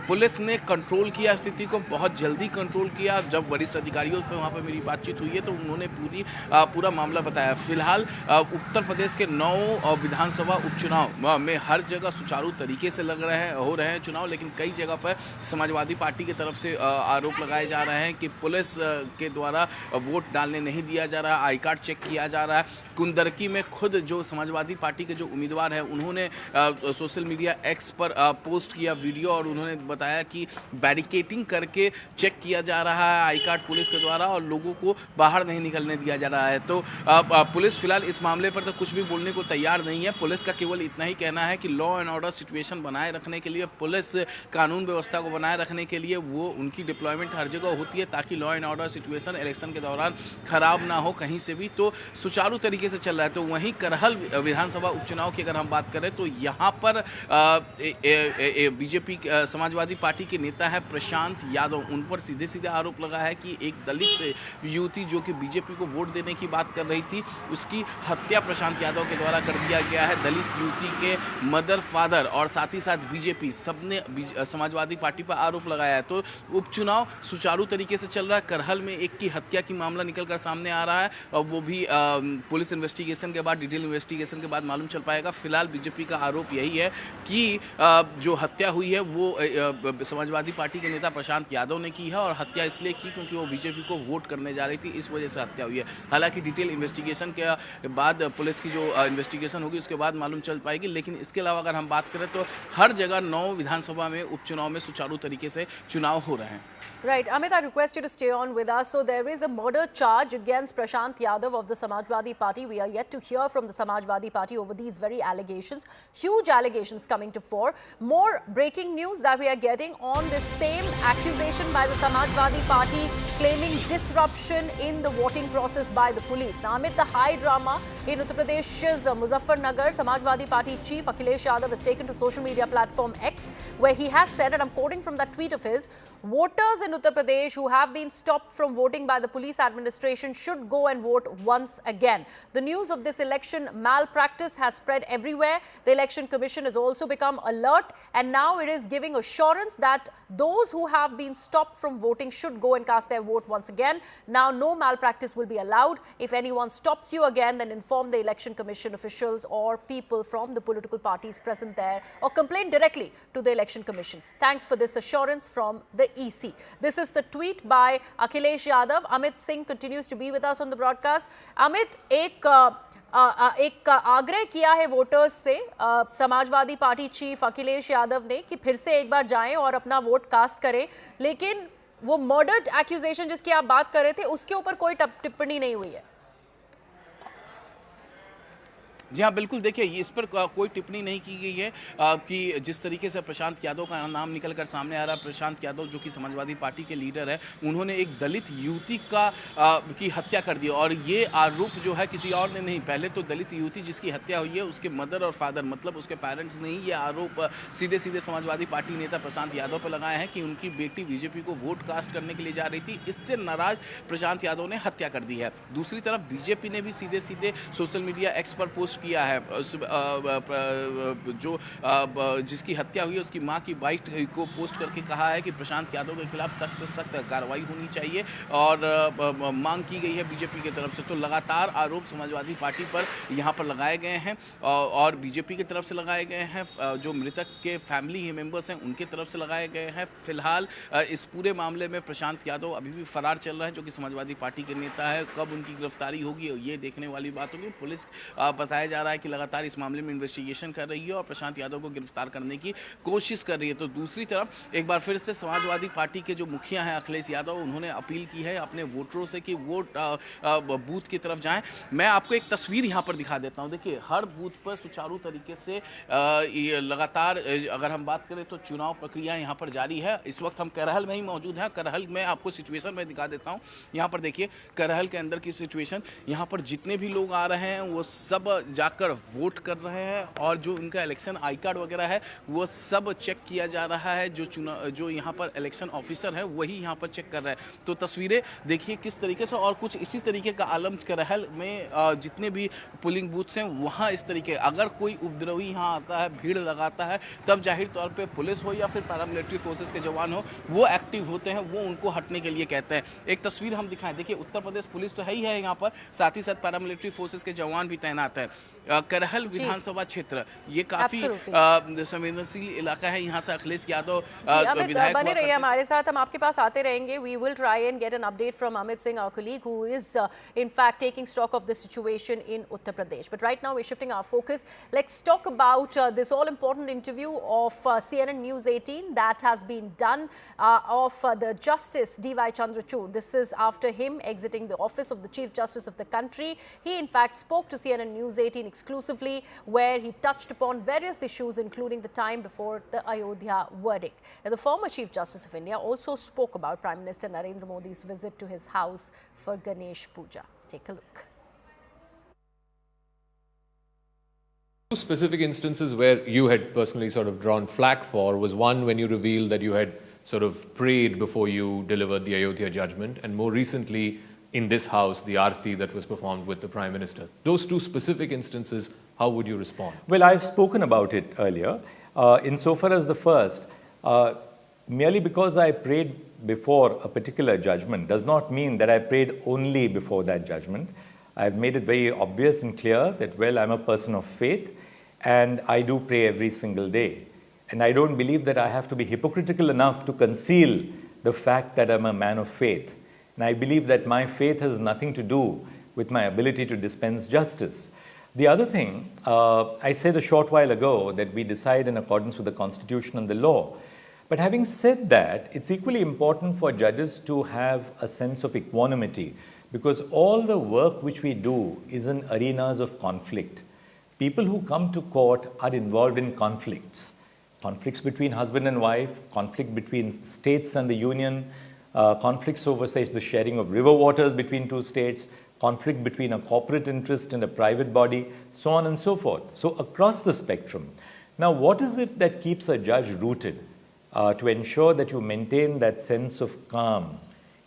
पुलिस ने कंट्रोल किया स्थिति को, बहुत जल्दी कंट्रोल किया। जब वरिष्ठ अधिकारियों पर वहाँ पर मेरी बातचीत हुई है तो उन्होंने पूरा मामला बताया। फिलहाल उत्तर प्रदेश के 9 विधानसभा उपचुनाव में हर जगह सुचारू तरीके से हो रहे हैं चुनाव, लेकिन कई जगह पर समाजवादी पार्टी की तरफ से आरोप लगाए जा रहे हैं कि पुलिस के द्वारा वोट डालने नहीं दिया जा रहा, आई कार्ड चेक किया जा रहा है। कुंदरकी में खुद जो समाजवादी पार्टी के जो उम्मीदवार हैं उन्होंने सोशल मीडिया एक्स पर पोस्ट किया वीडियो और उन्होंने बताया कि बैरिकेडिंग करके चेक किया जा रहा है आई कार्ड पुलिस के द्वारा और लोगों को बाहर नहीं निकलने दिया जा रहा है। तो पुलिस फिलहाल इस मामले पर तो कुछ भी बोलने को तैयार नहीं है। पुलिस का केवल इतना ही कहना है कि लॉ एंड ऑर्डर सिचुएशन बनाए रखने के लिए, पुलिस कानून व्यवस्था को बनाए रखने के लिए वो उनकी डिप्लॉयमेंट हर जगह होती है ताकि law and order situation election के दौरान खराब ना हो कहीं से भी, तो सुचारू तरीके से चल रहा है। तो वहीं करहल विधानसभा उपचुनाव की अगर हम बात करें तो यहाँ पर बीजेपी समाजवादी पार्टी के नेता है प्रशांत यादव, उन पर सीधे सीधे आरोप लगा है कि एक दलित युवती जो कि बीजेपी को वोट देने की बात कर रही थी उसकी हत्या प्रशांत यादव के द्वारा कर दिया गया है। दलित युवती के मदर फादर और साथ ही साथ बीजेपी सबने समाजवादी पार्टी पर आरोप लगाया है। तो उपचुनाव सुचारू तरीके से चल रहा है। करहल में एक की हत्या की मामला निकलकर सामने आ रहा है और वो भी पुलिस इन्वेस्टिगेशन के बाद, डिटेल इन्वेस्टिगेशन के बाद मालूम चल पाएगा। फिलहाल बीजेपी का आरोप यही है कि जो हत्या हुई है वो समाजवादी पार्टी के नेता प्रशांत यादव ने की है और हत्या इसलिए की क्योंकि वो बीजेपी को वोट करने जा रही थी, इस वजह से हत्या हुई है। हालांकि डिटेल इन्वेस्टिगेशन के बाद पुलिस की जो इन्वेस्टिगेशन होगी उसके बाद मालूम चल पाएगी। लेकिन इसके अलावा अगर हम बात करें तो हर जगह 9 विधानसभा में उपचुनाव में सुचारू तरीके से चुनाव हो रहे हैं। Right, Amit, I request you to stay on with us. So there is a murder charge against Prashant Yadav of the Samajwadi Party. We are yet to hear from the Samajwadi Party over these very allegations. Huge allegations coming to fore. More breaking news that we are getting on this same accusation by the Samajwadi Party claiming disruption in the voting process by the police. Now, Amit, the high drama in Uttar Pradesh's Muzaffarnagar, Samajwadi Party chief Akhilesh Yadav has taken to social media platform X, where he has said, and I'm quoting from that tweet of his, voters in Uttar Pradesh who have been stopped from voting by the police administration should go and vote once again. The news of this election malpractice has spread everywhere. The Election Commission has also become alert and now it is giving assurance that those who have been stopped from voting should go and cast their vote once again. Now no malpractice will be allowed. If anyone stops you again, then inform the Election Commission officials or people from the political parties present there or complain directly to the Election Commission. Thanks for this assurance from the EC. This is the tweet by Akhilesh Yadav. Amit Singh continues to be with us on the broadcast. Amit, एक आग्रह किया है voters से Samajwadi party chief Akhilesh Yadav ने कि फिर से एक बार जाएं और अपना वोट कास्ट करें, लेकिन वो मर्डर एक्यूजेशन जिसकी आप बात कर रहे थे उसके ऊपर कोई टिप्पणी नहीं हुई है। जी हाँ, बिल्कुल। देखिए, इस पर कोई टिप्पणी नहीं की गई है कि जिस तरीके से प्रशांत यादव का नाम निकलकर सामने आ रहा है। प्रशांत यादव जो कि समाजवादी पार्टी के लीडर है, उन्होंने एक दलित युवती की हत्या कर दी और ये आरोप जो है किसी और ने नहीं, पहले तो दलित युवती जिसकी हत्या हुई है उसके मदर और फादर मतलब उसके पेरेंट्स ने ये आरोप सीधे सीधे समाजवादी पार्टी नेता प्रशांत यादव पर लगाए हैं कि उनकी बेटी बीजेपी को वोट कास्ट करने के लिए जा रही थी। इससे नाराज प्रशांत यादव ने हत्या कर दी है। दूसरी तरफ बीजेपी ने भी सीधे सीधे सोशल मीडिया एक्स पर पोस्ट किया है जो जिसकी हत्या हुई है उसकी मां की बाइट को पोस्ट करके कहा है कि प्रशांत यादव के खिलाफ सख्त सख्त कार्रवाई होनी चाहिए और मांग की गई है बीजेपी की तरफ से। तो लगातार आरोप समाजवादी पार्टी पर यहां पर लगाए गए हैं और बीजेपी की तरफ से लगाए गए हैं, जो मृतक के फैमिली मेंबर्स हैं उनके तरफ से लगाए गए हैं। फिलहाल इस पूरे मामले में प्रशांत यादव अभी भी फरार चल रहा है, जो कि समाजवादी पार्टी के नेता है। कब उनकी गिरफ्तारी होगी ये देखने वाली बात होगी। पुलिस बताया जा रहा है कि लगातार इस मामले में इन्वेस्टिगेशन कर रही है और प्रशांत यादव को गिरफ्तार करने की कोशिश कर रही है। तो दूसरी तरफ एक बार फिर से समाजवादी पार्टी के जो मुखिया हैं अखिलेश यादव, उन्होंने अपील की है अपने वोटरों से कि वोट बूथ की तरफ जाएं। मैं आपको एक तस्वीर यहां पर दिखा देता हूं। देखिए, हर बूथ पर सुचारू तरीके से लगातार अगर हम बात करें तो चुनाव प्रक्रिया यहां पर जारी है। इस वक्त हम करहल में ही मौजूद हैं। करहल में आपको सिचुएशन में दिखा देता हूं। यहां पर देखिए करहल के अंदर की सिचुएशन। यहां पर जितने भी लोग आ रहे हैं वो सब जाकर वोट कर रहे हैं और जो उनका इलेक्शन आई कार्ड वगैरह है वो सब चेक किया जा रहा है। जो यहाँ पर इलेक्शन ऑफिसर है वही यहाँ पर चेक कर रहे हैं। तो तस्वीरें देखिए किस तरीके से, और कुछ इसी तरीके का आलम करहल में जितने भी पोलिंग बूथ्स हैं वहाँ इस तरीके, अगर कोई उपद्रवी यहाँ आता है, भीड़ लगाता है, तब जाहिर तौर पे पुलिस हो या फिर पैरामिलिट्री फोर्सेस के जवान हो वो एक्टिव होते हैं, वो उनको हटने के लिए कहते हैं। एक तस्वीर हम दिखाएं, देखिए उत्तर प्रदेश पुलिस तो है ही है यहाँ पर, साथ ही साथ पैरामिलिट्री फोर्सेस के जवान भी तैनात है। करहल विधानसभा क्षेत्र ये काफी संवेदनशील इलाका है, यहाँ से अखिलेश यादव विधायक बने रहिए हमारे साथ, हम आपके पास आते रहेंगे। We will try and get an update from Amit Singh, our colleague who is in fact taking stock of the situation in Uttar Pradesh. But right now we're shifting our focus. Let's talk about this all important interview of CNN News 18 that has been done of the Justice D.Y. Chandrachud. This is after him exiting the office of the Chief Justice of the country. He in fact spoke to CNN News 18 exclusively, where he touched upon various issues including the time before the Ayodhya verdict. Now, the former Chief Justice of India also spoke about Prime Minister Narendra Modi's visit to his house for Ganesh Puja. Take a look. Two specific instances where you had personally sort of drawn flack for was one when you revealed that you had sort of prayed before you delivered the Ayodhya judgment, and more recently in this house, the Aarti that was performed with the Prime Minister. Those two specific instances, how would you respond? Well, I've spoken about it earlier. Insofar as the first, merely because I prayed before a particular judgment does not mean that I prayed only before that judgment. I've made it very obvious and clear that, well, I'm a person of faith and I do pray every single day. And I don't believe that I have to be hypocritical enough to conceal the fact that I'm a man of faith. And I believe that my faith has nothing to do with my ability to dispense justice. The other thing, I said a short while ago that we decide in accordance with the Constitution and the law. But having said that, it's equally important for judges to have a sense of equanimity, because all the work which we do is in arenas of conflict. People who come to court are involved in conflicts. Conflicts between husband and wife, conflict between states and the union, conflicts over, say, the sharing of river waters between two states, conflict between a corporate interest and a private body, so on and so forth. So across the spectrum. Now, what is it that keeps a judge rooted to ensure that you maintain that sense of calm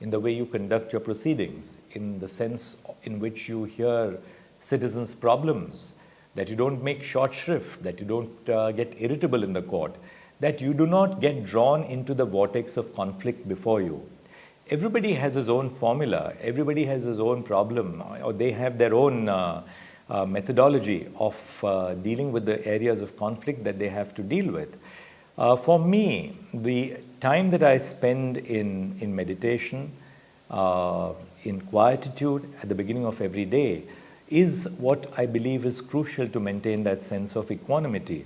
in the way you conduct your proceedings, in the sense in which you hear citizens' problems, that you don't make short shrift, that you don't get irritable in the court, that you do not get drawn into the vortex of conflict before you? Everybody has his own formula, everybody has his own problem, or they have their own methodology of dealing with the areas of conflict that they have to deal with. For me, the time that I spend in meditation, in quietude at the beginning of every day, is what I believe is crucial to maintain that sense of equanimity.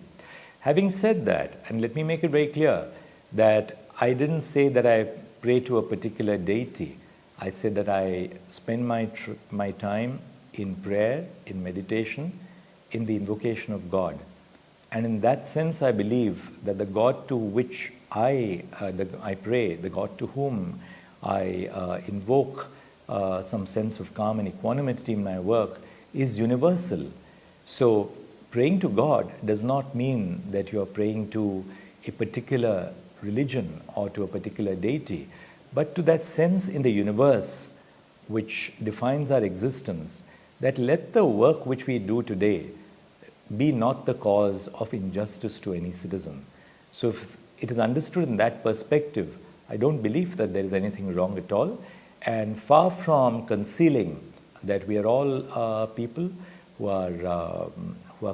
Having said that, and let me make it very clear that I didn't say that I pray to a particular deity. I said that I spend my time in prayer, in meditation, in the invocation of God. And in that sense, I believe that the God to which I pray, the God to whom I invoke some sense of calm and equanimity in my work, is universal. So praying to God does not mean that you are praying to a particular religion or to a particular deity, but to that sense in the universe which defines our existence, that let the work which we do today be not the cause of injustice to any citizen. So if it is understood in that perspective, I don't believe that there is anything wrong at all. And far from concealing that we are all people who are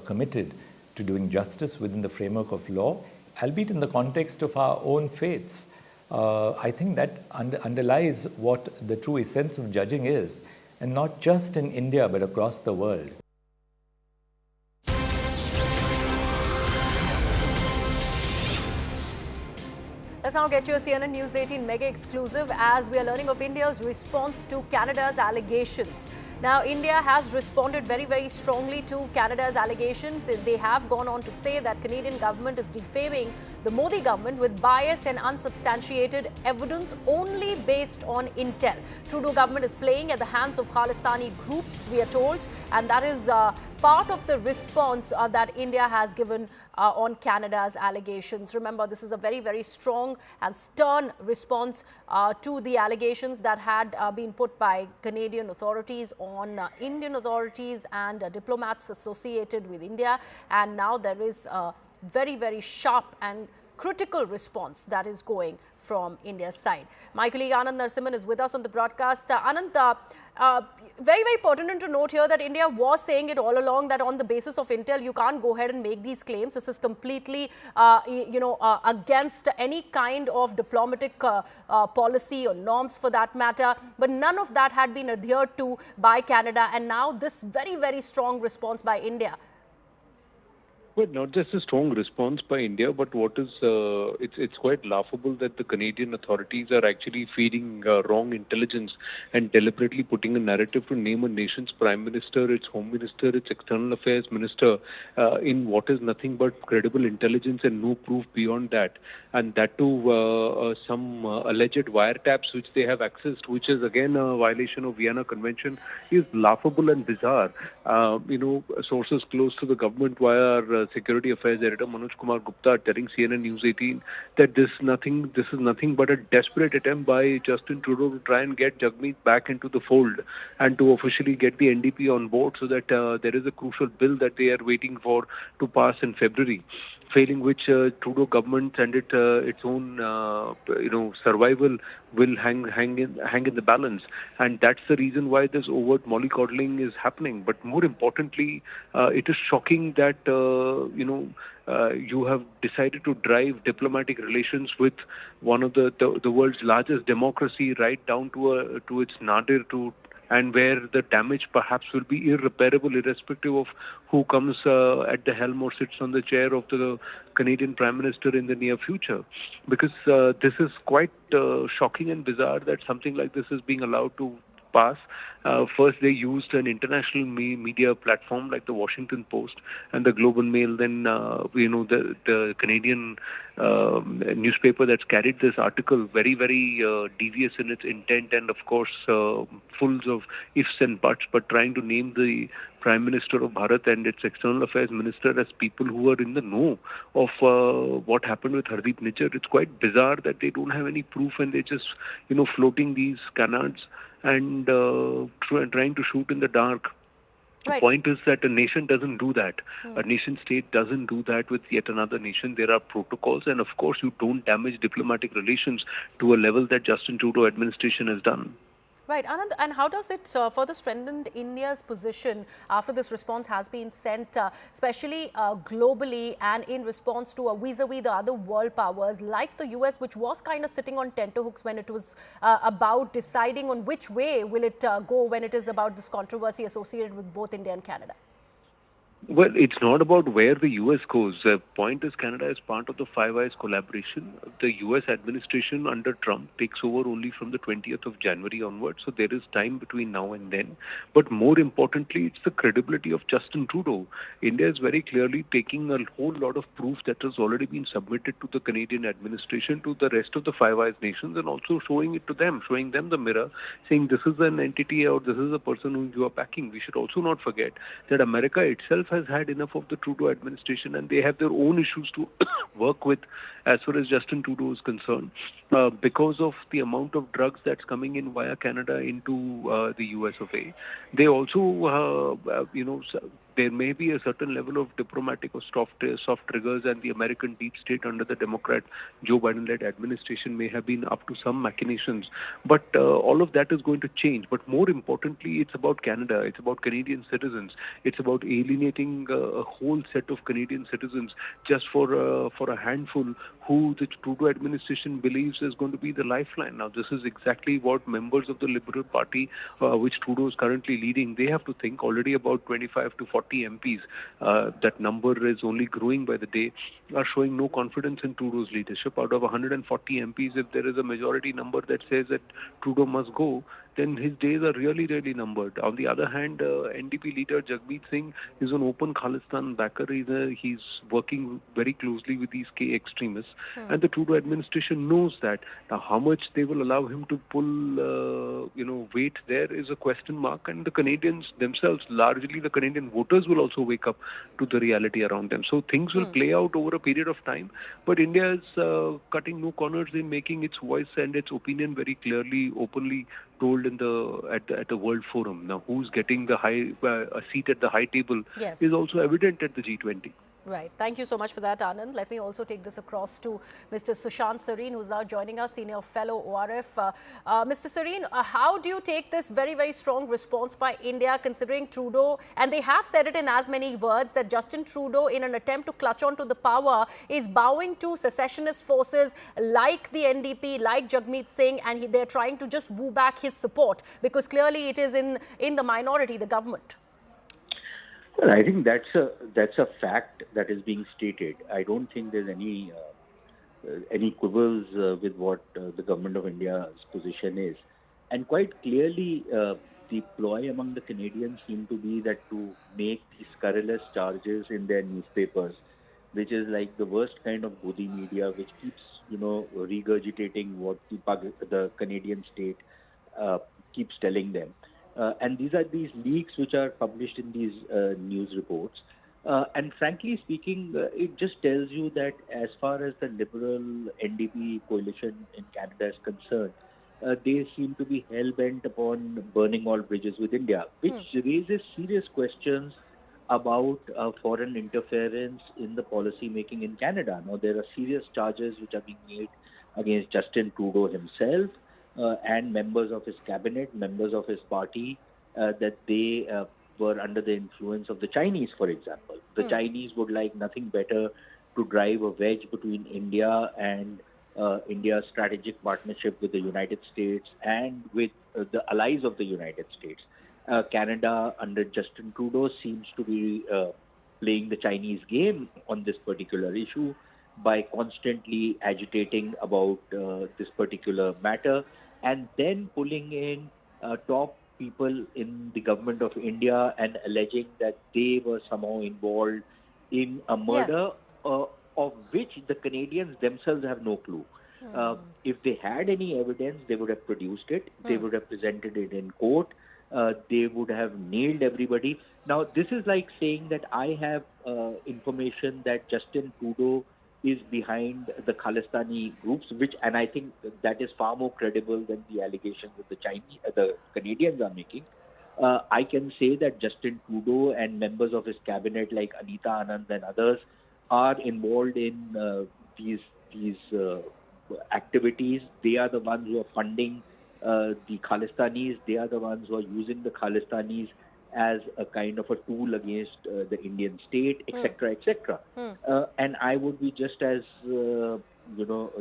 committed to doing justice within the framework of law, albeit in the context of our own faiths. I think that underlies what the true essence of judging is, and not just in India but across the world. Let's now get you a CNN News 18 mega exclusive as we are learning of India's response to Canada's allegations. Now, India has responded very, very strongly to Canada's allegations. They have gone on to say that Canadian government is defaming the Modi government with biased and unsubstantiated evidence only based on intel. Trudeau government is playing at the hands of Khalistani groups, we are told, and that is part of the response that India has given on Canada's allegations. Remember, this is a very, very strong and stern response to the allegations that had been put by Canadian authorities on Indian authorities and diplomats associated with India. And now there is a very, very sharp and critical response that is going from India's side. My colleague Anand Narasimhan is with us on the broadcast. Anand, very, very pertinent to note here that India was saying it all along that on the basis of intel, you can't go ahead and make these claims. This is completely, against any kind of diplomatic policy or norms for that matter. But none of that had been adhered to by Canada. And now this very, very strong response by India. Well, not just a strong response by India, but what is it's quite laughable that the Canadian authorities are actually feeding wrong intelligence and deliberately putting a narrative to name a nation's prime minister, its home minister, its external affairs minister in what is nothing but credible intelligence and no proof beyond that, and that too some alleged wiretaps which they have accessed, which is again a violation of Vienna Convention, is laughable and bizarre. Sources close to the government via Security Affairs Editor Manoj Kumar Gupta telling CNN News 18 that this is nothing but a desperate attempt by Justin Trudeau to try and get Jagmeet back into the fold and to officially get the NDP on board so that there is a crucial bill that they are waiting for to pass in February. Failing which Trudeau government and its own survival will hang in the balance, and that's the reason why this overt mollycoddling is happening. But more importantly, it is shocking that you have decided to drive diplomatic relations with one of the world's largest democracy right down to its nadir and where the damage perhaps will be irreparable irrespective of who comes at the helm or sits on the chair of the Canadian Prime Minister in the near future. Because this is quite shocking and bizarre that something like this is being allowed to pass. First, they used an international media platform like the Washington Post and the Globe and Mail. Then, the Canadian newspaper that's carried this article, very, very devious in its intent and, of course, full of ifs and buts, but trying to name the Prime Minister of Bharat and its External Affairs Minister as people who are in the know of what happened with Hardeep Nijjar. It's quite bizarre that they don't have any proof and they're just, floating these canards and trying to shoot in the dark. Right. The point is that a nation doesn't do that. A nation state doesn't do that with yet another nation. There are protocols, and of course you don't damage diplomatic relations to a level that Justin Trudeau administration has done. Right, Anand, and how does it further strengthen India's position after this response has been sent, especially globally and in response to vis-a-vis the other world powers like the US, which was kind of sitting on tenterhooks when it was about deciding on which way will it go when it is about this controversy associated with both India and Canada? Well, it's not about where the U.S. goes. The point is Canada is part of the Five Eyes collaboration. The U.S. administration under Trump takes over only from the 20th of January onwards, so there is time between now and then. But more importantly, it's the credibility of Justin Trudeau. India is very clearly taking a whole lot of proof that has already been submitted to the Canadian administration, to the rest of the Five Eyes nations, and also showing it to them, showing them the mirror, saying this is an entity or this is a person whom you are backing. We should also not forget that America itself has had enough of the Trudeau administration and they have their own issues to work with as far as Justin Trudeau is concerned because of the amount of drugs that's coming in via Canada into the US of A. They also, there may be a certain level of diplomatic or soft triggers, and the American deep state under the Democrat Joe Biden-led administration may have been up to some machinations. But all of that is going to change. But more importantly, it's about Canada. It's about Canadian citizens. It's about alienating a whole set of Canadian citizens just for a handful who the Trudeau administration believes is going to be the lifeline. Now, this is exactly what members of the Liberal Party, which Trudeau is currently leading, they have to think. Already about 25 to 40 MPs, that number is only growing by the day, are showing no confidence in Trudeau's leadership. Out of 140 MPs, if there is a majority number that says that Trudeau must go, then his days are really, really numbered. On the other hand, NDP leader Jagmeet Singh is an open Khalistan backer. He's working very closely with these K extremists, and the Trudeau administration knows that. Now, how much they will allow him to pull, weight there is a question mark, and the Canadians themselves, largely the Canadian voters, will also wake up to the reality around them. So things will play out over a period of time, but India is cutting no corners in making its voice and its opinion very clearly, openly told in at the World Forum. Now, who's getting a seat at the high table is also evident at the G20. Right. Thank you so much for that, Anand. Let me also take this across to Mr. Hemant Soren, who's now joining us, senior fellow ORF. Mr. Soren, how do you take this very, very strong response by India, considering Trudeau, and they have said it in as many words, that Justin Trudeau, in an attempt to clutch onto the power, is bowing to secessionist forces like the NDP, like Jagmeet Singh, and they're trying to just woo back his support, because clearly it is in the minority, the government. Well, I think that's a fact that is being stated. I don't think there's any quibbles with what the government of India's position is, and quite clearly the ploy among the Canadians seem to be that to make these scurrilous charges in their newspapers, which is like the worst kind of goody media, which keeps regurgitating what the Canadian state keeps telling them. And these are these leaks which are published in these news reports. And frankly speaking, it just tells you that as far as the Liberal NDP coalition in Canada is concerned, they seem to be hell-bent upon burning all bridges with India, which raises serious questions about foreign interference in the policy making in Canada. Now, there are serious charges which are being made against Justin Trudeau himself, and members of his cabinet, members of his party, that they were under the influence of the Chinese, for example. The Chinese would like nothing better to drive a wedge between India and India's strategic partnership with the United States and with the allies of the United States. Canada, under Justin Trudeau, seems to be playing the Chinese game on this particular issue by constantly agitating about this particular matter, and then pulling in top people in the government of India and alleging that they were somehow involved in a murder of which the Canadians themselves have no clue. If they had any evidence, they would have produced it. They would have presented it in court. They would have nailed everybody. Now, this is like saying that I have information that Justin Trudeau is behind the Khalistani groups, and I think that is far more credible than the allegations that the Canadians are making. I can say that Justin Trudeau and members of his cabinet like Anita Anand and others are involved in these activities. They are the ones who are funding the Khalistanis. They are the ones who are using the Khalistanis as a kind of a tool against the Indian state, etc., etc. And I would be just as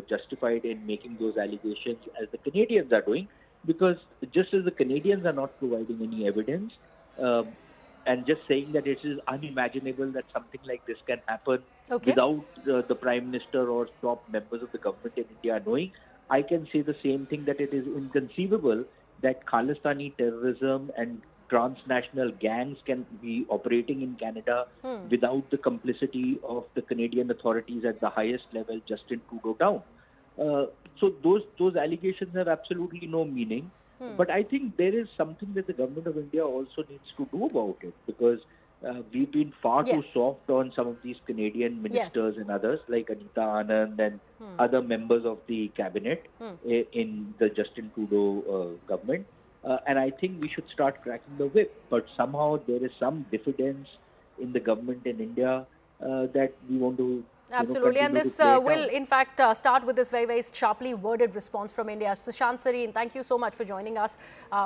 justified in making those allegations as the Canadians are doing, because just as the Canadians are not providing any evidence and just saying that it is unimaginable that something like this can happen without the Prime Minister or top members of the government in India knowing, I can say the same thing, that it is inconceivable that Khalistani terrorism and transnational gangs can be operating in Canada without the complicity of the Canadian authorities at the highest level, Justin Trudeau down. So those allegations have absolutely no meaning. But I think there is something that the government of India also needs to do about it, because we've been far too soft on some of these Canadian ministers and others like Anita Anand and other members of the cabinet in the Justin Trudeau government. And I think we should start cracking the whip. But somehow there is some diffidence in the government in India that we want to Absolutely, and this will in fact start with this very, very sharply worded response from India. Hemant Soren, thank you so much for joining us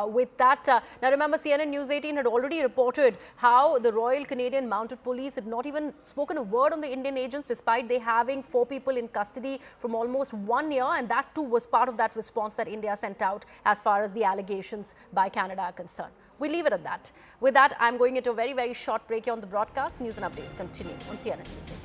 with that. Now remember, CNN News 18 had already reported how the Royal Canadian Mounted Police had not even spoken a word on the Indian agents, despite they having 4 people in custody from almost 1 year, and that too was part of that response that India sent out as far as the allegations by Canada are concerned. We leave it at that. With that, I'm going into a very, very short break here on the broadcast. News and updates continue on CNN News 18.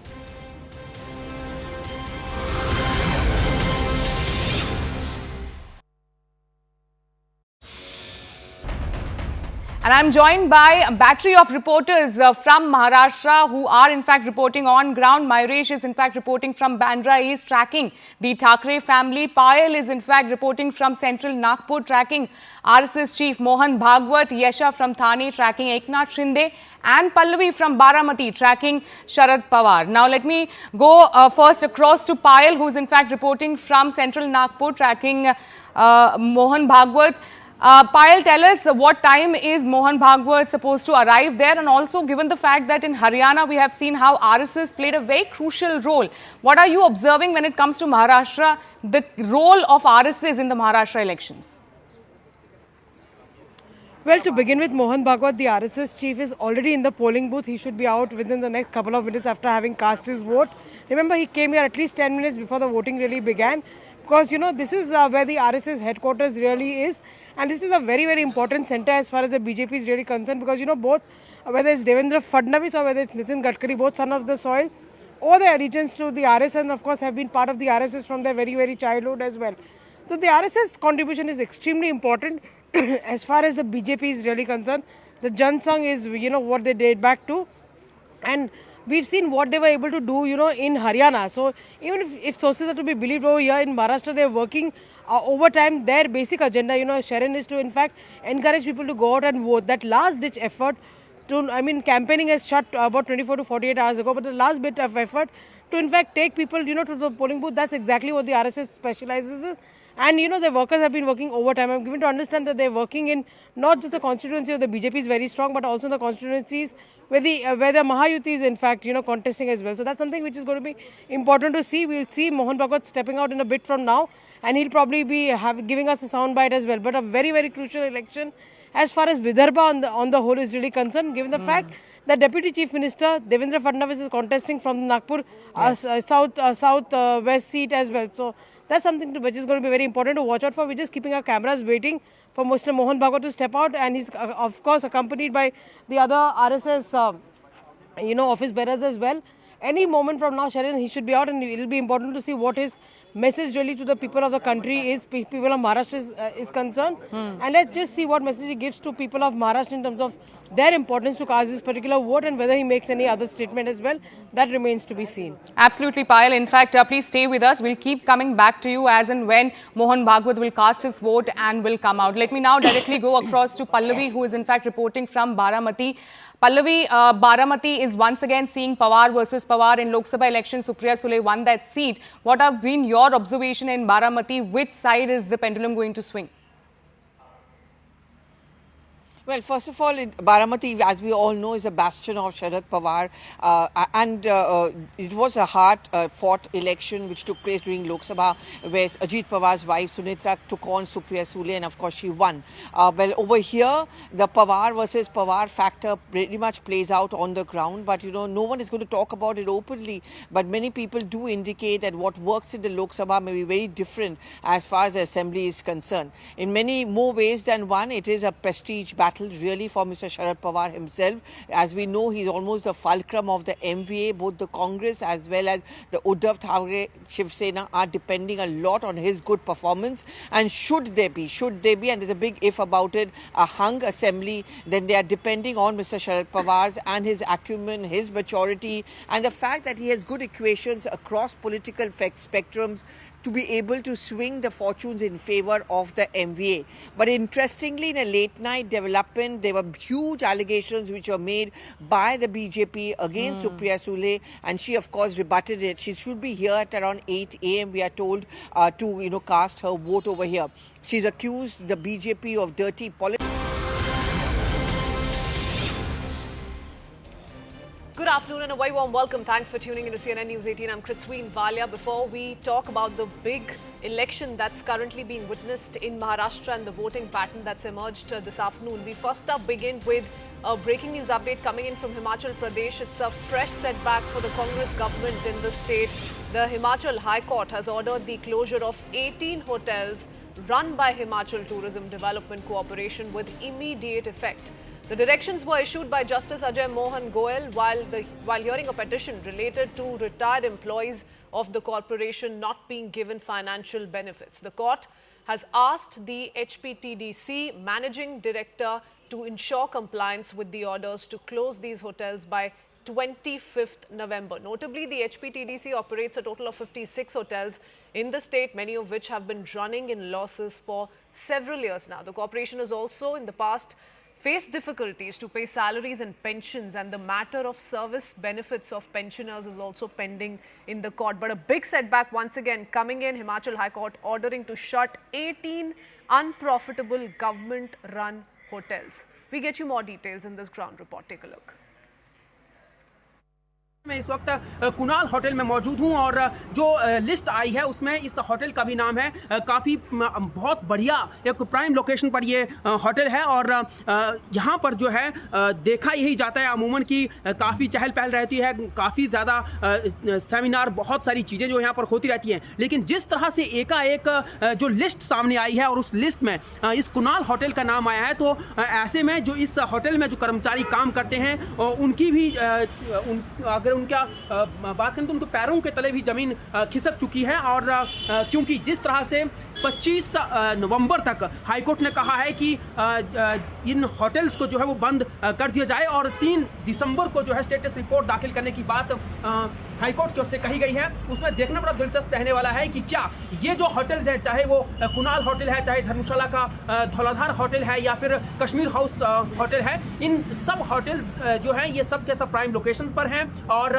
And I'm joined by a battery of reporters from Maharashtra who are in fact reporting on ground. Mayuresh is in fact reporting from Bandra East, tracking the Thackeray family. Payal is in fact reporting from central Nagpur, tracking RSS chief Mohan Bhagwat. Yesha from Thane, tracking Eknath Shinde. And Pallavi from Baramati, tracking Sharad Pawar. Now let me go first across to Payal, who is in fact reporting from central Nagpur, tracking Mohan Bhagwat. Payal, tell us what time is Mohan Bhagwat supposed to arrive there, and also given the fact that in Haryana we have seen how RSS played a very crucial role. What are you observing when it comes to Maharashtra, the role of RSS in the Maharashtra elections? Well, to begin with, Mohan Bhagwat, the RSS chief, is already in the polling booth. He should be out within the next couple of minutes after having cast his vote. Remember, he came here at least 10 minutes before the voting really began. Because, you know, this is where the RSS headquarters really is. And this is a very, very important center as far as the BJP is really concerned. Because, you know, both, whether it's Devendra Fadnavis or whether it's Nitin Gadkari, both son of the soil, or their allegiance to the RSS, and of course have been part of the RSS from their very, very childhood as well. So the RSS contribution is extremely important as far as the BJP is really concerned. The Jan Sangh is, you know, what they date back to. And we've seen what they were able to do, you know, in Haryana. So even if sources are to be believed, over here in Maharashtra, they're working overtime. Their basic agenda, you know, Sharon, is to in fact encourage people to go out and vote. That last ditch effort to, I mean, campaigning has shut about 24 to 48 hours ago, but the last bit of effort to in fact take people, you know, to the polling booth, that's exactly what the RSS specializes in. And, you know, the workers have been working overtime. I'm given to understand that they're working in not just the constituency of the BJP is very strong, but also in the constituencies where the Mahayuti is, in fact, you know, contesting as well. So that's something which is going to be important to see. We'll see Mohan Bhagwat stepping out in a bit from now, and he'll probably be giving us a soundbite as well. But a very, very crucial election as far as Vidarbha on the whole is really concerned, given the fact that Deputy Chief Minister Devendra Fadnavis is contesting from the Nagpur south-west seat as well. So that's something which is going to be very important to watch out for. We're just keeping our cameras waiting for Mr. Mohan Bhagwat to step out, and he's of course accompanied by the other RSS you know, office bearers as well. Any moment from now, Sharon, he should be out, and it will be important to see what his message really to the people of the country is, people of Maharashtra is concerned. And let's just see what message he gives to people of Maharashtra in terms of their importance to cast this particular vote, and whether he makes any other statement as well. That remains to be seen. Absolutely, Payal. In fact, please stay with us. We'll keep coming back to you as and when Mohan Bhagwat will cast his vote and will come out. Let me now directly go across to Pallavi, who is in fact reporting from Baramati. Pallavi, Baramati is once again seeing Pawar versus Pawar in Lok Sabha election. Supriya Sule won that seat. What have been your observation in Baramati? Which side is the pendulum going to swing? Well, first of all, Baramati, as we all know, is a bastion of Sharad Pawar, and it was a hard-fought election which took place during Lok Sabha, where Ajit Pawar's wife Sunitra took on Supriya Sule, and of course she won. Well, over here, the Pawar versus Pawar factor pretty much plays out on the ground, but you know, no one is going to talk about it openly. But many people do indicate that what works in the Lok Sabha may be very different as far as the Assembly is concerned. In many more ways than one, it is a prestige battle really for Mr. Sharad Pawar himself. As we know, he's almost the fulcrum of the MVA. Both the Congress as well as the Uddhav Thackeray Shiv Sena are depending a lot on his good performance. And should there be, and there's a big if about it, a hung assembly, then they are depending on Mr. Sharad Pawar's and his acumen, his maturity, and the fact that he has good equations across political spectrums to be able to swing the fortunes in favor of the MVA. But interestingly, in a late night development, there were huge allegations which were made by the BJP against Supriya Sule, and she of course rebutted it. She should be here at around 8 a.m. we are told to cast her vote over here. She's accused the BJP of dirty politics. Good afternoon and a very warm welcome. Thanks for tuning into CNN News 18. I'm Kritsween Valia. Before we talk about the big election that's currently being witnessed in Maharashtra and the voting pattern that's emerged this afternoon, we first up begin with a breaking news update coming in from Himachal Pradesh. It's a fresh setback for the Congress government in the state. The Himachal High Court has ordered the closure of 18 hotels run by Himachal Tourism Development Corporation with immediate effect. The directions were issued by Justice Ajay Mohan Goel while hearing a petition related to retired employees of the corporation not being given financial benefits. The court has asked the HPTDC Managing Director to ensure compliance with the orders to close these hotels by 25th November. Notably, the HPTDC operates a total of 56 hotels in the state, many of which have been running in losses for several years now. The corporation has also in the past faced difficulties to pay salaries and pensions, and the matter of service benefits of pensioners is also pending in the court. But a big setback once again coming in, Himachal High Court ordering to shut 18 unprofitable government-run hotels. We get you more details in this ground report. Take a look. मैं इस वक्त Kunal hotel में मौजूद हूं और जो list आई है उसमें इस होटल का भी नाम है काफ़ी बहुत बढ़िया एक प्राइम लोकेशन पर ये होटल है और यहां पर जो है देखा यही जाता है अमूमन कि काफ़ी चहल पहल रहती है, काफ़ी ज़्यादा सेमिनार, बहुत सारी चीज़ें जो यहां पर होती रहती हैं। लेकिन जिस तरह से एकाएक जो लिस्ट सामने आई है और उस लिस्ट में इस कुणाल होटल का नाम आया है, तो ऐसे में जो इस होटल में जो कर्मचारी काम करते हैं उनकी भी अगर उनका बात करें तो उनके पैरों के तले भी जमीन खिसक चुकी है। और क्योंकि जिस तरह से 25 नवंबर तक हाईकोर्ट ने कहा है कि इन होटल्स को जो है वो बंद कर दिया जाए और 3 दिसंबर को जो है स्टेटस रिपोर्ट दाखिल करने की बात हाईकोर्ट की ओर से कही गई है, उसमें देखना बड़ा दिलचस्प रहने वाला है कि क्या ये जो होटल्स हैं, चाहे वो कुणाल होटल है, चाहे धर्मशाला का धौलाधार होटल है या फिर कश्मीर हाउस होटल है, इन सब होटल्स जो हैं ये सब के सब प्राइम लोकेशंस पर हैं और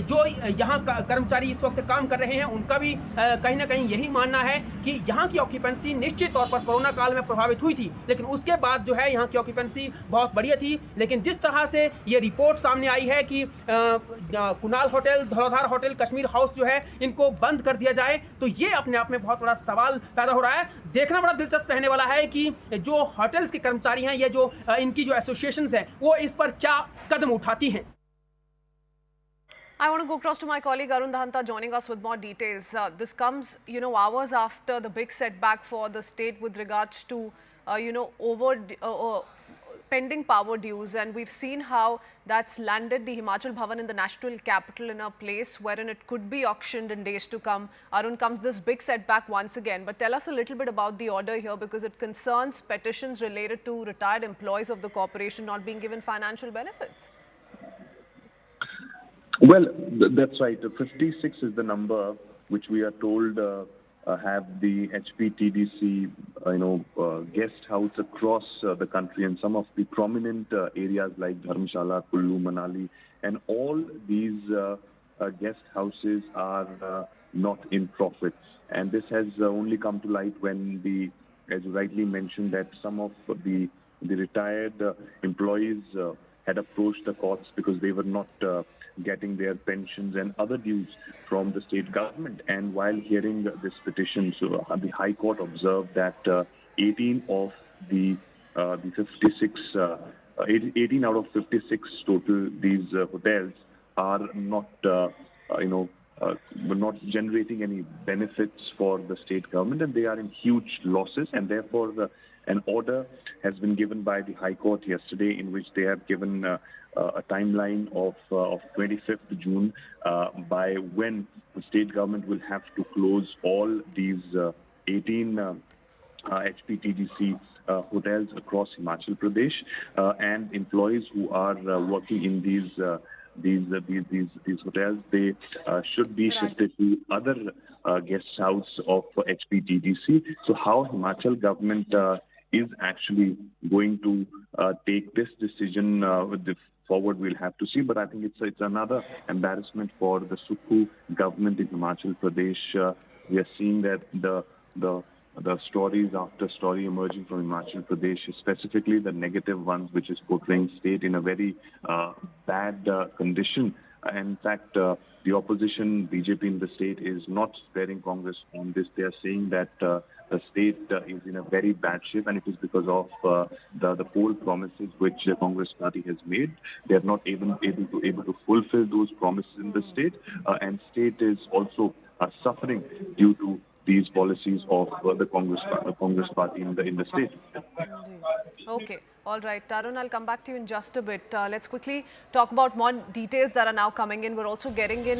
जो यहाँ कर्मचारी इस वक्त काम कर रहे हैं उनका भी कहीं ना कहीं यही मानना है कि यहाँ की ऑक्यूपेंसी निश्चित तौर पर कोरोना काल में प्रभावित हुई थी, लेकिन उसके बाद जो है यहाँ की ऑक्यूपेंसी बहुत बढ़िया थी। लेकिन जिस तरह से ये रिपोर्ट सामने आई है कि Kunal hotel, Dhauladhar hotel, Kashmir house जो है इनको बंद कर दिया जाए, तो ये अपने आप में बहुत बड़ा सवाल पैदा हो रहा है। देखना बड़ा दिलचस्प रहने वाला है कि जो होटल्स के कर्मचारी हैं, ये जो इनकी जो एसोसिएशंस हैं, वो इस पर क्या कदम उठाती हैं। I want to go across to my colleague Arun Dahanta joining us with more details. This comes, hours after the big setback for the state with regards to, pending power dues, and we've seen how that's landed the Himachal Bhavan in the national capital in a place wherein it could be auctioned in days to come. Arun, comes this big setback once again, but tell us a little bit about the order here, because it concerns petitions related to retired employees of the corporation not being given financial benefits. Well, that's right. 56 is the number which we are told have the HPTDC, guest house across the country, and some of the prominent areas like Dharamshala, Kullu, Manali, and all these guest houses are not in profit. And this has only come to light when as you rightly mentioned, that some of the retired employees had approached the courts because they were not getting their pensions and other dues from the state government. And while hearing this petition, so the High Court observed that 18 of the 56, 18 out of 56 total these hotels are not, not generating any benefits for the state government, and they are in huge losses. And therefore, an order has been given by the High Court yesterday, in which they have given a timeline of 25th June by when the state government will have to close all these 18 HPTDC hotels across Himachal Pradesh, and employees who are working in these hotels, they should be shifted to other guest house of HPTDC. So how Himachal government is actually going to take this decision forward, we'll have to see. But I think it's another embarrassment for the Sukhu government in Himachal Pradesh. We are seeing that the stories after story emerging from Himachal Pradesh, specifically the negative ones, which is portraying state in a very bad condition. In fact, the opposition, BJP in the state, is not sparing Congress on this. They are saying that the state is in a very bad shape, and it is because of the poll promises which the Congress party has made. They are not able to fulfill those promises in the state, and state is also suffering due to these policies of the Congress party in the state. Okay. All right, Tarun, I'll come back to you in just a bit. Let's quickly talk about more details that are now coming in. We're also getting in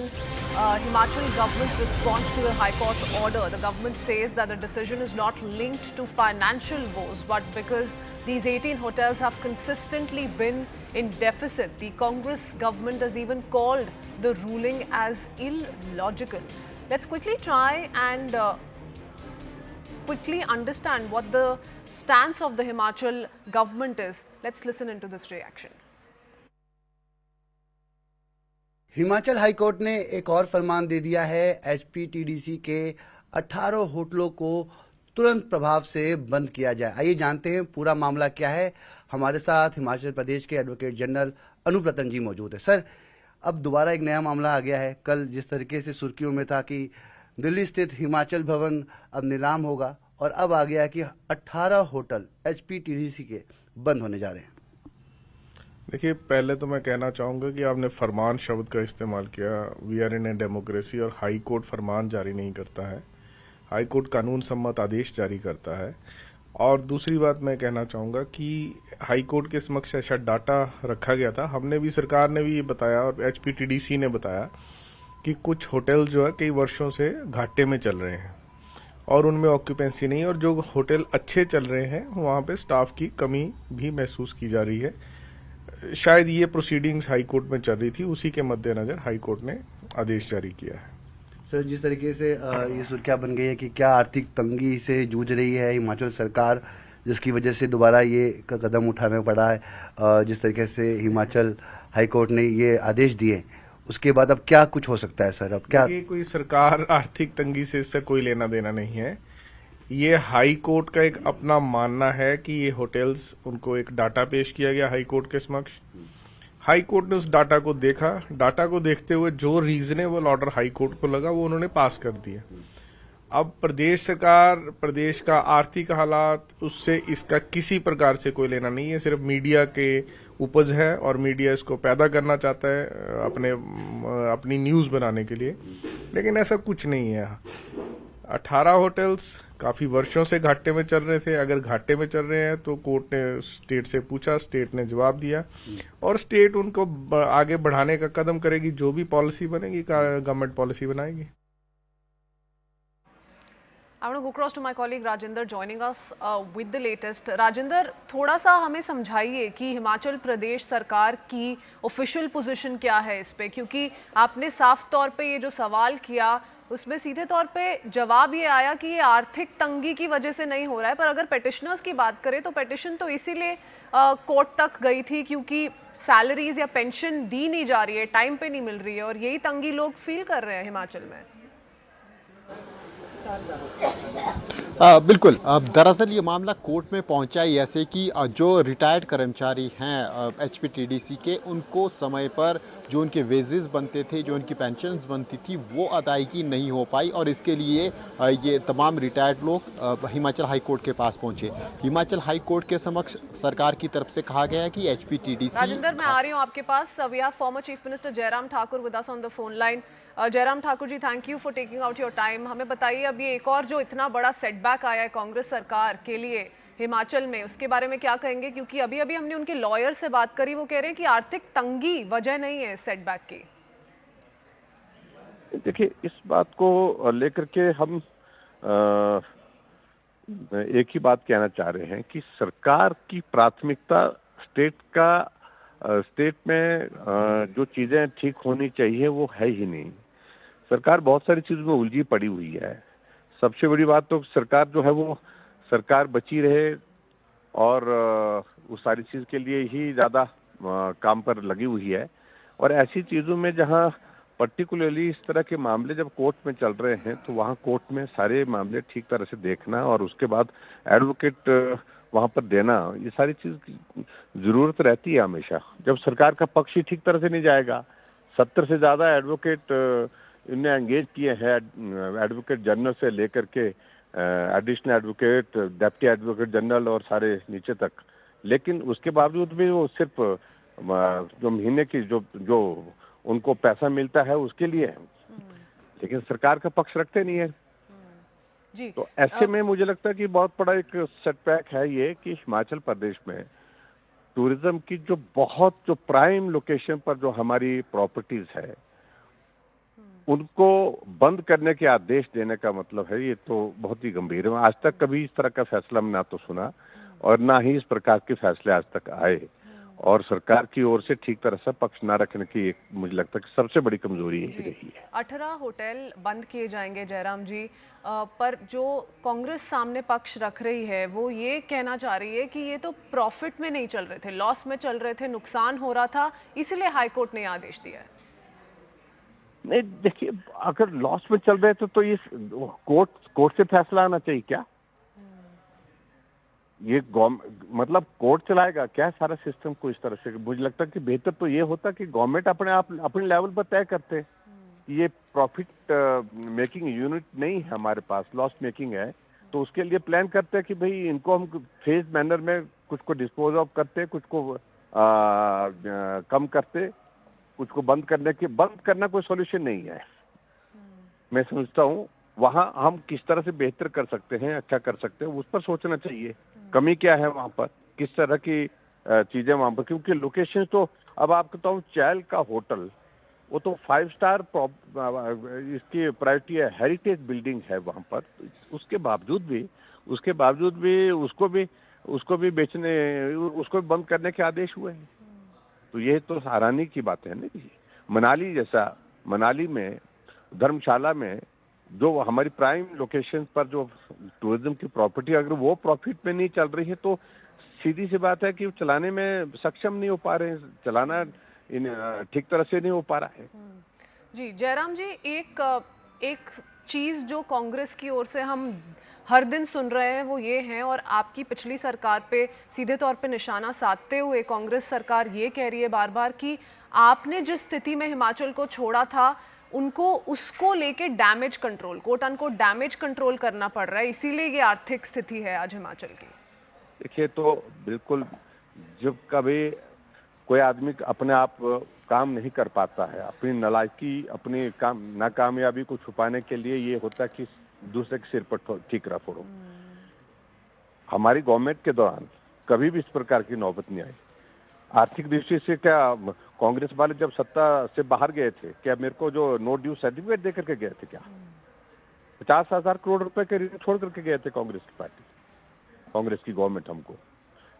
Himachal government's response to the High Court order. The government says that the decision is not linked to financial woes, but because these 18 hotels have consistently been in deficit. The Congress government has even called the ruling as illogical. Let's quickly try and quickly understand what the stance of the Himachal government is. Let's listen into this reaction. Himachal high court ने एक और फरमान दे दिया है। HPTDC के 18 होटलों को तुरंत प्रभाव से बंद किया जाए। आइए जानते हैं पूरा मामला क्या है। हमारे साथ हिमाचल प्रदेश के एडवोकेट जनरल अनुप्रतन जी मौजूद है। सर, अब दोबारा एक नया मामला आ गया है। कल जिस तरीके से सुर्खियों में था कि दिल्ली स्थित हिमाचल भवन अब नीलाम होगा, और अब आ गया कि 18 होटल एचपीटीडीसी के बंद होने जा रहे हैं। देखिए, पहले तो मैं कहना चाहूँगा कि आपने फरमान शब्द का इस्तेमाल किया। We are in a democracy और हाई कोर्ट फरमान जारी नहीं करता है, हाई कोर्ट कानून सम्मत आदेश जारी करता है। और दूसरी बात मैं कहना चाहूँगा कि हाई कोर्ट के समक्ष ऐसा डाटा रखा गया था। हमने भी, सरकार ने भी ये बताया और एचपीटीडीसी ने बताया कि कुछ होटल जो है कई वर्षों से घाटे में चल रहे हैं और उनमें ऑक्यूपेंसी नहीं, और जो होटल अच्छे चल रहे हैं वहाँ पे स्टाफ की कमी भी महसूस की जा रही है। शायद ये प्रोसीडिंग्स हाई कोर्ट में चल रही थी, उसी के मद्देनजर हाई कोर्ट ने आदेश जारी किया है। सर, जिस तरीके से ये सुर्खियां बन गई है कि क्या आर्थिक तंगी से जूझ रही है हिमाचल सरकार, जिसकी वजह से दोबारा ये कदम उठाना पड़ा है। जिस तरीके से हिमाचल हाई कोर्ट ने ये आदेश दिए, उसके बाद अब क्या कुछ हो सकता है सर? अब क्या कोई सरकार आर्थिक तंगी से इससे कोई लेना देना नहीं है। ये हाई कोर्ट का एक अपना मानना है कि ये होटल्स, उनको एक डाटा पेश किया गया हाई कोर्ट के समक्ष। हाई कोर्ट ने उस डाटा को देखा, डाटा को देखते हुए जो रीजनेबल ऑर्डर हाई कोर्ट को लगा वो उन्होंने पास कर दिया। अब प्रदेश सरकार, प्रदेश का आर्थिक हालात, उससे इसका किसी प्रकार से कोई लेना नहीं है। सिर्फ मीडिया के उपज है और मीडिया इसको पैदा करना चाहता है अपनी न्यूज बनाने के लिए, लेकिन ऐसा कुछ नहीं है। 18 होटल्स काफी वर्षों से घाटे में चल रहे थे। अगर घाटे में चल रहे हैं तो कोर्ट ने स्टेट से पूछा, स्टेट ने जवाब दिया और स्टेट उनको आगे बढ़ाने का कदम करेगी। जो भी पॉलिसी बनेगी, गवर्नमेंट पॉलिसी बनाएगी। I want to go across to my colleague Rajinder joining us with the latest. Rajinder, थोड़ा सा हमें समझाइए कि हिमाचल प्रदेश सरकार की ऑफिशियल पोजीशन क्या है इस पे, क्योंकि आपने साफ तौर पे ये जो सवाल किया उसमें सीधे तौर पे जवाब ये आया कि ये आर्थिक तंगी की वजह से नहीं हो रहा है। पर अगर पेटिशनर्स की बात करें तो पेटिशन तो इसीलिए कोर्ट तक गई थी क्योंकि सैलरीज या पेंशन दी नहीं जा रही है, टाइम पे नहीं मिल रही है, और यही तंगी लोग फील कर रहे हैं हिमाचल में। बिल्कुल। दरअसल ये मामला कोर्ट में पहुंचा ही ऐसे कि जो रिटायर्ड कर्मचारी हैं एचपीटीडीसी के, उनको समय पर जो उनके वेजेस बनते थे, जो उनकी पेंशन्स बनती थी, वो अदायगी नहीं हो पाई और इसके लिए ये तमाम रिटायर्ड लोग हिमाचल हाई कोर्ट के पास पहुंचे। हिमाचल हाई कोर्ट के समक्ष सरकार की तरफ से कहा गया है कि एचपीटीडीसी। राजिंदर, मैं आ रही हूँ आपके पास। We have former chief minister Jairam Thakur with us on the phone line. Jairam Thakur ji, thank you for taking out your time. हमें बताइए, अब ये एक और जो इतना बड़ा सेटबैक आया है कांग्रेस सरकार के लिए हिमाचल में, उसके बारे में क्या कहेंगे? क्योंकि अभी अभी हमने उनके लॉयर से बात करी, वो कह रहे हैं कि आर्थिक तंगी वजह नहीं है इस सेटबैक की। देखिए, इस बात को लेकर के हम एक ही बात कहना चाह रहे हैं कि सरकार की प्राथमिकता स्टेट में जो चीजें ठीक होनी चाहिए वो है ही नहीं। सरकार बहुत सारी चीजों में उलझी पड़ी हुई है। सबसे बड़ी बात तो सरकार जो है वो सरकार बची रहे और उस सारी चीज के लिए ही ज्यादा काम पर लगी हुई है। और ऐसी चीजों में जहां पर्टिकुलरली इस तरह के मामले जब कोर्ट में चल रहे हैं तो वहां कोर्ट में सारे मामले ठीक तरह से देखना और उसके बाद एडवोकेट वहां पर देना, ये सारी चीज जरूरत रहती है हमेशा। जब सरकार का पक्ष ही ठीक तरह से नहीं जाएगा, 70 से ज्यादा एडवोकेट इन्हें एंगेज किए हैं, एडवोकेट जनरल से लेकर के additional advocate, deputy advocate general और सारे नीचे तक, लेकिन उसके बावजूद भी वो सिर्फ जो महीने की जो उनको पैसा मिलता है उसके लिए है, लेकिन सरकार का पक्ष रखते नहीं है जी। तो ऐसे में मुझे लगता है कि बहुत बड़ा एक सेटबैक है ये कि हिमाचल प्रदेश में टूरिज्म की जो प्राइम लोकेशन पर जो हमारी प्रॉपर्टीज है उनको बंद करने के आदेश देने का मतलब है, ये तो बहुत ही गंभीर है। आज तक कभी इस तरह का फैसला ना तो सुना और ना ही इस प्रकार के फैसले आज तक आए, और सरकार की ओर से ठीक तरह से पक्ष ना रखने की एक मुझे लगता है कि सबसे बड़ी कमजोरी यही रही है। 18 होटल बंद किए जाएंगे जयराम जी, पर जो कांग्रेस सामने पक्ष रख रही है वो ये कहना चाह रही है कि ये तो प्रॉफिट में नहीं चल रहे थे, लॉस में चल रहे थे, नुकसान हो रहा था, इसलिए हाईकोर्ट ने आदेश दिया है। नहीं देखिए, अगर लॉस में चल रहे थे तो ये कोर्ट से फैसला आना चाहिए क्या? ये मतलब कोर्ट चलाएगा क्या सारा सिस्टम को इस तरह से? मुझे लगता है कि बेहतर तो ये होता कि गवर्नमेंट अपने लेवल पर तय करते। ये प्रॉफिट मेकिंग यूनिट नहीं है हमारे पास, लॉस मेकिंग है, तो उसके लिए प्लान करते हैं कि भाई इनको हम फेज मैनर में कुछ को डिस्पोज ऑफ करते, कुछ को कम करते, कुछ को बंद करना कोई सॉल्यूशन नहीं है। मैं समझता हूँ वहाँ हम किस तरह से बेहतर कर सकते हैं, अच्छा कर सकते हैं, उस पर सोचना चाहिए। कमी क्या है वहाँ पर, किस तरह की चीजें वहाँ पर, क्योंकि लोकेशन तो अब आपको बताऊँ, चैल का होटल वो तो 5 स्टार इसकी प्रायोरिटी है, हेरिटेज बिल्डिंग है वहाँ पर, उसके बावजूद भी उसको भी बेचने, उसको भी बंद करने के आदेश हुए हैं। तो ये तो हैरानी की बात है ना। मनाली में धर्मशाला में जो हमारी प्राइम लोकेशन पर जो टूरिज्म की प्रॉपर्टी, अगर वो प्रॉफिट में नहीं चल रही है तो सीधी सी बात है कि वो चलाने में सक्षम नहीं हो पा रहे हैं, चलाना ठीक तरह से नहीं हो पा रहा है। जी जयराम जी, एक चीज जो कांग्रेस की ओर से हम हर दिन सुन रहे हैं वो ये है, और आपकी पिछली सरकार पे सीधे तौर पे निशाना साधते हुए कांग्रेस सरकार ये कह रही है बार बार कि आपने जिस स्थिति में हिमाचल को छोड़ा था उनको उसको लेके damage control, quote unquote damage control करना पड़ रहा है, इसीलिए ये आर्थिक स्थिति है आज हिमाचल की। देखिए, तो बिल्कुल जब कभी कोई आदमी अपने आप काम नहीं कर पाता है, अपनी नालायकी, अपनी नाकामयाबी को छुपाने के लिए ये होता है कि दूसरे के सिर पर ठीकरा फोड़ो। हमारी गवर्नमेंट के दौरान कभी भी इस प्रकार की नौबत नहीं आई। आर्थिक दृष्टि से क्या कांग्रेस वाले जब सत्ता से बाहर गए थे, क्या मेरे को जो नो ड्यू सर्टिफिकेट दे करके गए थे क्या? 50,000 करोड़ रुपए के ऋण छोड़ करके गए थे कांग्रेस की पार्टी, कांग्रेस की गवर्नमेंट हमको।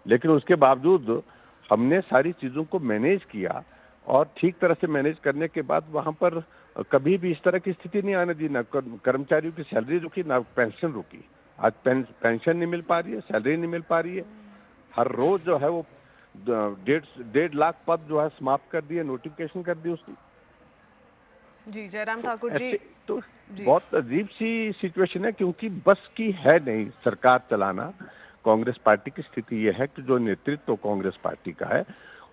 लेकिन उसके बावजूद हमने सारी चीजों को मैनेज किया, और ठीक तरह से मैनेज करने के बाद वहां पर कभी भी इस तरह की स्थिति नहीं आने दी। ना कर्मचारियों की सैलरी रुकी, ना पेंशन रुकी। आज पेंशन नहीं मिल पा रही है, सैलरी नहीं मिल पा रही है। हर रोज जो है वो 1.5 लाख पद जो है समाप्त कर दिए, नोटिफिकेशन कर दी उसकी। जी जयराम ठाकुर जी, तो बहुत अजीब सी सिचुएशन है, क्योंकि बस की है नहीं सरकार चलाना। कांग्रेस पार्टी की स्थिति यह है कि जो नेतृत्व कांग्रेस पार्टी का है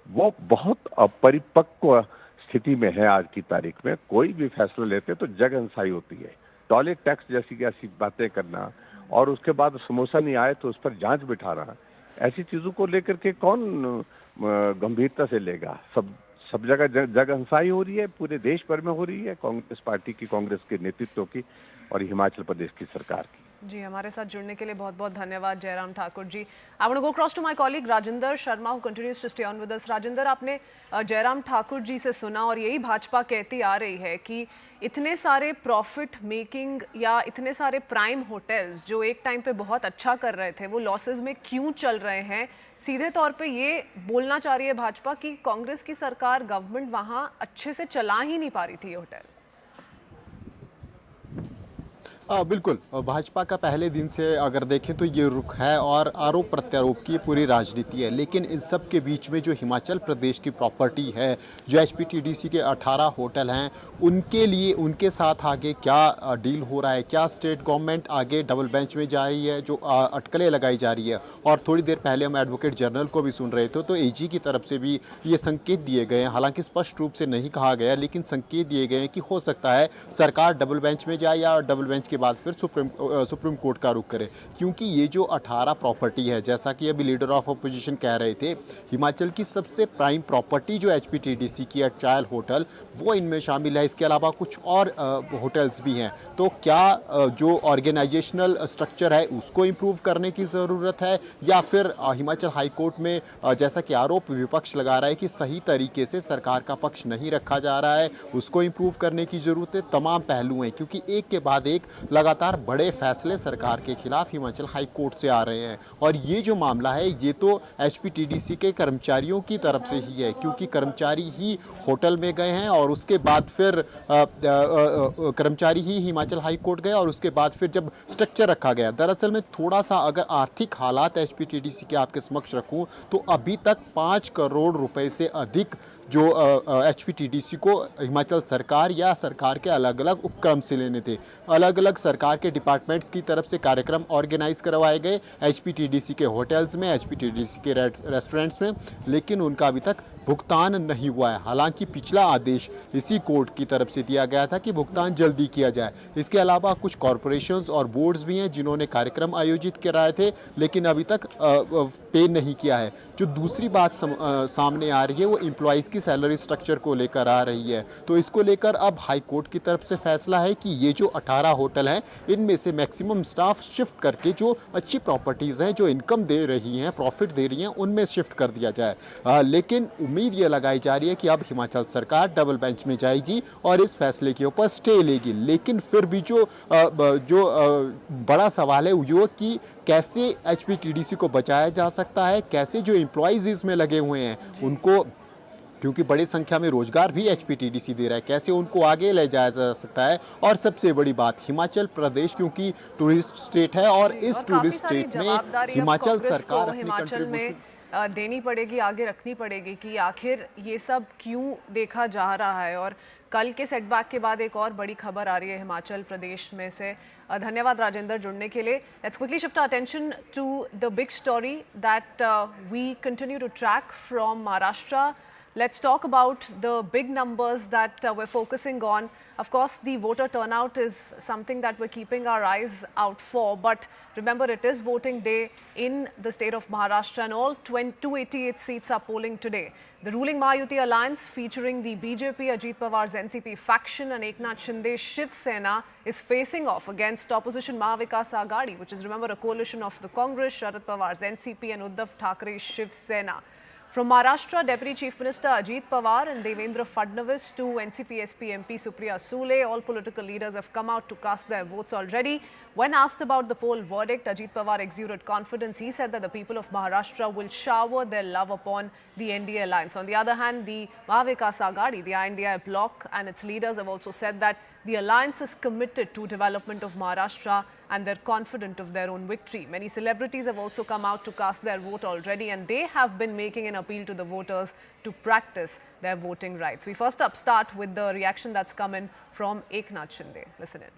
वो बहुत अपरिपक्व स्थिति में है। आज की तारीख में कोई भी फैसला लेते तो जगहंसाई होती है। टॉयलेट टैक्स जैसी ऐसी बातें करना, और उसके बाद समोसा नहीं आए तो उस पर जांच बिठाना, ऐसी चीजों को लेकर के कौन गंभीरता से लेगा? सब जगह जगहंसाई हो रही है, पूरे देश भर में हो रही है, कांग्रेस पार्टी की, कांग्रेस के नेतृत्व की और हिमाचल प्रदेश की सरकार की। जी हमारे साथ जुड़ने के लिए बहुत बहुत धन्यवाद Jairam Thakur ji. I want to go cross to my colleague Rajendra Sharma who continues to stay on with us. Rajendra, आपने जयराम ठाकुर जी से सुना, और यही भाजपा कहती आ रही है कि इतने सारे प्रॉफिट मेकिंग या इतने सारे प्राइम होटल्स जो एक टाइम पे बहुत अच्छा कर रहे थे वो लॉसेस में क्यों चल रहे हैं। सीधे तौर पे ये बोलना चाह रही है भाजपा कि कांग्रेस की सरकार, गवर्नमेंट वहाँ अच्छे से चला ही नहीं पा रही थी ये होटल। बिल्कुल, भाजपा का पहले दिन से अगर देखें तो ये रुख है और आरोप प्रत्यारोप की पूरी राजनीति है। लेकिन इन सब के बीच में जो हिमाचल प्रदेश की प्रॉपर्टी है, जो एचपीटीडीसी के 18 होटल हैं, उनके लिए उनके साथ आगे क्या डील हो रहा है? क्या स्टेट गवर्नमेंट आगे डबल बेंच में जा रही है, जो अटकलें लगाई जा रही है? और थोड़ी देर पहले हम एडवोकेट जनरल को भी सुन रहे थे, तो एजी की तरफ से भी ये संकेत दिए गए हैं, हालांकि स्पष्ट रूप से नहीं कहा गया, लेकिन संकेत दिए गए हैं कि हो सकता है सरकार डबल बेंच में जाए या डबल बेंच के बाद फिर सुप्रीम कोर्ट का रुख करे, क्योंकि ये जो 18 प्रॉपर्टी है, जैसा कि अभी लीडर ऑफ अपोजिशन कह रहे थे, हिमाचल की सबसे प्राइम प्रॉपर्टी जो HPTDC की चायल होटल वो इनमें शामिल है। इसके अलावा कुछ और होटल्स भी हैं। तो क्या जो ऑर्गेनाइजेशनल स्ट्रक्चर है उसको इम्प्रूव करने की ज़रूरत है, या फिर हिमाचल हाई कोर्ट में जैसा कि आरोप विपक्ष लगा रहा है कि सही तरीके से सरकार का पक्ष नहीं रखा जा रहा है, उसको इम्प्रूव करने की ज़रूरत है। तमाम पहलू हैं, क्योंकि एक के बाद एक लगातार बड़े फैसले सरकार के खिलाफ हिमाचल हाई कोर्ट से आ रहे हैं। और ये जो मामला है ये तो HPTDC के कर्मचारियों की तरफ से ही है, क्योंकि कर्मचारी ही होटल में गए हैं और उसके बाद फिर कर्मचारी ही हिमाचल हाई कोर्ट गए और उसके बाद फिर जब स्ट्रक्चर रखा गया। दरअसल में थोड़ा सा अगर आर्थिक हालात HPTDC के आपके समक्ष रखूं तो अभी तक 5 करोड़ रुपए से अधिक जो HPTDC को हिमाचल सरकार या सरकार के अलग अलग उपक्रम से लेने थे। अलग अलग सरकार के डिपार्टमेंट्स की तरफ से कार्यक्रम ऑर्गेनाइज करवाए गए HPTDC के होटल्स में, HPTDC के रेस्टोरेंट्स में, लेकिन उनका अभी तक भुगतान नहीं हुआ है। हालांकि पिछला आदेश इसी कोर्ट की तरफ से दिया गया था कि भुगतान जल्दी किया जाए। इसके अलावा कुछ कॉरपोरेशंस और बोर्ड्स भी हैं जिन्होंने कार्यक्रम आयोजित कराए थे, लेकिन अभी तक पे नहीं किया है। जो दूसरी बात सामने आ रही है वो एम्प्लॉइज़ की सैलरी स्ट्रक्चर को लेकर आ रही है। तो इसको लेकर अब हाई कोर्ट की तरफ से फैसला है कि ये जो 18 होटल हैं इनमें से मैक्सिमम स्टाफ शिफ्ट करके जो अच्छी प्रॉपर्टीज़ हैं, जो इनकम दे रही हैं, प्रॉफिट दे रही हैं, उनमें शिफ्ट कर दिया जाए। लेकिन उम्मीद ये लगाई जा रही है कि अब हिमाचल सरकार डबल बेंच में जाएगी और इस फैसले के ऊपर स्टे लेगी। लेकिन फिर भी जो बड़ा सवाल है वो कि कैसे HPTDC को बचाया जा सकता है, कैसे जो एम्प्लॉइज इसमें लगे हुए हैं उनको, क्योंकि बड़ी संख्या में रोजगार भी HPTDC दे रहा है, कैसे उनको आगे ले जाया जा सकता है। और सबसे बड़ी बात, हिमाचल प्रदेश क्योंकि टूरिस्ट स्टेट है और इस टूरिस्ट स्टेट में हिमाचल सरकार अपनी कंट्रीब्यूशन देनी पड़ेगी, आगे रखनी पड़ेगी कि आखिर ये सब क्यों देखा जा रहा है। और कल के सेटबैक के बाद एक और बड़ी खबर आ रही है हिमाचल प्रदेश में से। धन्यवाद राजेंद्र जुड़ने के लिए। Let's quickly shift our attention to the big story that we continue to track from Maharashtra. Let's talk about the big numbers that we're focusing on. Of course, the voter turnout is something that we're keeping our eyes out for. But remember, it is voting day in the state of Maharashtra and all 288 seats are polling today. The ruling Mahayuti alliance featuring the BJP, Ajit Pawar's NCP faction and Eknath Shinde's Shiv Sena is facing off against opposition Mahavikas Aghadi, which is, remember, a coalition of the Congress, Sharad Pawar's NCP and Uddhav Thackeray's Shiv Sena. From Maharashtra, Deputy Chief Minister Ajit Pawar and Devendra Fadnavis to NCP SP MP Supriya Sule, all political leaders have come out to cast their votes already. When asked about the poll verdict, Ajit Pawar exuded confidence. He said that the people of Maharashtra will shower their love upon the NDA alliance. On the other hand, the Mahavikas Aghadi, the INDI bloc and its leaders have also said that the alliance is committed to development of Maharashtra and they're confident of their own victory. Many celebrities have also come out to cast their vote already and they have been making an appeal to the voters to practice their voting rights. We first up start with the reaction that's come in from Eknath Shinde. Listen in.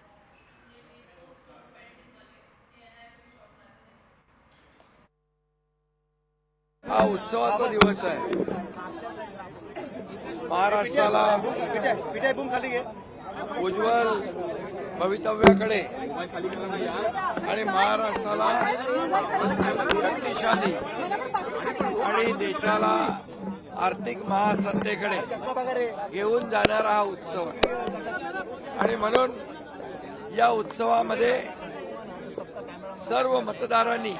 हा उत्सवाचा दिवस आहे. महाराष्ट्राला उज्ज्वल भवितव्याकडे आणि महाराष्ट्राला शक्तिशाली आणि देशाला आर्थिक महासत्तेकडे घेऊन जाणारा हा उत्सव आहे. आणि म्हणून या उत्सवामध्ये सर्व मतदारांनी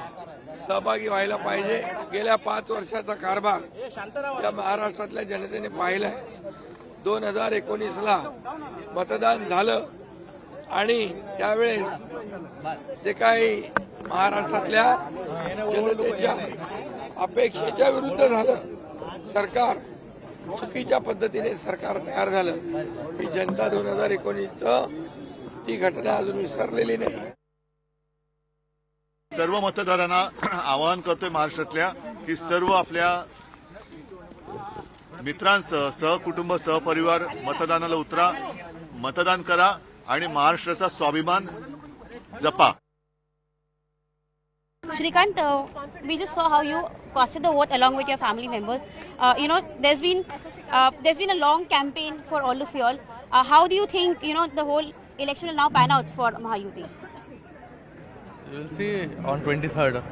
सहभागी व्हायला पाहिजे. गेल्या 5 वर्षाचा कारभार या महाराष्ट्रातल्या जनतेने पाहिला आहे. 2019ला मतदान झालं आणि त्यावेळेस जे काही महाराष्ट्रातल्या जनतेच्या अपेक्षेच्या विरुद्ध झालं, सरकार चुकीच्या पद्धतीने सरकार तयार झालं. ही जनता 2019चं ती घटना अजून विसरलेली नाही. सर्व मतदारांना आवाहन करतोय महाराष्ट्रातल्या की सर्व आपल्या मित्रांसह, सहकुटुंब, सहपरिवार मतदानाला उतरा, मतदान करा आणि महाराष्ट्राचा स्वाभिमान जपा. Shrikant, we just saw how you casted the vote along with your family members. There's been a long campaign for all of you all. How do you think the whole election will now pan out for Mahayuti? You will see on 23rd,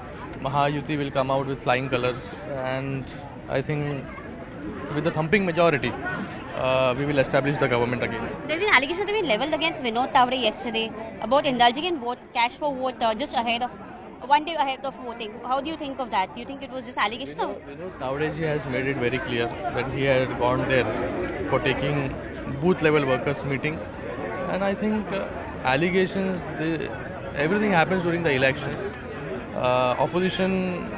Mahayuti will come out with flying colors, and I think with the thumping majority, we will establish the government again. There have been allegations that have been leveled against Vinod Tawade yesterday about indulging in vote, cash for vote just ahead of, one day ahead of voting. How do you think of that? Do you think it was just allegation? Vinod Tawade has made it very clear that he had gone there for taking booth level workers meeting, and I think allegations, everything happens during the elections. Opposition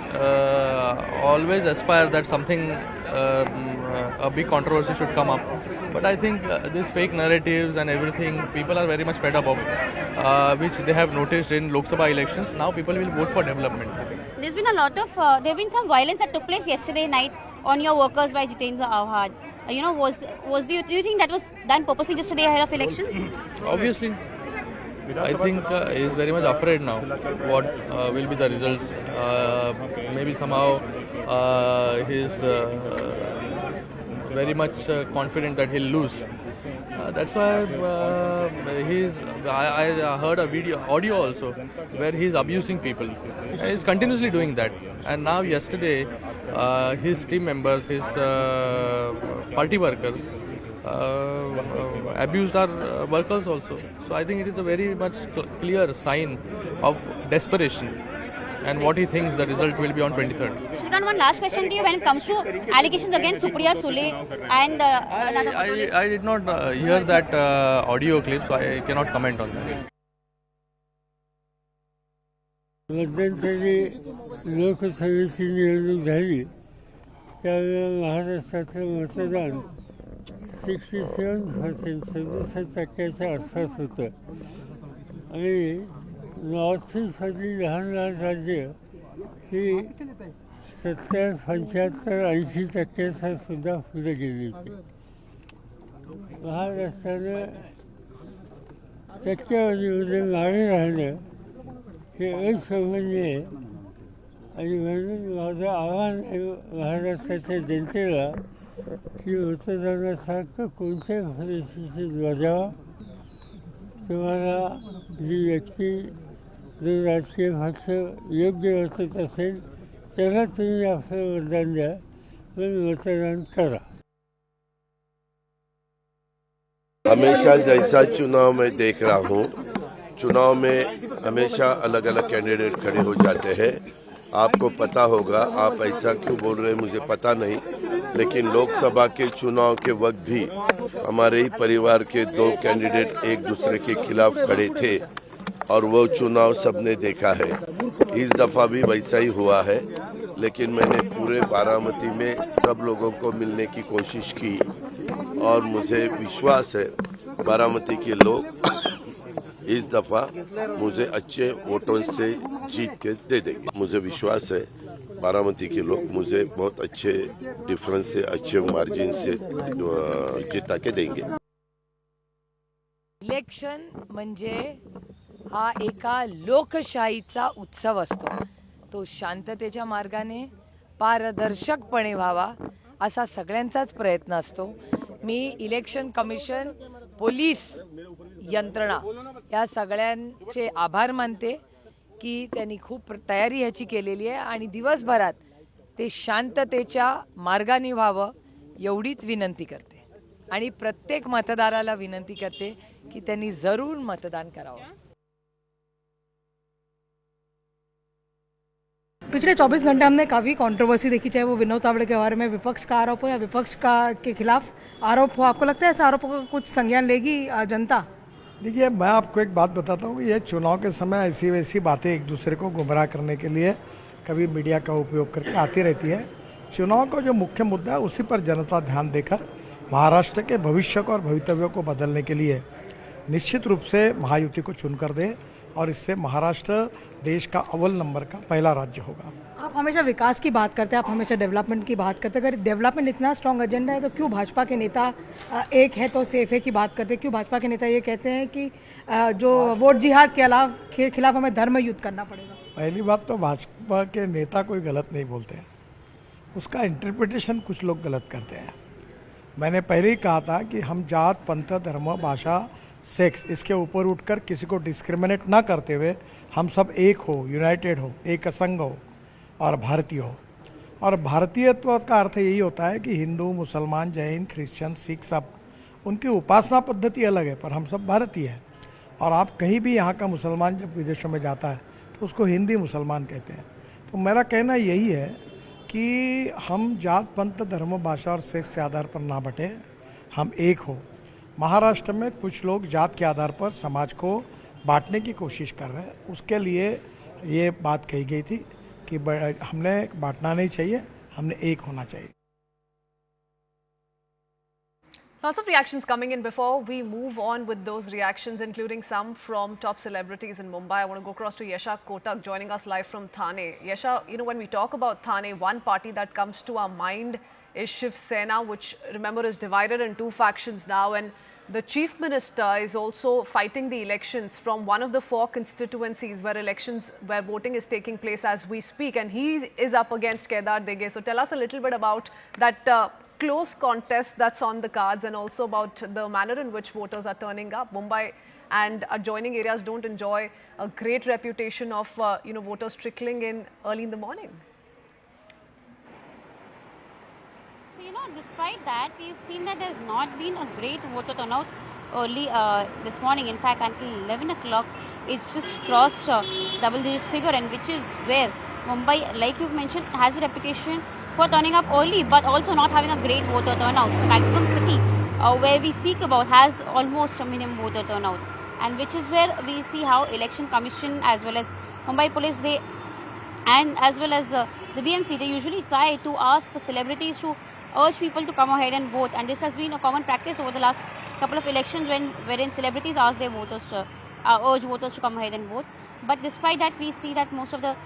always aspire that something, a big controversy should come up. But I think these fake narratives and everything, people are very much fed up of, which they have noticed in Lok Sabha elections. Now people will vote for development. There's been a lot of, there have been some violence that took place yesterday night on your workers by Jitendra Ahad. Do you think that was done purposely just a day ahead of elections? Obviously. I think he is very much afraid now what will be the results. Maybe somehow he is very much confident that he'll lose. That's why I heard a audio also where he's abusing people. He's continuously doing that. And now yesterday, his team members, his party workers, abused our workers also. So I think it is a very much clear sign of desperation and what he thinks the result will be on 23rd. Shrikant, one last question to you. When it comes to allegations against Supriya Sule and... I did not hear that audio clip, so I cannot comment on that. मध्यंतरी लोकसभेची निवडणूक झाली त्यावेळेला महाराष्ट्राचं मतदान 67% आसपास होतं आणि नॉर्थ ईस्टमधली लहान लहान राज्य ही 70, 75, 80% सुद्धा पुढे गेली होती. महाराष्ट्रानं टक्केवारीमध्ये मागे राहणं हे अशोभनीय आहे आणि म्हणून माझं आव्हान आहे महाराष्ट्राच्या जनतेला की मतदानासारखं कोणत्याही परिस्थितीत बजावा. तुम्हाला जी व्यक्ती जो राजकीय पक्ष योग्य वाटत असेल त्याला तुम्ही आपलं मतदान द्या, पण मतदान करा. हमेशा जैसा चुनाव में देख रहा हूँ, चुनाव में हमेशा अलग अलग कैंडिडेट खड़े हो जाते हैं. आपको पता होगा, आप ऐसा क्यों बोल रहे हैं मुझे पता नहीं, लेकिन लोकसभा के चुनाव के वक्त भी हमारे ही परिवार के 2 कैंडिडेट एक दूसरे के खिलाफ खड़े थे और वो चुनाव सबने देखा है. इस दफ़ा भी वैसा ही हुआ है, लेकिन मैंने पूरे बारामती में सब लोगों को मिलने की कोशिश की और मुझे विश्वास है बारामती के लोग इस दफ़ा मुझे अच्छे वोटों से जीत के दे देंगे. मुझे विश्वास है बारामती के लोग मुझे बहुत अच्छे डिफरेंस से, अच्छे मार्जिन से जिता के देंगे. इलेक्शन म्हणजे हा एका लोकशाहीचा उत्सव असतो. तो शांततेच्या मार्गाने पारदर्शकपणे व्हावा असा सगळ्यांचाच प्रयत्न असतो. मी इलेक्शन कमिशन, पोलीस यंत्रणा या सगळ्यांचे आभार मानते की त्यांनी खूप तयारी ह्याची केलेली आहे आणि दिवसभरात ते शांततेच्या मार्गाने व्हावं एवढीच विनंती करते आणि प्रत्येक मतदाराला विनंती करते की त्यांनी जरूर मतदान करावं. पिछले 24 घंटे हमने काफ़ी कंट्रोवर्सी देखी, चाहे वो विनोद तावड़े के बारे में विपक्ष का आरोप हो या विपक्ष के खिलाफ आरोप हो. आपको लगता है ऐसे आरोपों का कुछ संज्ञान लेगी जनता? देखिए, मैं आपको एक बात बताता हूँ, ये चुनाव के समय ऐसी वैसी बातें एक दूसरे को गुमराह करने के लिए कभी मीडिया का उपयोग करके आती रहती है. चुनाव का जो मुख्य मुद्दा है उसी पर जनता ध्यान देकर महाराष्ट्र के भविष्य को और भवितव्य को बदलने के लिए निश्चित रूप से महायुति को चुनकर दे और इससे महाराष्ट्र देश का अव्वल नंबर का पहला राज्य होगा. आप हमेशा विकास की बात करते हैं, आप हमेशा डेवलपमेंट की बात करते हैं. अगर डेवलपमेंट इतना स्ट्रॉन्ग एजेंडा है तो क्यों भाजपा के नेता एक है तो सेफ है की बात करते हैं? क्यों भाजपा के नेता ये कहते हैं कि जो वोट जिहाद के खिलाफ हमें धर्म युद्ध करना पड़ेगा? पहली बात तो भाजपा के नेता कोई गलत नहीं बोलते हैं, उसका इंटरप्रिटेशन कुछ लोग गलत करते हैं. मैंने पहले ही कहा था कि हम जात, पंथ, धर्म, भाषा सेक्स, इसके ऊपर उठकर किसी को डिस्क्रिमिनेट ना करते हुए हम सब एक हो, यूनाइटेड हो, एक असंग हो और भारतीय हो। और भारतीयत्व का अर्थ यही होता है कि हिंदू, मुसलमान, जैन, क्रिश्चियन, सिख सब उनकी उपासना पद्धति अलग है, पर हम सब भारतीय हैं। और आप कहीं भी यहाँ का मुसलमान जब विदेशों में जाता है तो उसको हिंदी मुसलमान कहते हैं। तो मेरा कहना यही है कि हम जात, पंथ, धर्म, भाषा और सेक्स के आधार पर ना बटें, हम एक हो। महाराष्ट्र में कुछ लोग जात के आधार पर समाज को बांटने की कोशिश कर रहे हैं, उसके लिए ये बात कही गई थी कि हमने बांटना नहीं चाहिए, हमने एक होना चाहिए। Lots of reactions coming in. Before we move on with those reactions, including some from top celebrities in Mumbai, I want to go across to Yasha Kotak, joining us live from Thane. Yasha, you know, when we talk about Thane, one party that comes to our mind is Shiv Sena, which, remember, is divided in two factions now. And the Chief Minister is also fighting the elections from one of the 4 constituencies where voting is taking place as we speak. And he is up against Kedar Dege. So tell us a little bit about that close contest that's on the cards, and also about the manner in which voters are turning up. Mumbai and adjoining areas don't enjoy a great reputation of voters trickling in early in the morning. So, despite that, we've seen that there's not been a great voter turnout early this morning. In fact, until 11 o'clock, it's just crossed double-digit figure, and which is where Mumbai, like you've mentioned, has a reputation for turning up early, but also not having a great voter turnout. So, maximum city, where we speak about, has almost a minimum voter turnout, and which is where we see how Election Commission as well as Mumbai Police, and as well as the BMC, they usually try to ask celebrities to urge people to come ahead and vote, and this has been a common practice over the last couple of elections wherein celebrities ask their voters urge voters to come ahead and vote. But despite that, we see that most of the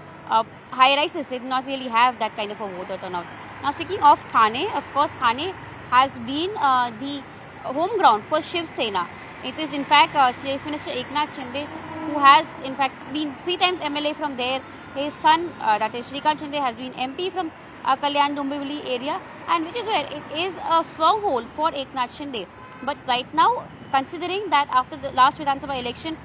high-rises did not really have that kind of a voter turnout. Now, speaking of Thane, of course, Thane has been the home ground for Shiv Sena. It is, in fact, Chief Minister Eknath Shinde, who has, in fact, been 3 times MLA from there. His son, that is Shrikant Shinde, has been MP from Kalyan Dombivli area, and which is where it is a stronghold for Eknath Shinde. But right now, considering that after the last Vidhan Sabha election,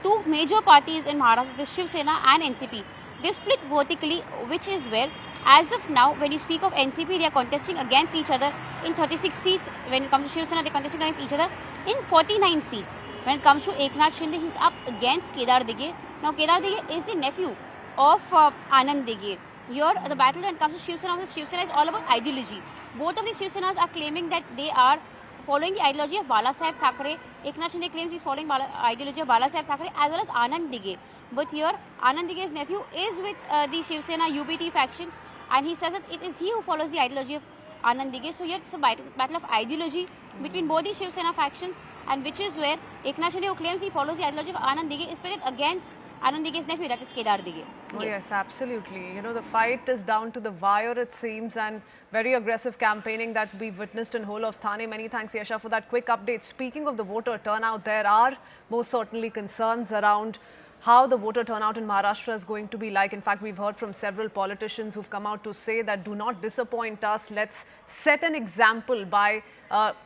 2 major parties in Maharashtra, the Shiv Sena and NCP, they split vertically, which is where, as of now, when you speak of NCP, they are contesting against each other in 36 seats. When it comes to Shiv Sena, they are contesting against each other in 49 seats. When it comes to Eknath Shinde, he's up against Kedar Dege. Now, Kedar Dege is the nephew of Anand Dege. Here, the battle when it comes to Shiv Sena versus Shiv Sena is all about ideology. Both of these Shiv Senas are claiming that they are following the ideology of Balasaheb Thackeray. Eknath Shinde claims he's following ideology of Balasaheb Thackeray as well as Anand Dege. But here, Anand Dege's nephew is with the Shiv Sena UBT faction, and he says that it is he who follows the ideology of Anand Dege. So here, it's a battle of ideology between both the Shiv Sena factions, and which is where Eknath Shinde, who claims he follows the ideology of Anand Dege, is pitted against Anand Dege's nephew, that is Kedar Dege. Oh, yes, absolutely. The fight is down to the wire, it seems, and very aggressive campaigning that we've witnessed in whole of Thane. Many thanks, Yasha, for that quick update. Speaking of the voter turnout, there are most certainly concerns around how the voter turnout in Maharashtra is going to be like. In fact, we've heard from several politicians who've come out to say that do not disappoint us. Let's set an example by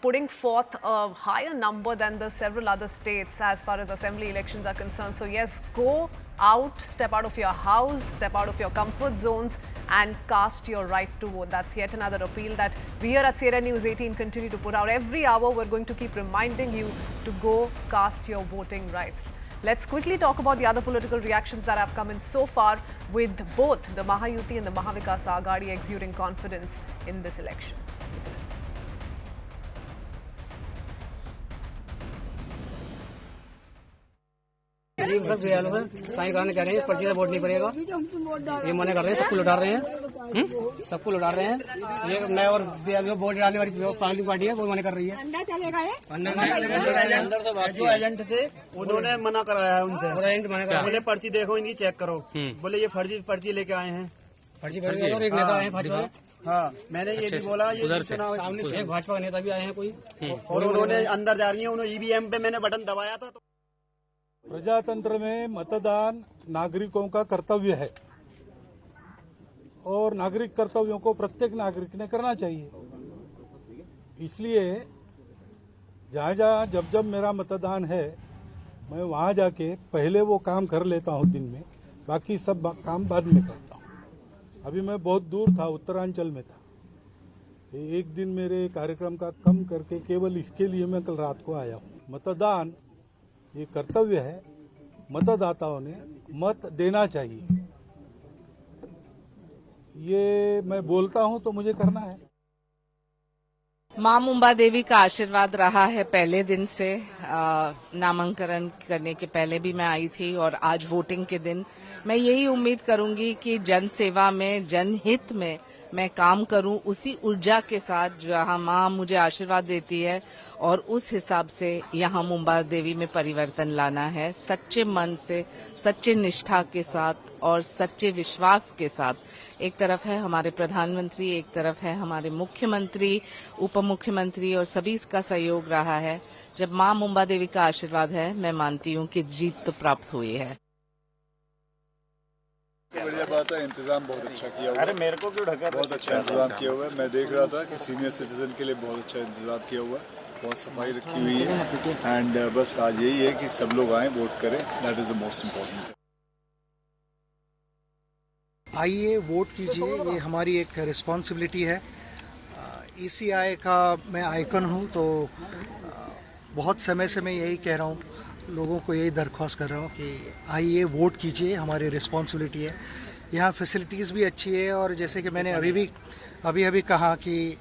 putting forth a higher number than the several other states as far as assembly elections are concerned. So yes, go out, step out of your house, step out of your comfort zones and cast your right to vote. That's yet another appeal that we here at CNN News 18 continue to put out. Every hour, we're going to keep reminding you to go cast your voting rights. Let's quickly talk about the other political reactions that have come in so far, with both the Mahayuti and the Mahavikas Aghadi exuding confidence in this election. Listen in. सब साईं खान कह रहे हैं इस पर्ची से vote नहीं पड़ेगा, ये मना कर रहे हैं, सबको लुटा रहे हैं, सबको लुटा रहे हैं। ये नया और वोट डालने वाली पार्टी है वो मना कर रही है। जो एजेंट थे उन्होंने मना कराया है उनसे, बोले पर्ची देखो इनकी चेक करो, बोले ये फर्जी पर्ची लेके आए हैं, फर्जी और एक नेता आए भाजपा। हाँ, मैंने ये भी बोला, ये सामने एक भाजपा नेता भी आए हैं कोई, और उन्होंने अंदर जा रही है, उन्होंने ईवीएम पे मैंने बटन दबाया था। प्रजातंत्र में मतदान नागरिकों का कर्तव्य है और नागरिक कर्तव्यों को प्रत्येक नागरिक ने करना चाहिए। इसलिए जहाँ जहाँ जब जब मेरा मतदान है मैं वहाँ जाके पहले वो काम कर लेता हूँ दिन में, बाकी सब काम बाद में करता हूँ। अभी मैं बहुत दूर था, उत्तरांचल में था। एक दिन मेरे कार्यक्रम का कम करके केवल इसके लिए मैं कल रात को आया हूँ। मतदान ये कर्तव्य है, मतदाताओं ने मत देना चाहिए। ये मैं बोलता हूँ तो मुझे करना है। मां मुंबा देवी का आशीर्वाद रहा है पहले दिन से। नामांकन करने के पहले भी मैं आई थी और आज वोटिंग के दिन मैं यही उम्मीद करूंगी कि जन सेवा में, जनहित में मैं काम करूं, उसी ऊर्जा के साथ जहां मां मुझे आशीर्वाद देती है, और उस हिसाब से यहां मुंबा देवी में परिवर्तन लाना है। सच्चे मन से, सच्चे निष्ठा के साथ और सच्चे विश्वास के साथ। एक तरफ है हमारे प्रधानमंत्री, एक तरफ है हमारे मुख्यमंत्री, उप मुख्यमंत्री, और सभी इसका सहयोग रहा है। जब मां मुंबा देवी का आशीर्वाद है, मैं मानती हूं कि जीत तो प्राप्त हुई है। बढ़िया बात है, इंतजाम बहुत अच्छा किया हुआ है। अरे मेरे को क्यों ढका? बहुत अच्छा इंतजाम किया हुआ है। मैं देख रहा था कि सीनियर सिटीजन के लिए बहुत अच्छा इंतजाम किया हुआ है, बहुत सफाई रखी हुई है। एंड बस आज यही है कि सब लोग आए, वोट करें, that is the most important. आइए वोट कीजिए, ये हमारी एक रिस्पॉन्सिबिलिटी है। ECI का मैं आइकन हूँ, तो बहुत समय से मैं यही कह रहा हूँ, लोगों को यही दरख्वास्त कर रहा हूँ कि आइए वोट कीजिए, हमारी रिस्पॉन्सिबिलिटी है। यहाँ फैसिलिटीज़ भी अच्छी है, और जैसे कि मैंने अभी कहा कि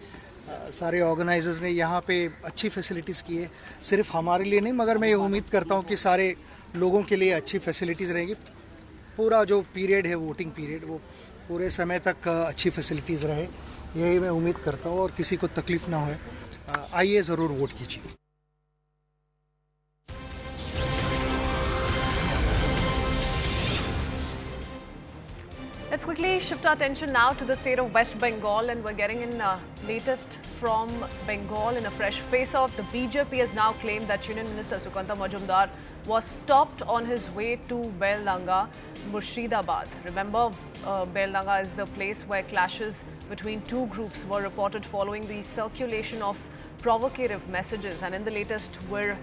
सारे ऑर्गेनाइजर्स ने यहाँ पे अच्छी फैसिलिटीज़ की है, सिर्फ हमारे लिए नहीं, मगर मैं ये उम्मीद करता हूँ कि सारे लोगों के लिए अच्छी फैसिलिटीज़ रहेगी। पूरा जो पीरियड है, वोटिंग पीरियड, वो पूरे समय तक अच्छी फैसिलिटीज़ रहे, यही मैं उम्मीद करता हूँ, और किसी को तकलीफ़ ना होए। आइए ज़रूर वोट कीजिए। Let's quickly shift our attention now to the state of West Bengal, and we're getting in latest from Bengal in a fresh face-off. The BJP has now claimed that Union Minister Sukanta Majumdar was stopped on his way to Beldanga, Murshidabad. Remember, Beldanga is the place where clashes between two groups were reported following the circulation of provocative messages. And in the latest, we're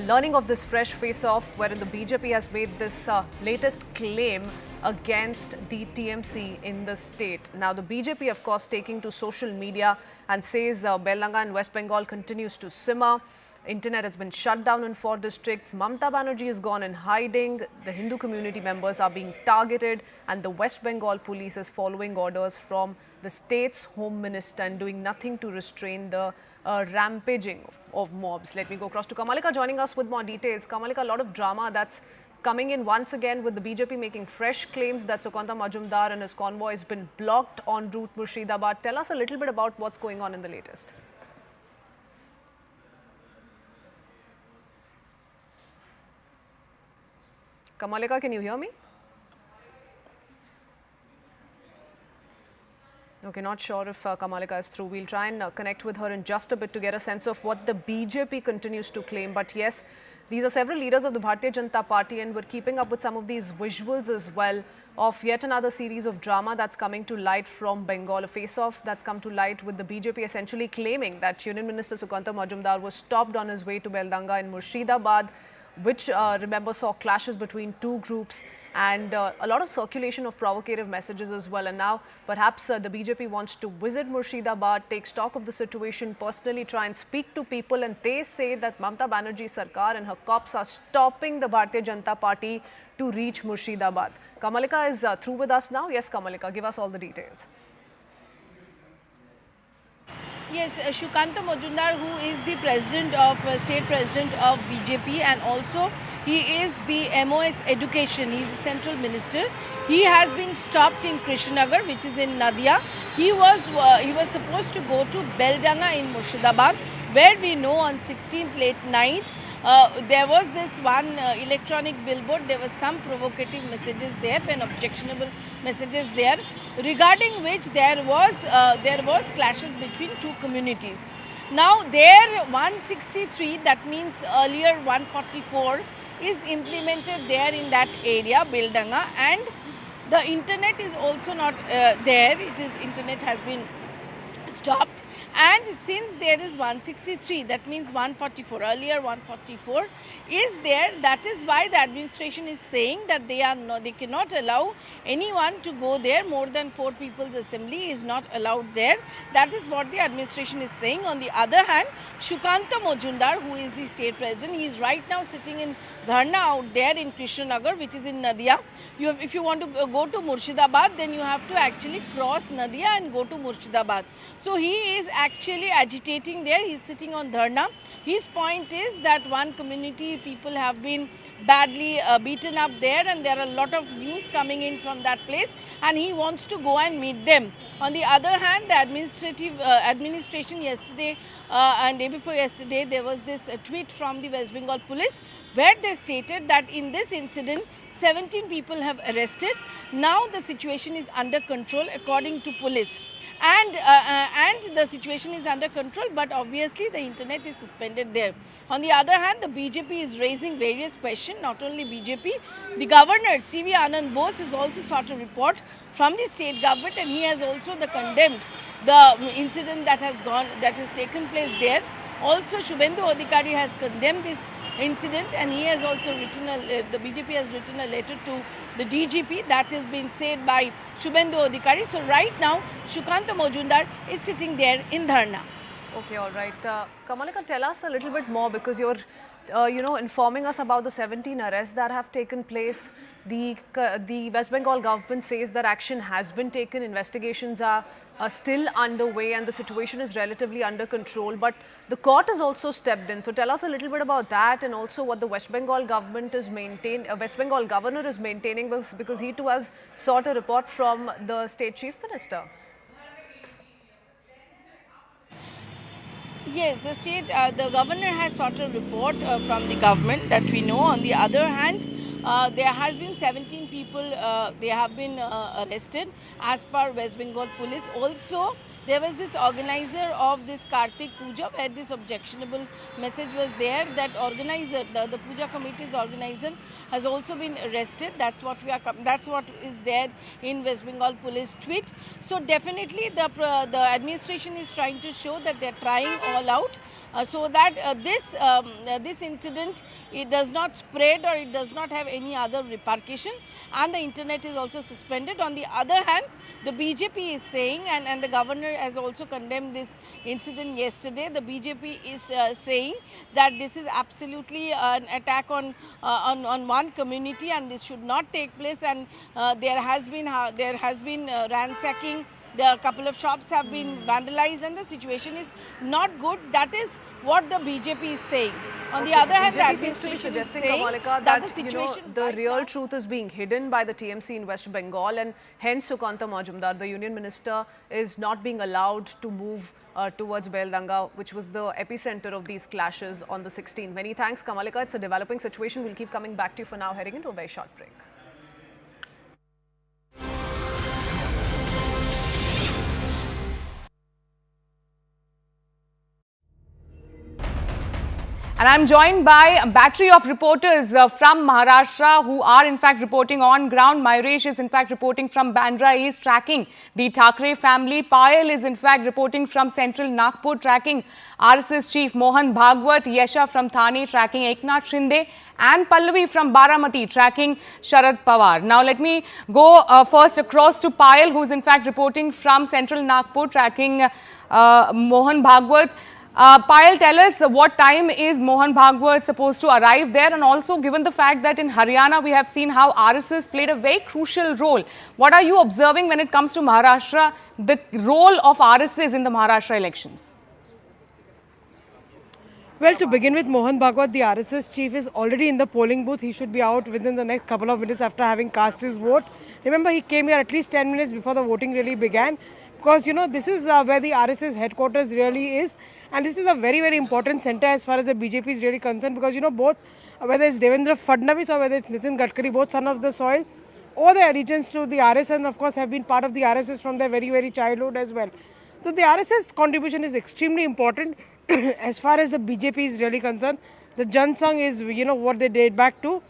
learning of this fresh face-off wherein the BJP has made this latest claim against the TMC in the state. Now, the BJP, of course, taking to social media and says Beldanga and West Bengal continues to simmer. Internet has been shut down in 4 districts. Mamata Banerjee has gone in hiding. The Hindu community members are being targeted, and the West Bengal police is following orders from the state's home minister and doing nothing to restrain the rampaging of mobs. Let me go across to Kamalika joining us with more details. Kamalika, a lot of drama that's coming in once again with the BJP making fresh claims that Sukanta Majumdar and his convoy has been blocked en route Murshidabad. Tell us a little bit about what's going on in the latest. Kamalika, can you hear me? Okay, not sure if Kamalika is through. We'll try and connect with her in just a bit to get a sense of what the BJP continues to claim. But yes, these are several leaders of the Bharatiya Janata Party, and we're keeping up with some of these visuals as well of yet another series of drama that's coming to light from Bengal. A face-off that's come to light with the BJP essentially claiming that Union Minister Sukanta Majumdar was stopped on his way to Beldanga in Murshidabad, which remember saw clashes between two groups and a lot of circulation of provocative messages as well. And now perhaps the BJP wants to visit Murshidabad, take stock of the situation, personally try and speak to people, and they say that Mamata Banerjee Sarkar and her cops are stopping the Bharatiya Janata Party to reach Murshidabad. Kamalika is through with us now. Yes, Kamalika, give us all the details. Yes, Sukanta Majumdar, who is the president of state president of BJP, and also he is the MOS Education. He is the central minister. He has been stopped in Krishnanagar, which is in Nadia. He was supposed to go to Beldanga in Murshidabad, where we know on 16th late night there was this one electronic billboard. There was some provocative messages there and objectionable messages there, regarding which there was clashes between two communities. Now there 163, that means earlier 144, is implemented there in that area, Beldanga, and the internet is also not there. Internet has been stopped, And since there is 163, that means 144, earlier 144 is there, that is why the administration is saying that they cannot allow anyone to go there. More than 4 people's assembly is not allowed there. That is what the administration is saying. On the other hand, Shukanta Majumdar, who is the state president, he is right now sitting in Dharna out there in Krishnanagar, which is in Nadia. If you want to go to Murshidabad, then you have to actually cross Nadia and go to Murshidabad. So he is actually agitating there. He is sitting on Dharna. His point is that one community people have been badly beaten up there, and there are a lot of news coming in from that place, and he wants to go and meet them. On the other hand, the administration yesterday and day before yesterday, there was this tweet from the West Bengal police where they stated that in this incident 17 people have arrested. Now the situation is under control according to police, and the situation is under control, but obviously the internet is suspended there. On the other hand, the BJP is raising various questions. Not only BJP, the governor C.V. Anand Bose has also sought a report from the state government, and he has also condemned the incident that has taken place there. Also, Shubhendu Adhikari has condemned this incident, and he has also written the BJP has written a letter to the DGP. That has been said by Shubhendu Adhikari. So right now, Shukanta Majumdar is sitting there in Dharna. Okay, all right. Kamalika, tell us a little bit more, because you're informing us about the 17 arrests that have taken place. The West Bengal government says that action has been taken, investigations are still underway, and the situation is relatively under control. But the court has also stepped in. So tell us a little bit about that, and also what the West Bengal government is West Bengal governor is maintaining, because he too has sought a report from the state chief minister. Yes, the governor has sought a report from the government, that we know. On the other hand, there has been 17 people, they have been arrested as per West Bengal police. Also, there was this organizer of this Kartik Puja, where this objectionable message was there, that organizer, the Puja committee's organizer has also been arrested. That's what is there in West Bengal police tweet. So definitely the administration is trying to show that they're trying all out, so that this incident, it does not spread, or it does not have any other repercussion, and the internet is also suspended. On the other hand, the BJP is saying, and the governor has also condemned this incident yesterday. The BJP is saying that this is absolutely an attack on one community, and this should not take place. And there has been ransacking. The couple of shops have been vandalized, and the situation is not good. That is what the BJP is saying. On the other hand, BJP seems to be suggesting, Kamalika, that the situation, the real truth is being hidden by the TMC in West Bengal, and hence Shukanta Majumdar, the union minister, is not being allowed to move towards Beldanga, which was the epicenter of these clashes on the 16th. Many thanks, Kamalika. It's a developing situation. We'll keep coming back to you. For now, heading into a very short break. And I'm joined by a battery of reporters from Maharashtra who are in fact reporting on ground. Mayuresh is in fact reporting from Bandra East, tracking the Thackeray family. Payal is in fact reporting from central Nagpur, tracking RSS chief Mohan Bhagwat. Yesha from Thane, tracking Eknath Shinde. And Pallavi from Baramati, tracking Sharad Pawar. Now let me go first across to Payal, who is in fact reporting from central Nagpur, tracking Mohan Bhagwat. Payal, tell us what time is Mohan Bhagwat supposed to arrive there, and also given the fact that in Haryana we have seen how RSS played a very crucial role. What are you observing when it comes to Maharashtra, the role of RSS in the Maharashtra elections? Well, to begin with, Mohan Bhagwat, the RSS chief, is already in the polling booth. He should be out within the next couple of minutes after having cast his vote. Remember, he came here at least 10 minutes before the voting really began. Because, you know, this is where the RSS headquarters really is. And this is a very, very important center as far as the BJP is really concerned. Because, you know, both, whether it's Devendra Fadnavis or whether it's Nitin Gadkari, both son of the soil, or their allegiance to the RSS, and of course have been part of the RSS from their very, very childhood as well. So the RSS contribution is extremely important as far as the BJP is really concerned. The Jan Sangh is, you know, what they date back to.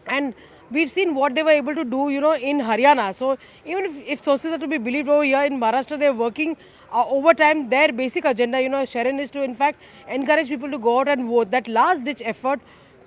And we've seen what they were able to do, you know, in Haryana. So even if sources are to be believed, over here in Maharashtra, they're working over time, their basic agenda, Sharon, is to in fact encourage people to go out and vote. That last ditch effort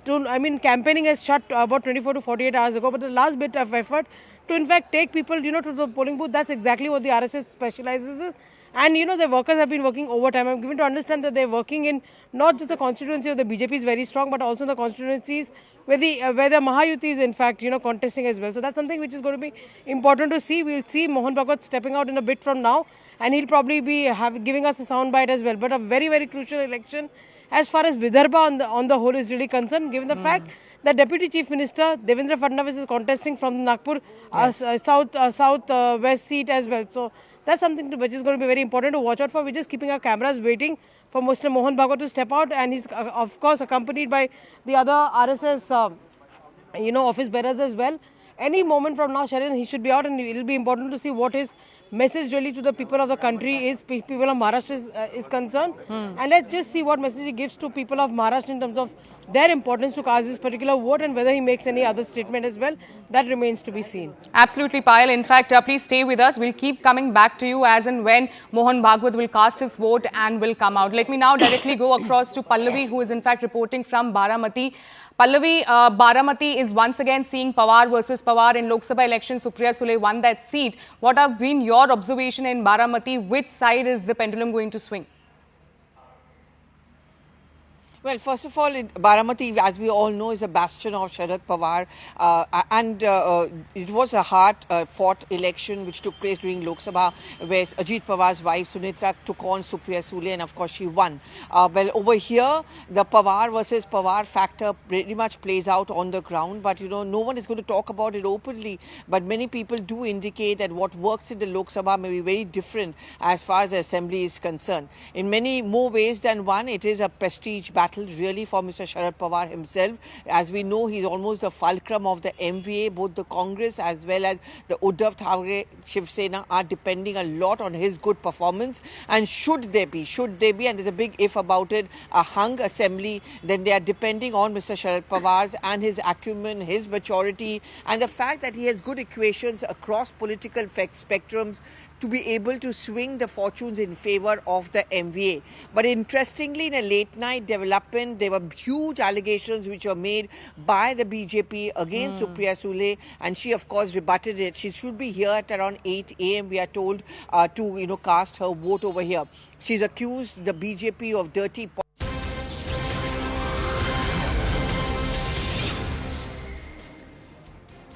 campaigning has shut about 24 to 48 hours ago, but the last bit of effort to in fact take people, to the polling booth, that's exactly what the RSS specializes in. And the workers have been working overtime. I'm given to understand that they're working in not just the constituency of the BJP is very strong, but also in the constituencies where the Mahayuti is in fact contesting as well. So that's something which is going to be important to see. We'll see Mohan Bhagwat stepping out in a bit from now, and he'll probably be giving us a soundbite as well. But a very, very crucial election as far as Vidarbha on the whole is really concerned, given the fact that Deputy Chief Minister Devendra Fadnavis is contesting from the Nagpur south-west seat as well. So that's something which is going to be very important to watch out for. We're just keeping our cameras waiting for Mr. Mohan Bhagwat to step out, and he's of course accompanied by the other RSS office bearers as well. Any moment from now, Sharon, he should be out, and it will be important to see what his message really to the people of the country is, people of Maharashtra is concerned. And let's just see what message he gives to people of Maharashtra in terms of their importance to cast this particular vote, and whether he makes any other statement as well. That remains to be seen. Absolutely, Payal. In fact, please stay with us. We'll keep coming back to you as and when Mohan Bhagwat will cast his vote and will come out. Let me now directly go across to Pallavi, who is in fact reporting from Baramati. Pallavi, Baramati is once again seeing Pawar versus Pawar in Lok Sabha election. Supriya Sule won that seat. What have been your observation in Baramati? Which side is the pendulum going to swing? Well, first of all, Baramati, as we all know, is a bastion of Sharad Pawar, and it was a hard-fought election which took place during Lok Sabha, where Ajit Pawar's wife Sunitra took on Supriya Sule, and of course she won. Well, over here, the Pawar versus Pawar factor pretty much plays out on the ground, but no one is going to talk about it openly. But many people do indicate that what works in the Lok Sabha may be very different as far as the Assembly is concerned. In many more ways than one, it is a prestige battle really for Mr. Sharad Pawar himself. As we know, he's almost the fulcrum of the MVA. Both the Congress as well as the Uddhav Thackeray Shiv Sena are depending a lot on his good performance. And should they be, and there's a big if about it, a hung assembly, then they are depending on Mr. Sharad Pawar's and his acumen, his maturity, and the fact that he has good equations across political spectrums to be able to swing the fortunes in favor of the MVA. But interestingly, in a late night development, there were huge allegations which were made by the BJP against Supriya Sule, and she of course rebutted it. She should be here at around 8 a.m. we are told to cast her vote over here. She's accused the BJP of dirty politics.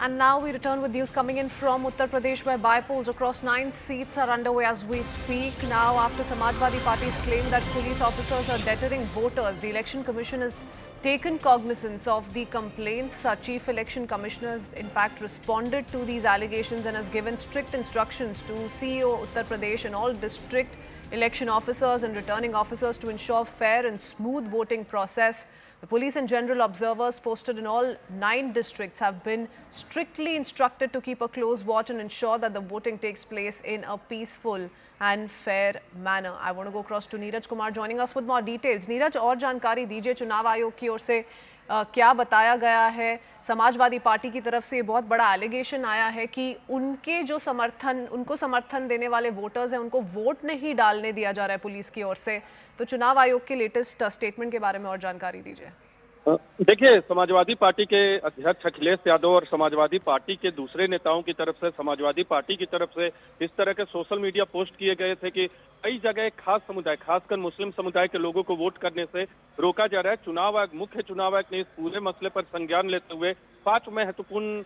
And now we return with news coming in from Uttar Pradesh, where bipoles across 9 seats are underway as we speak. Now, after Samajwadi Party's claim that police officers are deterring voters, the Election Commission has taken cognizance of the complaints. Chief Election Commissioner has in fact responded to these allegations and has given strict instructions to CEO Uttar Pradesh and all district election officers and returning officers to ensure fair and smooth voting process. The police and general observers posted in all 9 districts have been strictly instructed to keep a close watch and ensure that the voting takes place in a peaceful and fair manner. I want to go across to Neeraj Kumar joining us with more details. Neeraj, और जानकारी दीजिए, चुनाव आयोग की ओर से क्या बताया गया है? समाजवादी पार्टी की तरफ से बहुत बड़ा एलिगेशन आया है कि उनको समर्थन देने वाले वोटर्स हैं, उनको वोट नहीं डालने दिया जा रहा है पुलिस की ओर से। तो चुनाव आयोग के लेटेस्ट स्टेटमेंट के बारे में और जानकारी दीजिए। देखिए, समाजवादी पार्टी के अध्यक्ष अखिलेश यादव और समाजवादी पार्टी के दूसरे नेताओं की तरफ से, समाजवादी पार्टी की तरफ से इस तरह के सोशल मीडिया पोस्ट किए गए थे कि कई जगह एक खास समुदाय, खासकर मुस्लिम समुदाय के लोगों को वोट करने से रोका जा रहा है। चुनाव आयोग, मुख्य चुनाव आयोग ने इस पूरे मसले पर संज्ञान लेते हुए 5 महत्वपूर्ण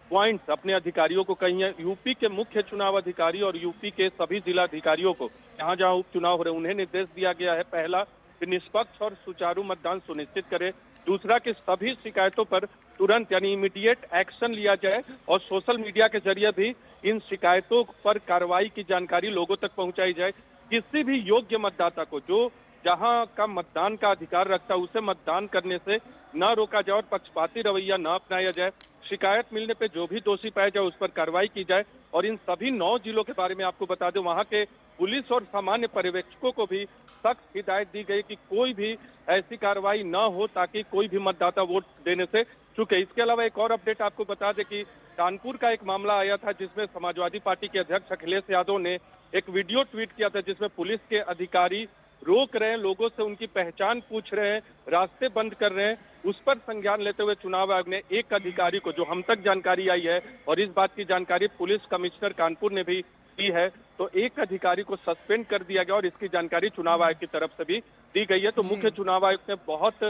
पॉइंट्स अपने अधिकारियों को कही है। यूपी के मुख्य चुनाव अधिकारी और यूपी के सभी जिला अधिकारियों को जहां जहां उपचुनाव हो रहे उन्हें निर्देश दिया गया है। पहला, कि निष्पक्ष और सुचारू मतदान सुनिश्चित करे। दूसरा, कि सभी शिकायतों पर तुरंत यानी इमीडिएट एक्शन लिया जाए और सोशल मीडिया के जरिए भी इन शिकायतों पर कार्रवाई की जानकारी लोगों तक पहुंचाई जाए। किसी भी योग्य मतदाता को जो जहां का मतदान का अधिकार रखता है उसे मतदान करने से न रोका जाए और पक्षपाती रवैया न अपनाया जाए। शिकायत मिलने पे जो भी दोषी पाया जाए उस पर कार्रवाई की जाए। और इन सभी 9 जिलों के बारे में आपको बता दें, वहां के पुलिस और सामान्य पर्यवेक्षकों को भी सख्त हिदायत दी गई कि कोई भी ऐसी कार्रवाई न हो ताकि कोई भी मतदाता वोट देने से चूके। इसके अलावा एक और अपडेट आपको बता दें कि कानपुर का एक मामला आया था जिसमें समाजवादी पार्टी के अध्यक्ष अखिलेश यादव ने एक वीडियो ट्वीट किया था जिसमें पुलिस के अधिकारी रोक रहे हैं, लोगों से उनकी पहचान पूछ रहे हैं, रास्ते बंद कर रहे हैं। उस पर संज्ञान लेते हुए चुनाव आयोग ने एक अधिकारी को, जो हम तक जानकारी आई है और इस बात की जानकारी पुलिस कमिश्नर कानपुर ने भी दी है, तो एक अधिकारी को सस्पेंड कर दिया गया और इसकी जानकारी चुनाव आयोग की तरफ से भी दी गई है। तो मुख्य चुनाव आयुक्त ने बहुत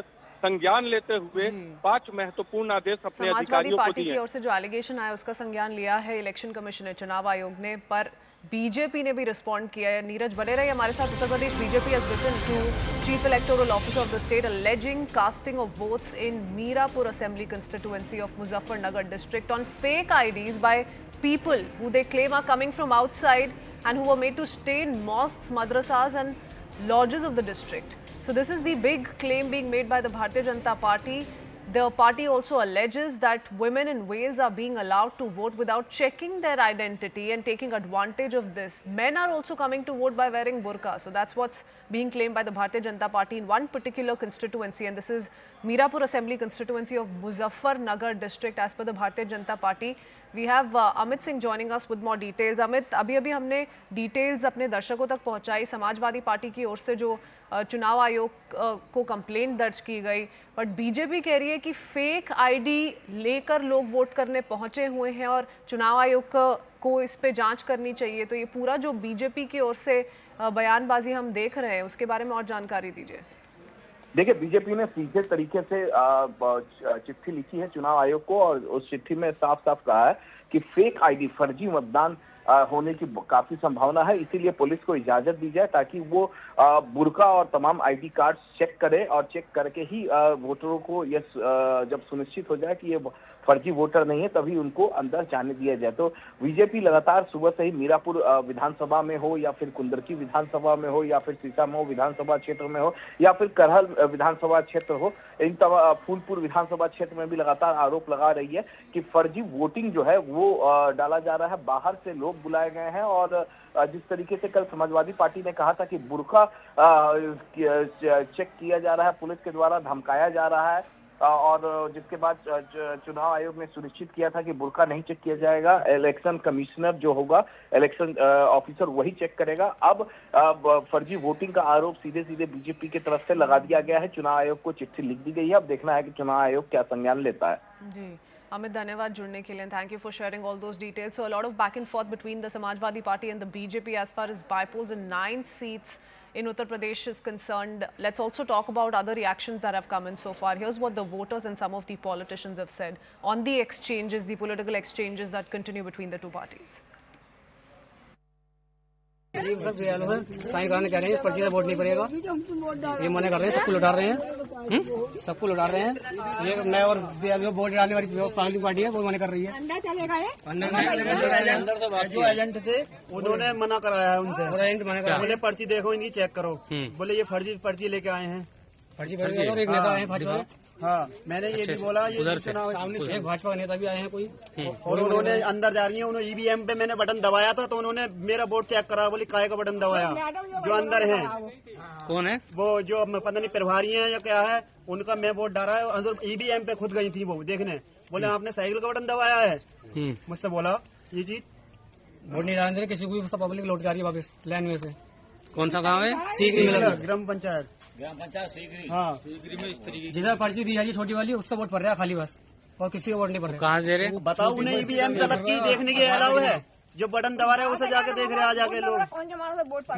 संज्ञान लेते हुए 5 महत्वपूर्ण आदेश अपने अधिकारियों को दिए। पार्टी की ओर से जो एलिगेशन आया उसका संज्ञान लिया है इलेक्शन कमीशन ने, चुनाव आयोग ने, पर बीजेपी ने भी रिस्पॉन्ड किया है। नीरज बने रहे हमारे साथ। Uttar Pradesh BJP has written to Chief Electoral Officer of the state alleging casting of votes in Mirapur Assembly constituency of Muzaffarnagar district on fake IDs by people who they claim are coming from outside and who were made to stay in mosques, madrasas and lodges of the district. So this is the big claim being made by the Bharatiya Janata Party. The party also alleges that women in Wales are being allowed to vote without checking their identity and taking advantage of this. Men are also coming to vote by wearing burqa. So that's what's being claimed by the Bharatiya Janata Party in one particular constituency, and this is Mirapur Assembly constituency of Muzaffarnagar district as per the Bharatiya Janata Party. We have Amit Singh joining us with more details. Amit, अभी हमने details अपने दर्शकों तक पहुंचाई। Samajwadi party की ओर से जो चुनाव आयोग को कंप्लेंट दर्ज की गई, बट बीजेपी कह रही है कि फेक आईडी लेकर लोग वोट करने पहुंचे हुए हैं और चुनाव आयोग को इस पे जांच करनी चाहिए। तो ये पूरा जो बीजेपी की ओर से बयानबाजी हम देख रहे हैं उसके बारे में और जानकारी दीजिए। देखिए, बीजेपी ने सीधे तरीके से चिट्ठी लिखी है चुनाव आयोग को और उस चिट्ठी में साफ साफ कहा है कि फेक आईडी, फर्जी मतदान होने की काफी संभावना है, इसीलिए पुलिस को इजाजत दी जाए ताकि वो बुर्का और तमाम आईडी कार्ड चेक करे और चेक करके ही वोटरों को ये जब सुनिश्चित हो जाए कि ये फर्जी वोटर नहीं है तभी उनको अंदर जाने दिया जाए। तो बीजेपी लगातार सुबह से ही मीरापुर विधानसभा में हो या फिर कुंदरकी विधानसभा में हो या फिर सीतामऊ विधानसभा क्षेत्र में हो या फिर करहल विधानसभा क्षेत्र हो, इन फूलपुर विधानसभा क्षेत्र में भी लगातार आरोप लगा रही है कि फर्जी वोटिंग जो है वो डाला जा रहा है, बाहर से लोग बुलाए गए हैं। और जिस तरीके से कल समाजवादी पार्टी ने कहा था कि बुर्का चेक किया जा रहा है, पुलिस के द्वारा धमकाया जा रहा है, और जिसके बाद चुनाव आयोग ने सुनिश्चित किया था कि बुर्का नहीं चेक किया जाएगा, इलेक्शन कमिश्नर जो होगा, इलेक्शन ऑफिसर वही चेक करेगा। अब फर्जी वोटिंग का आरोप सीधे सीधे बीजेपी की तरफ से लगा दिया गया है। चुनाव आयोग को चिट्ठी लिख दी गई है, अब देखना है कि चुनाव आयोग क्या संज्ञान लेता है। जी अमित, धन्यवाद जुड़ने के लिए। Thank you for sharing all those details. So a lot of back and forth between the Samajwadi party and the BJP as far as bipoles in 9 seats in Uttar Pradesh is concerned. Let's also talk about other reactions that have come in so far. Here's what the voters and some of the politicians have said on the exchanges, the political exchanges that continue between the two parties. सब साईं खान कह रहे हैं इस पर्ची से vote नहीं पड़ेगा, ये मना कर रहे हैं, सबको लुटा रहे हैं, सबको लुटा रहे हैं। ये नया और जो वोट डालने वाली पार्टी है वो मना कर रही है। जो एजेंट थे उन्होंने मना कराया है उनसे, बोले पर्ची देखो इनकी चेक करो, बोले ये फर्जी पर्ची लेके आए हैं, फर्जी और एक नेता आए भाजपा। हाँ, मैंने ये भी बोला, ये सामने एक भाजपा नेता भी आए हैं कोई, और उन्होंने अंदर जा रही है, उन्होंने ईवीएम पे मैंने बटन दबाया था तो उन्होंने मेरा वोट चेक करा, बोली काय का बटन दबाया। जो अंदर है कौन है वो, जो पता नहीं प्रभारी है या क्या है, उनका मैं वोट डाला है, अंदर ईवीएम पे खुद गई थी वो देखने, बोले आपने साइकिल का बटन दबाया है। मुझसे बोला ये चीज वोट नहीं डालने किसी को, सब पब्लिक लौट जा रही है वापस लाइन में से। कौन सा गाँव है? सीकरी, ग्राम पंचायत सीकरी। हाँ, जिसे पर्ची दी है छोटी वाली उससे वोट पड़ रहा है खाली बस, और किसी को वोट नहीं पड़ रहा। कहाँ दे रहे बताओ, उन्हें ईवीएम का लग देखने के अलावा है, जो बटन दबा रहे हैं उसे जाके देख रहे हैं, आ जाके लोग।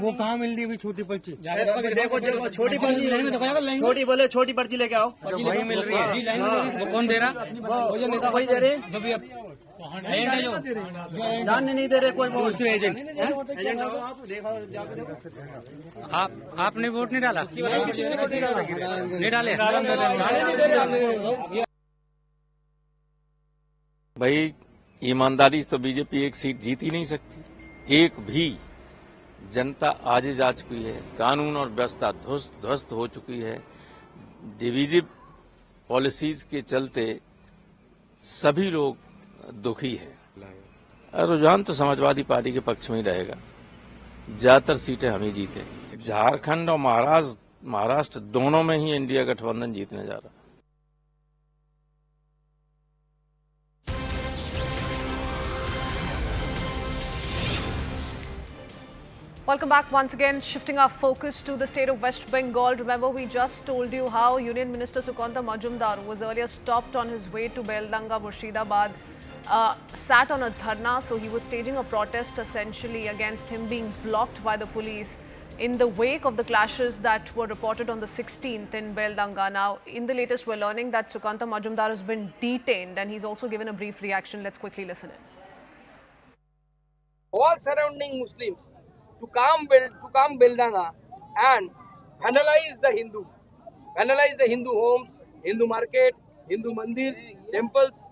वो कहाँ मिल रही है छोटी पर्ची? देखो छोटी पर्ची, छोटी बोले छोटी पर्ची लेके आओ, वही मिल रही है। वो कौन दे रहा? वो नेता वही दे रहे जो भी जानने नहीं दे रहे कोई दूसरे एजेंट। आपने वोट नहीं डाला? नहीं डाले भाई, ईमानदारी से तो बीजेपी एक सीट जीत ही नहीं सकती। एक भी जनता आज जा चुकी है, कानून और व्यवस्था ध्वस्त हो चुकी है। डिवीजिव पॉलिसीज के चलते सभी लोग दुखी है। रुझान तो समाजवादी पार्टी के पक्ष में ही रहेगा। ज्यादातर सीटें हम ही जीते। झारखंड और महाराष्ट्र दोनों में ही इंडिया गठबंधन जीतने जा रहा है। Welcome back once again, shifting our focus to the state of West Bengal. Remember, we just told you how Union Minister Sukanta Majumdar, who was earlier stopped on his way to Beldanga, Murshidabad, sat on a dharna. So he was staging a protest essentially against him being blocked by the police in the wake of the clashes that were reported on the 16th in Beldanga. Now, in the latest, we're learning that Sukanta Majumdar has been detained and he's also given a brief reaction. Let's quickly listen in. All surrounding Muslims to come Beldanga and vandalize the Hindu homes, Hindu market, Hindu mandirs, temples.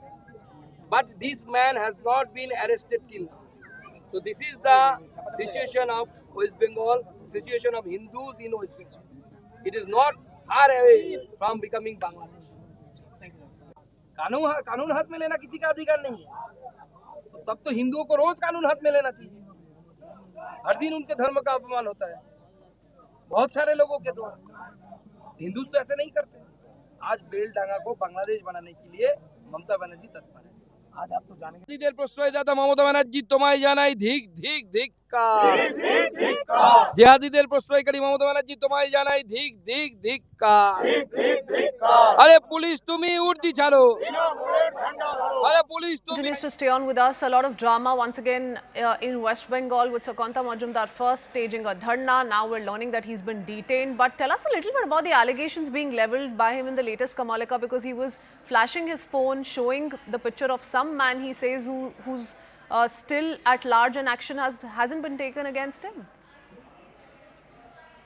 But this man has not been arrested till now. So this is the situation of West Bengal, situation of Hindus in West Bengal. It is not far away from becoming Bangladesh. कानून हाथ में लेना किसी का अधिकार नहीं है। तब तो हिंदुओं को रोज कानून हाथ में लेना चाहिए। हर दिन उनके धर्म का अपमान होता है बहुत सारे लोगों के द्वारा। हिंदू तो ऐसे नहीं करते। आज बेलडांगा को बांग्लादेश बनाने के लिए ममता बनर्जी तत्पर है। आज आप तो जानेंगे। जिहादिদের প্রশ্রয়দাতা মমতা ব্যানার্জি তোমায় জানাই ধিক ধিক ধিক্কার। জিহাদিদের প্রশ্রয়কারী মমতা ব্যানার্জি তোমায় জানাই ধিক ধিক ধিক্কার। আরে পুলিশ তুমি উর্দি ছাড়ো। আরে পুলিশ তুমি। Continues to stay on with us. A lot of drama once again in West Bengal with Sukanta Majumdar first staging a dharna. Now we're learning that he's been detained. But tell us a little bit about the allegations being leveled by him in the latest Kamalika, because he was flashing his phone, showing the picture of some man, he says, who's still at large and action hasn't been taken against him.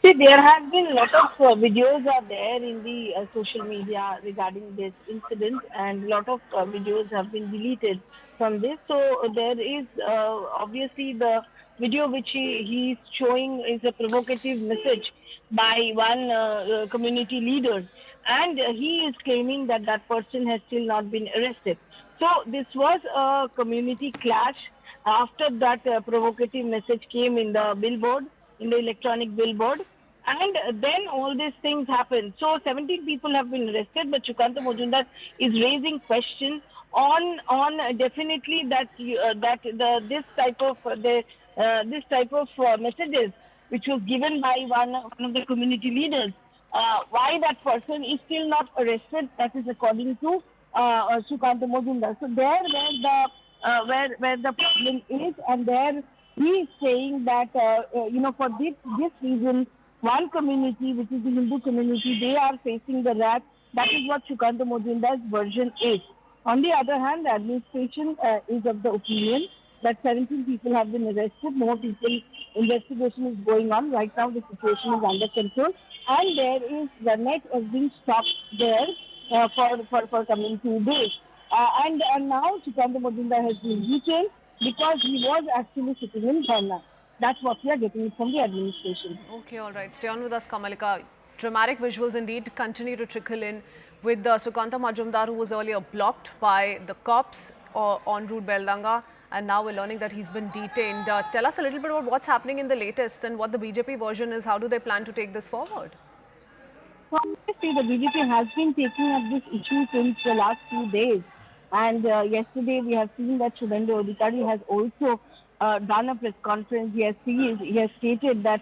See, there have been a lot of videos are there in the social media regarding this incident, and a lot of videos have been deleted from this. So there is obviously the video which he is showing is a provocative message by one community leader, and he is claiming that that person has still not been arrested. So this was a community clash. After that provocative message came in the billboard, in the electronic billboard, and then all these things happened. So 17 people have been arrested, but Sukanta Majumdar is raising questions on definitely that this type of messages which was given by one of the community leaders. Why that person is still not arrested? That is according to Sukanta Majumdar. So there where the problem is, and there he is saying that for this reason, one community, which is the Hindu community, they are facing the wrath. That is what Sukanta Majumdar's version is. On the other hand, the administration is of the opinion that 17 people have been arrested. More people, investigation is going on. Right now, the situation is under control, and there is the net has been stopped there for coming 2 days. And now Sukanta Majumdar has been detained because he was actually sitting in Dharna. That's what we are getting from the administration. Okay, all right. Stay on with us, Kamalika. Dramatic visuals indeed continue to trickle in with Sukanta Majumdar, who was earlier blocked by the cops en route Beldanga, and now we're learning that he's been detained. Tell us a little bit about what's happening in the latest and what the BJP version is. How do they plan to take this forward? So obviously, the BJP has been taking up this issue since the last 2 days. And yesterday, we have seen that Shubhendu Adhikari has also done a press conference. He has stated that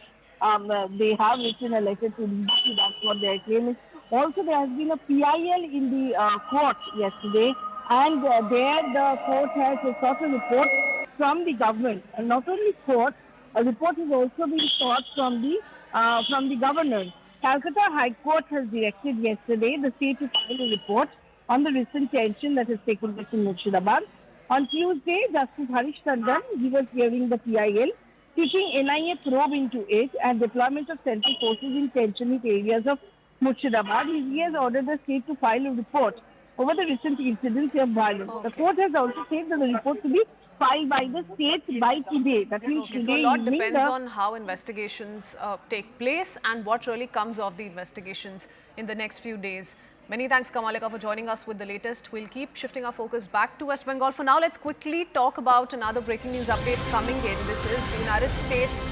they have written a letter to BJP. That's what their claim is. Also, there has been a PIL in the court yesterday, and there the court has sought a report from the government. And not only court, a report has also been sought from the governor. Calcutta High Court has directed yesterday the state to file a report on the recent tension that has taken place in Murshidabad. On Tuesday, Justice Harish Tandon, he was hearing the PIL, seeking NIA probe into it and deployment of central forces in tension areas of Murshidabad. He has ordered the state to file a report over the recent incidents of violence. Okay. The court has also said that the report to be filed by the state by today. That means today. So a lot depends on how investigations take place and what really comes of the investigations in the next few days. Many thanks, Kamalika, for joining us with the latest. We'll keep shifting our focus back to West Bengal. For now, let's quickly talk about another breaking news update coming in. This is the United States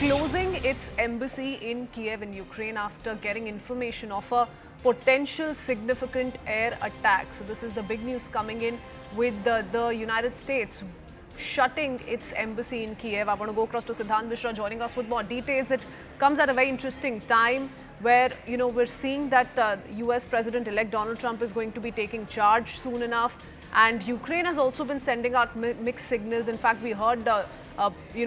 closing its embassy in Kiev in Ukraine after getting information of a potential significant air attack. So this is the big news coming in with the United States shutting its embassy in Kiev. I want to go across to Siddhant Mishra joining us with more details. It comes at a very interesting time where, we're seeing that US President-elect Donald Trump is going to be taking charge soon enough. And Ukraine has also been sending out mixed signals. In fact, we heard,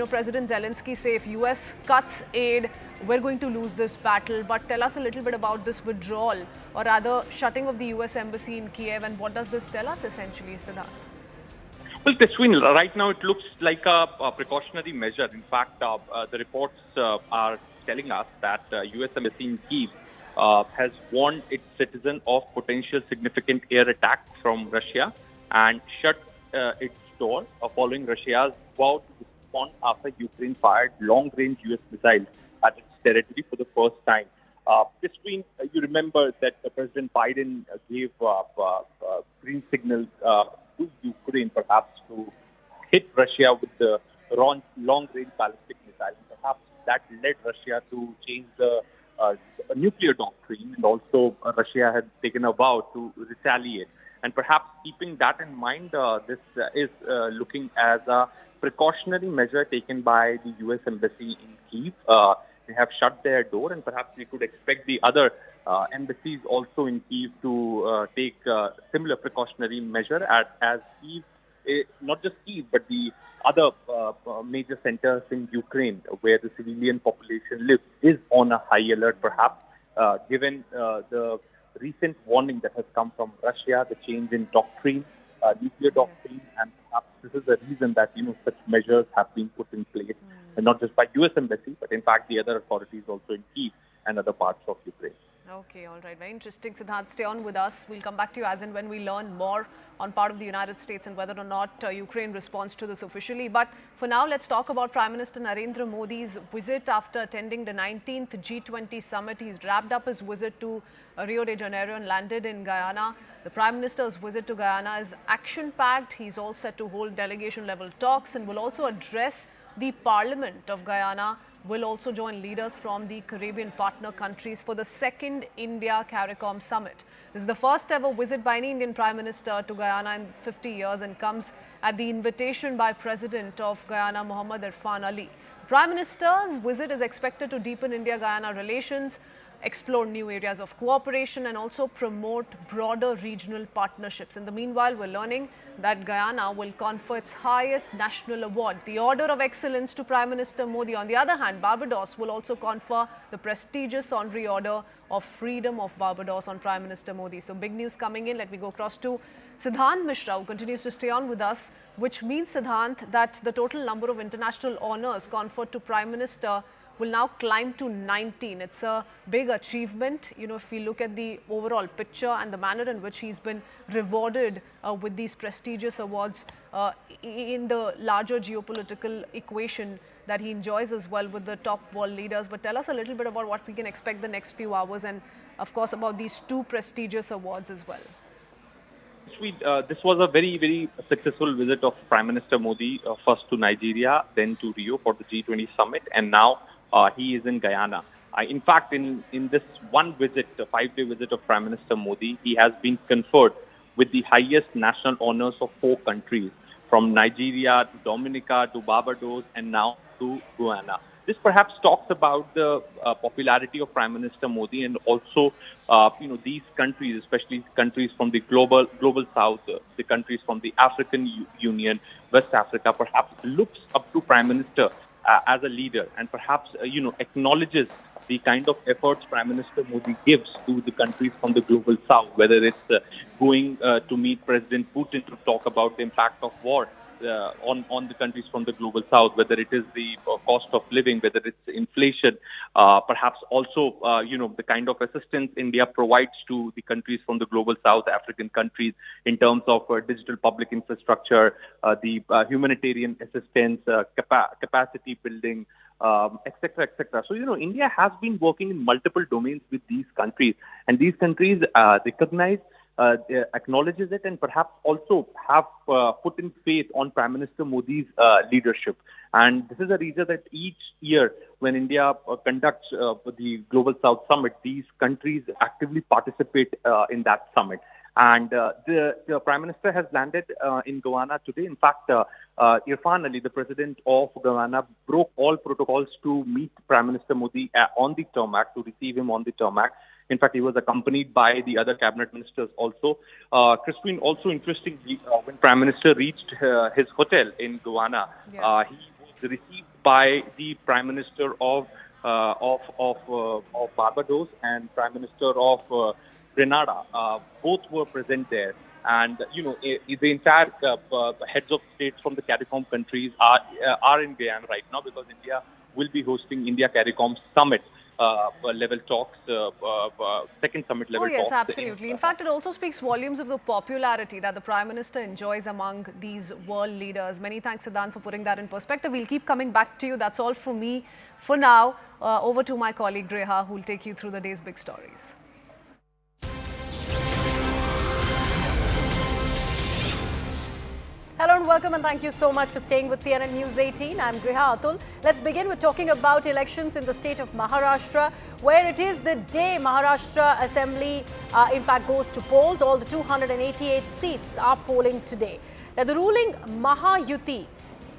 President Zelensky say if US cuts aid, we're going to lose this battle. But tell us a little bit about this withdrawal, or rather shutting of the US embassy in Kiev, and what does this tell us essentially, Siddhant? Well, Tashwin, right now it looks like a precautionary measure. In fact, the reports are telling us that US embassy in Kiev has warned its citizen of potential significant air attack from Russia and shut its door following Russia's vow to respond after Ukraine fired long-range US missiles at its territory for the first time. Tashwin, you remember that President Biden gave green signal to Ukraine perhaps to hit Russia with the long-range ballistic missile. And perhaps that led Russia to change the nuclear doctrine, and also Russia had taken a vow to retaliate. And perhaps keeping that in mind, this is looking as a precautionary measure taken by the US Embassy in Kyiv. They have shut their door, and perhaps we could expect the other embassies also in Kyiv to take similar precautionary measure as Kyiv, not just Kyiv, but the other major centers in Ukraine where the civilian population lives is on a high alert, perhaps, given the recent warning that has come from Russia, the change in doctrine, nuclear doctrine, and perhaps this is the reason that such measures have been put in place, and not just by US Embassy, but in fact the other authorities also in Kyiv and other parts of Ukraine. Okay, all right. Very interesting. Siddhant, stay on with us. We'll come back to you as and when we learn more on part of the United States and whether or not Ukraine responds to this officially. But for now, let's talk about Prime Minister Narendra Modi's visit after attending the 19th G20 summit. He's wrapped up his visit to Rio de Janeiro and landed in Guyana. The Prime Minister's visit to Guyana is action-packed. He's all set to hold delegation-level talks and will also address the Parliament of Guyana, will also join leaders from the Caribbean partner countries for the second India-CARICOM summit. This is the first ever visit by any Indian Prime Minister to Guyana in 50 years and comes at the invitation by President of Guyana, Mohammad Irfan Ali. The Prime Minister's visit is expected to deepen India-Guyana relations, explore new areas of cooperation, and also promote broader regional partnerships. In the meanwhile, we're learning that Guyana will confer its highest national award, the Order of Excellence, to Prime Minister Modi. On the other hand, Barbados will also confer the prestigious Honorary Order of Freedom of Barbados on Prime Minister Modi. So big news coming in. Let me go across to Siddhant Mishra, who continues to stay on with us, which means, Siddhant, that the total number of international honours conferred to Prime Minister will now climb to 19. It's a big achievement, if we look at the overall picture and the manner in which he's been rewarded with these prestigious awards in the larger geopolitical equation that he enjoys as well with the top world leaders. But tell us a little bit about what we can expect the next few hours, and of course about these two prestigious awards as well. This was a very, very successful visit of Prime Minister Modi, first to Nigeria, then to Rio for the G20 summit, and now he is in Guyana. In fact, in this one visit, a 5-day visit of Prime Minister Modi, he has been conferred with the highest national honors of 4 countries, from Nigeria to Dominica to Barbados and now to Guyana. This perhaps talks about the popularity of Prime Minister Modi, and also, these countries, especially countries from the global south, the countries from the African Union, West Africa, perhaps looks up to Prime Minister as a leader, and perhaps, acknowledges the kind of efforts Prime Minister Modi gives to the countries from the global south, whether it's going to meet President Putin to talk about the impact of war on the countries from the global south, whether it is the cost of living, whether it's inflation, perhaps also, the kind of assistance India provides to the countries from the global south, African countries, in terms of digital public infrastructure, the humanitarian assistance, capacity building, etc., etc. So, India has been working in multiple domains with these countries, and these countries recognize acknowledges it and perhaps also have put in faith on Prime Minister Modi's leadership. And this is a reason that each year when India conducts the Global South Summit, these countries actively participate in that summit. And the Prime Minister has landed in Guyana today. In fact, Irfan Ali, the President of Guyana, broke all protocols to meet Prime Minister Modi on the tarmac, to receive him on the tarmac. In fact, he was accompanied by the other cabinet ministers also. Crispin, also interestingly, when Prime Minister reached his hotel in Guyana, he was received by the Prime Minister of Barbados and Prime Minister of Grenada. Both were present there. And, the entire heads of states from the CARICOM countries are in Guyana right now, because India will be hosting India CARICOM Summit level talks, second summit level talks. Oh, yes, absolutely. In fact, it also speaks volumes of the popularity that the Prime Minister enjoys among these world leaders. Many thanks, Siddhant, for putting that in perspective. We'll keep coming back to you. That's all from me for now. Over to my colleague Reha, who will take you through the day's big stories. Hello and welcome, and thank you so much for staying with CNN News 18. I'm Griha Atul. Let's begin with talking about elections in the state of Maharashtra, where it is the day Maharashtra Assembly in fact goes to polls. All the 288 seats are polling today. Now, the ruling Mahayuti,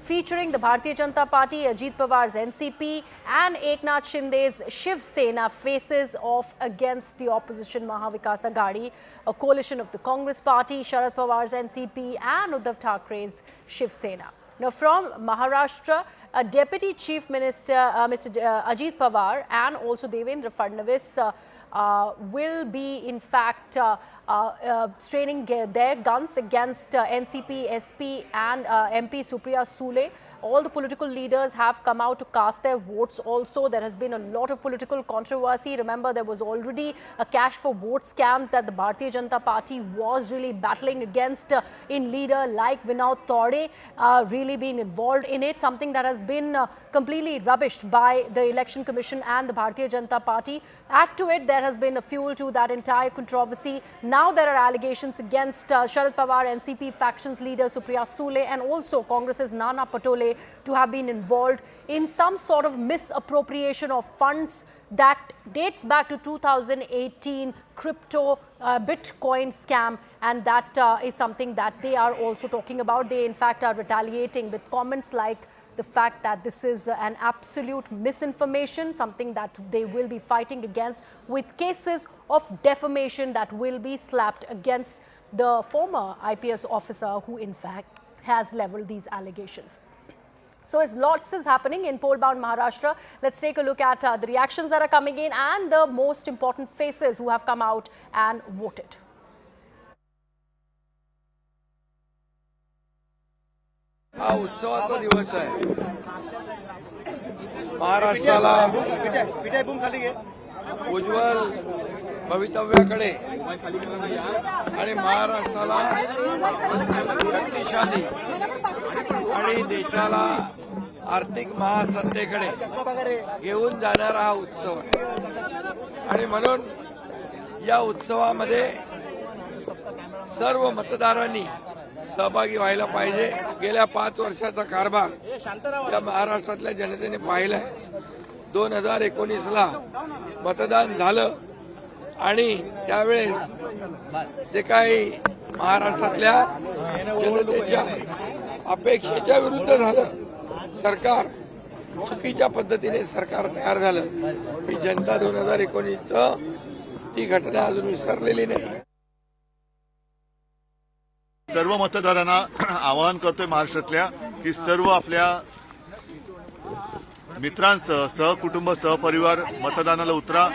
featuring the Bharatiya Janata Party, Ajit Pawar's NCP and Eknath Shinde's Shiv Sena, faces off against the opposition Mahavikas Aghadi, a coalition of the Congress Party, Sharad Pawar's NCP and Uddhav Thackeray's Shiv Sena. Now, from Maharashtra, a Deputy Chief Minister, Mr. Ajit Pawar, and also Devendra Fadnavis will be in fact straining their guns against NCP, SP and MP Supriya Sule. All the political leaders have come out to cast their votes also. There has been a lot of political controversy. Remember, there was already a cash for vote scam that the Bharatiya Janata Party was really battling against in leader like Vinod Tode really being involved in it, something that has been completely rubbished by the Election Commission and the Bharatiya Janata Party. Add to it, there has been a fuel to that entire controversy. Now there are allegations against Sharad Pawar, NCP factions leader Supriya Sule and also Congress's Nana Patole to have been involved in some sort of misappropriation of funds that dates back to 2018 crypto Bitcoin scam, and that is something that they are also talking about. They in fact are retaliating with comments like the fact that this is an absolute misinformation, something that they will be fighting against, with cases of defamation that will be slapped against the former IPS officer who in fact has leveled these allegations. So as lots is happening in poll-bound Maharashtra, let's take a look at the reactions that are coming in and the most important faces who have come out and voted. हा उत्सवाचा दिवस आहे. महाराष्ट्राला उज्ज्वल भवितव्याकडे आणि महाराष्ट्राला शक्तिशाली आणि देशाला आर्थिक महासत्तेकडे घेऊन जाणारा हा उत्सव आहे. आणि म्हणून या उत्सवामध्ये सर्व मतदारांनी सहभागी व्हायला पाहिजे. गेल्या 5 वर्षाचा कारभार या महाराष्ट्रातल्या जनतेने पाहिलाय. 2019ला मतदान झालं आणि त्यावेळेस जे काही महाराष्ट्रातल्या जनतेच्या अपेक्षेच्या विरुद्ध झालं, सरकार चुकीच्या पद्धतीने सरकार तयार झालं. ही जनता 2019चं ती घटना अजून विसरलेली नाही. सर्व मतदारांना आवाहन करतोय महाराष्ट्रातल्या की सर्व आपल्या मित्रांसह सहकुटुंब सहपरिवार मतदानाला उतरा,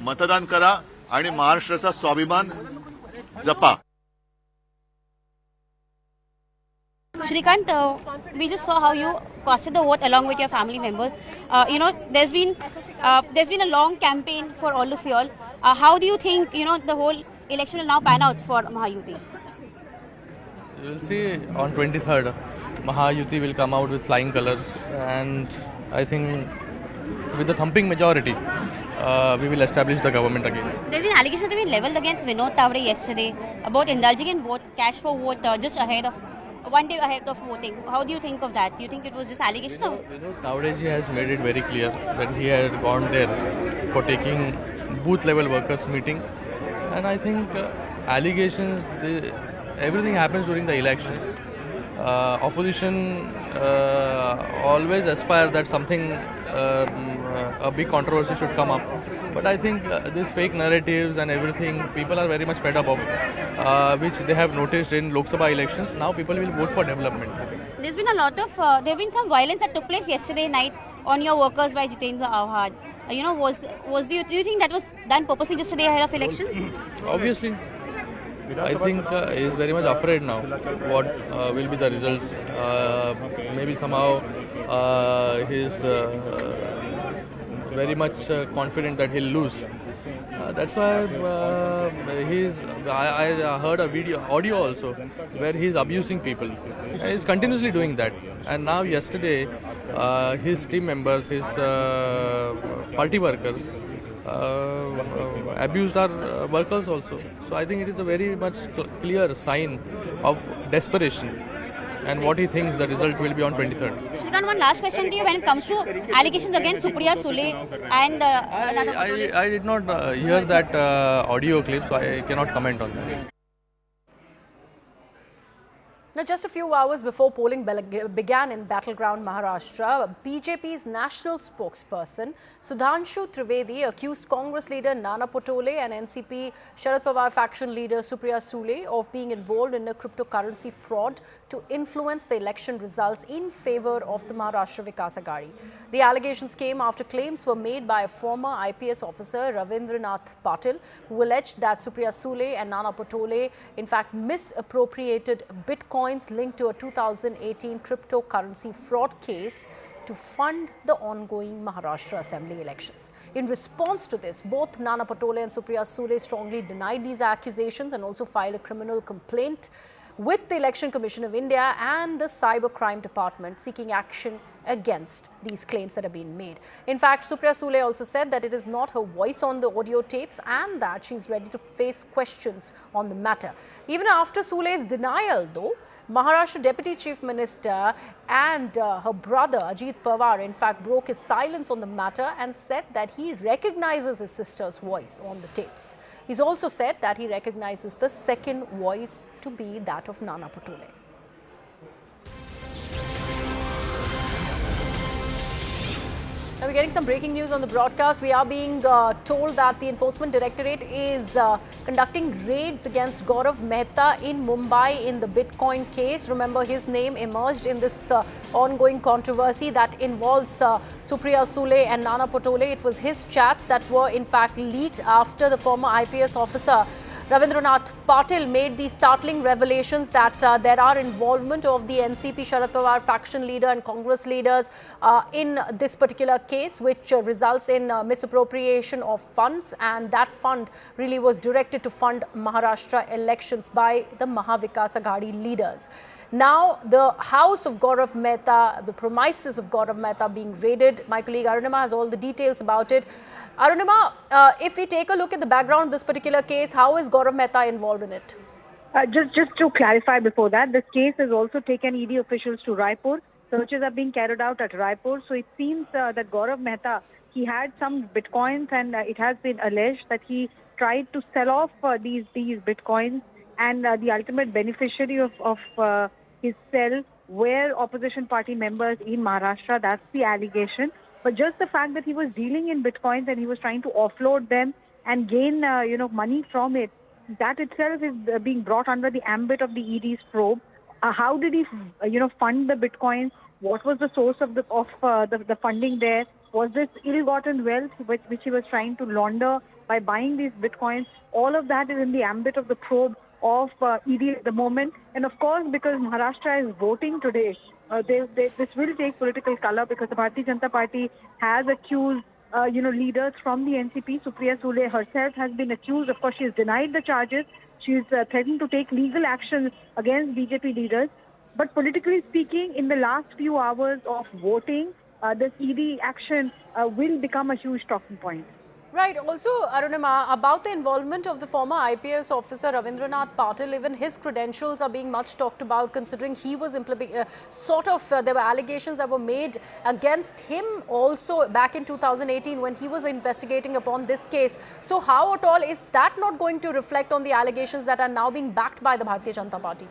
मतदान करा आणि महाराष्ट्राचा स्वाभिमान जपा. Shrikant, we just saw how you casted the vote along with your family members. There's been a long campaign for all of you all. How do you think the whole election will now pan out for Mahayuti? You will see on 23rd, Mahayuti will come out with flying colors, and I think with the thumping majority, we will establish the government again. There have been allegations that have been leveled against Vinod Tawade yesterday about indulging in vote, cash for vote just ahead of, one day ahead of voting. How do you think of that? Do you think it was just allegation? Vinod Tawade has made it very clear that he had gone there for taking booth level workers meeting, and I think allegations, everything happens during the elections. Opposition always aspire that something, a big controversy should come up. But I think these fake narratives and everything, people are very much fed up of, which they have noticed in Lok Sabha elections. Now people will vote for development. There's been a lot of, there have been some violence that took place yesterday night on your workers by Jitendra Ahad. Do you think that was done purposely just a day ahead of elections? Obviously. I think he is very much afraid now what will be the results. Maybe somehow he is very much confident that he'll lose. That's why I heard a audio also, where he's abusing people. He's continuously doing that. And now yesterday, his team members, his party workers, abused our workers also. So I think it is a very much clear sign of desperation. And what he thinks the result will be on 23rd. Shrikant, one last question to you when it comes to allegations against Supriya Sule and... I did not hear that audio clip, so I cannot comment on that. Now, just a few hours before polling began in battleground Maharashtra, BJP's national spokesperson Sudhanshu Trivedi accused Congress leader Nana Patole and NCP Sharad Pawar faction leader Supriya Sule of being involved in a cryptocurrency fraud to influence the election results in favor of the Maharashtra Vikas Aghadi. The allegations came after claims were made by a former IPS officer, Ravindranath Patil, who alleged that Supriya Sule and Nana Patole in fact misappropriated bitcoins linked to a 2018 cryptocurrency fraud case to fund the ongoing Maharashtra Assembly elections. In response to this, both Nana Patole and Supriya Sule strongly denied these accusations and also filed a criminal complaint with the Election Commission of India and the Cybercrime Department seeking action against these claims that have been made. In fact, Supriya Sule also said that it is not her voice on the audio tapes and that she is ready to face questions on the matter. Even after Sule's denial, though, Maharashtra Deputy Chief Minister and her brother Ajit Pawar in fact broke his silence on the matter and said that he recognizes his sister's voice on the tapes. He's also said that he recognizes the second voice to be that of Nana Patole. Now we're getting some breaking news on the broadcast. We are being told that the Enforcement Directorate is conducting raids against Gaurav Mehta in Mumbai in the Bitcoin case. Remember, his name emerged in this ongoing controversy that involves Supriya Sule and Nana Patole. It was his chats that were in fact leaked after the former IPS officer Ravindranath Patil made the startling revelations that there are involvement of the NCP Sharad Pawar faction leader and Congress leaders in this particular case, which results in misappropriation of funds, and that fund really was directed to fund Maharashtra elections by the Mahavikas Aghadi leaders. Now, the house of Gaurav Mehta, the premises of Gaurav Mehta being raided. My colleague Arunima has all the details about it. Arunima, if we take a look at the background of this particular case, how is Gaurav Mehta involved in it? Just to clarify before that, this case has also taken ED officials to Raipur. Searches are being carried out at Raipur. So it seems that Gaurav Mehta, he had some bitcoins, and it has been alleged that he tried to sell off these bitcoins, and the ultimate beneficiary of his sale were opposition party members in Maharashtra. That's the allegation. But just the fact that he was dealing in bitcoins and he was trying to offload them and gain, money from it, that itself is being brought under the ambit of the ED's probe. How did he, fund the bitcoins? What was the source of the funding there? Was this ill-gotten wealth which he was trying to launder by buying these bitcoins? All of that is in the ambit of the probe of ED at the moment. And of course, because Maharashtra is voting today, this will take political color, because the Bharatiya Janata Party has accused, leaders from the NCP. Supriya Sule herself has been accused. Of course, she has denied the charges. She is threatened to take legal action against BJP leaders. But politically speaking, in the last few hours of voting, this ED action will become a huge talking point. Right. Also, Arunima, about the involvement of the former IPS officer Ravindranath Patil, even his credentials are being much talked about, considering he was there were allegations that were made against him also back in 2018 when he was investigating upon this case. So how at all is that not going to reflect on the allegations that are now being backed by the Bharatiya Janata Party?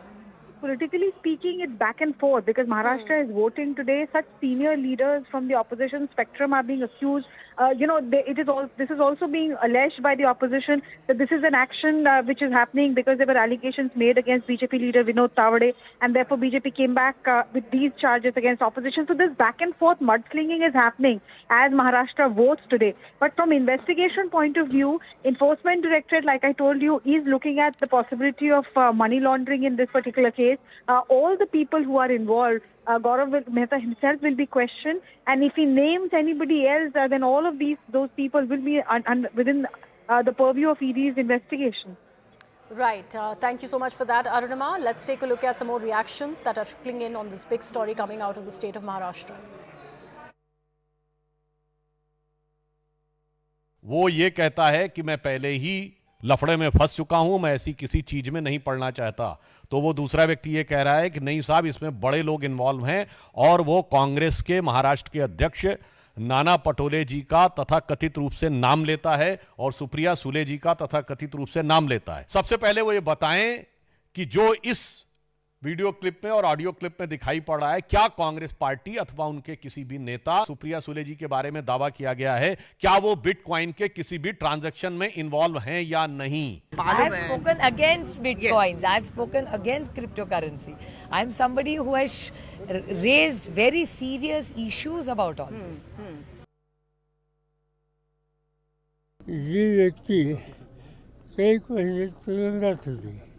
Politically speaking, it's back and forth because Maharashtra is voting today. Such senior leaders from the opposition spectrum are being accused. This is also being alleged by the opposition that this is an action which is happening because there were allegations made against BJP leader Vinod Tawade, and therefore BJP came back with these charges against opposition. So this back and forth mudslinging is happening as Maharashtra votes today. But from investigation point of view, Enforcement Directorate, like I told you, is looking at the possibility of money laundering in this particular case. All the people who are involved, Gaurav Mehta himself will be questioned, and if he names anybody else, then all of those people will be within the purview of ED's investigation. Right. Thank you so much for that, Arunima. Let's take a look at some more reactions that are trickling in on this big story coming out of the state of Maharashtra. वो ये कहता है कि मैं पहले ही लफड़े में फंस चुका हूं, मैं ऐसी किसी चीज में नहीं पड़ना चाहता। तो वो दूसरा व्यक्ति ये कह रहा है कि नहीं साहब, इसमें बड़े लोग इन्वॉल्व हैं, और वो कांग्रेस के महाराष्ट्र के अध्यक्ष नाना पटोले जी का तथा कथित रूप से नाम लेता है और सुप्रिया सुले जी का तथा कथित रूप से नाम लेता है। सबसे पहले वो ये बताएं कि जो इस वीडियो क्लिप में और ऑडियो क्लिप में दिखाई पड़ रहा है, क्या कांग्रेस पार्टी अथवा उनके किसी भी नेता सुप्रिया सुले जी के बारे में दावा किया गया है, क्या वो बिटकॉइन के किसी भी ट्रांजैक्शन में इन्वॉल्व हैं या नहीं? I have spoken against bitcoins. I have spoken against cryptocurrency. I am somebody who has raised very serious issues about all this. ये व्यक्ति कई महीने तुरुंगात होते,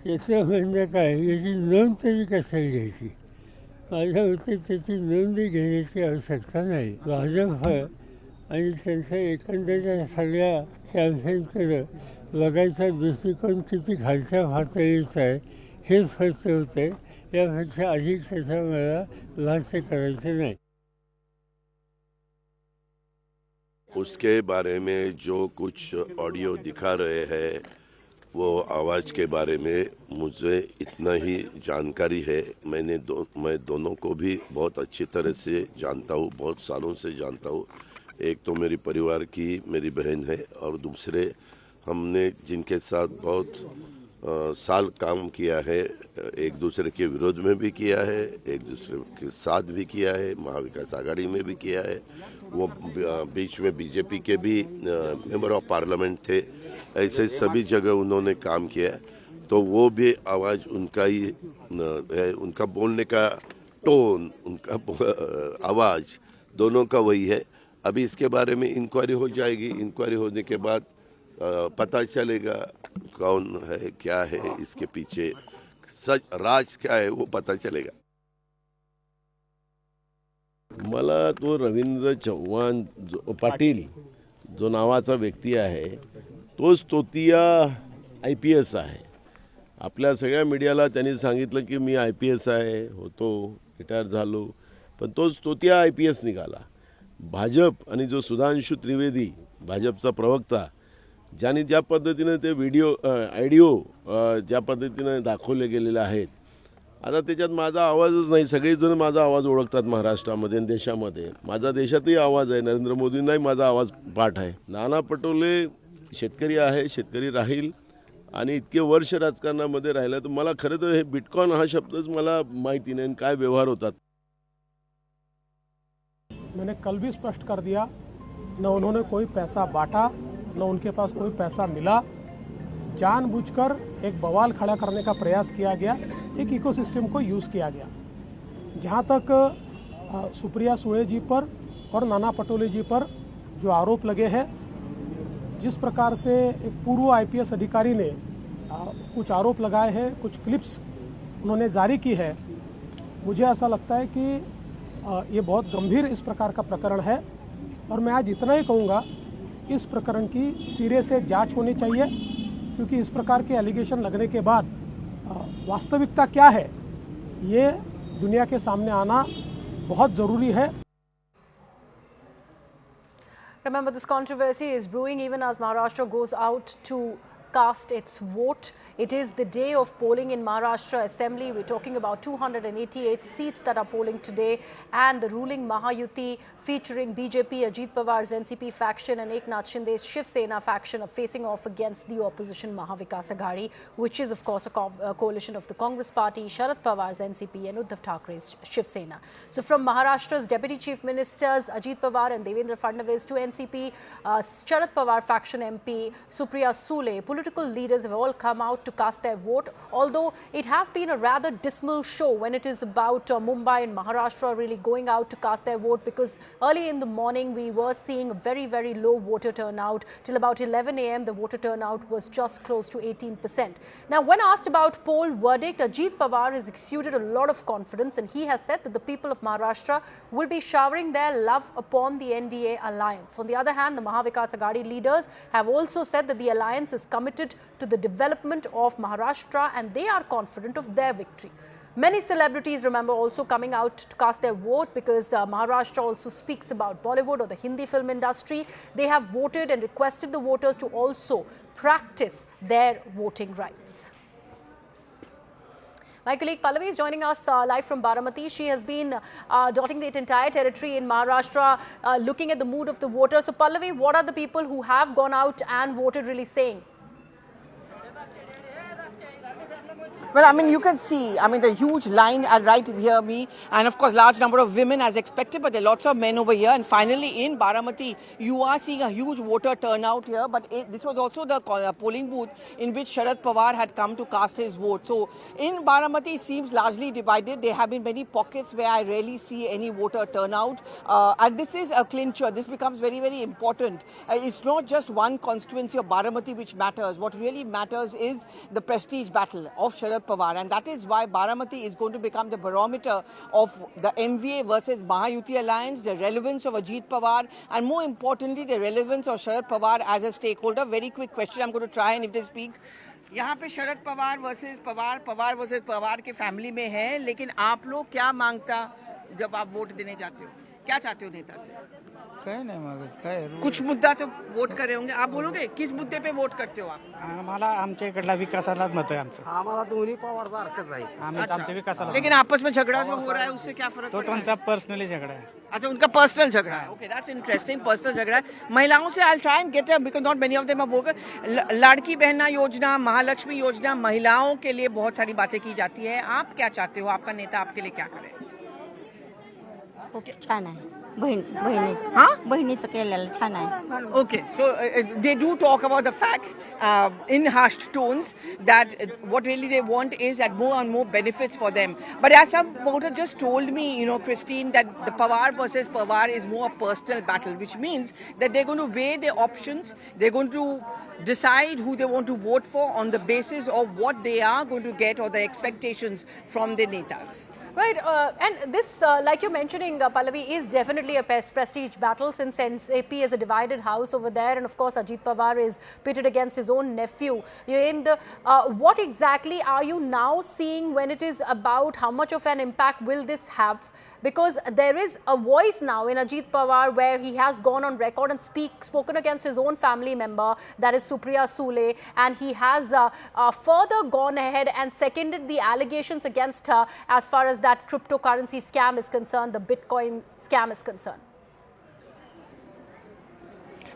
त्याच्या म्हणण्यात आहे याची नोंद तरी कशाला घ्यायची? माझ्या मते त्याची नोंद घेण्याची आवश्यकता नाही. भाजप आणि त्यांचा एकंदरीत सगळ्या कॅम्पेनकडे बघायचा दृष्टिकोन किती खालच्या पातळीचा आहे हे स्पष्ट होते. यापेक्षा अधिक त्याचा मला भाष्य करायचं नाही. उसके बारे में जो कुछ ऑडियो दिखा रहे हैं, वो आवाज़ के बारे में मुझे इतना ही जानकारी है. मैं दोनों को भी बहुत अच्छी तरह से जानता हूँ, बहुत सालों से जानता हूँ. एक तो मेरी परिवार की मेरी बहन है, और दूसरे हमने जिनके साथ बहुत साल काम किया है, एक दूसरे के विरोध में भी किया है, एक दूसरे के साथ भी किया है, महाविकास आघाड़ी में भी किया है. वो बीच में बीजेपी के भी मेंबर ऑफ पार्लियामेंट थे. ऐसे सभी जगह उन्होंने काम किया. तो वो भी आवाज़ उनका ही है, उनका बोलने का टोन, उनका आवाज़ दोनों का वही है. अभी इसके बारे में इंक्वायरी हो जाएगी. इंक्वायरी होने के बाद पता चलेगा कौन है, क्या है, इसके पीछे सच राज क्या है वो पता चलेगा. मला तो रवींद्र चव्हाण पाटील जो नावाचा व्यक्ती आहे, तोच तोतिया IPS आहे. आपल्या सगळ्या मीडियाला त्यांनी सांगितलं की मी IPS आहे, होतो, रिटायर झालो, पण तोच तोतिया IPS निघाला. भाजप आणि जो सुधांशु त्रिवेदी भाजपचा प्रवक्ता, ज्यांनी ज्या पद्धतीने ते ऑडिओ ज्या पद्धतीने दाखवले गेलेले आहेत, आता त्याच्यात माझा आवाजच नाही. सगळेजण माझा आवाज ओळखतात महाराष्ट्रामध्ये आणि देशामध्ये. माझा देशातही आवाज आहे, नरेंद्र मोदींनाही माझा आवाज पाठ आहे. नाना पटोले शेतकरी आहे, शेतकरी राहील, आणि इतके वर्ष राजकारणामध्ये राहिला. तर मला खरं तर हे बिटकॉइन हा शब्दच मला माहिती नाही काय व्यवहार होतात. मैंने कल भी स्पष्ट कर दिया, न उन्होंने कोई पैसा बांटा, न उनके पास कोई पैसा मिला. जानबूझकर एक बवाल खड़ा करने का प्रयास किया गया, एक इकोसिस्टम को यूज़ किया गया. जहाँ तक सुप्रिया सुले जी पर और नाना पटोले जी पर जो आरोप लगे हैं, जिस प्रकार से एक पूर्व IPS अधिकारी ने कुछ आरोप लगाए हैं, कुछ क्लिप्स उन्होंने जारी की है, मुझे ऐसा लगता है कि ये बहुत गंभीर इस प्रकार का प्रकरण है. और मैं आज इतना ही कहूँगा, इस प्रकरण की सिरे से जांच होनी चाहिए, क्योंकि इस प्रकार के एलिगेशन लगने के बाद वास्तविकता क्या है ये दुनिया के सामने आना बहुत ज़रूरी है। Remember, this controversy is brewing even as Maharashtra goes out to cast its vote. It is the day of polling in Maharashtra Assembly. We're talking about 288 seats that are polling today, and the ruling Mahayuti featuring BJP, Ajit Pawar's NCP faction and Eknath Shinde's Shiv Sena faction are facing off against the opposition Mahavikas Aghadi, which is of course a coalition of the Congress party, Sharad Pawar's NCP and Uddhav Thackeray's Shiv Sena. So from Maharashtra's Deputy Chief Ministers Ajit Pawar and Devendra Fadnavis to NCP, Sharad Pawar faction MP Supriya Sule, political leaders have all come out to cast their vote, although it has been a rather dismal show when it is about Mumbai and Maharashtra really going out to cast their vote, because early in the morning we were seeing a very low voter turnout. Till about 11 a.m. the voter turnout was just close to 18%. Now, when asked about poll verdict, Ajit Pawar has exuded a lot of confidence, and he has said that the people of Maharashtra will be showering their love upon the NDA alliance. On the other hand, the Mahavikas Aghadi leaders have also said that the alliance is committed to the development of Maharashtra and they are confident of their victory. Many celebrities, remember, also coming out to cast their vote, because Maharashtra also speaks about Bollywood or the Hindi film industry. They have voted and requested the voters to also practice their voting rights. My colleague Pallavi is joining us live from Baramati. She has been dotting the entire territory in Maharashtra, looking at the mood of the voters. So Pallavi, what are the people who have gone out and voted really saying? Well, I mean, you can see, the huge line right here, me, and of course, large number of women as expected, but there are lots of men over here. And finally, in Baramati, you are seeing a huge voter turnout here, but this was also the polling booth in which Sharad Pawar had come to cast his vote. So, in Baramati, it seems largely divided. There have been many pockets where I rarely see any voter turnout. And this is a clincher. This becomes very important. It's not just one constituency of Baramati which matters. What really matters is the prestige battle of Sharad Pawar, and that is why Baramati is going to become the barometer of the MVA versus Mahayuti alliance, the relevance of Ajit Pawar, and more importantly, the relevance of Sharad Pawar as a stakeholder. Very quick question I'm going to try, and if they speak. यहाँ पे Sharad Pawar versus Pawar, Pawar versus Pawar के family में है, लेकिन आप लोग क्या मांगता जब आप वोट देने जाते हो? क्या चाहते हो नेता से? काय नाही मागत, कुछ मुद्दा तो वोट कर रहे होंगे, आप बोलोगे किस मुद्दे पे वोट करते हो आप? आम्हाला आमच्या इकडला विकासालाच मत आहे आमचं. आम्हाला दोन्ही पवार सारखंच आहे. आम्ही आमच्या विकासाला. लेकिन आपस में झगड़ा जो हो रहा है उससे क्या फर्क? तो उनका पर्सनली झगड़ा है. अच्छा, उनका पर्सनल झगड़ा है. Okay, that's interesting. पर्सनल झगड़ा है. महिलाओं से I will try and get because not many of them are vocal. Ladki Bahna Yojana, Mahalakshmi योजना, महिलाओं के लिए बहुत सारी बातें की जाती है. आप क्या चाहते हो? आपका नेता आपके लिए क्या करे? ओके, छान आहे. बहिणीचं केलेलं छान आहे. Okay, so they do talk about the fact in hushed tones that what really they want is that more and more benefits for them. But as some voter just told me, Christine, that the Pawar versus Pawar is more a personal battle, which means that they're going to weigh their options. They're going to decide who they want to vote for on the basis of what they are going to get or the expectations from their netas. Right, and this, like you're mentioning, Pallavi, is definitely a prestige battle, since NCP is a divided house over there, and of course Ajit Pawar is pitted against his own nephew. What exactly are you now seeing when it is about how much of an impact will this have? Because there is a voice now in Ajit Pawar where he has gone on record and spoken against his own family member, that is Supriya Sule, and he has further gone ahead and seconded the allegations against her as far as that cryptocurrency scam is concerned, the Bitcoin scam is concerned.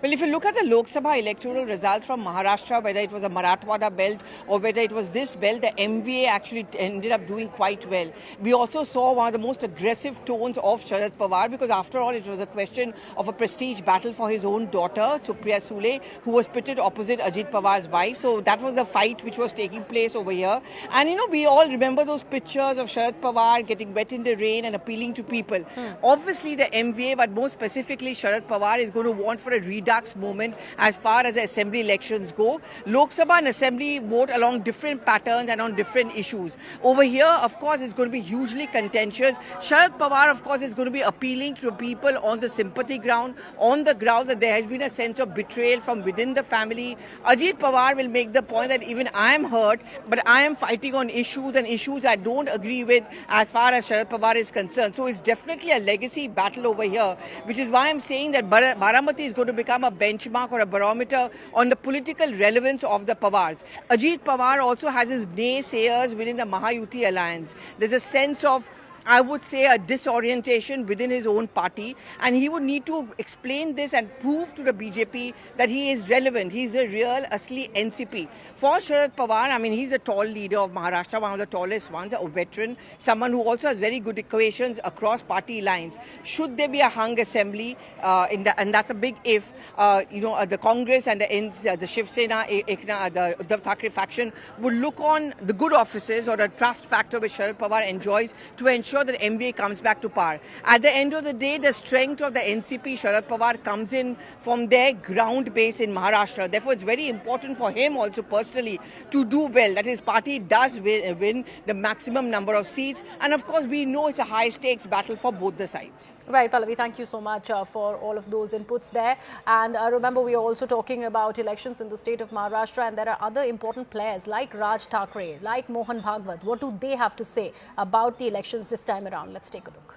Well, if you look at the Lok Sabha electoral results from Maharashtra, whether it was a Marathwada belt or whether it was this belt, the MVA actually ended up doing quite well. We also saw one of the most aggressive tones of Sharad Pawar, because after all, it was a question of a prestige battle for his own daughter, Supriya Sule, who was pitted opposite Ajit Pawar's wife. So that was the fight which was taking place over here. And we all remember those pictures of Sharad Pawar getting wet in the rain and appealing to people. Obviously, the MVA, but more specifically Sharad Pawar, is going to want for a reduction flux moment as far as the assembly elections go. Lok Sabha and Assembly vote along different patterns and on different issues. Over here, of course, it's going to be hugely contentious. Sharad Pawar, of course, is going to be appealing to people on the sympathy ground, on the ground that there has been a sense of betrayal from within the family. Ajit Pawar will make the point that even I am hurt, but I am fighting on issues and issues I don't agree with as far as Sharad Pawar is concerned. So it's definitely a legacy battle over here, which is why I'm saying that Baramati is going to become a benchmark or a barometer on the political relevance of the Pawars. Ajit Pawar also has his naysayers within the Mahayuti alliance. There's a sense of, I would say, a disorientation within his own party, and he would need to explain this and prove to the BJP that he is relevant. He's a real, asli NCP. For Sharad Pawar, I mean, he's a tall leader of Maharashtra, one of the tallest ones, a veteran, someone who also has very good equations across party lines. Should there be a hung assembly, and that's a big if, the Congress and the Shiv Sena, the Uddhav Thackeray faction would look on the good offices or the trust factor which Sharad Pawar enjoys to ensure that MVA comes back to power. At the end of the day, the strength of the NCP, Sharad Pawar, comes in from their ground base in Maharashtra. Therefore, it's very important for him also personally to do well, that his party does win the maximum number of seats. And of course, we know it's a high stakes battle for both the sides. Right, Pallavi, thank you so much for all of those inputs there. And remember, we are also talking about elections in the state of Maharashtra, and there are other important players like Raj Thackeray, like Mohan Bhagwat. What do they have to say about the elections this time around? Let's take a look.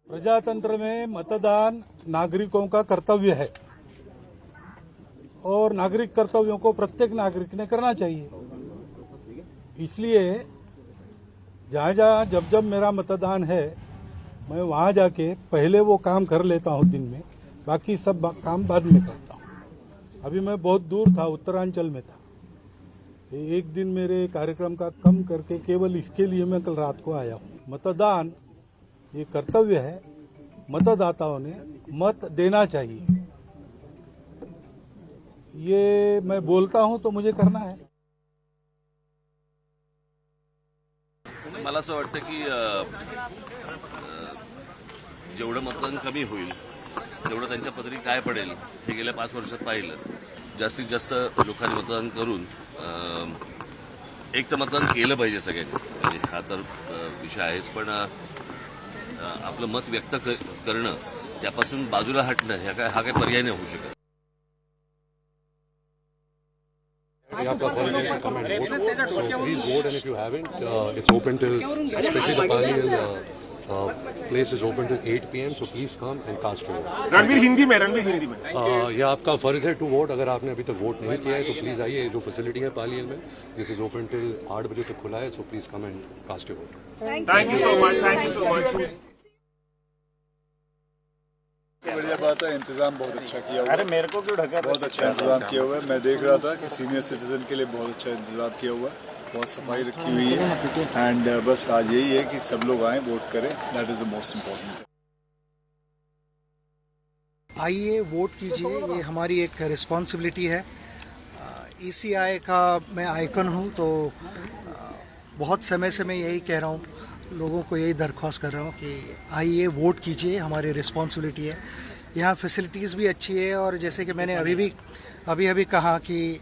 प्रजातंत्र में मतदान नागरिकों का कर्तव्य है और नागरिक कर्तव्यों को प्रत्येक नागरिक ने करना चाहिए। इसलिए जहां जब मेरा मतदान है, मैं वहां जाके पहले वो काम कर लेता हूं दिन में, बाकी सब काम बाद में करता हूं। अभी मैं बहुत दूर था, उत्तरांचल में था। एक दिन मेरे कार्यक्रम का कम करके केवल इसके लिए मैं कल रात को आया हूं। मतदान ये कर्तव्य है, मतदाताओं ने मत देना चाहिए। ये मैं बोलता हूं तो मुझे करना है। मला असं वाटतं की जेवढं मतदान कमी होईल तेवढं त्यांच्या पदरी काय पडेल हे गेल्या 5 वर्षात पाहिलं। जास्तीत जास्त लोकांनी मतदान करून एक तर मतदान केलं पाहिजे सगळ्यांनी, म्हणजे हा तर विषय आहेच, पण आपलं मत व्यक्त करणं त्यापासून बाजूला हटणं हा काय पर्याय नाही होऊ शकत। आपका फर्ज है come and vote, so please vote, and if you haven't, it's open till, specially the parliament place is open till 8 PM, so please come and cast your vote. Ranveer Hindi में यह आपका फर्ज है टू वोट। अगर आपने अभी तक वोट नहीं किया है तो प्लीज आइए, जो फैसिलिटी है पार्लियामेंट में, दिस इज ओपन टिल 8 बजे तक खुला है, so please come and cast your vote. Thank you so much, thank you so much. बढ़िया बात है, इंतजाम बहुत अच्छा किया हुआ है। अरे मेरे को क्यों ढका? बहुत अच्छा इंतजाम किया हुआ है। मैं देख रहा था कि सीनियर सिटीजन के लिए बहुत अच्छा इंतजाम किया हुआ है, बहुत सफाई रखी हुई है। एंड बस आज यही है कि सब लोग आए, वोट करें, that is the most important. आइए वोट कीजिए, ये हमारी एक रिस्पॉन्सिबिलिटी है। ECI का मैं आइकन हूँ, तो बहुत समय से मैं यही कह रहा हूँ, लोगों को यही दरख्वास्त कर रहा हूँ कि आइए वोट कीजिए, हमारी रिस्पॉन्सिबिलिटी है। यहाँ फैसिलिटीज़ भी अच्छी है, और जैसे कि मैंने अभी कहा कि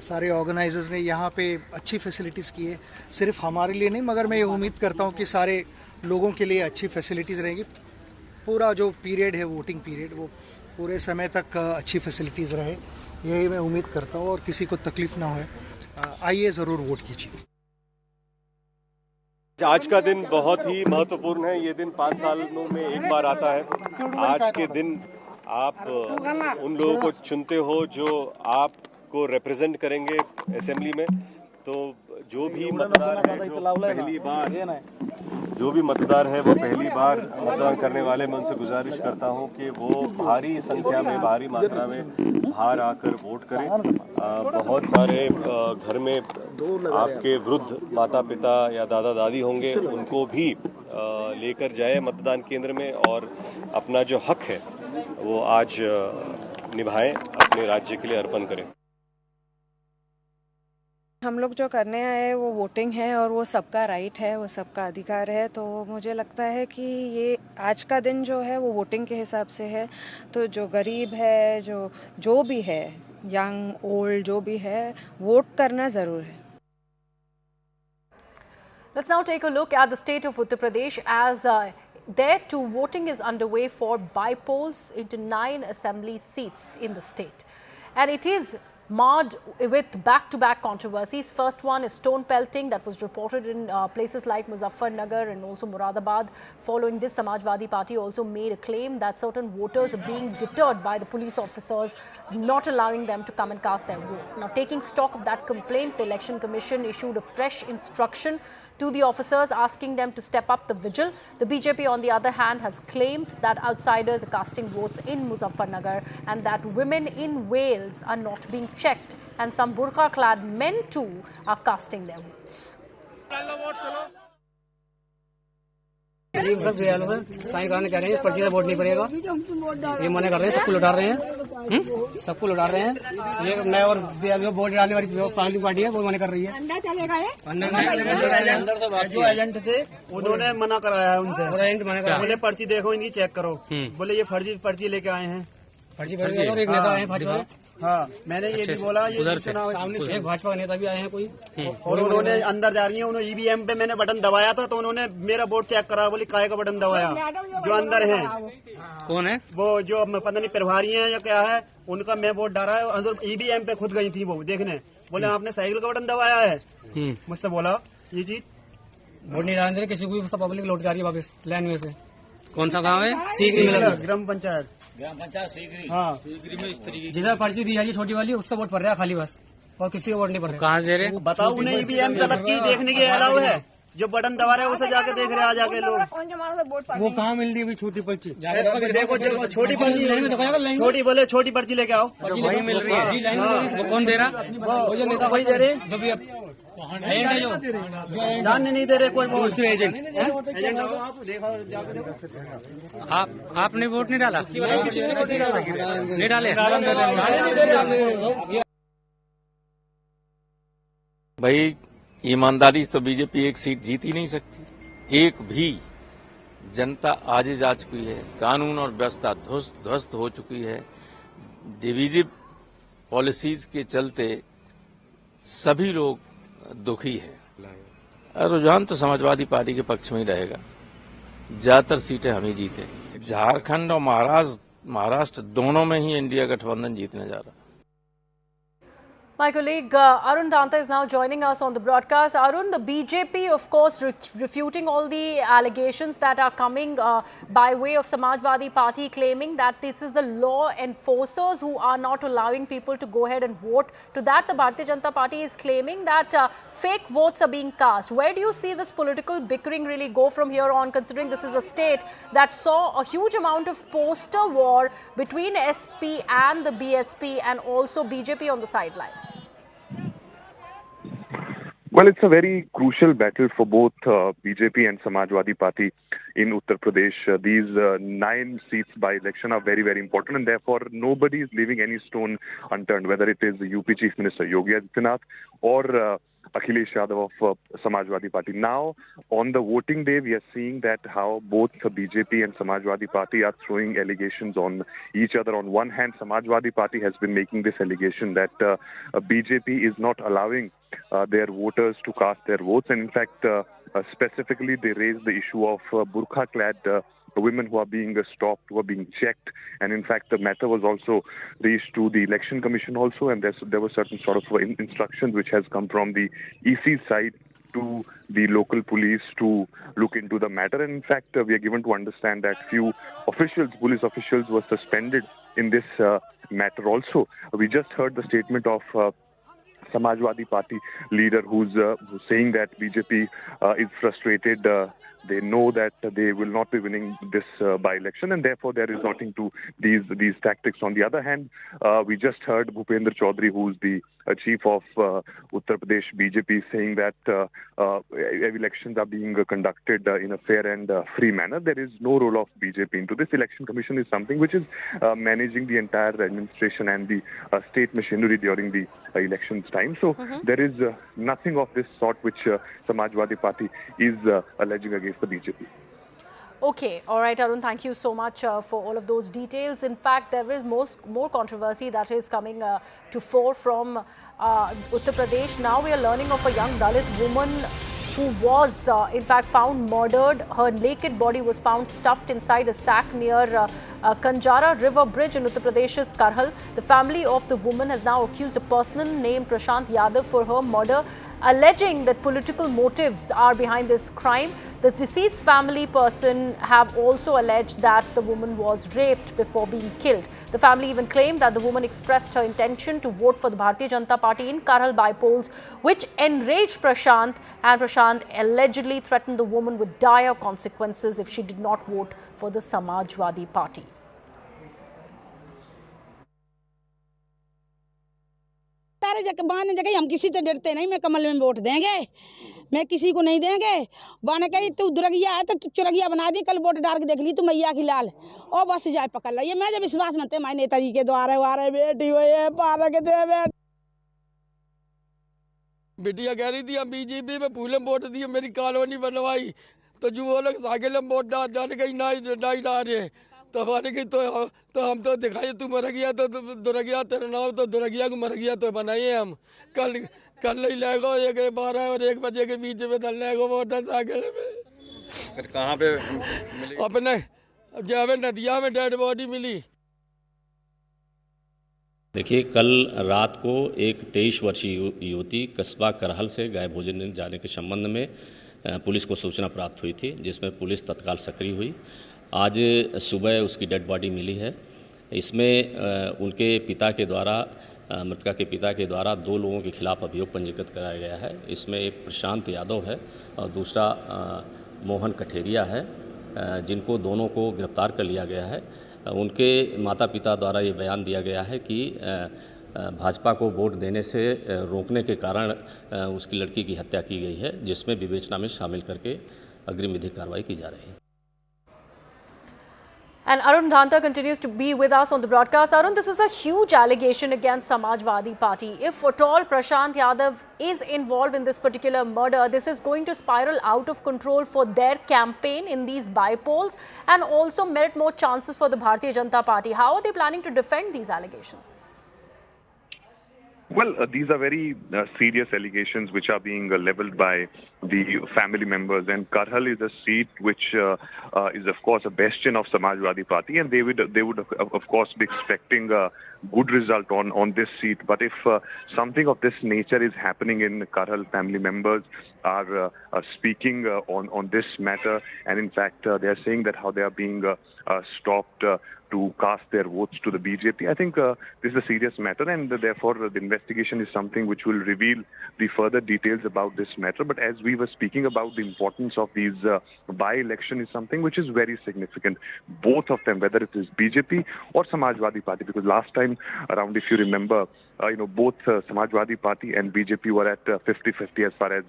सारे ऑर्गेनाइजर्स ने यहाँ पे अच्छी फैसिलिटीज़ की है, सिर्फ हमारे लिए नहीं, मगर मैं ये उम्मीद करता हूँ कि सारे लोगों के लिए अच्छी फैसिलिटीज़ रहेगी। पूरा जो पीरियड है, वोटिंग पीरियड, वो पूरे समय तक अच्छी फैसिलिटीज़ रहे, यही मैं उम्मीद करता हूँ, और किसी को तकलीफ़ ना होए। आइए ज़रूर वोट कीजिए। आज का दिन बहुत ही महत्वपूर्ण है। ये दिन 5 सालों में एक बार आता है। आज के दिन आप उन लोगों को चुनते हो जो आपको रिप्रेजेंट करेंगे असेंबली में। तो जो भी मतदार है, जो भी मतदार है वो पहली बार मतदान करने वाले, मैं उनसे गुजारिश करता हूं कि वो भारी संख्या में, भारी मात्रा में बाहर आकर वोट करें। बहुत सारे घर में आपके वृद्ध माता पिता या दादा दादी होंगे, उनको भी लेकर जाए मतदान केंद्र में, और अपना जो हक है वो आज निभाएं, अपने राज्य के लिए अर्पण करें। हम लोग जो करने आए हैं वो वोटिंग है और वो सबका राइट है, वो सबका अधिकार है। तो मुझे लगता है कि ये आज का दिन जो है वो वोटिंग के हिसाब से है। तो जो गरीब है, जो भी है, यंग ओल्ड जो भी है, वोट करना ज़रूर है। Let's now take a look at the state of Uttar Pradesh as there too voting is underway for bipoles into 9 assembly seats in the state. And it is marred with back-to-back controversies. First one is stone pelting that was reported in places like Muzaffarnagar and also Moradabad. Following this, Samajwadi Party also made a claim that certain voters are being deterred by the police officers, not allowing them to come and cast their vote. Now, taking stock of that complaint, the Election Commission issued a fresh instruction to the officers, asking them to step up the vigil. The BJP, on the other hand, has claimed that outsiders are casting votes in Muzaffarnagar and that women in Wales are not being checked, and some burqa-clad men too are casting their votes. सब साईं खान कह रहे हैं इस पर्ची से vote नहीं पड़ेगा, ये मना कर रहे हैं, सबको लौटा रहे हैं, सबको लौटा रहे हैं। ये नए और वोट डालने वाली पार्टी है वो मना कर रही है। जो एजेंट थे उन्होंने मना कराया है उनसे, बोले पर्ची देखो इनकी चेक करो, बोले ये फर्जी पर्ची लेके आए हैं, फर्जी और एक नेता है भाजपा। हाँ, मैंने ये भी बोला, ये सामने भाजपा का नेता भी आए हैं कोई, और उन्होंने अंदर जा रही है, उन्होंने ईवीएम पे मैंने बटन दबाया था तो उन्होंने मेरा वोट चेक करा, बोली काहे का बटन दबाया। जो अंदर है कौन है वो, जो पता नहीं प्रभारी है या क्या है, उनका मैं वोट डाला है। अंदर ईवीएम पे खुद गई थी वो देखने, बोले आपने साइकिल का बटन दबाया है। मुझसे बोला ये चीज वोट नहीं डालने किसी को, सब पब्लिक लौट जा रही है वापस लाइन में से। कौन सा गाँव है? सीकरी ग्राम पंचायत सीकरी। हाँ, जिसे पर्ची दी है छोटी वाली उसका वोट पड़ रहा है खाली बस, और किसी का वोट नहीं पड़ रहा। कहाँ दे रहे बताओ, उन्हें ईवीएम तक की देखने के अलाउ है, जो बटन दबा रहे हैं उसे जाके देख रहे हैं, आ जाके लोग। वो कहाँ मिल रही है छोटी पर्ची? देखो जो छोटी पर्ची, छोटी बोले छोटी पर्ची लेके आओ, वही मिल रही है। वो कौन दे रहा? वो जो नेता वही दे रहे, जो भी जानने नहीं दे रहे कोई दूसरे एजेंट। आपने वोट नहीं डाला? नहीं डाले भाई, ईमानदारी से तो बीजेपी एक सीट जीत ही नहीं सकती। एक भी जनता आज जा चुकी है, कानून और व्यवस्था ध्वस्त हो चुकी है। डिवीजिव पॉलिसीज के चलते सभी लोग दुखी है। रुझान तो समाजवादी पार्टी के पक्ष में ही रहेगा, ज्यादातर सीटें हम ही जीते। झारखंड और महाराष्ट्र दोनों में ही इंडिया गठबंधन जीतने जा रहा है। My colleague Arun Danta is now joining us on the broadcast. Arun, the BJP, of course, refuting all the allegations that are coming by way of Samajwadi Party, claiming that this is the law enforcers who are not allowing people to go ahead and vote. To that, the Bharatiya Janata Party is claiming that fake votes are being cast. Where do you see this political bickering really go from here on, considering this is a state that saw a huge amount of poster war between SP and the BSP and also BJP on the sidelines? Well, it's a very crucial battle for both BJP and Samajwadi Party in Uttar Pradesh. These 9 seats by election are very, very important, and therefore nobody is leaving any stone unturned, whether it is the UP Chief Minister Yogi Adityanath or Akhilesh Yadav of Samajwadi Party. Now, on the voting day, we are seeing that how both BJP and Samajwadi Party are throwing allegations on each other. On one hand, Samajwadi Party has been making this allegation that BJP is not allowing their voters to cast their votes, and in fact, specifically, they raised the issue of burqa-clad women who are being stopped, who are being checked, and in fact, the matter was also raised to the Election Commission also, and there were certain sort of instructions which has come from the EC side to the local police to look into the matter. And in fact, we are given to understand that few officials, police officials, were suspended in this matter also. We just heard the statement of Samajwadi Party leader who's saying that BJP is frustrated. They know that they will not be winning this by-election, and therefore they're resorting to these tactics. On the other hand, we just heard Bhupendra Chaudhary, who's the chief of Uttar Pradesh BJP, saying that elections are being conducted in a fair and free manner. There is no role of BJP into this. Election Commission is something which is managing the entire administration and the state machinery during the elections time. time. So there is nothing of this sort which Samajwadi Party is alleging against the BJP. Okay, all right, Arun, thank you so much for all of those details. In fact, there is more controversy that is coming to fore from Uttar Pradesh. Now we are learning of a young Dalit woman who was in fact found murdered. Her naked body was found stuffed inside a sack near Kanjara River Bridge in Uttar Pradesh's Karhal. The family of the woman has now accused a person named Prashant Yadav for her murder, alleging that political motives are behind this crime. The deceased family person have also alleged that the woman was raped before being killed. The family even claimed that the woman expressed her intention to vote for the Bharatiya Janata Party in Karhal bipoles, which enraged Prashant, and Prashant allegedly threatened the woman with dire consequences if she did not vote for the Samajwadi Party. हम किसी से डरते नहीं, मैं कमल में vote देंगे, मैं किसी को नहीं देंगे। बाने कही तू दुरगिया है तो तू चुरगिया बना दी, कल वोट डाल के देख ली तू मैया की लाल और बस जाए पकड़ ला। ये मैं जब विश्वास मनते माय नेताजी के द्वारे वारे बेटी हुए पार के दे बेटिया कह रही थी हम बीजेपी में फूले वोट दिए, मेरी कॉलोनी बनवाई, तो जो वो लोग साइकिल में वोट डाल गई नहीं डाल रहे तो हमारे की तो हम तो दिखाई तू मर गया तो दुर गया तेरा नाम तो दुर गया को मर गया तो बनाइए हम कल नहीं लेगो 12 और 1 बजे के बीच में दल लेगो वोट साइकिल में। फिर कहाँ पे मिली? अपने जब नदिया में डेड बॉडी मिली। देखिए, कल रात को एक 23 वर्षीय युवती कस्बा करहल से गायब हो जाने के संबंध में पुलिस को सूचना प्राप्त हुई थी, जिसमें पुलिस तत्काल सक्रिय हुई। आज सुबह उसकी डेड बॉडी मिली है। इसमें उनके पिता के द्वारा मृतका के पिता के द्वारा 2 लोगों के खिलाफ अभियोग पंजीकृत कराया गया है। इसमें एक प्रशांत यादव है और दूसरा मोहन कठेरिया है, जिनको दोनों को गिरफ्तार कर लिया गया है। उनके माता पिता द्वारा ये बयान दिया गया है कि भाजपा को वोट देने से रोकने के कारण उसकी लड़की की हत्या की गई है, जिसमें विवेचना में शामिल करके अग्रिम विधिक कार्रवाई की जा रही है। And Arun Dhanta continues to be with us on the broadcast. Arun, this is a huge allegation against Samajwadi Party. If at all Prashant Yadav is involved in this particular murder, this is going to spiral out of control for their campaign in these bipoles and also merit more chances for the Bharatiya Janata Party. How are they planning to defend these allegations? Well, these are very serious allegations which are being leveled by the family members, and Karhal is a seat which is, of course, a bastion of Samajwadi Party, and they would of course be expecting a good result on this seat. But if something of this nature is happening in Karhal, family members are speaking on this matter, and in fact they are saying that how they are being stopped to cast their votes to the BJP. I think this is a serious matter, and therefore the investigation is something which will reveal the further details about this matter. But as we were speaking about, the importance of these by-election is something which is very significant. Both of them, whether it is BJP or Samajwadi Party, because last time around, if you remember, both Samajwadi Party and BJP were at 50-50 as far as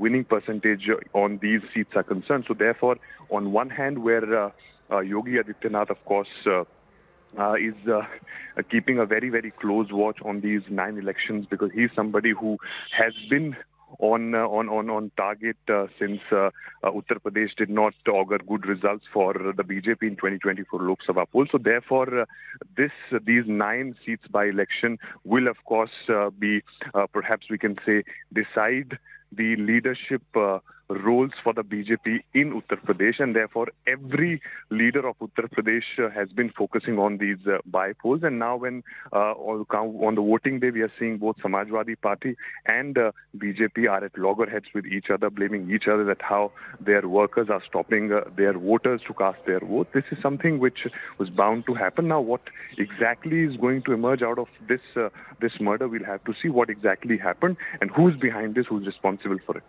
winning percentage on these seats are concerned. So therefore, on one hand, where Yogi Adityanath, of course, is keeping a very, very close watch on these 9 elections, because he's somebody who has been on target since Uttar Pradesh did not augur good results for the BJP in 2024 Lok Sabha poll. So therefore, these 9 seats by election will, of course, be perhaps we can say decide the leadership roles for the BJP in Uttar Pradesh, and therefore every leader of Uttar Pradesh has been focusing on these by-polls. And now when on the voting day, we are seeing both Samajwadi Party and BJP are at loggerheads with each other, blaming each other that how their workers are stopping their voters to cast their vote. This is something which was bound to happen. Now what exactly is going to emerge out of this murder, we'll have to see what exactly happened and who's behind this, who's responsible for it.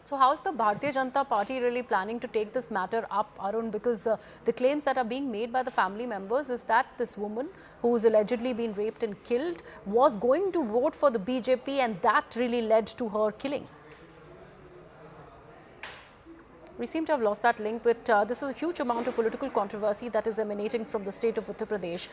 So how's the Bharatiya Janata Party really planning to take this matter up, Arun? Because the claims that are being made by the family members is that this woman who's allegedly been raped and killed was going to vote for the BJP, and that really led to her killing. We seem to have lost that link, but this is a huge amount of political controversy that is emanating from the state of Uttar Pradesh.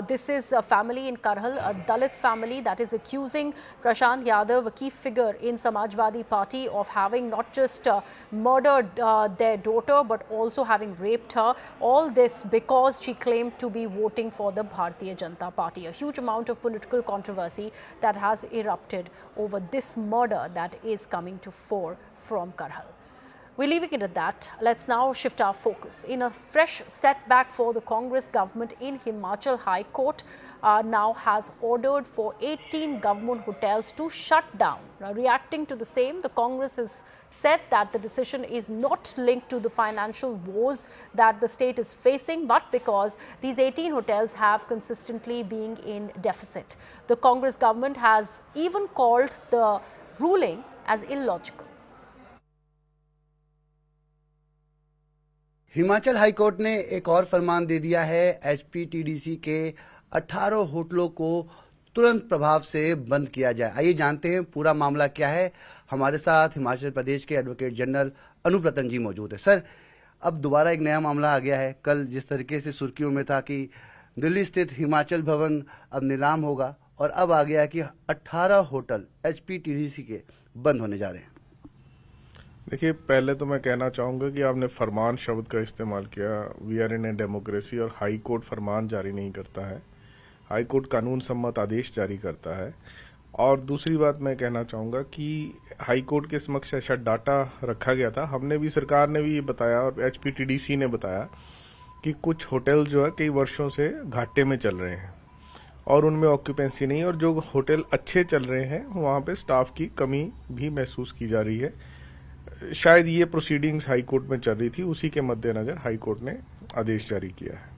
This is a family in Karhal, a Dalit family that is accusing Prashant Yadav, a key figure in Samajwadi Party, of having not just murdered their daughter, but also having raped her. All this because she claimed to be voting for the Bharatiya Janata Party. A huge amount of political controversy that has erupted over this murder that is coming to fore from Karhal. We're leaving it at that. Let's now shift our focus. In a fresh setback for the Congress government in Himachal High Court, now has ordered for 18 government hotels to shut down. Now, reacting to the same, the Congress has said that the decision is not linked to the financial woes that the state is facing, but because these 18 hotels have consistently been in deficit. The Congress government has even called the ruling as illogical. Himachal high court ने एक और फरमान दे दिया है। HPTDC के 18 होटलों को तुरंत प्रभाव से बंद किया जाए। आइए जानते हैं पूरा मामला क्या है। हमारे साथ हिमाचल प्रदेश के एडवोकेट जनरल अनुप्रतन जी मौजूद है। सर, अब दोबारा एक नया मामला आ गया है। कल जिस तरीके से सुर्खियों में था कि दिल्ली स्थित हिमाचल भवन अब नीलाम होगा, और अब आ गया कि 18 होटल एचपीटीडीसी के बंद होने जा रहे हैं। देखिए, पहले तो मैं कहना चाहूँगा कि आपने फरमान शब्द का इस्तेमाल किया। We are in a democracy, और हाई कोर्ट फरमान जारी नहीं करता है। हाई कोर्ट कानून सम्मत आदेश जारी करता है। और दूसरी बात मैं कहना चाहूँगा कि हाई कोर्ट के समक्ष ऐसा डाटा रखा गया था। हमने भी, सरकार ने भी ये बताया और एचपीटीडीसी ने बताया कि कुछ होटल जो है कई वर्षों से घाटे में चल रहे हैं और उनमें ऑक्यूपेंसी नहीं, और जो होटल अच्छे चल रहे हैं वहाँ पे स्टाफ की कमी भी महसूस की जा रही है। शायद ये प्रोसीडिंग्स हाई कोर्ट में चल रही थी, उसी के मद्देनजर हाई कोर्ट ने आदेश जारी किया है।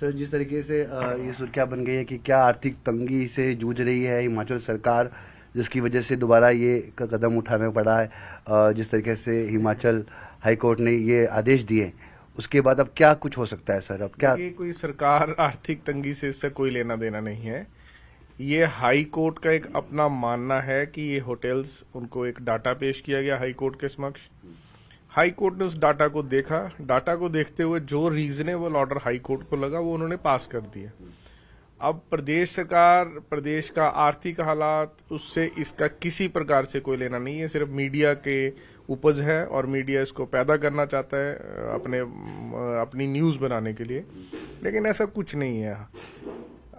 सर, जिस तरीके से ये सुर्खियां बन गई है कि क्या आर्थिक तंगी से जूझ रही है हिमाचल सरकार, जिसकी वजह से दोबारा ये कदम उठाना पड़ा है। जिस तरीके से हिमाचल हाई कोर्ट ने ये आदेश दिए, उसके बाद अब क्या कुछ हो सकता है सर? अब क्या कोई सरकार आर्थिक तंगी से इससे कोई लेना देना नहीं है। ये हाई कोर्ट का एक अपना मानना है कि ये होटल्स, उनको एक डाटा पेश किया गया हाई कोर्ट के समक्ष। हाई कोर्ट ने उस डाटा को देखा। डाटा को देखते हुए जो रीजनेबल ऑर्डर हाई कोर्ट को लगा वो उन्होंने पास कर दिया। अब प्रदेश सरकार, प्रदेश का आर्थिक हालात, उससे इसका किसी प्रकार से कोई लेना नहीं है। सिर्फ मीडिया के उपज है और मीडिया इसको पैदा करना चाहता है अपनी न्यूज बनाने के लिए, लेकिन ऐसा कुछ नहीं है।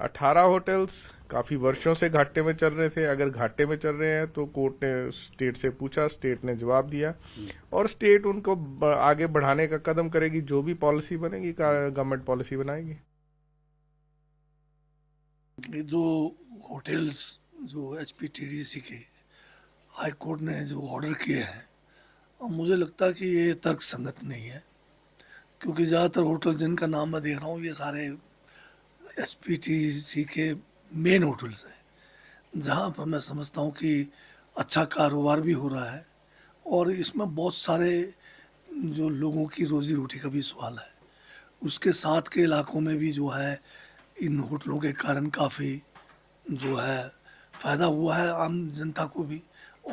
18 होटल्स काफी वर्षों से घाटे में चल रहे थे। अगर घाटे में चल रहे हैं तो कोर्ट ने स्टेट से पूछा, स्टेट ने जवाब दिया, और स्टेट उनको आगे बढ़ाने का कदम करेगी। जो भी पॉलिसी बनेगी, गवर्नमेंट पॉलिसी बनाएगी। जो होटल्स जो एचपीटीडीसी के हाई कोर्ट ने जो ऑर्डर किए हैं, मुझे लगता है कि ये तर्क संगत नहीं है, क्योंकि ज़्यादातर होटल जिनका नाम मैं देख रहा हूँ ये सारे एचपीटीसी के मेन होटल्स हैं, जहाँ पर मैं समझता हूँ कि अच्छा कारोबार भी हो रहा है, और इसमें बहुत सारे जो लोगों की रोजी रोटी का भी सवाल है। उसके साथ के इलाकों में भी जो है इन होटलों के कारण काफ़ी जो है फ़ायदा हुआ है आम जनता को भी।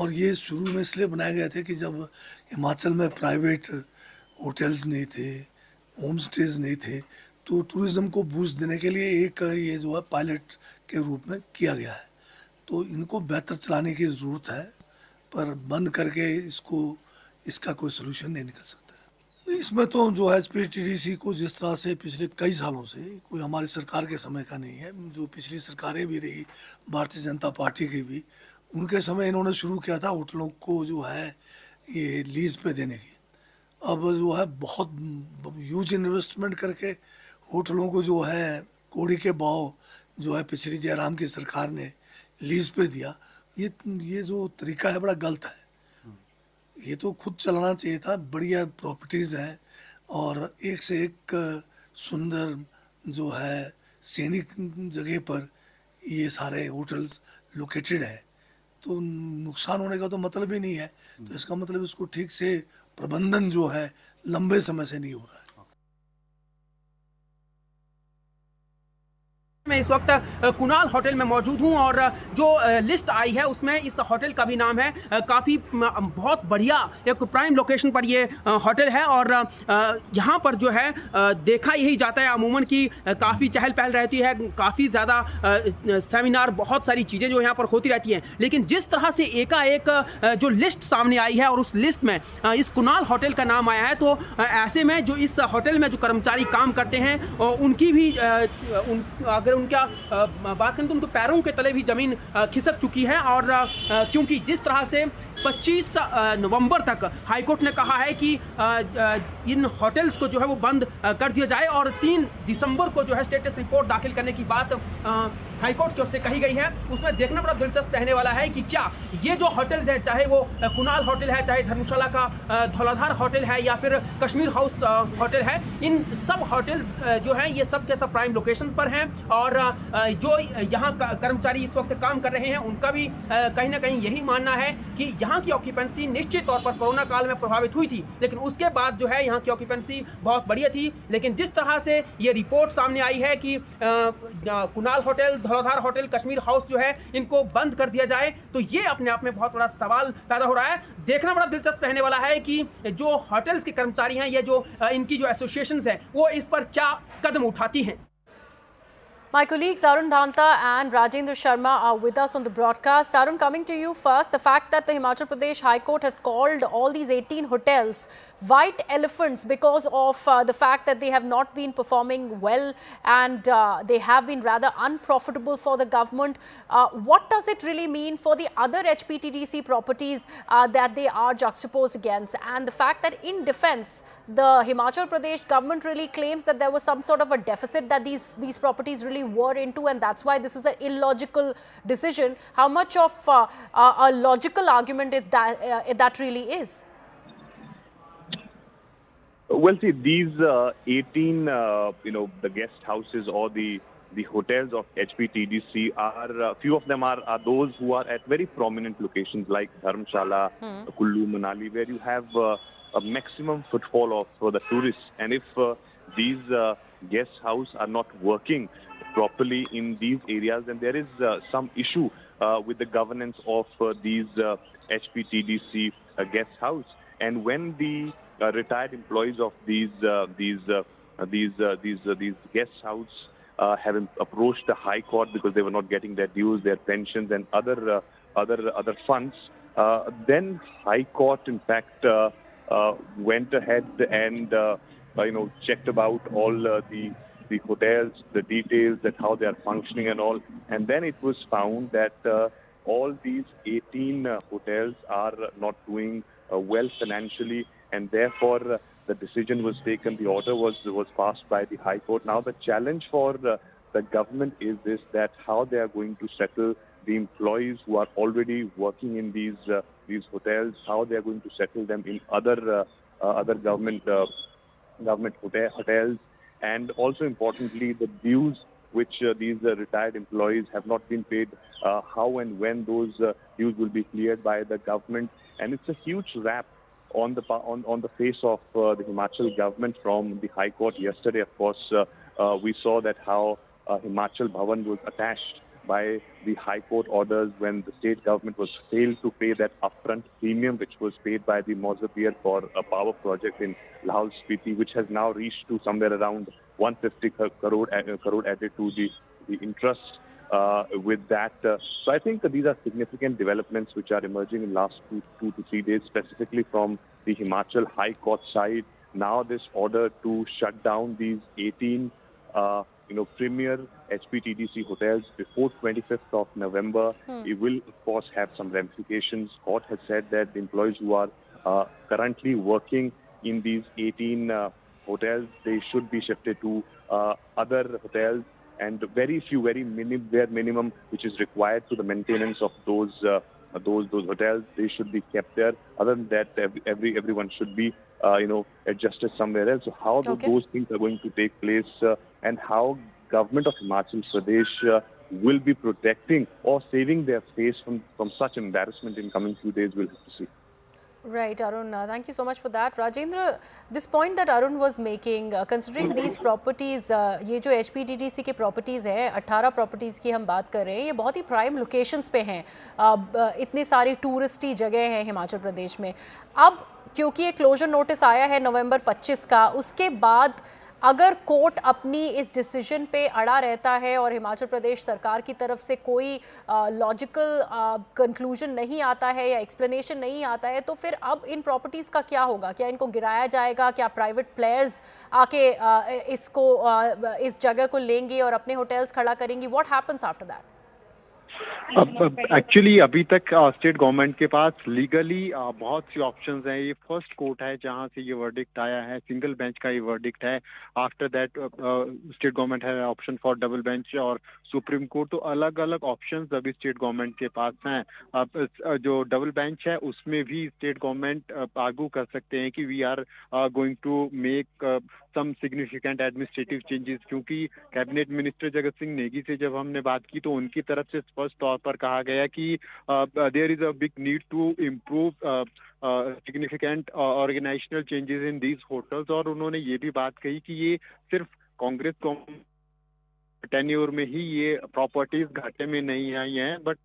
और ये शुरू में इसलिए बनाए गए थे कि जब हिमाचल में प्राइवेट होटल्स नहीं थे, होम स्टेज नहीं थे, तो टूरिज़्म को बूस्ट देने के लिए एक ये जो है पायलट के रूप में किया गया है। तो इनको बेहतर चलाने की ज़रूरत है, पर बंद करके इसका कोई सोल्यूशन नहीं निकल सकता है। इसमें तो जो है एचपीटीडीसी को जिस तरह से पिछले कई सालों से, कोई हमारी सरकार के समय का नहीं है, जो पिछली सरकारें भी रही भारतीय जनता पार्टी की भी, उनके समय इन्होंने शुरू किया था होटलों को जो है ये लीज पे देने की। अब जो है बहुत ह्यूज इन्वेस्टमेंट करके होटलों को जो है कौड़ी के भाव जो है पिछली जयराम की सरकार ने लीज पे दिया। ये जो तरीका है बड़ा गलत है। ये तो खुद चलाना चाहिए था। बढ़िया प्रॉपर्टीज़ हैं और एक से एक सुंदर जो है सैनिक जगह पर ये सारे होटल्स लोकेटेड है, तो नुकसान होने का तो मतलब ही नहीं है। तो इसका मतलब इसको ठीक से प्रबंधन जो है लंबे समय से नहीं हो रहा है। मैं इस वक्त कुणाल होटल में मौजूद हूं और जो लिस्ट आई है उसमें इस होटल का भी नाम है काफ़ी बहुत बढ़िया एक प्राइम लोकेशन पर ये होटल है और यहां पर जो है देखा यही जाता है अमूमन की काफ़ी चहल पहल रहती है, काफ़ी ज़्यादा सेमिनार बहुत सारी चीज़ें जो यहाँ पर होती रहती हैं। लेकिन जिस तरह से एकाएक जो लिस्ट सामने आई है और उस लिस्ट में इस कुणाल होटल का नाम आया है तो ऐसे में जो इस होटल में जो कर्मचारी काम करते हैं उनकी भी अगर उनका बात करें तो उनके पैरों के तले भी ज़मीन खिसक चुकी है और क्योंकि जिस तरह से 25 नवंबर तक हाईकोर्ट ने कहा है कि इन होटल्स को जो है वो बंद कर दिया जाए और 3 दिसंबर को जो है स्टेटस रिपोर्ट दाखिल करने की बात हाईकोर्ट की ओर से कही गई है। उसमें देखना बड़ा दिलचस्प रहने वाला है कि क्या ये जो होटल्स हैं, चाहे वो कुणाल होटल है, चाहे धर्मशाला का धौलाधार होटल है या फिर कश्मीर हाउस होटल है, इन सब होटल्स जो हैं ये सब के सब प्राइम लोकेशंस पर हैं और जो यहाँ कर्मचारी इस वक्त काम कर रहे हैं उनका भी कहीं ना कहीं यही मानना है कि यहाँ की ऑक्यूपेंसी निश्चित तौर पर कोरोना काल में प्रभावित हुई थी, लेकिन उसके बाद जो है यहाँ की ऑक्यूपेंसी बहुत बढ़िया थी। लेकिन जिस तरह से ये रिपोर्ट सामने आई है कि Kunal hotel, Dhauladhar hotel, Kashmir house जो है इनको बंद कर दिया जाए, तो ये अपने आप में बहुत बड़ा सवाल पैदा हो रहा है। देखना बड़ा दिलचस्प रहने वाला है कि जो होटल्स के कर्मचारी हैं या जो इनकी जो एसोसिएशंस हैं वो इस पर क्या कदम उठाती हैं। My colleagues Arun Dhanta and Rajendra Sharma are with us on the broadcast. Arun, coming to you first, the fact that the Himachal Pradesh High Court had called all these 18 hotels white elephants because of the fact that they have not been performing well and they have been rather unprofitable for the government. What does it really mean for the other HPTDC properties that they are juxtaposed against? And the fact that in defense, the Himachal Pradesh government really claims that there was some sort of a deficit that these properties really were into, and that's why this is an illogical decision. How much of a logical argument that really is? Well, see, these 18, the guest houses or the hotels of HPTDC are, few of them are those who are at very prominent locations like Dharamshala, Kullu, Manali, where you have a maximum footfall of the tourists. And if these guest houses are not working properly in these areas, then there is some issue with the governance of these HPTDC guest house. And when the retired employees of these guest house have approached the High Court because they were not getting their dues, their pensions, and other funds, then High Court in fact went ahead and checked about all the hotels, the details, that how they are functioning and all, and then it was found that all these 18 hotels are not doing well financially, and therefore the decision was taken, the order was passed by the High Court. Now the challenge for the government is this, that how they are going to settle the employees who are already working in these hotels, how they are going to settle them in other government hotels, and also importantly the dues which these retired employees have not been paid, how and when those dues will be cleared by the government. And it's a huge rap on the face of the Himachal government from the High Court. Yesterday, of course, we saw that how Himachal Bhavan was attached by the High Court orders when the state government was failed to pay that upfront premium which was paid by the Mozambique for a power project in Lahaul Spiti, which has now reached to somewhere around 150 crore added to the interest with that. So I think that these are significant developments which are emerging in the last two to 3 days, specifically from the Himachal High Court side. Now this order to shut down these 18 premier HPTDC hotels before 25th of November, it will of course have some ramifications. Court has said that the employees who are currently working in these 18 hotels, they should be shifted to other hotels, and very bare minimum which is required to the maintenance of those hotels, they should be kept there. Other than that, everyone should be adjusted somewhere else. So how those things are going to take place and how government of Himachal Pradesh will be protecting or saving their face from such embarrassment in coming few days, we'll have to see. Right, Arun. Thank you so much for that. Rajendra, this point that Arun was making, considering these properties, ये जो HPTDC के properties हैं, 18 properties की हम बात कर रहे हैं, ये बहुत ही prime locations पे हैं. इतनी सारी टूरिस्टी जगह हैं हिमाचल प्रदेश में. अब क्योंकि ये क्लोजर नोटिस आया है नवंबर 25 का, उसके बाद अगर कोर्ट अपनी इस डिसीजन पे अड़ा रहता है और हिमाचल प्रदेश सरकार की तरफ से कोई लॉजिकल कंक्लूजन नहीं आता है या एक्सप्लेनेशन नहीं आता है, तो फिर अब इन प्रॉपर्टीज़ का क्या होगा? क्या इनको गिराया जाएगा? क्या प्राइवेट प्लेयर्स आके इस जगह को लेंगे और अपने होटल्स खड़ा करेंगी? What happens after that? Actually अभी तक स्टेट गवर्नमेंट के पास लीगली बहुत सी ऑप्शंस हैं. ये फर्स्ट कोर्ट है जहां से ये वर्डिक्ट आया है, सिंगल बेंच का ये वर्डिक्ट है. आफ्टर दैट स्टेट गवर्नमेंट है ऑप्शन फॉर डबल बेंच और सुप्रीम कोर्ट. तो अलग अलग ऑप्शंस अभी स्टेट गवर्नमेंट के पास हैं. अब जो डबल बेंच है उसमें भी स्टेट गवर्नमेंट आर्गू कर सकते हैं कि we are going to make some significant administrative changes, क्योंकि कैबिनेट मिनिस्टर जगत सिंह नेगी से जब हमने बात की तो उनकी तरफ से स्पष्ट तौर पर कहा गया कि there is a big need to improve significant organisational changes in these hotels. और उन्होंने ये भी बात कही कि ये सिर्फ कांग्रेस टेन्योर में ही ये प्रॉपर्टीज घाटे में नहीं आई हैं, बट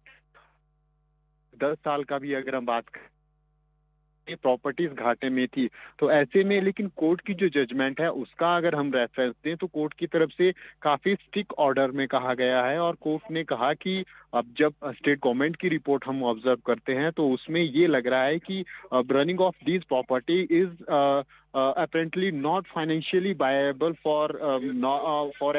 10 साल का भी अगर हम बात करें ये प्रॉपर्टीज घाटे में थी. तो ऐसे में लेकिन कोर्ट की जो जजमेंट है उसका अगर हम रेफरेंस दें तो कोर्ट की तरफ से काफी स्ट्रिक्ट ऑर्डर में कहा गया है. और कोर्ट ने कहा कि अब जब स्टेट गवर्नमेंट की रिपोर्ट हम ऑब्जर्व करते हैं तो उसमें ये लग रहा है कि running of this property is apparently not financially viable for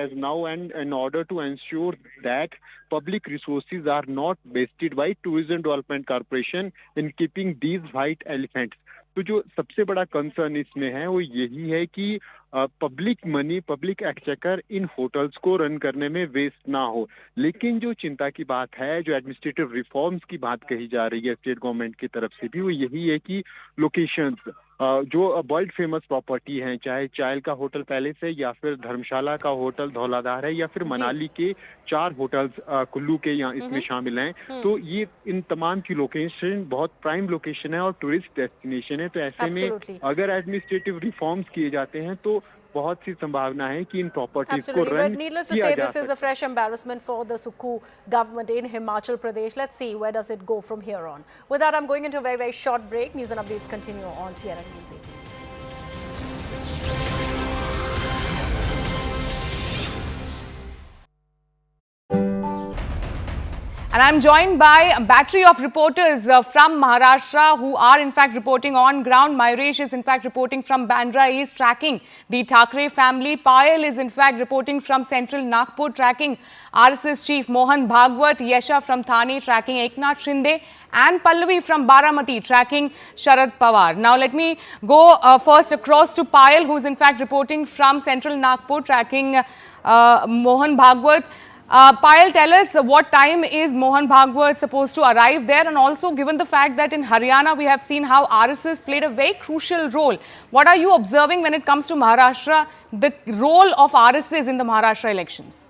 as now, and in order to ensure that public resources are not wasted by Tourism Development Corporation in keeping these white elephants. तो जो सबसे बड़ा concern इसमें है वो यही है कि पब्लिक मनी, पब्लिक एक्सचेकर इन होटल्स को रन करने में वेस्ट ना हो. लेकिन जो चिंता की बात है, जो एडमिनिस्ट्रेटिव रिफॉर्म्स की बात कही जा रही है स्टेट गवर्नमेंट की तरफ से भी, वो यही है कि लोकेशंस जो वर्ल्ड फेमस प्रॉपर्टी हैं, चाहे चायल का होटल पैलेस है या फिर धर्मशाला का होटल धौलाधार है या फिर मनाली के 4 होटल्स कुल्लू के यहाँ इसमें शामिल हैं. तो ये इन तमाम की लोकेशन बहुत प्राइम लोकेशन है और टूरिस्ट डेस्टिनेशन है. तो ऐसे में अगर एडमिनिस्ट्रेटिव रिफॉर्म्स किए जाते हैं तो बहुत सी संभावना है कि इन प्रॉपर्टीज को run needless to say, this is a fresh embarrassment for the Sukhu government in Himachal Pradesh. Let's see where does it go from here on. With that, I'm going into a very, very short break. News and updates continue on CNN News 18. And I'm joined by a battery of reporters from Maharashtra who are in fact reporting on ground. Mayuresh is in fact reporting from Bandra East, tracking the Thackeray family. Payal is in fact reporting from central Nagpur, tracking RSS chief Mohan Bhagwat. Yesha from Thane, tracking Eknath Shinde. And Pallavi from Baramati, tracking Sharad Pawar. Now let me go first across to Payal, who is in fact reporting from central Nagpur, tracking Mohan Bhagwat. Payal, tell us what time is Mohan Bhagwat supposed to arrive there, and also given the fact that in Haryana we have seen how RSS played a very crucial role. What are you observing when it comes to Maharashtra, the role of RSS in the Maharashtra elections?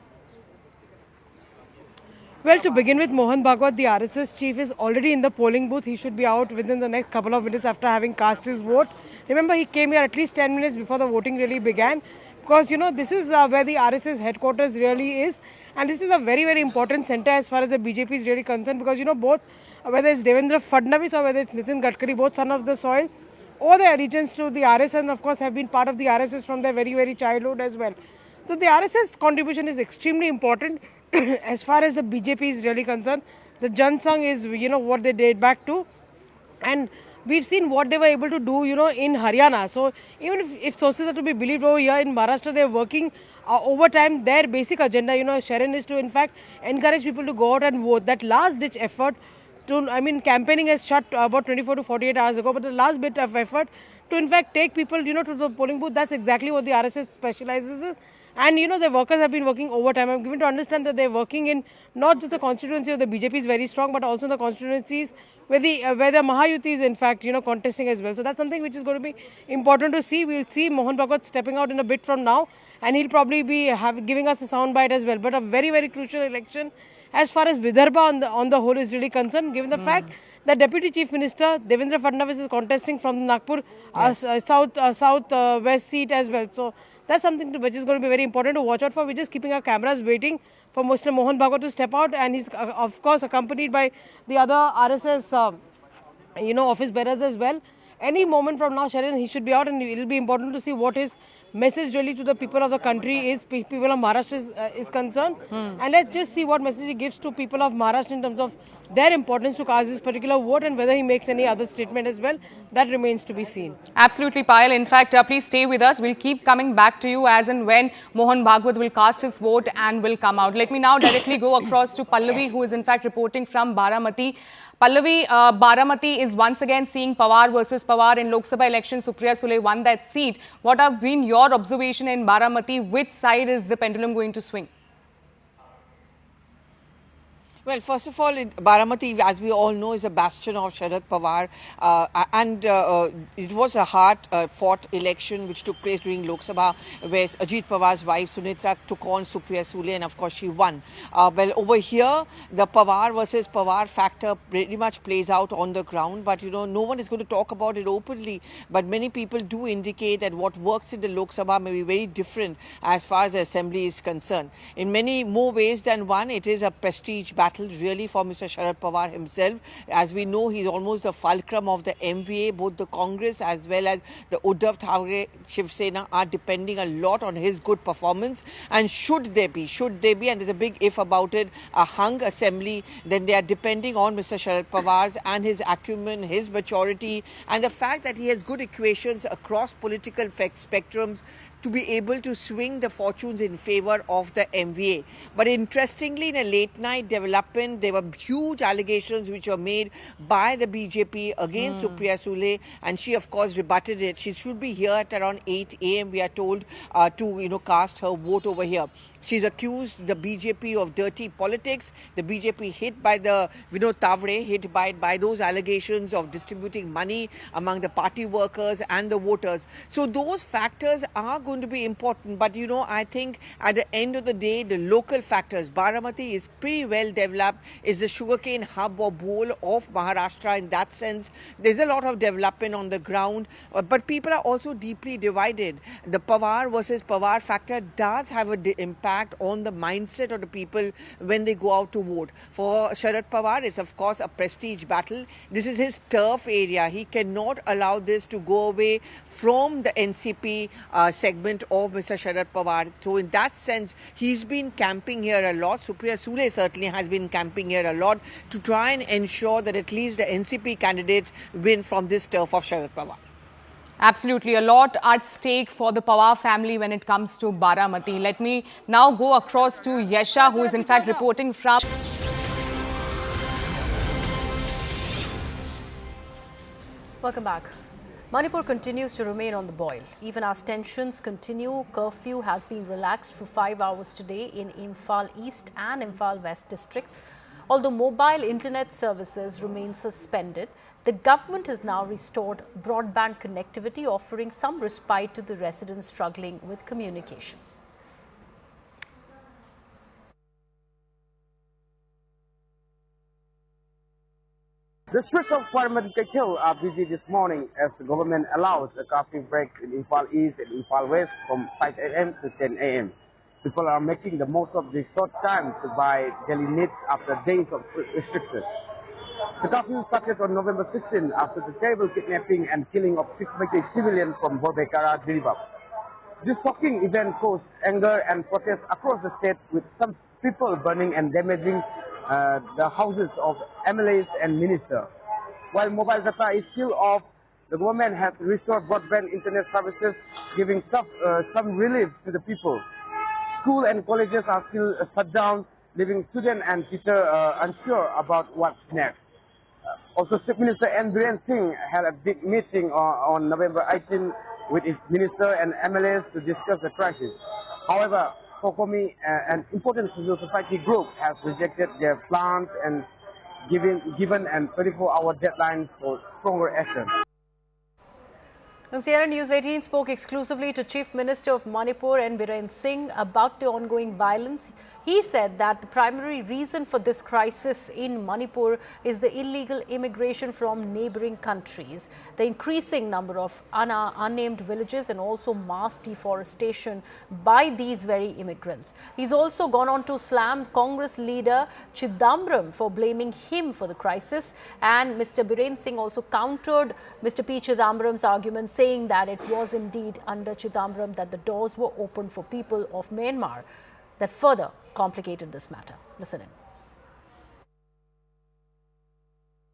Well, to begin with, Mohan Bhagwat, the RSS chief, is already in the polling booth. He should be out within the next couple of minutes after having cast his vote. Remember, he came here at least 10 minutes before the voting really began. Because, you know, this is where the RSS headquarters really is. And this is a very, very important center as far as the BJP is really concerned. Because, you know, both, whether it's Devendra Fadnavis or whether it's Nitin Gadkari, both son of the soil, or their allegiance to the RSS, and of course have been part of the RSS from their very, very childhood as well. So the RSS contribution is extremely important as far as the BJP is really concerned. The Jan Sangh is, you know, what they date back to. And we've seen what they were able to do, you know, in Haryana. So even if sources are to be believed, over here in Maharashtra, they're working overtime. Their basic agenda, you know, Sharon, is to in fact encourage people to go out and vote. That last ditch effort to, I mean, campaigning has shut about 24 to 48 hours ago, but the last bit of effort to in fact take people, you know, to the polling booth, that's exactly what the RSS specializes in. And, you know, the workers have been working overtime. I'm given to understand that they're working in not just the constituency of the BJP is very strong, but also in the constituencies where the Mahayuti is in fact, you know, contesting as well. So that's something which is going to be important to see. We'll see Mohan Bhagwat stepping out in a bit from now, and he'll probably be giving us a soundbite as well. But a very, very crucial election as far as Vidarbha on the whole is really concerned, given the fact the Deputy Chief Minister Devendra Fadnavis is contesting from Nagpur south west seat as well. So that's something which is going to be very important to watch out for. We're just keeping our cameras waiting for Mr. Mohan Bhagwat to step out, and he's of course accompanied by the other RSS office bearers as well. Any moment from now, Sharon, he should be out, and it will be important to see what his message really to the people of the country is, people of Maharashtra is concerned. And let's just see what message he gives to people of Maharashtra in terms of their importance to cast this particular vote, and whether he makes any other statement as well. That remains to be seen. Absolutely, Payal. In fact, please stay with us. We'll keep coming back to you as and when Mohan Bhagwat will cast his vote and will come out. Let me now directly go across to Pallavi, who is in fact reporting from Baramati. Pallavi, Baramati is once again seeing Pawar versus Pawar in Lok Sabha election. Supriya Sule won that seat. What have been your observation in Baramati? Which side is the pendulum going to swing? Well, first of all, Baramati, as we all know, is a bastion of Sharad Pawar, and it was a hard-fought election which took place during Lok Sabha, where Ajit Pawar's wife Sunitra took on Supriya Sule, and of course she won. Well, over here, the Pawar versus Pawar factor pretty much plays out on the ground, but no one is going to talk about it openly. But many people do indicate that what works in the Lok Sabha may be very different as far as the Assembly is concerned. In many more ways than one, it is a prestige battle really for Mr. Sharad Pawar himself. As we know, he's almost the fulcrum of the MVA. Both the Congress as well as the Uddhav Thackeray Shiv Sena are depending a lot on his good performance. And should there be, and there's a big if about it, a hung assembly, then they are depending on Mr. Sharad Pawar's and his acumen, his maturity, and the fact that he has good equations across political spectrums to be able to swing the fortunes in favor of the MVA. But interestingly, in a late night development, there were huge allegations which were made by the BJP against Supriya Sule, and she of course rebutted it. She should be here at around 8 a.m. we are told to cast her vote over here. She's accused the BJP of dirty politics. The BJP hit by the Tavre, hit by those allegations of distributing money among the party workers and the voters. So those factors are going to be important. But I think at the end of the day, the local factors, Baramati is pretty well developed, is the sugarcane hub or bowl of Maharashtra. In that sense, there's a lot of development on the ground. But people are also deeply divided. The Pawar versus Pawar factor does have an impact on the mindset of the people when they go out to vote. For Sharad Pawar, it's of course a prestige battle. This is his turf area. He cannot allow this to go away from the NCP segment of Mr. Sharad Pawar. So in that sense, he's been camping here a lot. Supriya Sule certainly has been camping here a lot to try and ensure that at least the NCP candidates win from this turf of Sharad Pawar. Absolutely, a lot at stake for the Pawar family when it comes to Baramati. Let me now go across to Yesha, who is in fact reporting from... Welcome back. Manipur continues to remain on the boil. Even as tensions continue, curfew has been relaxed for 5 hours today in Imphal East and Imphal West districts. Although mobile internet services remain suspended, the government has now restored broadband connectivity, offering some respite to the residents struggling with communication. The streets of Parliament are busy this morning as the government allows a curfew break in Imphal East and Imphal West from 5 a.m. to 10 a.m. People are making the most of this short time to buy daily needs after days of restrictions. The curfew started on November 16 after the terrible kidnapping and killing of 6 civilians from Borbekara, Dilbab. This shocking event caused anger and protest across the state, with some people burning and damaging the houses of MLAs and ministers. While mobile data is still off, the government has restored broadband internet services, giving some relief to the people. Schools and colleges are still shut down, leaving students and teachers unsure about what's next. Also, Chief Minister N. Singh held a big meeting on November 18 with his minister and MLAs to discuss the crisis. However, Kokomi, an important civil society group, has rejected their plans and given an 24-hour deadline for stronger action. And CNN News 18 spoke exclusively to Chief Minister of Manipur N18L Singh about the ongoing violence. He said that the primary reason for this crisis in Manipur is the illegal immigration from neighboring countries, the increasing number of unnamed villages and also mass deforestation by these very immigrants. He's also gone on to slam Congress leader Chidambaram for blaming him for the crisis, and Mr. Biren Singh also countered Mr. P. Chidambaram's argument, saying that it was indeed under Chidambaram that the doors were opened for people of Myanmar, that further complicated this matter. Listen in.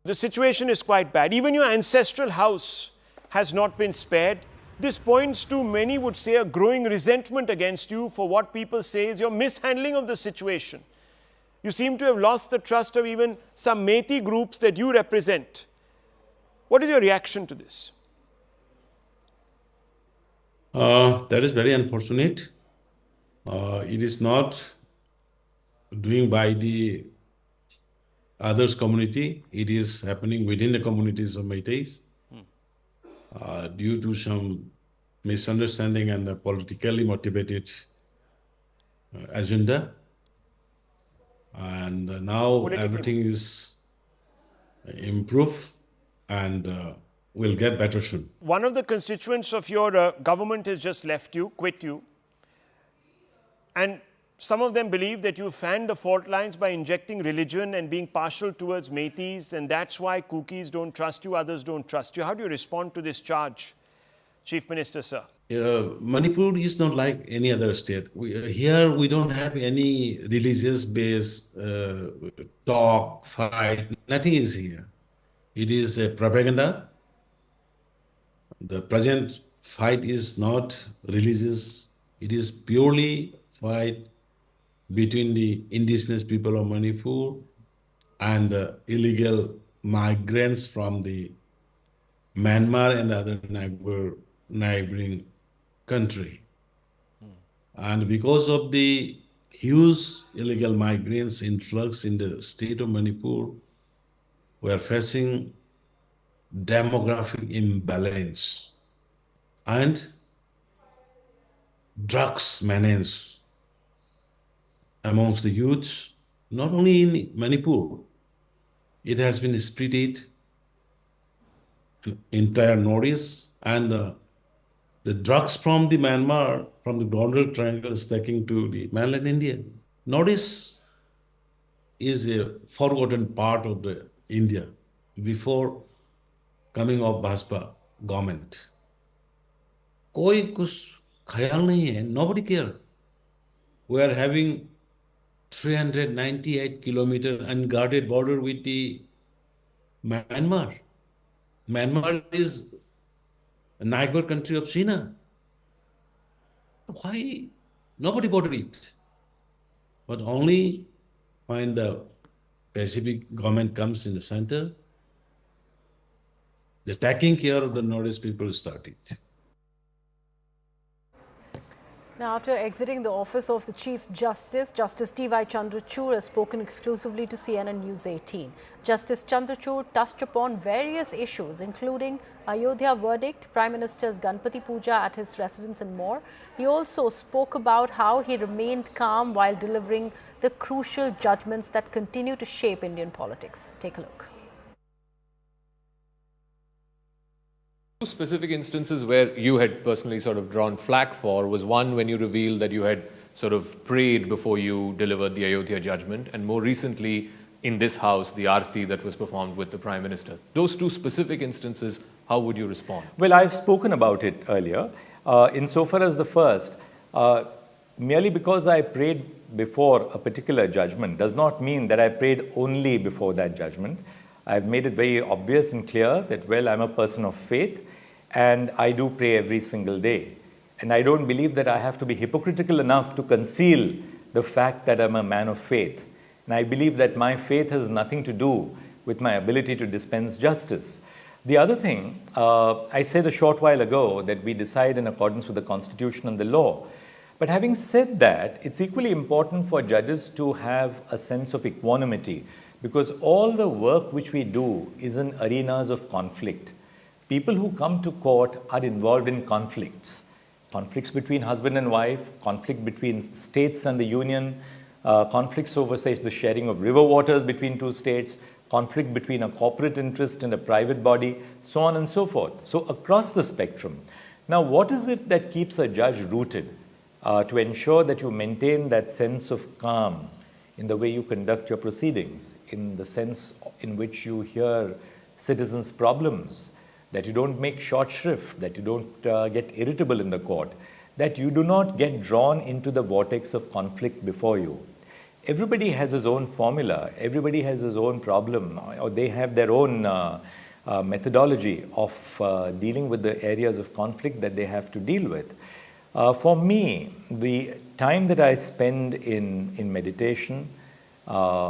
The situation is quite bad. Even your ancestral house has not been spared. This points to, many would say, a growing resentment against you for what people say is your mishandling of the situation. You seem to have lost the trust of even some Methi groups that you represent. What is your reaction to this? That is very unfortunate. It is not doing by the others community. It is happening within the communities of Meiteis due to some misunderstanding and a politically motivated agenda. And now everything is improved and will get better soon. One of the constituents of your government has just left you, quit you. And some of them believe that you fanned the fault lines by injecting religion and being partial towards Meiteis, and that's why Kukis don't trust you, others don't trust you. How do you respond to this charge, Chief Minister, sir? Manipur is not like any other state. Here we don't have any religious-based talk, fight. Nothing is here. It is a propaganda. The present fight is not religious. It is purely fight between the indigenous people of Manipur and illegal migrants from the Myanmar and other neighboring country. And because of the huge illegal migrants influx in the state of Manipur, we are facing demographic imbalance and drugs menace amongst the youth, not only in Manipur, it has been spread to entire Northeast, and the drugs from the Myanmar, from the Golden Triangle, is taken to the mainland India. Northeast is a forgotten part of the India before coming of Bhajpa government. कोई कुछ ख्याल नहीं है, nobody care. We are having 398 kilometer unguarded border with the Myanmar. Myanmar is a neighbor country of China. Why nobody bothered it? But only when the Pacific government comes in the center, the taking care of the Northeast people started. Now, after exiting the office of the Chief Justice, Justice T.Y. Chandrachud has spoken exclusively to CNN News 18. Justice Chandrachud touched upon various issues, including Ayodhya verdict, Prime Minister's Ganpati Puja at his residence and more. He also spoke about how he remained calm while delivering the crucial judgments that continue to shape Indian politics. Take a look. Two specific instances where you had personally sort of drawn flack for was one when you revealed that you had sort of prayed before you delivered the Ayodhya judgment, and more recently in this house, the Aarti that was performed with the Prime Minister. Those two specific instances, how would you respond? Well, I've spoken about it earlier. Insofar as the first, merely because I prayed before a particular judgment does not mean that I prayed only before that judgment. I've made it very obvious and clear that, well, I'm a person of faith and I do pray every single day. And I don't believe that I have to be hypocritical enough to conceal the fact that I'm a man of faith. And I believe that my faith has nothing to do with my ability to dispense justice. The other thing, I said a short while ago that we decide in accordance with the Constitution and the law. But having said that, it's equally important for judges to have a sense of equanimity, because all the work which we do is in arenas of conflict. people who come to court are involved in conflicts. Conflicts between husband and wife, conflict between states and the union, conflicts over, say, the sharing of river waters between two states, conflict between a corporate interest and a private body, so on and so forth. So across the spectrum. Now, what is it that keeps a judge rooted to ensure that you maintain that sense of calm in the way you conduct your proceedings, in the sense in which you hear citizens' problems, that you don't make short shrift, that you don't get irritable in the court, that you do not get drawn into the vortex of conflict before you? Everybody has his own formula, everybody has his own problem, or they have their own methodology of dealing with the areas of conflict that they have to deal with. For me, the time that I spend in meditation,